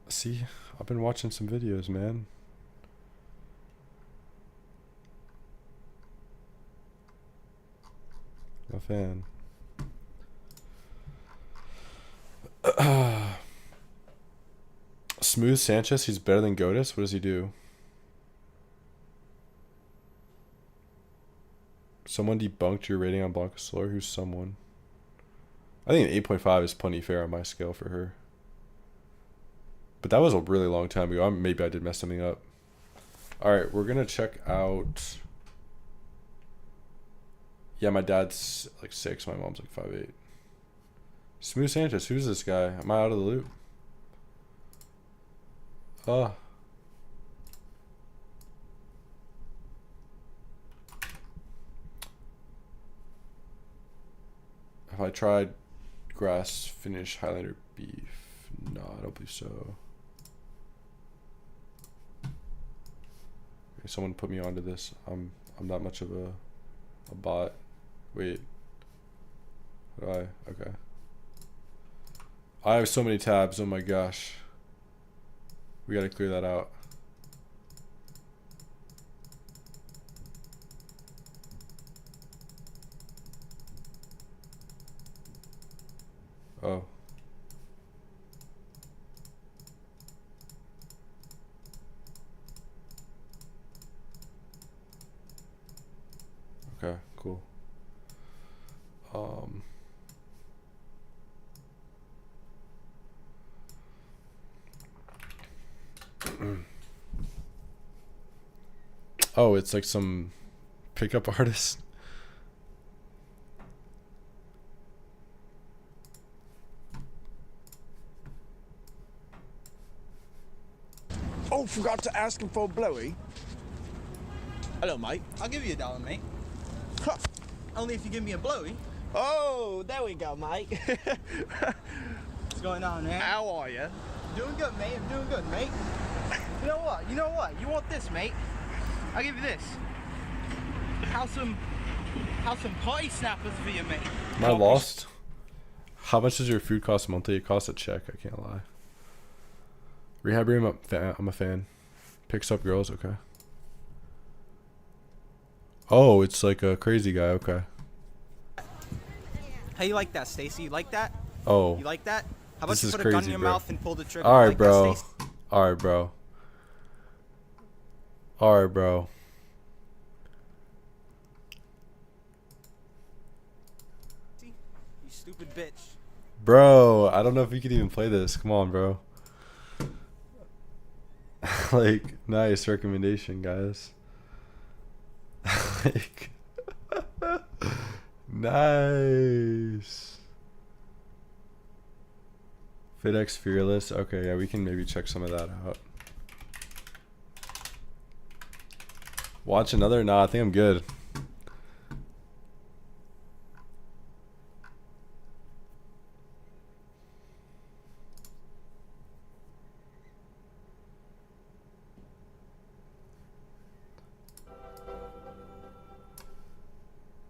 See, I've been watching some videos, man. I'm a fan. Smooth Sanchez, he's better than Godis? What does he do? Someone debunked your rating on Blanca Solar. Who's someone? I think an 8.5 is plenty fair on my scale for her. But that was a really long time ago. Maybe I did mess something up. Alright, we're going to check out... Yeah, my dad's like 6. My mom's like 5'8". Smooth Sanchez. Who's this guy? Am I out of the loop? Have I tried grass finish Highlander beef? No, I don't believe so. Okay, someone put me onto this. I'm not much of a bot. Wait. Okay. I have so many tabs. Oh my gosh. We gotta clear that out. Oh. Okay, cool. Oh, it's like some pickup artist. Oh, forgot to ask him for a blowy. Hello, mate. I'll give you $1, mate. Huh. Only if you give me a blowy. Oh, there we go, mate. What's going on, man? How are you? Doing good, mate. I'm doing good, mate. You know what? You want this, mate? I'll give you this. How's some party snappers for you, mate? Am I lost? How much does your food cost monthly? It costs a check. I can't lie. Rehab room. I'm a fan. Picks up girls. Okay. Oh, it's like a crazy guy. Okay. How you like that, Stacy? You like that? Oh. You like that? How about This you is put a gun in crazy, your bro. mouth and pull the trigger? All right, like bro. That, Stacy? All right, bro. All right, bro. You stupid bitch. Bro, I don't know if you can even play this. Come on, bro. Like, nice recommendation, guys. Like, nice. FitX Fearless. Okay, yeah, we can maybe check some of that out. Watch another? Nah, I think I'm good.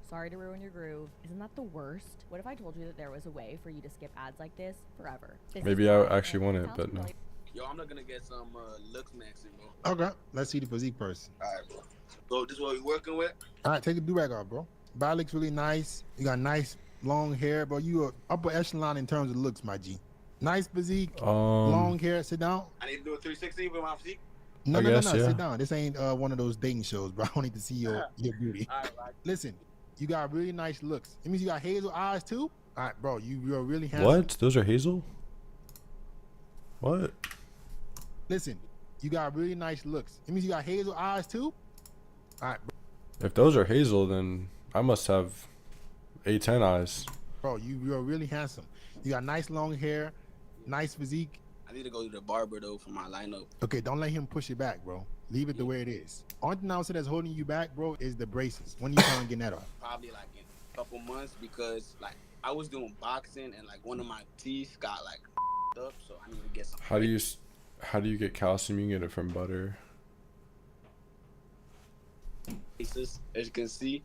Sorry to ruin your groove. Isn't that the worst? What if I told you that there was a way for you to skip ads like this forever? Maybe I actually want it, but no. Yo, I'm not gonna get some looks maxing, bro. Okay, let's see the physique person. All right, bro. So this is what we working with? All right, take the do-rag off, bro. Body looks really nice. You got nice long hair, bro. You are upper echelon in terms of looks, my G. Nice physique, long hair. Sit down. I need to do a 360 with my physique? No, I no, guess, no, no. yeah. Sit down. This ain't one of those dating shows, bro. I don't need to see your beauty. All right. Listen, you got really nice looks. It means you got hazel eyes, too? All right, bro. You're really handsome. What? Those are hazel? What? Listen, you got really nice looks. It means you got hazel eyes, too? All right, bro. If those are hazel, then I must have A10 eyes. Bro, you're really handsome. You got nice long hair, nice physique. I need to go to the barber, though, for my lineup. Okay, don't let him push it back, bro. Leave it the way it is. Only thing I would say that's holding you back, bro, is the braces. When you plan on getting that off? Probably like in a couple months because like I was doing boxing and like one of my teeth got like up, so I need to get some. How do you get calcium? You can get it from butter. As you can see,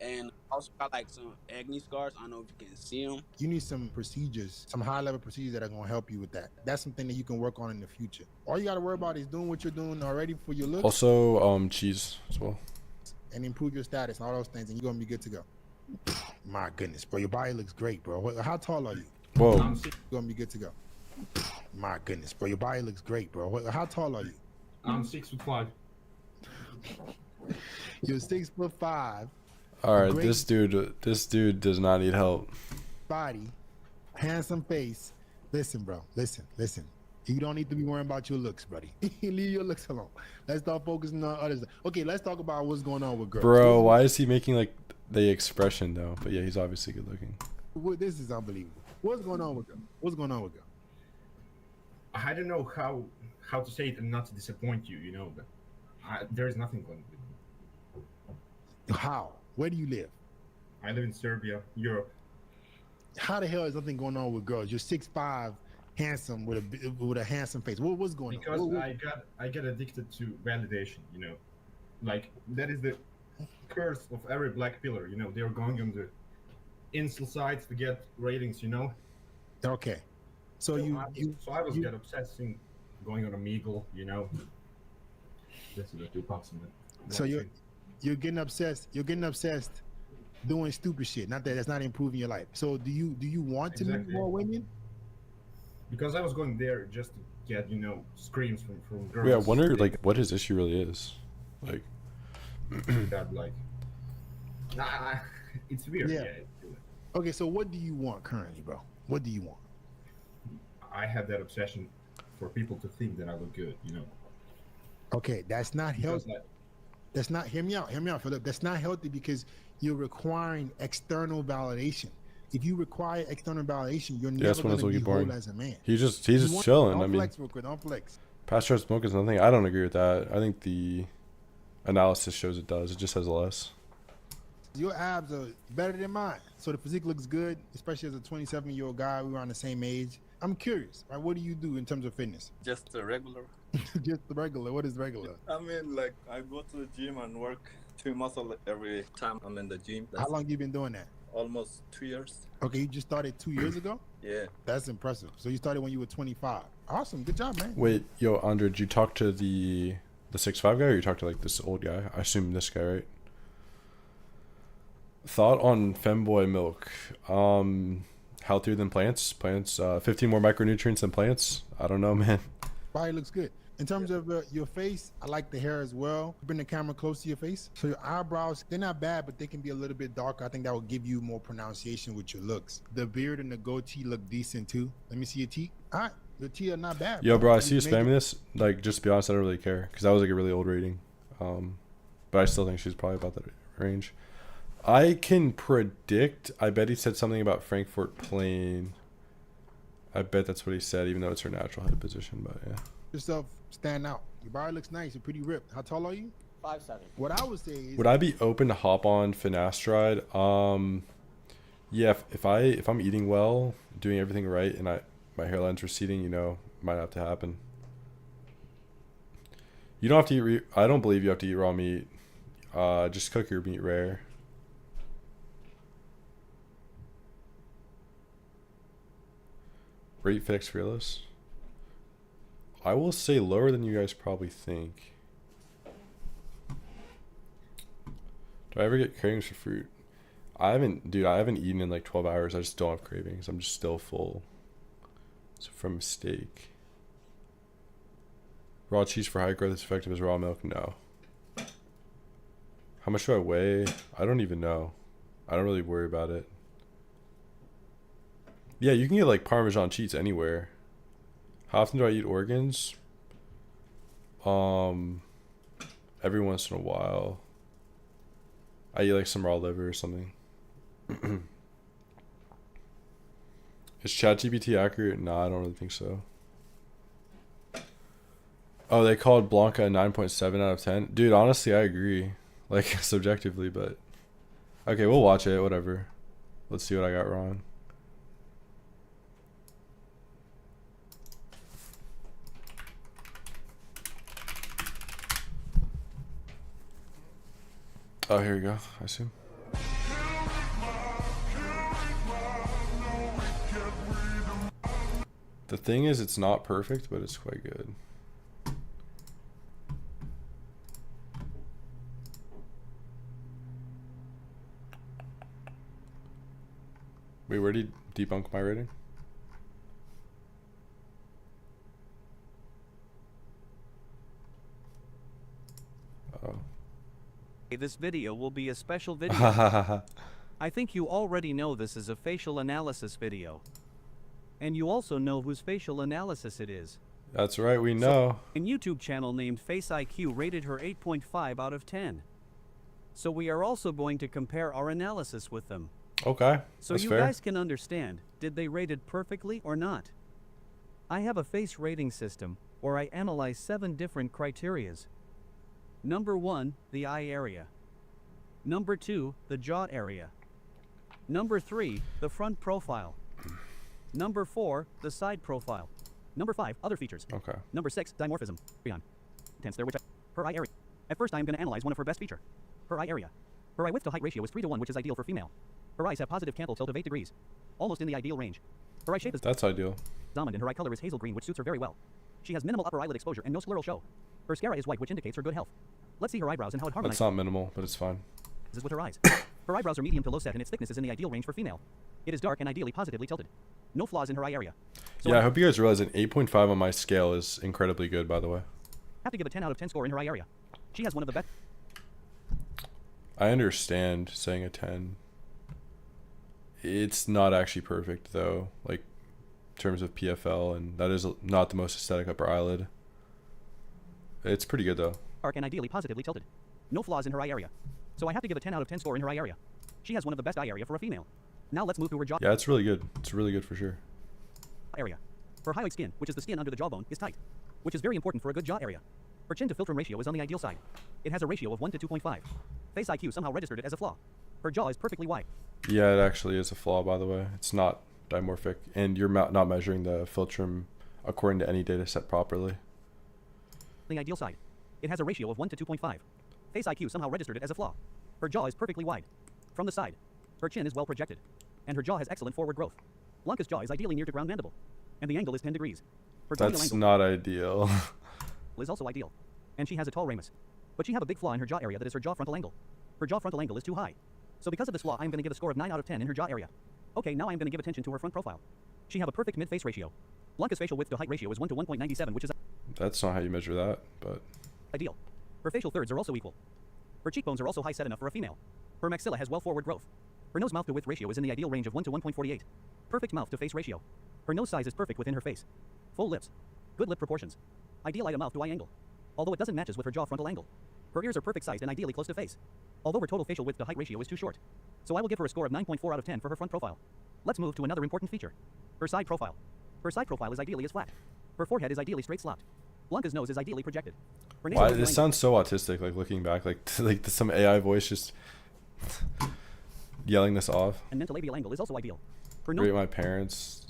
and also got like some acne scars. I don't know if you can see them. You need some procedures, some high-level procedures that are going to help you with that. That's something that you can work on in the future. All you got to worry about is doing what you're doing already for your looks. Also, cheese as well. And improve your status and all those things, and you're going to be good to go. My goodness, bro. Your body looks great, bro. How tall are you? Whoa. You're going to be good to go. My goodness, bro. Your body looks great, bro. How tall are you? I'm 6'5". You're 6'5". All right, this dude does not need help. Body, handsome face. Listen, bro. Listen. You don't need to be worrying about your looks, buddy. Leave your looks alone. Let's start focusing on others. Okay, let's talk about what's going on with girls. Bro, why is he making like the expression though? But yeah, he's obviously good looking. This is unbelievable. What's going on with girls? I don't know how to say it and not to disappoint you, but there's nothing going on. How? Where do you live? I live in Serbia, Europe. How the hell is nothing going on with girls? You're 6'5", handsome with a handsome face. What's going on? Because I get addicted to validation, like that is the curse of every black pillar. They're going on the incel sites to get ratings. Okay, so I was get obsessing, going on Omegle. This is the 2 bucks. So you're getting obsessed. You're getting obsessed doing stupid shit. Not that that's not improving your life. So do you want to meet more women? Because I was going there just to get screams from girls. Yeah, I wonder like what his issue really is. Like that it's weird. Yeah. Okay, so what do you want currently, bro? What do you want? I have that obsession for people to think that I look good. Okay, that's not healthy. That's not, hear me out, Philip. That's not healthy because you're requiring external validation. If you require external validation, you're never going to be whole as a man. He's just chilling. Don't flex real quick. Don't flex. Pasteurized smoke is nothing. I don't agree with that. I think the analysis shows it does. It just has less. Your abs are better than mine, so the physique looks good, especially as a 27-year-old guy. We were on the same age. I'm curious, right? What do you do in terms of fitness? Just a regular. Just the regular. What is regular? I mean, like I go to the gym and work 2 muscle every time I'm in the gym. How long you been doing that? Almost 2 years. Okay, you just started 2 years ago? Yeah. That's impressive. So you started when you were 25. Awesome. Good job, man. Wait, yo, Andre, did you talk to the 6'5" guy, or you talked to like this old guy? I assume this guy, right? Thought on femboy milk. Healthier than plants. 15 more micronutrients than plants. I don't know, man. Body looks good. In terms of your face, I like the hair as well. Bring the camera close to your face. So your eyebrows, they're not bad, but they can be a little bit darker. I think that will give you more pronunciation with your looks. The beard and the goatee look decent too. Let me see your teeth. All right, your teeth are not bad. Yo, bro, I see you spamming this. Like, just to be honest, I don't really care because that was like a really old rating. But I still think she's probably about that range. I can predict. I bet he said something about Frankfurt Plain. I bet that's what he said, even though it's her natural head position. But yeah. Yourself stand out. Your body looks nice. You're pretty ripped. How tall are you? 5'7". What I would say is, would I be open to hop on finasteride? Yeah, if I'm eating well, doing everything right, and my hairline's receding, might have to happen. You don't have to eat. I don't believe you have to eat raw meat. Just cook your meat rare. Rate fix fearless. I will say lower than you guys probably think. Do I ever get cravings for fruit? I haven't eaten in like 12 hours. I just don't have cravings. I'm just still full. So from steak. Raw cheese for high growth is effective as raw milk? No. How much do I weigh? I don't even know. I don't really worry about it. Yeah, you can get like Parmesan cheese anywhere. How often do I eat organs? Every once in a while. I eat like some raw liver or something. Is ChatGPT accurate? No, I don't really think so. Oh, they called Blanca a 9.7 out of 10. Dude, honestly, I agree. Like, subjectively, but... Okay, we'll watch it, whatever. Let's see what I got wrong. Oh, here we go, I assume. The thing is, it's not perfect, but it's quite good. Wait, where did he debunk my rating? Oh. This video will be a special video. I think you already know this is a facial analysis video. And you also know whose facial analysis it is. That's right, we know. So, a YouTube channel named Face IQ rated her 8.5 out of 10. So we are also going to compare our analysis with them. Okay, so that's you fair. guys can understand, did they rate it perfectly or not? I have a face rating system where I analyze 7 different criterias. Number 1, the eye area. Number 2, the jaw area. Number 3, the front profile. Number 4, the side profile. Number 5, other features. Okay. Number 6, dimorphism. Tense there, which her eye area. At first I am going to analyze one of her best feature. Her eye area. Her eye width to height ratio is 3:1, which is ideal for female. Her eyes have positive canthal tilt of 8 degrees. Almost in the ideal range. Her eye shape is... That's ideal. Almond and her eye color is hazel green, which suits her very well. She has minimal upper eyelid exposure and no scleral show. Her sclera is white, which indicates her good health. Let's see her eyebrows and how it harmonizes. It's not minimal, but it's fine. This is with her eyes. Her eyebrows are medium to low set and its thickness is in the ideal range for female. It is dark and ideally positively tilted. No flaws in her eye area. So yeah, I hope you guys realize an 8.5 on my scale is incredibly good, by the way. Have to give a 10 out of 10 score in her eye area. She has one of the best... I understand saying a 10. It's not actually perfect, though, like, in terms of PFL, and that is not the most aesthetic upper eyelid. It's pretty good, though. Dark and ideally positively tilted. No flaws in her eye area. So I have to give a 10 out of 10 score in her eye area. She has one of the best eye area for a female. Now let's move to her jaw. Yeah, it's really good. It's really good for sure. Area. Her hyoid skin, which is the skin under the jawbone, is tight, which is very important for a good jaw area. Her chin to philtrum ratio is on the ideal side. It has a ratio of 1 to 2.5. Face IQ somehow registered it as a flaw. Her jaw is perfectly wide. Yeah, it actually is a flaw, by the way. It's not dimorphic, and you're not measuring the philtrum according to any data set properly. The ideal side. It has a ratio of 1 to 2.5. Face IQ somehow registered it as a flaw. Her jaw is perfectly wide. From the side. Her chin is well projected. And her jaw has excellent forward growth. Blanca's jaw is ideally near to ground mandible. And the angle is 10 degrees. Her That's not ideal. is also ideal. And she has a tall ramus. But she have a big flaw in her jaw area, that is her jaw frontal angle. Her jaw frontal angle is too high. So because of this flaw, I'm going to give a score of 9 out of 10 in her jaw area. Okay, now I'm going to give attention to her front profile. She have a perfect mid-face ratio. Blanca's facial width to height ratio is 1 to 1.97, which is... That's not how you measure that, but... ideal. Her facial thirds are also equal. Her cheekbones are also high set enough for a female. Her maxilla has well forward growth. Her nose mouth to width ratio is in the ideal range of 1 to 1.48. Perfect mouth to face ratio. Her nose size is perfect within her face. Full lips. Good lip proportions. Ideal eye to mouth to eye angle. Although it doesn't matches with her jaw frontal angle. Her ears are perfect sized and ideally close to face. Although her total facial width to height ratio is too short. So I will give her a score of 9.4 out of 10 for her front profile. Let's move to another important feature. Her side profile. Her side profile is ideally as flat. Her forehead is ideally straight slopped. Blanca's nose is ideally projected. Why this sounds so autistic, like looking back, like some AI voice just yelling this off. And mental labial angle is also ideal. Her nose my parents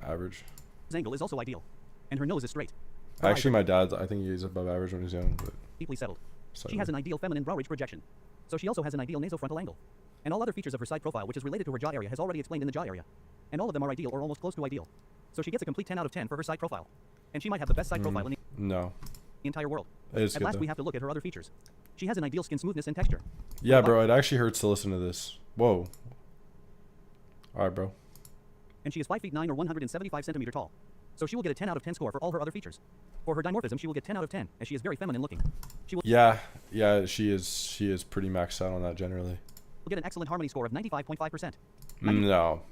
average. Angle is also ideal. And her nose is straight. Actually, my dad, I think he's above average when he's young, but deeply settled. She has an ideal feminine brow ridge projection. So she also has an ideal nasofrontal angle. And all other features of her side profile, which is related to her jaw area, has already explained in the jaw area. And all of them are ideal or almost close to ideal. So she gets a complete 10 out of 10 for her side profile. And she might have the best side profile in the entire world. At last, we have to look at her other features. She has an ideal skin smoothness and texture. Yeah, bro, it actually hurts to listen to this. Whoa. All right, bro. And she is 5 feet 9 or 175 centimeter tall. So she will get a 10 out of 10 score for all her other features. For her dimorphism, she will get 10 out of 10, as she is very feminine looking. She will yeah, she is pretty maxed out on that generally. Will get an excellent harmony score of 95.5%. No.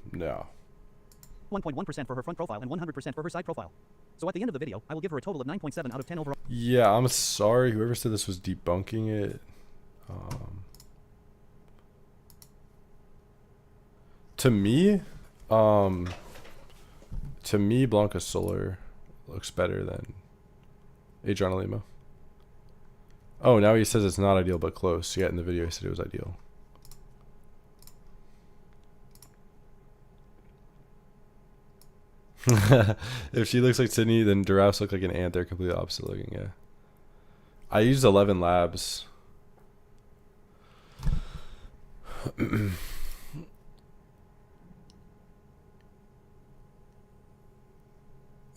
1.1% for her front profile and 100% for her side profile. So at the end of the video, I will give her a total of 9.7 out of 10 overall. Yeah, I'm sorry. Whoever said this was debunking it. To me, Blanca Solar looks better than Adriana Lima. Oh, now he says it's not ideal but close. Yeah, in the video he said it was ideal. If she looks like Sydney, then giraffes look like an ant. They're completely opposite looking, yeah. I used 11 labs.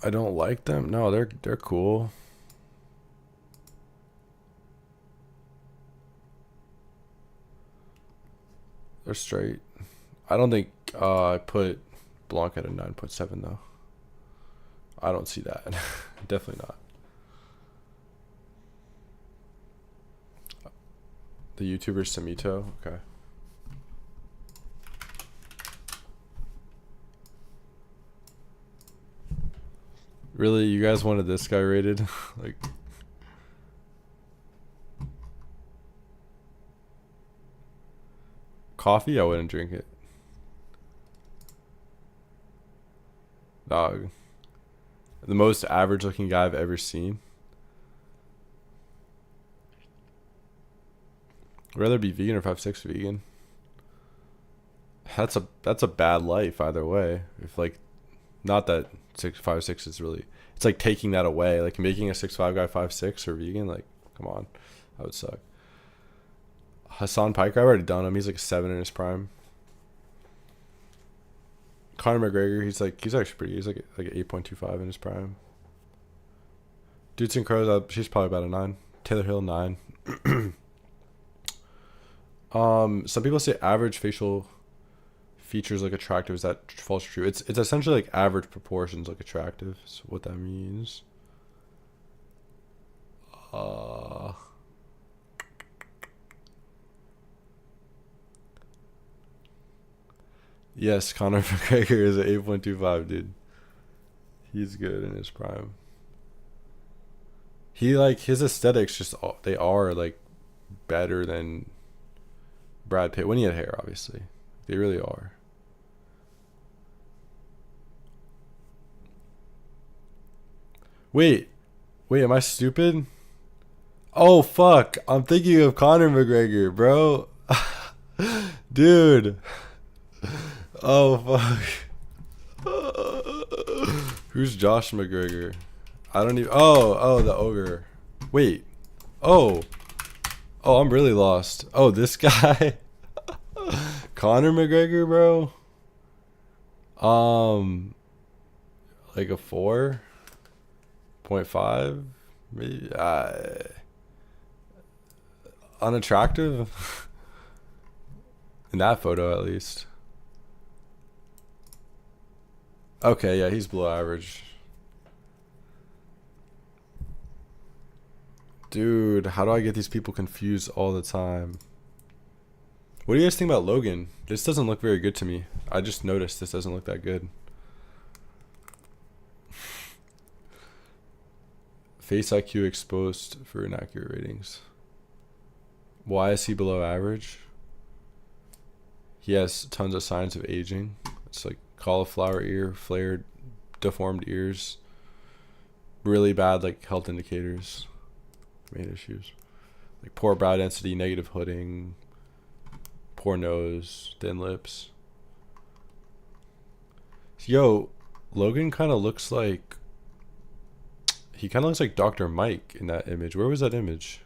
I don't like them. No, they're cool. They're straight. I don't think I put Blanc at a 9.7 though. I don't see that. Definitely not. The YouTuber Samito. Okay. Really, you guys wanted this guy rated? Like, coffee? I wouldn't drink it. Dog. The most average looking guy I've ever seen. I'd rather be vegan or 5'6" vegan. That's a bad life either way. If like, not that 5'6" is really, it's like taking that away. Like making a 6'5" guy 5'6" or vegan. Like, come on, that would suck. Hassan Piker, I've already done him. He's like a 7 in his prime. Conor McGregor, he's actually pretty. He's like an 8.25 in his prime. Dudes and Crows, she's probably about a 9. Taylor Hill, 9. Some people say average facial features look attractive. Is that false or true? It's essentially like average proportions look attractive. So what that means. Yes, Conor McGregor is an 8.25, dude. He's good in his prime. He like his aesthetics just they are like better than Brad Pitt when he had hair, obviously. They really are. Wait, am I stupid? Oh fuck, I'm thinking of Conor McGregor, bro. Dude. Oh fuck. Who's Josh McGregor? I don't even. Oh, the ogre. Wait. Oh, I'm really lost. Oh, this guy. Conor McGregor, bro. Like a 4.5, maybe. Unattractive. In that photo, at least. Okay, yeah, he's below average. Dude, how do I get these people confused all the time? What do you guys think about Logan? This doesn't look very good to me. I just noticed this doesn't look that good. Face IQ exposed for inaccurate ratings. Why is he below average? He has tons of signs of aging. It's like cauliflower ear, flared, deformed ears. Really bad like health indicators. Main issues. Like poor brow density, negative hooding, poor nose, thin lips. Yo, Logan kind of looks like... He kind of looks like Dr. Mike in that image. Where was that image?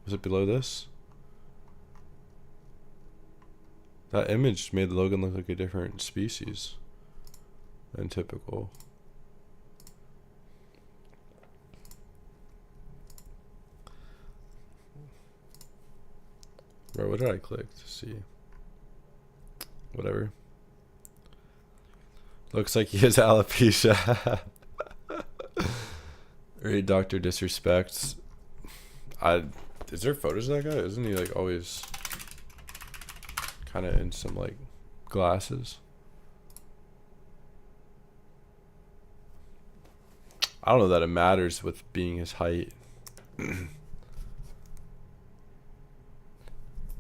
Was it below this? That image made Logan look like a different species than typical. Bro, what did I click to see? Whatever. Looks like he has alopecia. Right, Dr. Disrespects. Is there photos of that guy? Isn't he like always kind of in some like glasses? I don't know that it matters with being his height.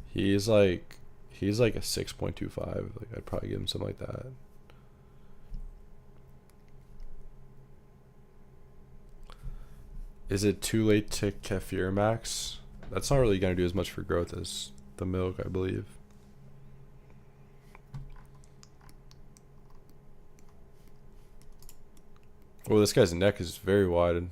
He's like a 6.25. Like I'd probably give him something like that. Is it too late to kefir max? That's not really going to do as much for growth as the milk, I believe. Oh, this guy's neck is very wide.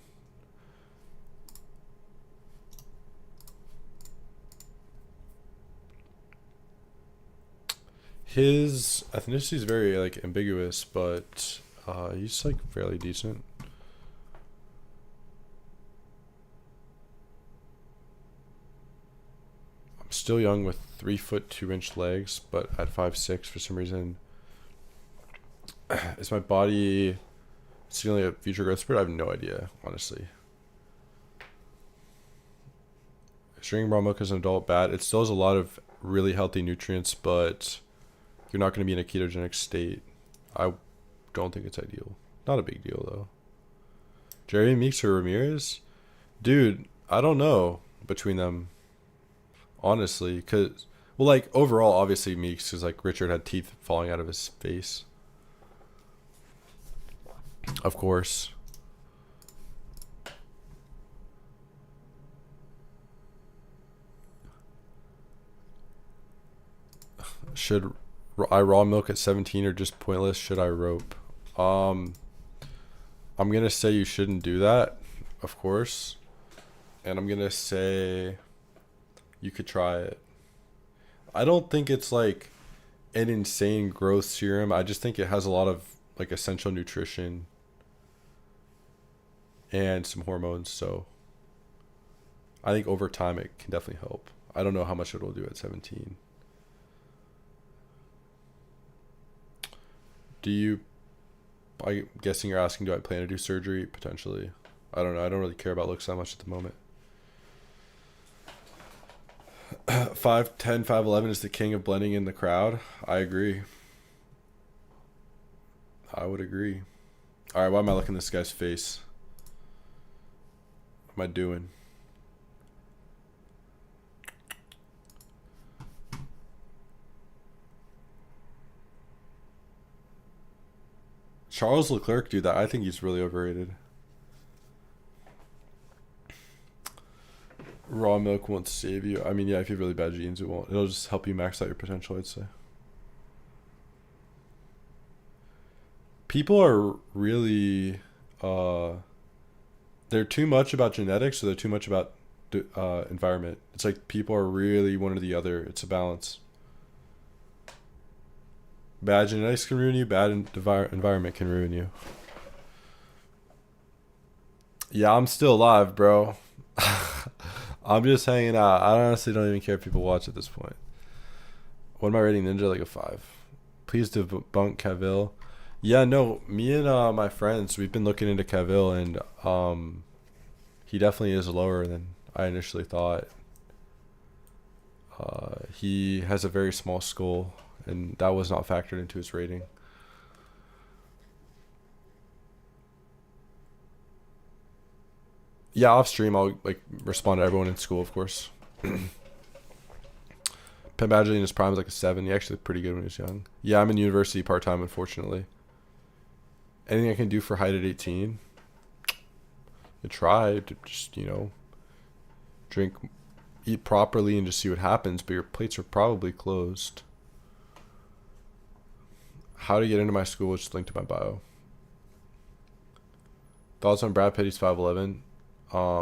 His ethnicity is very like ambiguous, but he's like fairly decent. I'm still young with 3 foot 2 inch legs, but at 5'6" for some reason, is my body signaling a future growth spurt? I have no idea, honestly. Is drinking raw milk as an adult bad? It still has a lot of really healthy nutrients, but you're not going to be in a ketogenic state. I don't think it's ideal. Not a big deal, though. Jerry Meeks or Ramirez? Dude, I don't know between them, honestly. Because, well, like, overall, obviously, Meeks is like Richard had teeth falling out of his face. Of course. Should I raw milk at 17 or just pointless? Should I rope? I'm gonna say you shouldn't do that, of course, and I'm gonna say you could try it. I don't think it's like an insane growth serum. I just think it has a lot of like essential nutrition and some hormones, so I think over time it can definitely help. I don't know how much it will do at 17. I'm guessing you're asking, do I plan to do surgery? Potentially. I don't know. I don't really care about looks that much at the moment. 5'10", 5'11" is the king of blending in the crowd. I agree. I would agree. All right, why am I looking at this guy's face? What am I doing? Charles Leclerc, dude, I think he's really overrated. Raw milk won't save you. I mean, yeah, if you have really bad genes, it won't. It'll just help you max out your potential, I'd say. People are really, they're too much about genetics, or they're too much about environment. It's like people are really one or the other. It's a balance. Bad genetics can ruin you. Bad environment can ruin you. Yeah, I'm still alive, bro. I'm just hanging out. I honestly don't even care if people watch at this point. What am I rating Ninja? Like a 5. Please debunk Cavill. Yeah, no, me and my friends, we've been looking into Cavill, and he definitely is lower than I initially thought. He has a very small skull, and that was not factored into his rating. Yeah, off stream I'll like respond to everyone in school, of course. Pep Badgley in his prime is like a 7. He actually looked pretty good when he was young. Yeah, I'm in university part-time, unfortunately. Anything I can do for height at 18? I try to just, eat properly and just see what happens, but your plates are probably closed. How to get into my school, which is linked to my bio. Thoughts on Brad Pitt? He's 5'11". I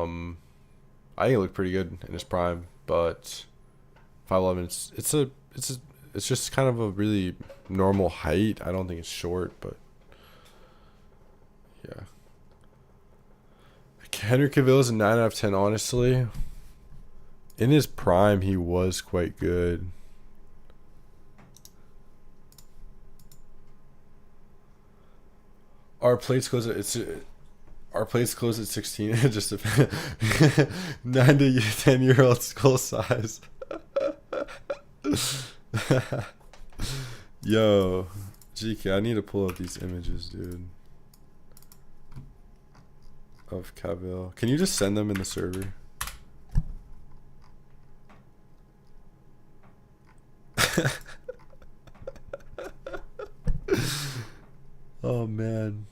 think he looked pretty good in his prime, but 5'11", it's just kind of a really normal height. I don't think it's short, but yeah. Henry Cavill is a 9 out of 10, honestly. In his prime, he was quite good. Our plates close at 16. Just a 9 to 10-year-old skull size. Yo, GK, I need to pull up these images, dude. Of Cavill. Can you just send them in the server? Oh man.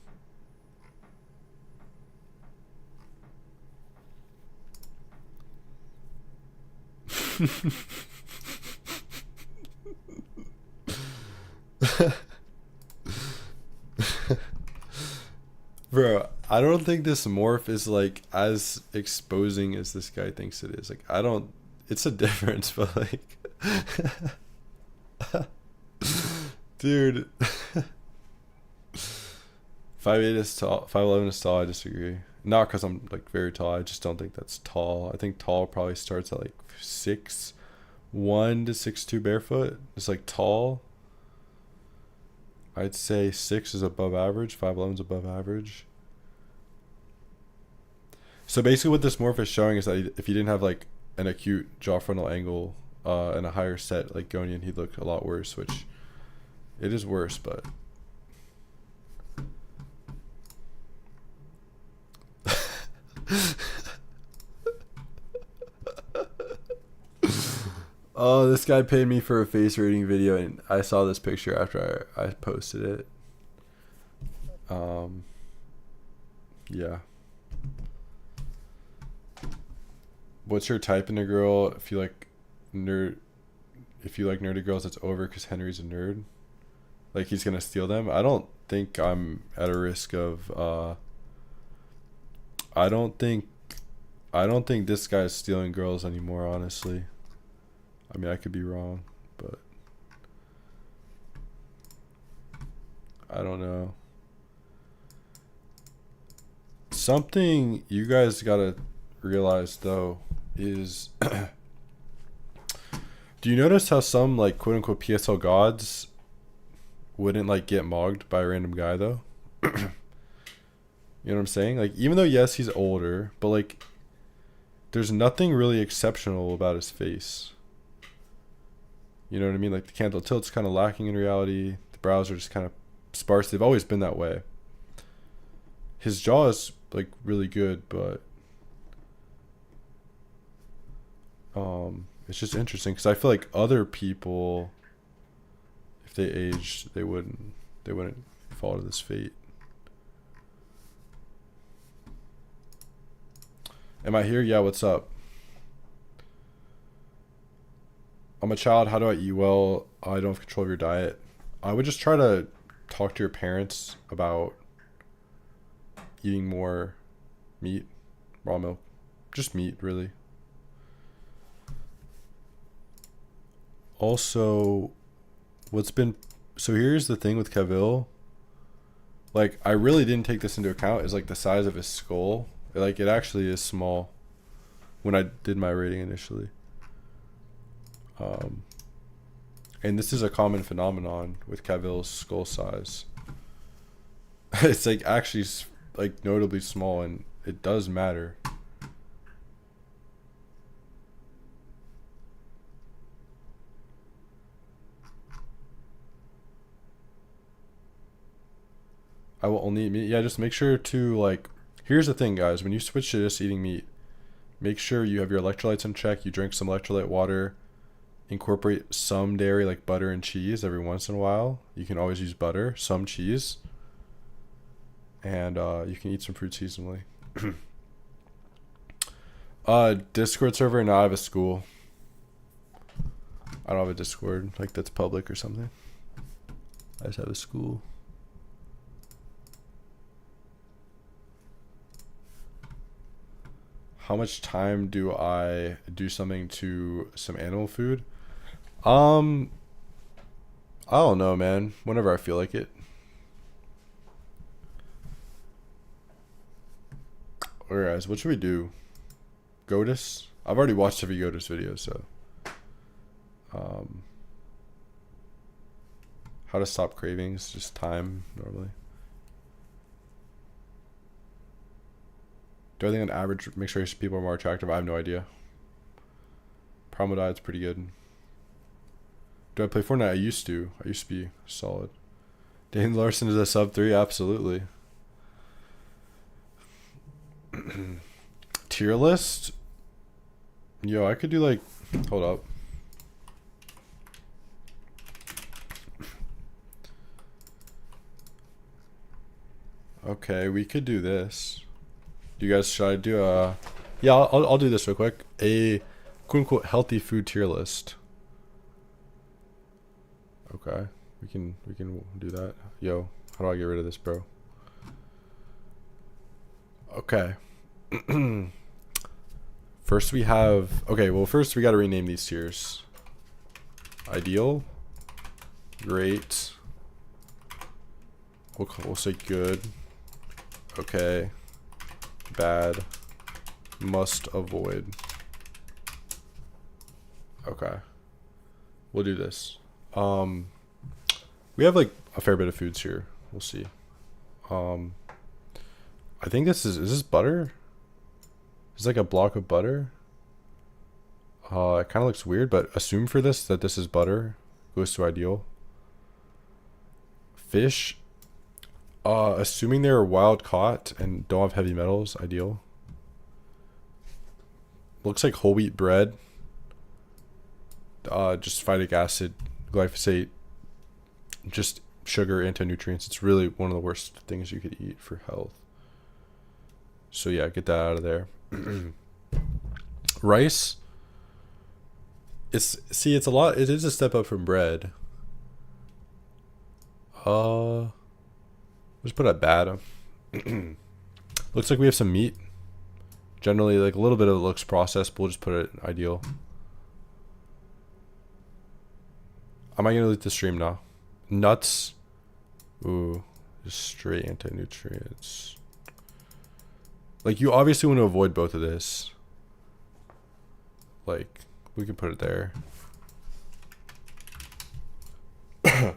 Bro, I don't think this morph is like as exposing as this guy thinks it is. Like, I don't, it's a difference, but like, dude, 5'8" is tall, 5'11" is tall. I disagree. Not because I'm like very tall. I just don't think that's tall. I think tall probably starts at like 6'1" to 6'2" barefoot. It's like tall. I'd say 6 is above average. 5'11" is above average. So basically what this morph is showing is that if he didn't have like an acute jaw frontal angle and a higher set like Gonian, he'd look a lot worse, which it is worse, but oh, this guy paid me for a face rating video, and I saw this picture after I posted it. Yeah. What's your type in a girl? If you like nerdy girls, it's over because Henry's a nerd. Like, he's gonna steal them. I don't think I'm at a risk of. I don't think this guy's stealing girls anymore, honestly. I mean, I could be wrong, but I don't know. Something you guys gotta realize though is do you notice how some like quote unquote PSL gods wouldn't like get mogged by a random guy though? You know what I'm saying? Like, even though yes, he's older, but like there's nothing really exceptional about his face. You know what I mean? Like, the canthal tilt's kind of lacking in reality. The brows are just kind of sparse. They've always been that way. His jaw is like really good, but it's just interesting because I feel like other people, if they aged, they wouldn't fall to this fate. Am I here? Yeah, what's up? I'm a child. How do I eat well? I don't have control of your diet. I would just try to talk to your parents about eating more meat, raw milk, just meat, really. Also, so here's the thing with Kevil. Like, I really didn't take this into account, is like the size of his skull. Like, it actually is small when I did my rating initially. And this is a common phenomenon with Kevil's skull size. It's like actually like notably small, and it does matter. I will only eat meat. Yeah, just make sure to like, here's the thing guys, when you switch to just eating meat, make sure you have your electrolytes in check. You drink some electrolyte water. Incorporate some dairy like butter and cheese every once in a while. You can always use butter, some cheese, and you can eat some fruit seasonally. Discord server? No, I have a school. I don't have a Discord like that's public or something. I just have a school. How much time do I do something to some animal food? I don't know, man. Whenever I feel like it. Alright, guys, what should we do? Goatus? I've already watched every Goatus video, so. How to stop cravings? Just time, normally. Do I think on average make sure people are more attractive? I have no idea. Promo diet's pretty good. Do I play Fortnite? I used to. I used to be solid. Dane Larson is a sub 3? Absolutely. Tier list? Yo, I could do like... Hold up. Okay, we could do this. You guys, should I do a... Yeah, I'll do this real quick. A quote unquote healthy food tier list. Okay, we can do that. Yo, how do I get rid of this, bro? Okay. First we have, okay, well first we got to rename these tiers. Ideal, great, we'll say good, okay, bad, must avoid. Okay, we'll do this. We have like a fair bit of foods here. We'll see. I think this is this butter? It's like a block of butter. It kind of looks weird, but assume for this that this is butter. Goes to ideal. Fish. Assuming they're wild caught and don't have heavy metals, ideal. Looks like whole wheat bread. Just phytic acid, glyphosate, just sugar, anti-nutrients. It's really one of the worst things you could eat for health. So yeah, get that out of there. Rice. It's a lot. It is a step up from bread. Let's put it bad. Looks like we have some meat. Generally, like a little bit of it looks processed, but we'll just put it ideal. Am I gonna delete the stream now? Nuts. Ooh, just straight anti-nutrients. Like, you obviously want to avoid both of this. Like, we can put it there. I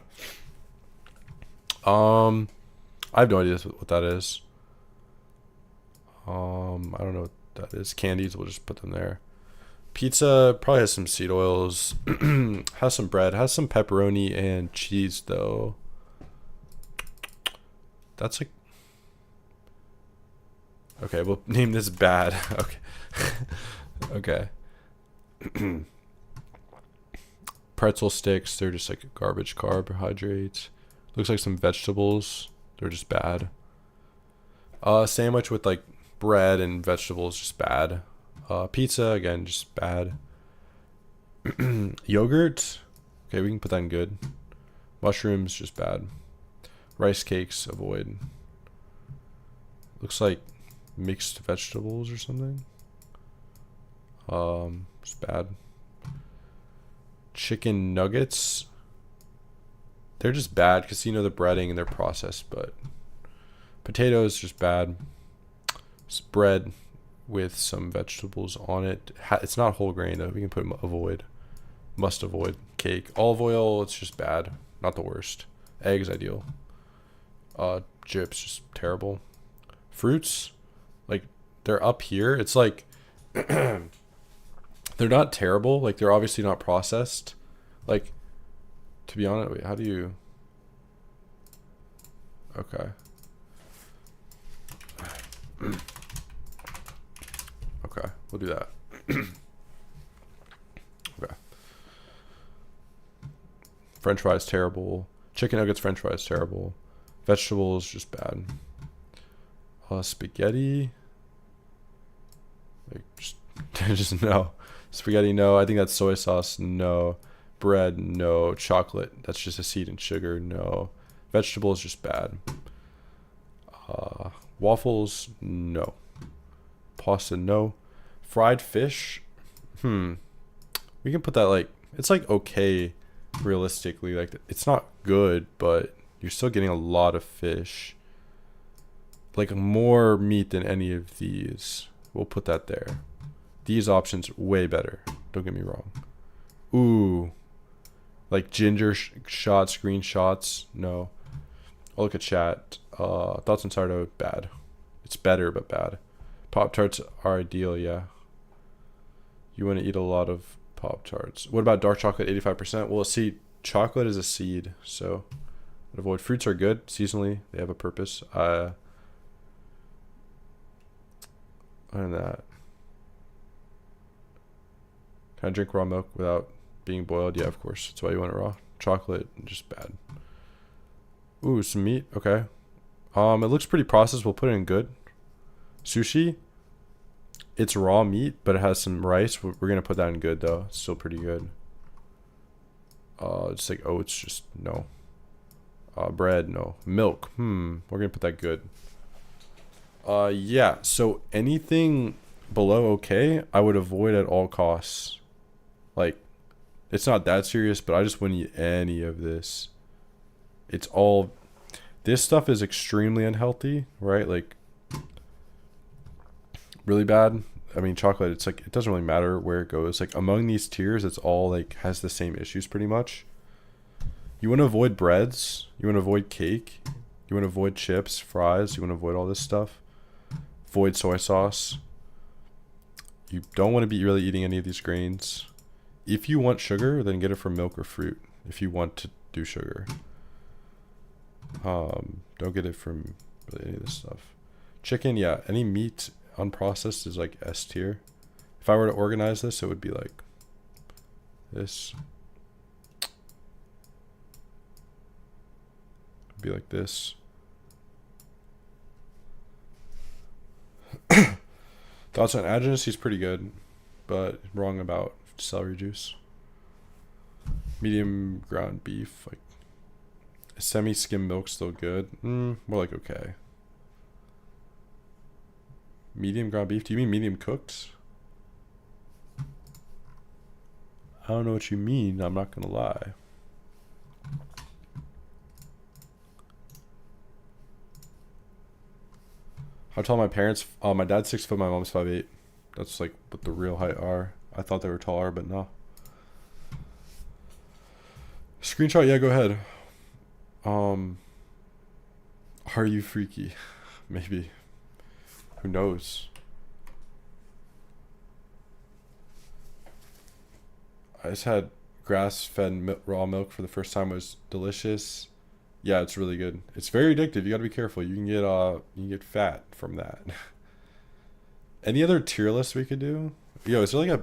have no idea what that is. I don't know what that is. Candies, we'll just put them there. Pizza probably has some seed oils. Has some bread. Has some pepperoni and cheese, though. That's like... Okay, we'll name this bad. Okay. Okay. Pretzel sticks, they're just like garbage carbohydrates. Looks like some vegetables. They're just bad. Sandwich with like bread and vegetables, just bad. Pizza, again, just bad. Yogurt. Okay, we can put that in good. Mushrooms, just bad. Rice cakes, avoid. Looks like mixed vegetables or something. Just bad. Chicken nuggets. They're just bad because, you know, the breading and they're processed, but potatoes, just bad. It's bread with some vegetables on it. It's not whole grain though. We can put avoid. Must avoid. Cake. Olive oil, it's just bad. Not the worst. Eggs, ideal. Chips, just terrible. Fruits, like, they're up here. It's like they're not terrible. Like, they're obviously not processed. Like, to be honest, wait, how do you... Okay. Okay, we'll do that. Okay. French fries, terrible. Chicken nuggets, French fries, terrible. Vegetables, just bad. Spaghetti. Like, just no. Spaghetti, no. I think that's soy sauce, no. Bread, no. Chocolate, that's just a seed and sugar, no. Vegetables, just bad. Waffles, no. Pasta, no. Fried fish, we can put that, like, it's like okay, realistically. Like, it's not good, but you're still getting a lot of fish. Like, more meat than any of these. We'll put that there. These options way better, don't get me wrong. Ooh, like ginger shots, green shots, no. I'll look at chat. Thoughts on sourdough, bad. It's better but bad. Pop-Tarts are ideal, yeah. You want to eat a lot of Pop-Tarts. What about dark chocolate, 85%? Well, see, chocolate is a seed, so avoid. Fruits are good seasonally. They have a purpose. Other than that, can I drink raw milk without being boiled? Yeah, of course. That's why you want it raw. Chocolate, just bad. Ooh, some meat. Okay. It looks pretty processed. We'll put it in good. Sushi. it's raw meat, but it has some rice. We're gonna put that in good though. It's still pretty good. Just like oats, just no. Bread, no. Milk, we're gonna put that good. Yeah, so anything below okay, I would avoid at all costs. Like, it's not that serious, but I just wouldn't eat any of this. It's all, this stuff is extremely unhealthy, right? Like, really bad. I mean, chocolate, it's like, it doesn't really matter where it goes. Like, among these tiers, it's all like has the same issues pretty much. You want to avoid breads. You want to avoid cake. You want to avoid chips, fries. You want to avoid all this stuff. Avoid soy sauce. You don't want to be really eating any of these grains. If you want sugar, then get it from milk or fruit. If you want to do sugar. Don't get it from really any of this stuff. Chicken, yeah. Any meat unprocessed is like S tier. If I were to organize this, it would be like this. It'd be like this. Thoughts on Agenus? He's pretty good, but wrong about celery juice. Medium ground beef, like semi-skim milk, still good. More like okay. Medium ground beef? Do you mean medium cooked? I don't know what you mean. I'm not gonna lie. How tall are my parents? My dad's 6 foot, my mom's 5'8". That's like what the real height are. I thought they were taller, but no. Screenshot, yeah, go ahead. Are you freaky? Maybe. Who knows? I just had grass-fed raw milk for the first time. It was delicious. Yeah, it's really good. It's very addictive. You got to be careful. You can get fat from that. Any other tier list we could do? Yo, is there like a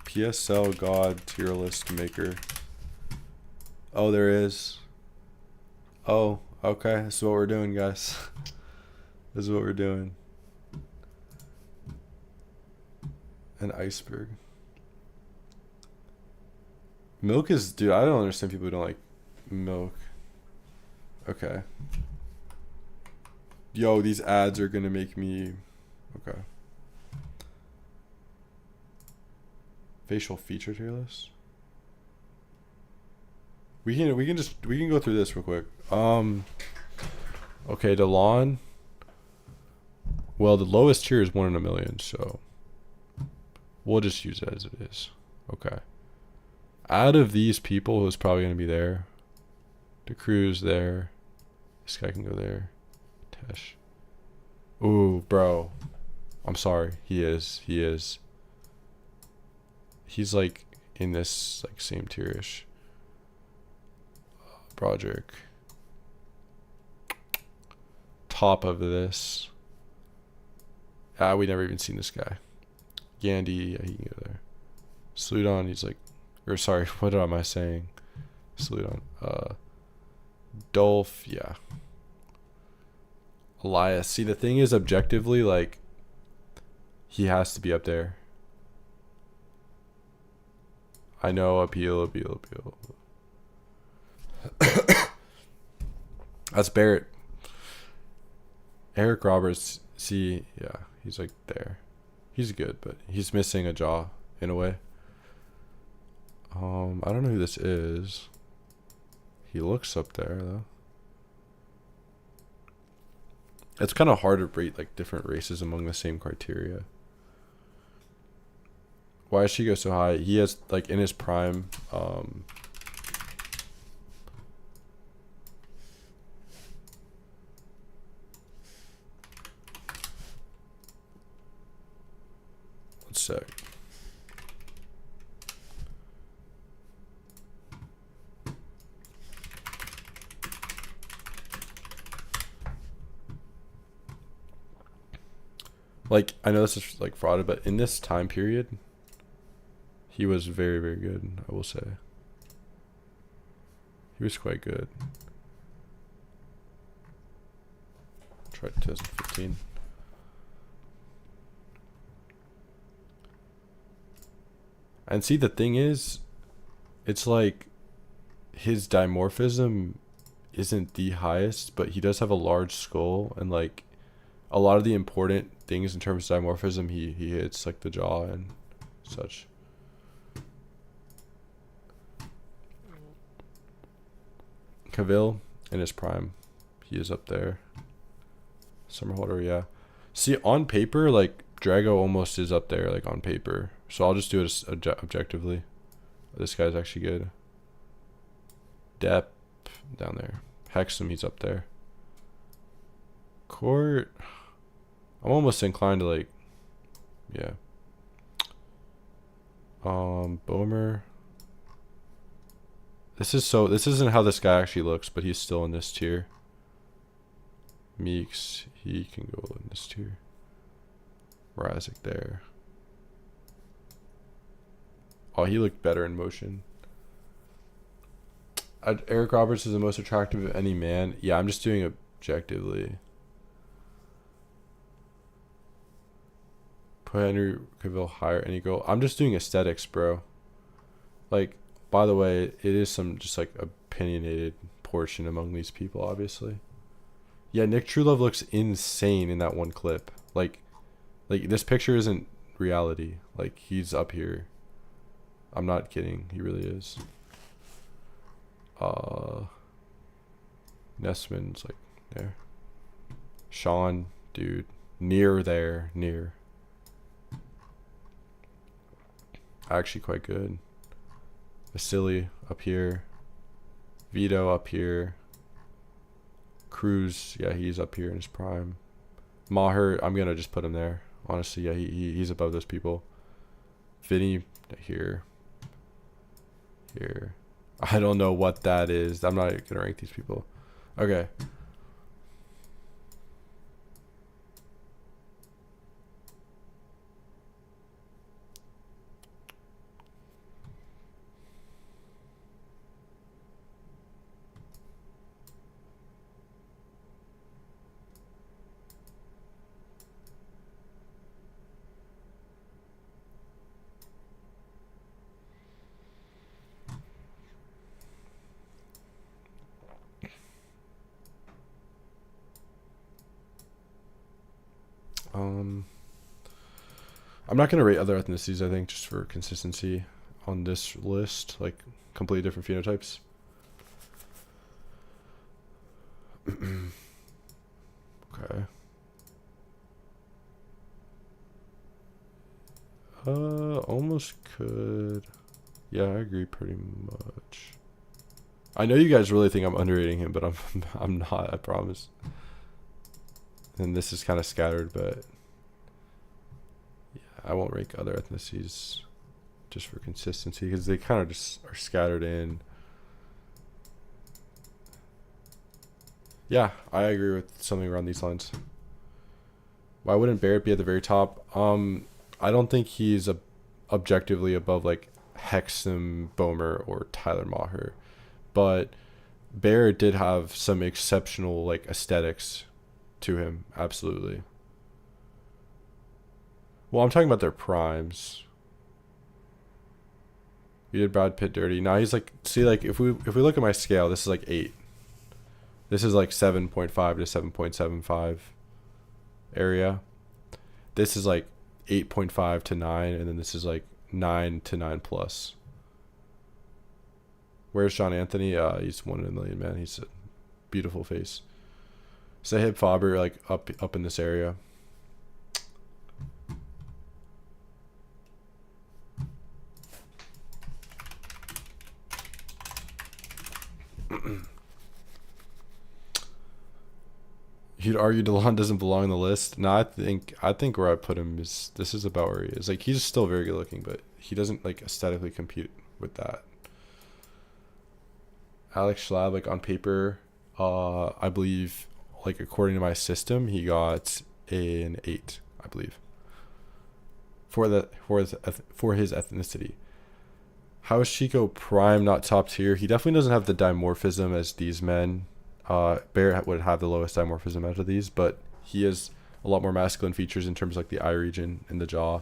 PSL God tier list maker? Oh, there is. Oh, okay. This is what we're doing, guys. This is what we're doing. An iceberg. Milk is, dude, I don't understand people who don't like milk. Okay. Yo, these ads are gonna make me, okay. Facial feature tier list. We can go through this real quick. Okay, Delon. Well, the lowest tier is 1 in a million, so we'll just use it as it is. Okay. Out of these people, who's probably gonna be there? DeCruz there. This guy can go there. Tesh. Ooh, bro. I'm sorry. He is. He's like in this like same tierish. Broderick. Top of this. We never even seen this guy. Yandy, yeah, he can go there. Sludon, he's like, or sorry, what am I saying? Sludon. Dolph, yeah. Elias. See, the thing is, objectively, like, he has to be up there. I know, appeal. That's Barrett. Eric Roberts, see, yeah, he's like there. He's good, but he's missing a jaw in a way. I don't know who this is. He looks up there though. It's kind of hard to rate like different races among the same criteria. Why does she go so high? He has like in his prime. One sec. Like, I know this is like frauded, but in this time period, he was very, very good, I will say. He was quite good. Tried 2015. And see, the thing is, it's like his dimorphism isn't the highest, but he does have a large skull, and like a lot of the important things in terms of dimorphism he hits, like the jaw and such. Cavill in his prime, he is up there. Summerholder, yeah. See, on paper, like Drago almost is up there, like on paper. So I'll just do it objectively. This guy's actually good. Depp down there. Hexam, he's up there. Court, I'm almost inclined to like, yeah. Bomer. This isn't how this guy actually looks, but he's still in this tier. Meeks, he can go in this tier. Razik there. Oh, he looked better in motion. Eric Roberts is the most attractive of any man. Yeah, I'm just doing objectively. Put Henry Cavill higher any girl. I'm just doing aesthetics, bro. Like, by the way, it is some just like opinionated portion among these people, obviously. Yeah, Nick Truelove looks insane in that one clip. Like this picture isn't reality. Like, he's up here. I'm not kidding. He really is. Nessman's like there. Sean, dude, near there, near. Actually quite good. Vasily up here. Vito up here. Cruz, yeah, he's up here in his prime. Maher, I'm gonna just put him there. Honestly, yeah, he's above those people. Vinny here. Here. I don't know what that is. I'm not gonna rank these people. Okay. I'm not gonna rate other ethnicities, I think, just for consistency on this list, like completely different phenotypes. Okay. Almost could. Yeah, I agree pretty much. I know you guys really think I'm underrating him, but I'm not, I promise. And this is kind of scattered, but yeah, I won't rank other ethnicities just for consistency because they kind of just are scattered in. Yeah, I agree with something around these lines. Why wouldn't Barrett be at the very top? I don't think he's objectively above like Hexam, Bomer, or Tyler Maher, but Barrett did have some exceptional like aesthetics to him, absolutely. Well, I'm talking about their primes. You did Brad Pitt dirty. Now he's like, see, like if we look at my scale, this is like 8. This is like 7.5 to 7.75 area. This is like 8.5 to 9, and then this is like 9 to 9 plus. Where's Sean Anthony? He's 1 in a million, man. He's a beautiful face. Sahib Faber, like up in this area. You'd argue DeLon doesn't belong on the list. No, I think where I put him is, this is about where he is. Like, he's still very good looking, but he doesn't like aesthetically compete with that. Alex Schlab, like on paper, I believe, like according to my system, he got an 8, I believe. For his ethnicity. How is Chico prime not top tier? He definitely doesn't have the dimorphism as these men. Barrett would have the lowest dimorphism out of these, but he has a lot more masculine features in terms of like the eye region and the jaw.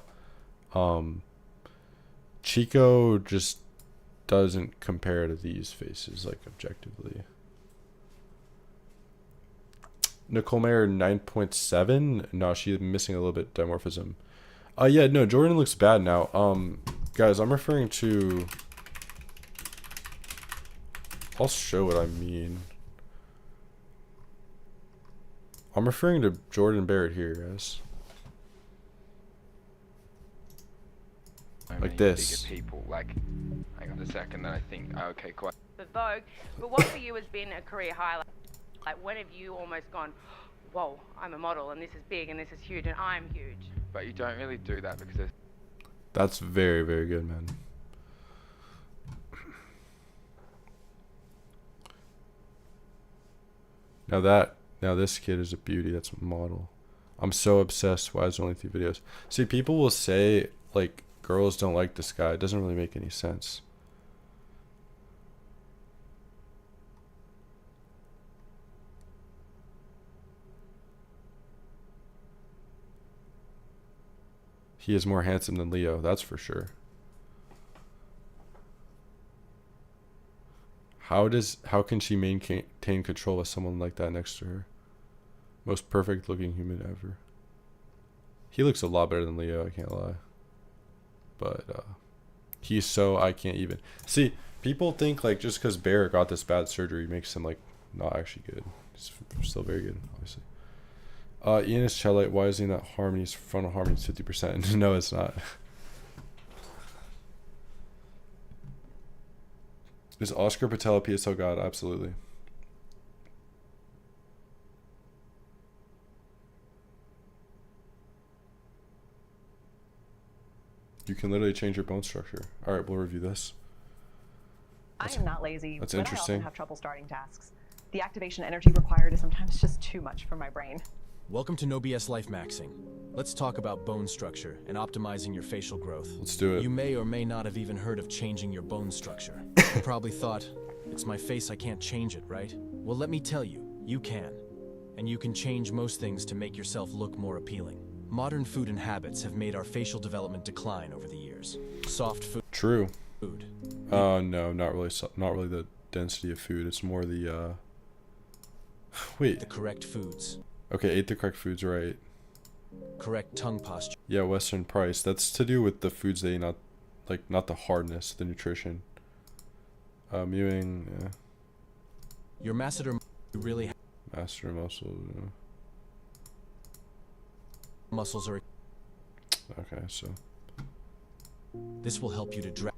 Chico just doesn't compare to these faces, like, objectively. Nicole Mayer 9.7. No, she's missing a little bit dimorphism. Yeah, no, Jordan looks bad now. Guys, I'm referring to... I'll show what I mean. I'm referring to Jordan Barrett here, guys. Like this. Bigger people, like, hang on a second, then I think, okay, quite. The Vogue, but what for you has been a career highlight? Like, when have you almost gone, whoa, I'm a model and this is big and this is huge and I'm huge? But you don't really do that because there's... That's very, very good, man. Now this kid is a beauty. That's a model. I'm so obsessed. Why is there only 3 videos? See, people will say, like, girls don't like this guy. It doesn't really make any sense. He is more handsome than Leo, that's for sure. How can she maintain control with someone like that next to her? Most perfect looking human ever. He looks a lot better than Leo, I can't lie. But he's so I can't even. See, people think like just because Barrett got this bad surgery makes him like not actually good. He's still very good, obviously. Ian is Chelite. Why is he not harmonies? Frontal harmony is 50%. No, it's not. Is Oscar Patel a PSL god? Absolutely. You can literally change your bone structure. All right, we'll review this. I am not lazy, that's but interesting. I often have trouble starting tasks. The activation energy required is sometimes just too much for my brain. Welcome to No BS Life Maxing. Let's talk about bone structure and optimizing your facial growth. Let's do it. You may or may not have even heard of changing your bone structure. You probably thought, it's my face, I can't change it, right? Well, let me tell you, you can. And you can change most things to make yourself look more appealing. Modern food and habits have made our facial development decline over the years. Soft food. True. Food. No, not really. Not really the density of food. It's more the. Wait. The correct foods. Okay, ate the correct foods, right? Correct tongue posture. Yeah, Western Price. That's to do with the foods they not the hardness, the nutrition. Mewing. Yeah. Your masseter really. Masseter muscle. Yeah. Muscles are. Okay, so. This will help you to drag.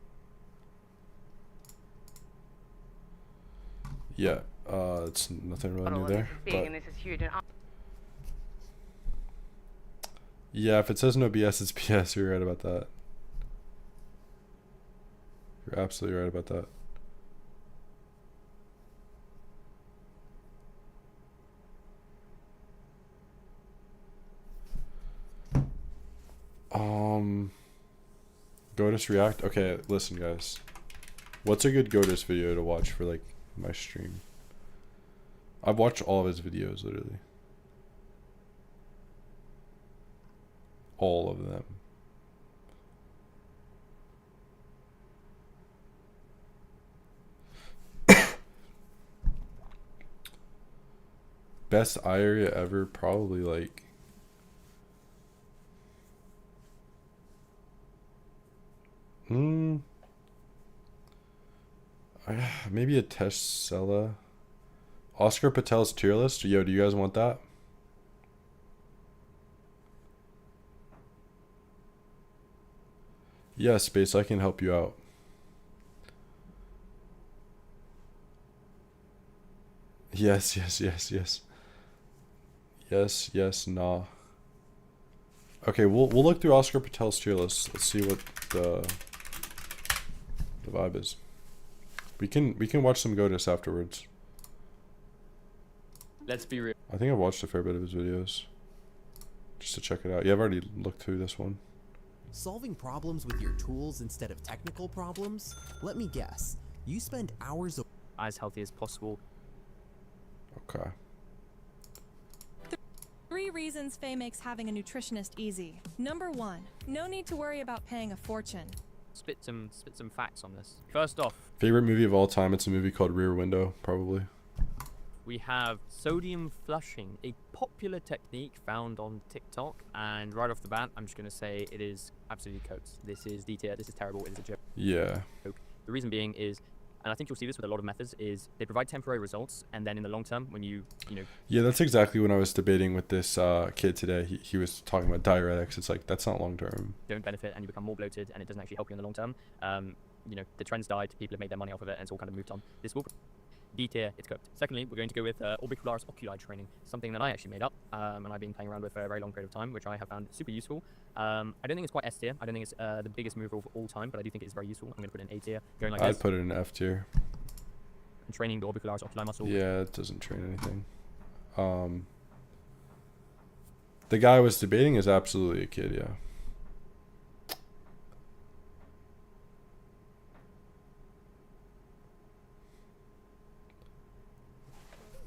Yeah, it's nothing really new there. Big and this is huge and yeah, if it says no BS, it's BS. You're right about that. You're absolutely right about that. Goatus React. Okay, listen, guys. What's a good Goatus video to watch for like my stream? I've watched all of his videos, literally. All of them. Best eye area ever, probably like maybe a Tesla. Oscar Patel's tier list. Yo, do you guys want that? Yeah, Space, I can help you out. Yes, yes, yes, yes. Yes, yes, nah. Okay, we'll look through Oscar Patel's tier list. Let's see what the vibe is. We can watch some Goatus afterwards. Let's be real. I think I've watched a fair bit of his videos. Just to check it out. Yeah, I've already looked through this one. Solving problems with your tools instead of technical problems? Let me guess. You spend hours as healthy as possible. Okay. 3 reasons Faye makes having a nutritionist easy. Number 1, no need to worry about paying a fortune. spit some facts on this. First off, Favorite movie of all time? It's a movie called Rear Window, probably. we have sodium flushing, a popular technique found on TikTok, and right off the bat, I'm just going to say it is absolutely coats. This is D tier, this is terrible, it is a joke. Yeah. The reason being is, and I think you'll see this with a lot of methods, is they provide temporary results, and then in the long term, when you know... Yeah, that's exactly what I was debating with this kid today. He was talking about diuretics. It's like, that's not long term. Don't benefit, and you become more bloated, and it doesn't actually help you in the long term. You know, the trend's died, people have made their money off of it, and it's all kind of moved on. This will... D tier, it's cooked. Secondly, we're going to go with orbicularis oculi training, something that I actually made up, and I've been playing around with for a very long period of time, which I have found super useful. I don't think it's quite S tier. I don't think it's the biggest move of all time, but I do think it's very useful. I'm going to put it in A tier, going like I'd this. put it in F tier. And training the orbicularis oculi muscle. Yeah, it doesn't train anything. The guy I was debating is absolutely a kid, yeah.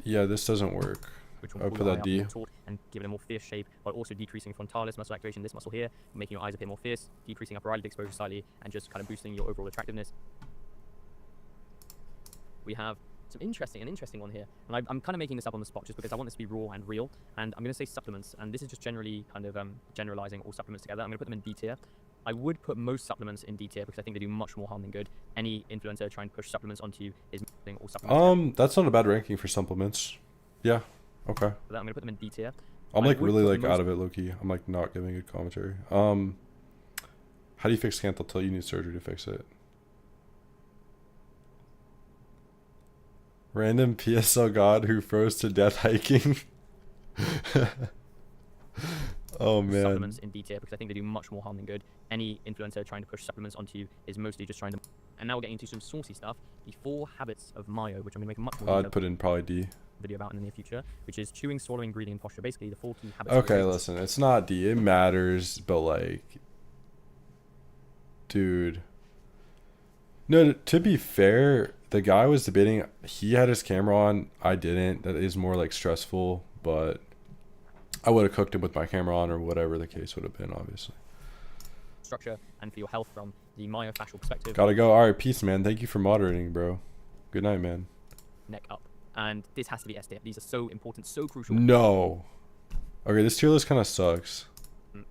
Yeah, this doesn't work. I put that D. And give it a more fierce shape, while also decreasing frontalis muscle activation, this muscle here, making your eyes appear more fierce, decreasing upper eyelid exposure slightly, and just kind of boosting your overall attractiveness. We have an interesting one here, and I'm kind of making this up on the spot just because I want this to be raw and real, and I'm going to say supplements, and this is just generally kind of generalizing all supplements together. I'm going to put them in D tier. I would put most supplements in D tier because I think they do much more harm than good. Any influencer trying to push supplements onto you is mixing all supplements. That's not a bad ranking for supplements. Yeah. Okay. For that, I'm gonna put them in D tier. I'm like really like out of it, low-key. I'm like not giving good commentary. How do you fix canthal till you need surgery to fix it? Random PSL god who froze to death hiking. Oh man. Supplements in D tier because I think they do much more harm than good. Any influencer trying to push supplements onto you is mostly just trying to... And now we're getting into some saucy stuff. The 4 habits of Mayo, which I'm going to make a much more... I'd put in probably D. ...video about in the near future, which is chewing, swallowing, breathing, and posture. Basically, the 4 key habits... Okay, listen. It's not D. It matters, but like... Dude. No, to be fair, the guy I was debating, he had his camera on. I didn't. That is more like stressful, but... I would have cooked him with my camera on or whatever the case would have been, obviously. Structure and for your health from the myofascial perspective. Gotta go. All right, peace, man. Thank you for moderating, bro. Good night, man. Neck up. And this has to be S tier. These are so important, so crucial. No. Okay, this tier list kind of sucks.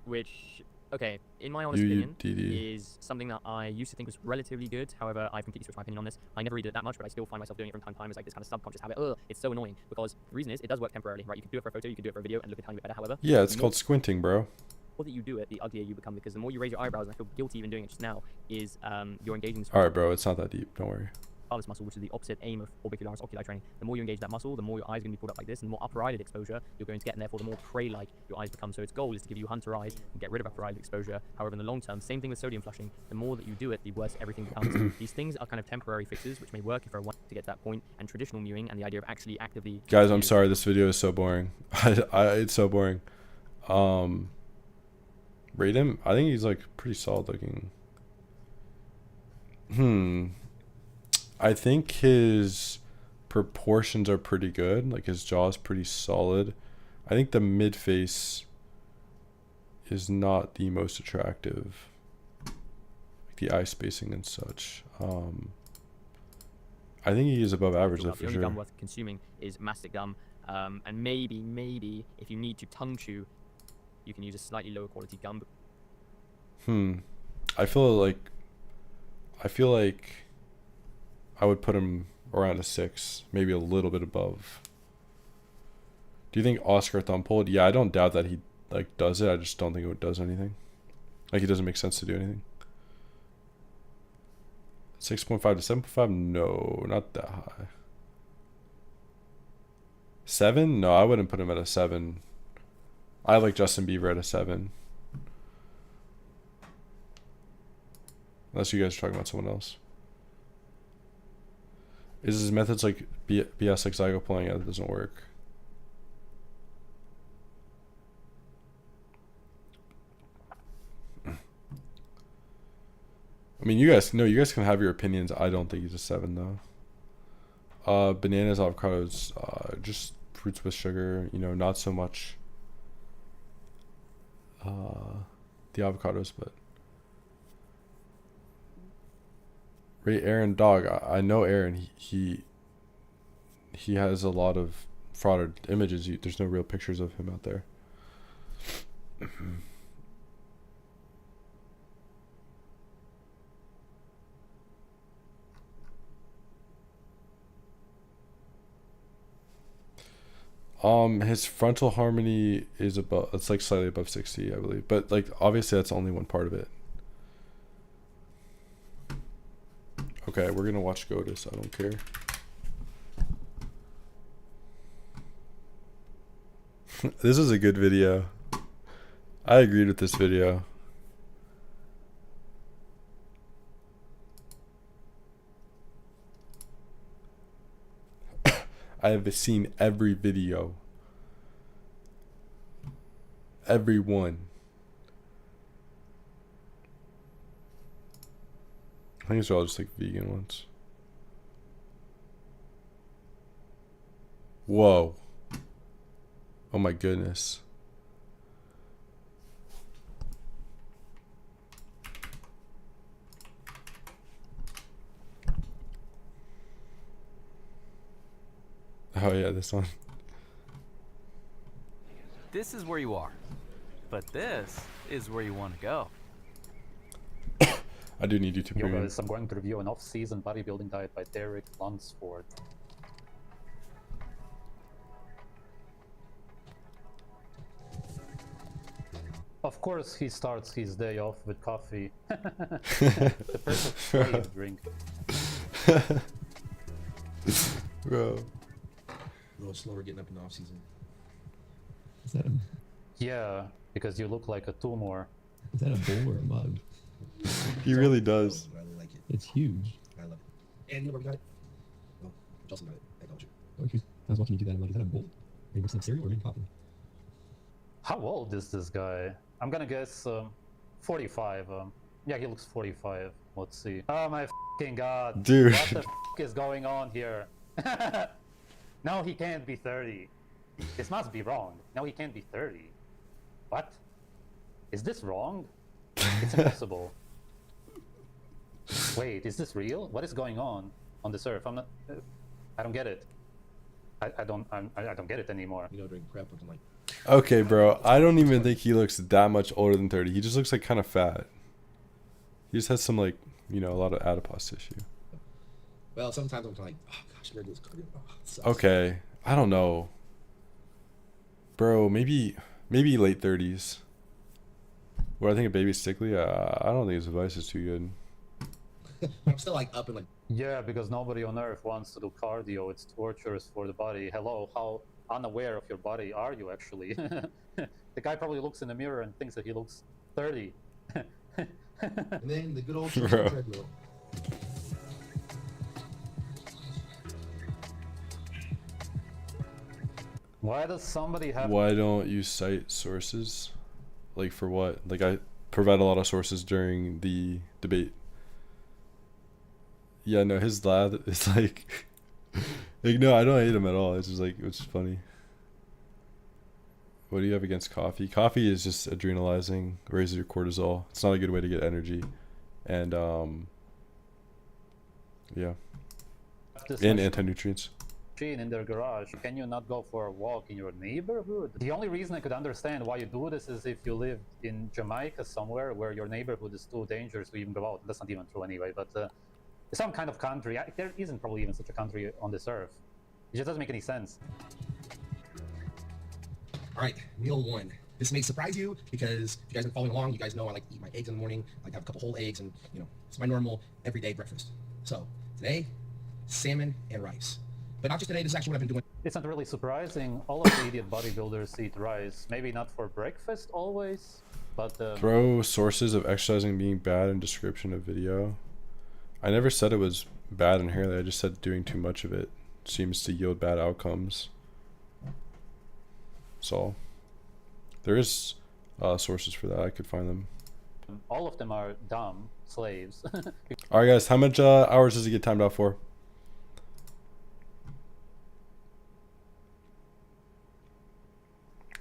Which, okay, in my honest opinion, is something that I used to think was relatively good. However, I've completely switched my opinion on this. I never read it that much, but I still find myself doing it from time to time. It's like this kind of subconscious habit. Ugh, it's so annoying because the reason is it does work temporarily, right? You can do it for a photo, you can do it for a video, and look a tiny bit better. However, yeah, it's called squinting, bro. The more that you do it, the uglier you become because the more you raise your eyebrows, and I feel guilty even doing it just now, is you're engaging. All right, bro, it's not that deep. Don't worry. This muscle, which is the opposite aim of orbicularis oculi training. The more you engage that muscle, the more your eyes are going to be pulled up like this, and the more upper eyelid exposure you're going to get, and therefore the more prey-like your eyes become. So its goal is to give you hunter eyes and get rid of upper eyelid exposure. However, in the long term, same thing with sodium flushing. The more that you do it, the worse everything becomes. These things are kind of temporary fixes, which may work for a while to get to that point. And traditional mewing and the idea of actually actively... Guys, I'm sorry. This video is so boring. It's so boring. Rate him? I think he's like pretty solid looking. I think his proportions are pretty good. Like his jaw is pretty solid. I think the mid face is not the most attractive. Like the eye spacing and such. I think he is above average though, for sure. The only gum worth consuming is mastic gum. And maybe if you need to tongue chew, you can use a slightly lower quality gum. I feel like I would put him around a 6, maybe a little bit above. Do you think Oscar thumb pulled? Yeah, I don't doubt that he like does it. I just don't think it does anything. Like it doesn't make sense to do anything. 6.5 to 7.5? No, not that high. 7? No, I wouldn't put him at a 7. I like Justin Bieber at a 7. Unless you guys are talking about someone else. Is his methods like BS like zygo pulling? Yeah, that doesn't work. I mean, you guys can have your opinions. I don't think he's a 7 though. Bananas, avocados, just fruits with sugar. You know, not so much the avocados, but Rate Aaron, dog. I know Aaron. He has a lot of frauded images. There's no real pictures of him out there. His frontal harmony is about, it's like slightly above 60, I believe. But like obviously that's only one part of it. Okay, we're gonna watch Ketosis. I don't care. This is a good video. I agreed with this video. I have seen every video. Every one. I think it's all just like vegan ones. Whoa. Oh my goodness. Oh yeah, this one. This is where you are, but this is where you want to go. I do need you to. Yo guys, I'm going to review an off-season bodybuilding diet by Derek Lunsford. Of course, he starts his day off with coffee. The perfect slave drink. Bro. A little slower getting up in the off season. Is that a... Yeah, because you look like a tumor. Is that a bowl or a mug? He really does. I really like it. It's huge. I love it. And you know where we got it? Well, Justin got it. I told you. I was watching you do that. I'm like, is that a bowl? Are you mixing up cereal or making coffee? How old is this guy? I'm gonna guess 45. Yeah, he looks 45. Let's see. Oh my fucking god. Dude. What the fuck is going on here? No, he can't be 30. This must be wrong. No, he can't be 30. What? Is this wrong? It's impossible. Wait, is this real? What is going on this earth? I'm not. I don't get it. I don't get it anymore. You know, during prep, I'm like. Okay, bro. I don't even think he looks that much older than 30. He just looks like kind of fat. He just has some like, you know, a lot of adipose tissue. Well, sometimes I'm like, oh gosh, I'm gonna do this cardio. Oh, it sucks. Okay, I don't know, bro. Maybe late 30s. Where I think a baby's sickly. I don't think his advice is too good. I'm still like up and like. Yeah, because nobody on earth wants to do cardio. It's torturous for the body. Hello, how unaware of your body are you actually? The guy probably looks in the mirror and thinks that he looks 30. And then the good old Bro. treadmill. Why does somebody have... Why don't you cite sources? Like for what? Like I provide a lot of sources during the debate. Yeah, no, his lad is like... Like, no, I don't hate him at all. It's just like, it's funny. What do you have against coffee? Coffee is just adrenalizing, raises your cortisol. It's not a good way to get energy. And, yeah. And anti-nutrients. In their garage, can you not go for a walk in your neighborhood? The only reason I could understand why you do this is if you live in Jamaica somewhere where your neighborhood is too dangerous to even go out. That's not even true anyway, but some kind of country, there isn't probably even such a country on this earth. It just doesn't make any sense. All right, meal one. This may surprise you because if you guys have been following along, you guys know I like to eat my eggs in the morning. I like to have a couple whole eggs, and you know, it's my normal everyday breakfast. So today, salmon and rice. But not just today, this is actually what I've been doing. It's not really surprising. All of the idiot bodybuilders eat rice. Maybe not for breakfast always, but... Throw sources of exercising being bad in description of video. I never said it was bad inherently. I just said doing too much of it seems to yield bad outcomes. So, there is sources for that. I could find them. All of them are dumb slaves. Alright guys, how much hours does he get timed out for?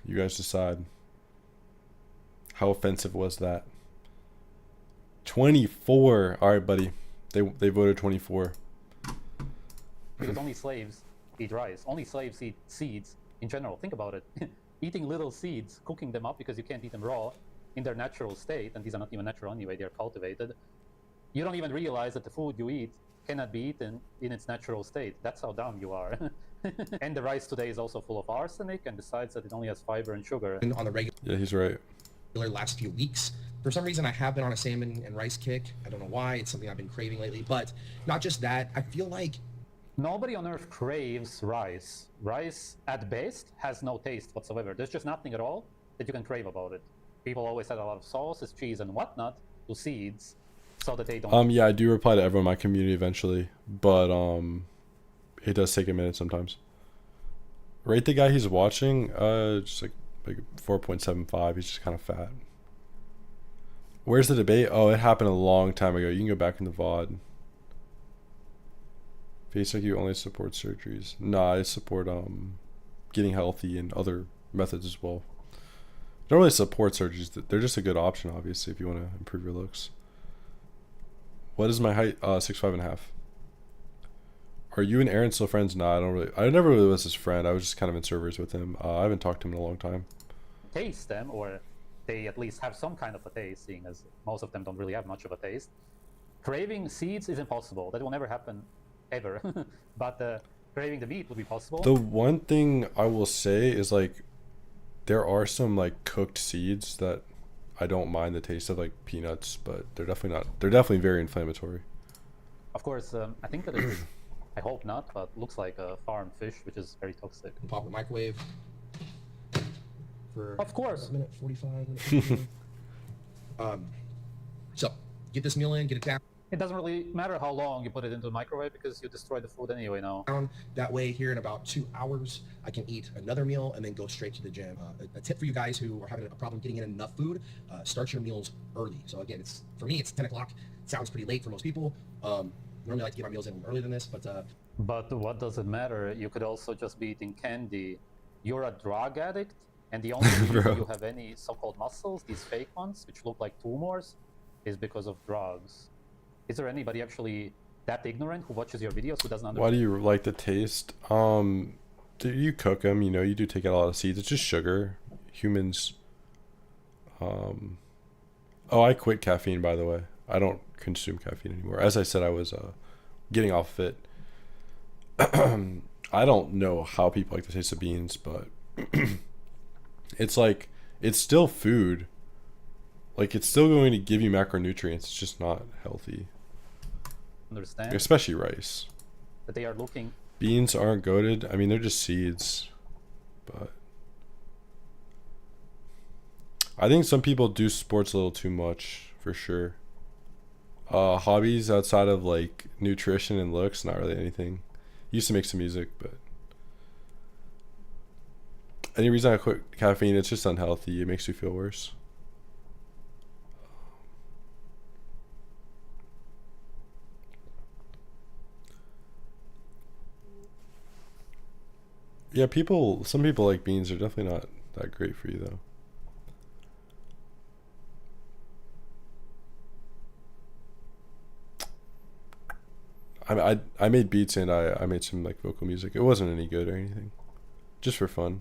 You guys decide. How offensive was that? 24. Alright, buddy. They voted 24. Because only slaves eat rice. Only slaves eat seeds in general. Think about it. Eating little seeds, cooking them up because you can't eat them raw in their natural state, and these are not even natural anyway, they are cultivated. You don't even realize that the food you eat cannot be eaten in its natural state. That's how dumb you are. And the rice today is also full of arsenic, and besides that, it only has fiber and sugar. And on the regular, Yeah, he's right. Last few weeks, for some reason, I have been on a salmon and rice kick. I don't know why. It's something I've been craving lately. But not just that, I feel like nobody on earth craves rice. Rice, at best, has no taste whatsoever. There's just nothing at all that you can crave about it. People always add a lot of sauces, cheese, and whatnot to seeds, so that they don't. Yeah, I do reply to everyone in my community eventually, but it does take a minute sometimes. Rate the guy he's watching, just like 4.75. He's just kind of fat. Where's the debate? Oh, it happened a long time ago. You can go back in the VOD. Face like you only support surgeries. Nah, I support getting healthy and other methods as well. Don't really support surgeries. They're just a good option, obviously, if you want to improve your looks. What is my height? 6'5.5". Are you and Aaron still friends? Nah, I never really was his friend. I was just kind of in servers with him. I haven't talked to him in a long time. Taste them, or they at least have some kind of a taste, seeing as most of them don't really have much of a taste. Craving seeds is impossible. That will never happen, ever. But craving the meat would be possible. The one thing I will say is, like, there are some, like, cooked seeds that I don't mind the taste of, like peanuts, but they're definitely not. They're definitely very inflammatory. Of course, I think that it's, I hope not, but looks like a farm fish, which is very toxic. Pop the microwave for of course. a minute 45. So get this meal in, get it down. It doesn't really matter how long you put it into the microwave because you destroy the food anyway now. That way, here in about 2 hours, I can eat another meal and then go straight to the gym. A tip for you guys who are having a problem getting in enough food: start your meals early. So again, it's for me, it's 10 o'clock. Sounds pretty late for most people. Normally, I like to get my meals in earlier than this, but. But what does it matter? You could also just be eating candy. You're a drug addict, and the only reason you have any so-called muscles, these fake ones, which look like tumors, is because of drugs. Is there anybody actually that ignorant who watches your videos who doesn't understand? Why do you like the taste? Do you cook them? You know, you do take out a lot of seeds. It's just sugar. Humans. Oh, I quit caffeine, by the way. I don't consume caffeine anymore. As I said, I was getting off of it. I don't know how people like the taste of beans, but it's like, it's still food. Like, it's still going to give you macronutrients. It's just not healthy. Understand? Especially rice. That they are looking. Beans aren't goated. I mean, they're just seeds. But I think some people do sports a little too much, for sure. Hobbies outside of, like, nutrition and looks, not really anything. Used to make some music, but any reason I quit caffeine, it's just unhealthy. It makes you feel worse. Yeah, some people like beans. Are definitely not that great for you, though. I made beats and I made some, like, vocal music. It wasn't any good or anything. Just for fun.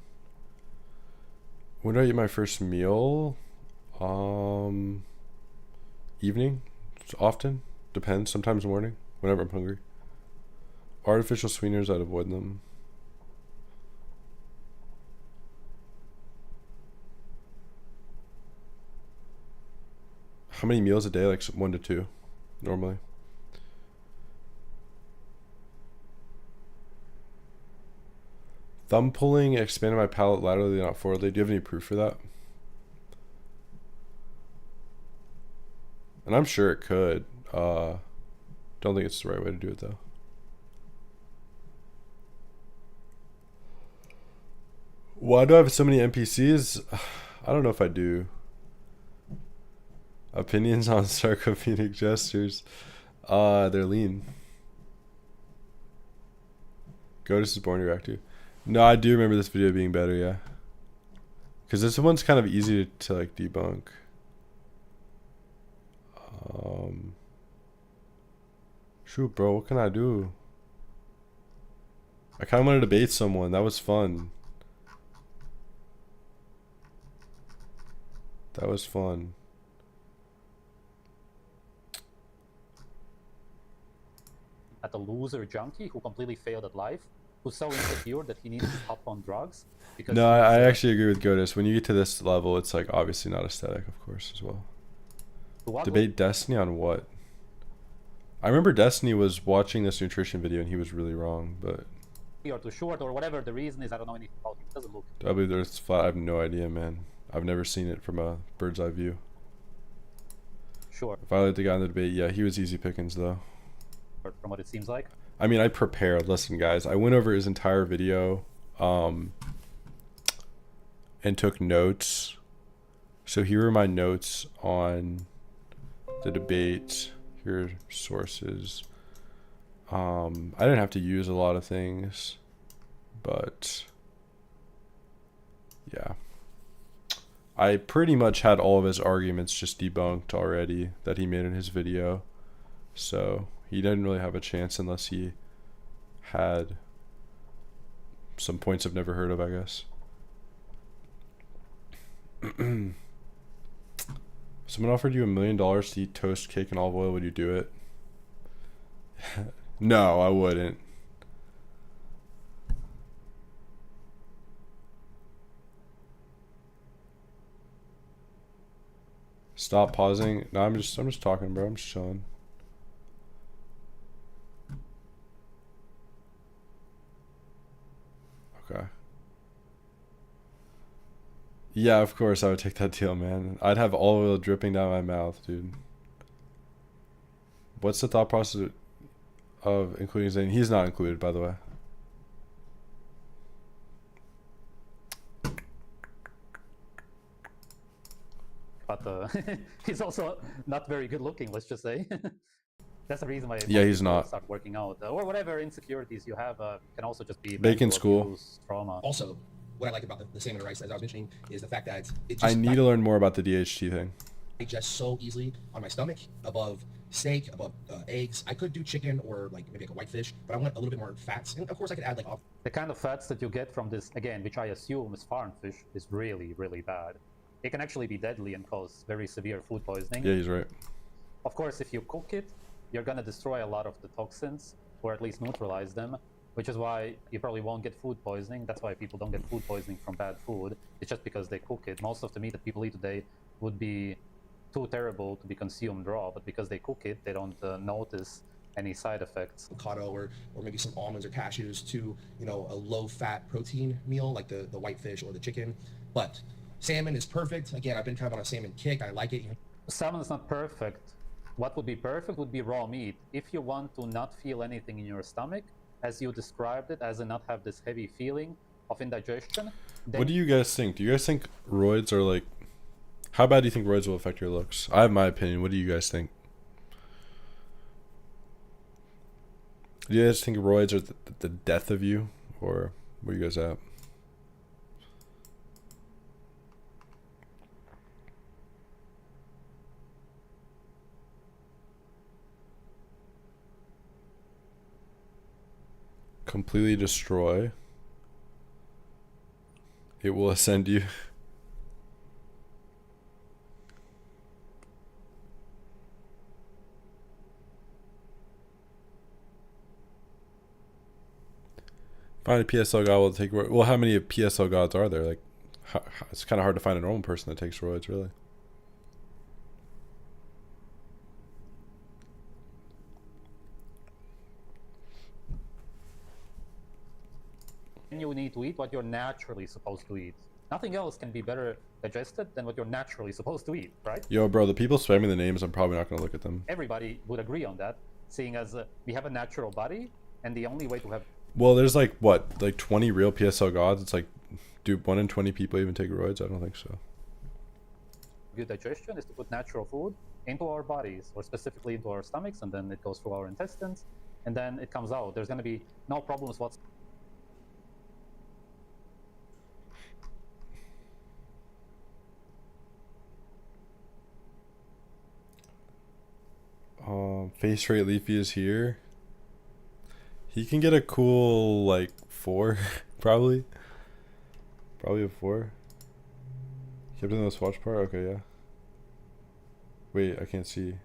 When do I eat my first meal? Evening. Often. Depends. Sometimes morning. Whenever I'm hungry. Artificial sweeteners, I'd avoid them. How many meals a day? Like 1 to 2 normally. Thumb pulling expanded my palate laterally, not forwardly. Do you have any proof for that? And I'm sure it could. Don't think it's the right way to do it, though. Why do I have so many NPCs? I don't know if I do. Opinions on sarcopenic gestures. They're lean. Ketosis is born to react to. No, I do remember this video being better, yeah. Because this one's kind of easy to like debunk. Shoot, bro, what can I do? I kind of wanted to debate someone. That was fun. That was fun. At a loser junkie who completely failed at life, who's so insecure that he needs to hop on drugs. Because No, I actually agree with Godis. When you get to this level, it's like obviously not aesthetic, of course, as well. Debate Destiny on what? I remember Destiny was watching this nutrition video and he was really wrong, but or too short or whatever the reason is, I don't know anything about him. It doesn't look. W, there's flat. I have no idea, man. I've never seen it from a bird's eye view. Sure. If I let the guy in the debate, yeah, he was easy pickings though. From what it seems like. I mean, I prepared. Listen, guys, I went over his entire video, and took notes. So here are my notes on the debate. Here are sources. I didn't have to use a lot of things, but yeah. I pretty much had all of his arguments just debunked already that he made in his video. So he didn't really have a chance unless he had some points I've never heard of, I guess. Someone offered you $1 million to eat toast, cake, and olive oil. Would you do it? No, I wouldn't. Stop pausing. No, I'm just talking, bro. I'm just chilling. Okay. Yeah, of course I would take that deal, man. I'd have olive oil dripping down my mouth, dude. What's the thought process of including Zane? He's not included, by the way. But he's also not very good looking, let's just say. That's the reason why he's not. Start working out. Or whatever insecurities you have can also just be Bacon school. Trauma. Also, what I like about the salmon and rice, as I was mentioning, is the fact that it just I need to learn more about the DHT thing. Digest so easily on my stomach, above steak, above eggs. I could do chicken or like maybe like a whitefish, but I want a little bit more fats. And of course I could add like the kind of fats that you get from this, again, which I assume is farm fish, is really, really bad. It can actually be deadly and cause very severe food poisoning. Yeah, he's right. Of course, if you cook it, you're gonna destroy a lot of the toxins, or at least neutralize them, which is why you probably won't get food poisoning. That's why people don't get food poisoning from bad food. It's just because they cook it. Most of the meat that people eat today would be too terrible to be consumed raw, but because they cook it, they don't notice any side effects. Avocado or maybe some almonds or cashews to, you know, a low-fat protein meal like the whitefish or the chicken. But salmon is perfect. Again, I've been kind of on a salmon kick. I like it. Salmon is not perfect. What would be perfect would be raw meat. If you want to not feel anything in your stomach, as you described it, as in not have this heavy feeling of indigestion. What do you guys think? Do you guys think roids are like... How bad do you think roids will affect your looks? I have my opinion. What do you guys think? Do you guys think roids are the death of you? Or where you guys at? Completely destroy. It will ascend you. Find a PSL god will take. Well, how many PSL gods are there? Like, it's kind of hard to find a normal person that takes roids, really. You need to eat what you're naturally supposed to eat. Nothing else can be better digested than what you're naturally supposed to eat, right? Yo, bro, the people spamming the names, I'm probably not going to look at them. Everybody would agree on that, seeing as we have a natural body, and the only way to have... Well, there's like, what, like 20 real PSL gods? It's like, do 1 in 20 people even take roids? I don't think so. Good digestion is to put natural food into our bodies, or specifically into our stomachs, and then it goes through our intestines, and then it comes out. There's going to be no problems whatsoever. Face rate Leafy is here. He can get a cool like 4, probably. Probably a 4. Kept in the swatch part? Okay, yeah. Wait, I can't see.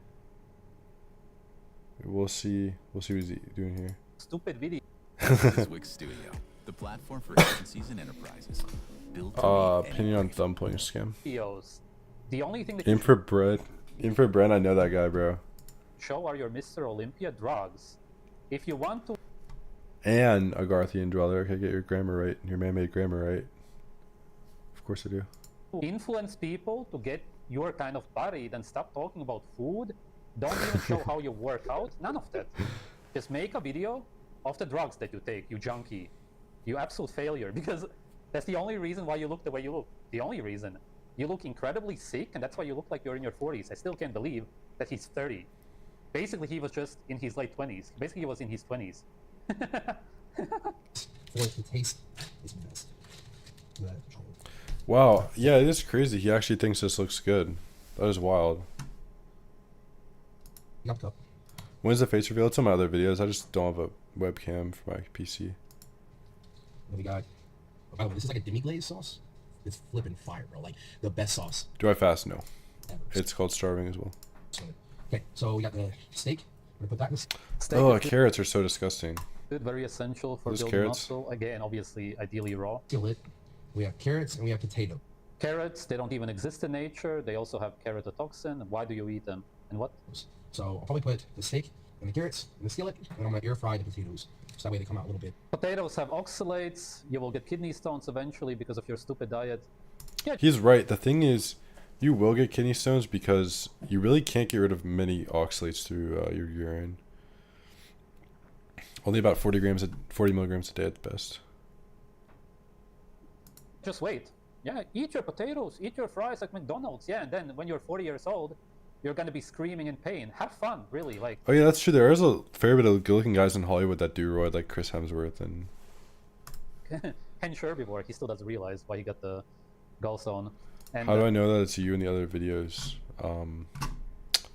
We'll see what he's doing here. Stupid video. This is Wix Studio, the platform for agencies and enterprises. Built to meet opinion on thumb pointing scam. Videos. The only thing that Infrared Brand, I know that guy, bro. show are your Mr. Olympia drugs. If you want to And a Garthian dweller. Okay, get your grammar right. Your man-made grammar right. Of course I do. influence people to get your kind of body, then stop talking about food. Don't even show how you work out. None of that. Just make a video of the drugs that you take, you junkie. You absolute failure. Because that's the only reason why you look the way you look. The only reason. You look incredibly sick, and that's why you look like you're in your 40s. I still can't believe that he's 30. Basically, he was just in his late 20s. Basically, he was in his 20s. For the taste is best. Wow, yeah, it is crazy. He actually thinks this looks good. That is wild. Yup. When's the face reveal? It's on my other videos. I just don't have a webcam for my PC. What we got? Oh, by the way, this is like a demi-glaze sauce. It's flipping fire, bro. Like the best sauce. Do I fast? No. Ever. It's called starving as well. Okay, so we got the steak. We're gonna put that in the Steak Oh, is carrots are so disgusting. good, very essential for Those building carrots? muscle. Again, obviously, ideally raw. Seal it. We have carrots and we have potato. Carrots, they don't even exist in nature. They also have keratotoxin. Why do you eat them? And what? So I'll probably put the steak and the carrots in the skillet, and I'm gonna air fry the potatoes. So that way they come out a little bit. Potatoes have oxalates. You will get kidney stones eventually because of your stupid diet. Yeah. He's right. The thing is, you will get kidney stones because you really can't get rid of many oxalates through your urine. Only about 40 milligrams a day at the best. Just wait. Yeah, eat your potatoes, eat your fries like McDonald's. Yeah, and then when you're 40 years old, you're gonna be screaming in pain. Have fun, really. Like. Oh yeah, that's true. There is a fair bit of good-looking guys in Hollywood that do roid, like Chris Hemsworth and. Ken Sherby, he still doesn't realize why he got the gallstone. And, how do I know that it's you in the other videos?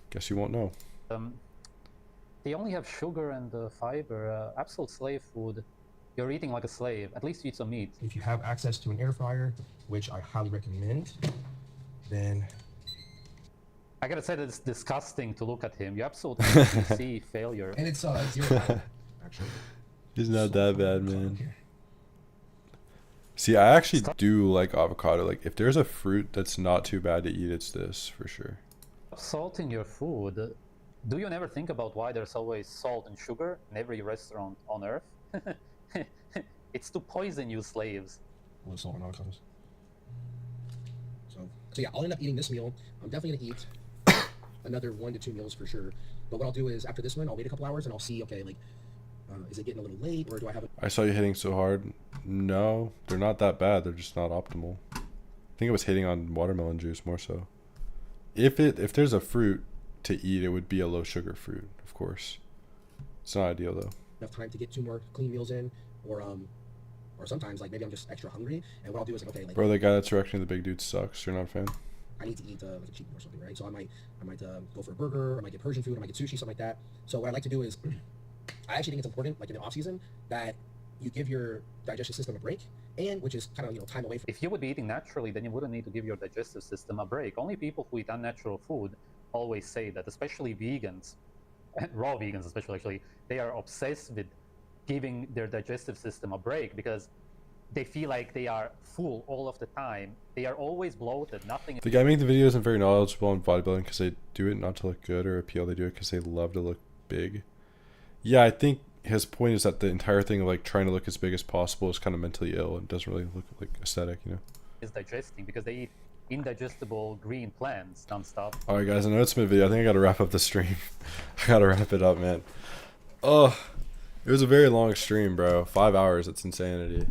Guess you won't know. They only have sugar and fiber. Absolute slave food. You're eating like a slave. At least you eat some meat. If you have access to an air fryer, which I highly recommend, then I gotta say that it's disgusting to look at him. You absolutely see failure. And it's 0 actually. He's not that bad, man. See, I actually do like avocado. Like, if there's a fruit that's not too bad to eat, it's this for sure. Salt in your food. Do you never think about why there's always salt and sugar in every restaurant on earth? It's to poison you slaves. A little salt and avocados. So yeah, I'll end up eating this meal. I'm definitely gonna eat another 1 to 2 meals for sure. But what I'll do is after this one, I'll wait a couple hours and I'll see. Okay, like, is it getting a little late, or do I have? I saw you hitting so hard. No, they're not that bad. They're just not optimal. I think it was hitting on watermelon juice more so. If there's a fruit to eat, it would be a low sugar fruit, of course. It's not ideal though. Enough time to get 2 more clean meals in, or sometimes like maybe I'm just extra hungry, and what I'll do is like, okay, like, bro, the guy that's directing the big dude sucks. You're not a fan. I need to eat like a cheap meal or something, right? So I might go for a burger, I might get Persian food, I might get sushi, something like that. So what I like to do is, I actually think it's important, like in the off season, that you give your digestive system a break, and which is kind of time away from. If you would be eating naturally, then you wouldn't need to give your digestive system a break. Only people who eat unnatural food always say that, especially vegans, raw vegans especially, actually, they are obsessed with giving their digestive system a break because they feel like they are full all of the time. They are always bloated, nothing. The guy making the video isn't very knowledgeable on bodybuilding because they do it not to look good or appeal. They do it because they love to look big. Yeah, I think his point is that the entire thing of like trying to look as big as possible is kind of mentally ill and doesn't really look like aesthetic, you know? Is digesting because they eat indigestible green plants nonstop. Alright guys, I know it's mid-video. I think I gotta wrap up the stream. I gotta wrap it up, man. Oh, it was a very long stream, bro. 5 hours, it's insanity.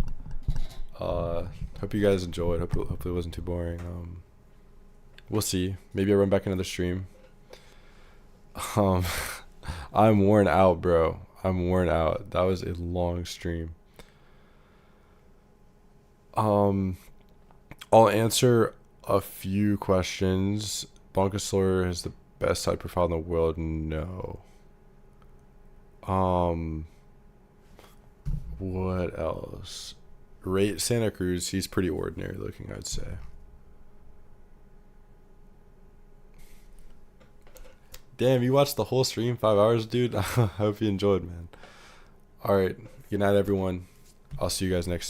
Hope you guys enjoyed. Hopefully it wasn't too boring. We'll see. Maybe I'll run back another stream. I'm worn out, bro. I'm worn out. That was a long stream. I'll answer a few questions. Bonkasaur is the best side profile in the world. No. What else? Rate Santa Cruz. He's pretty ordinary looking, I'd say. Damn, you watched the whole stream, 5 hours, dude. I hope you enjoyed, man. All right. Good night, everyone. I'll see you guys next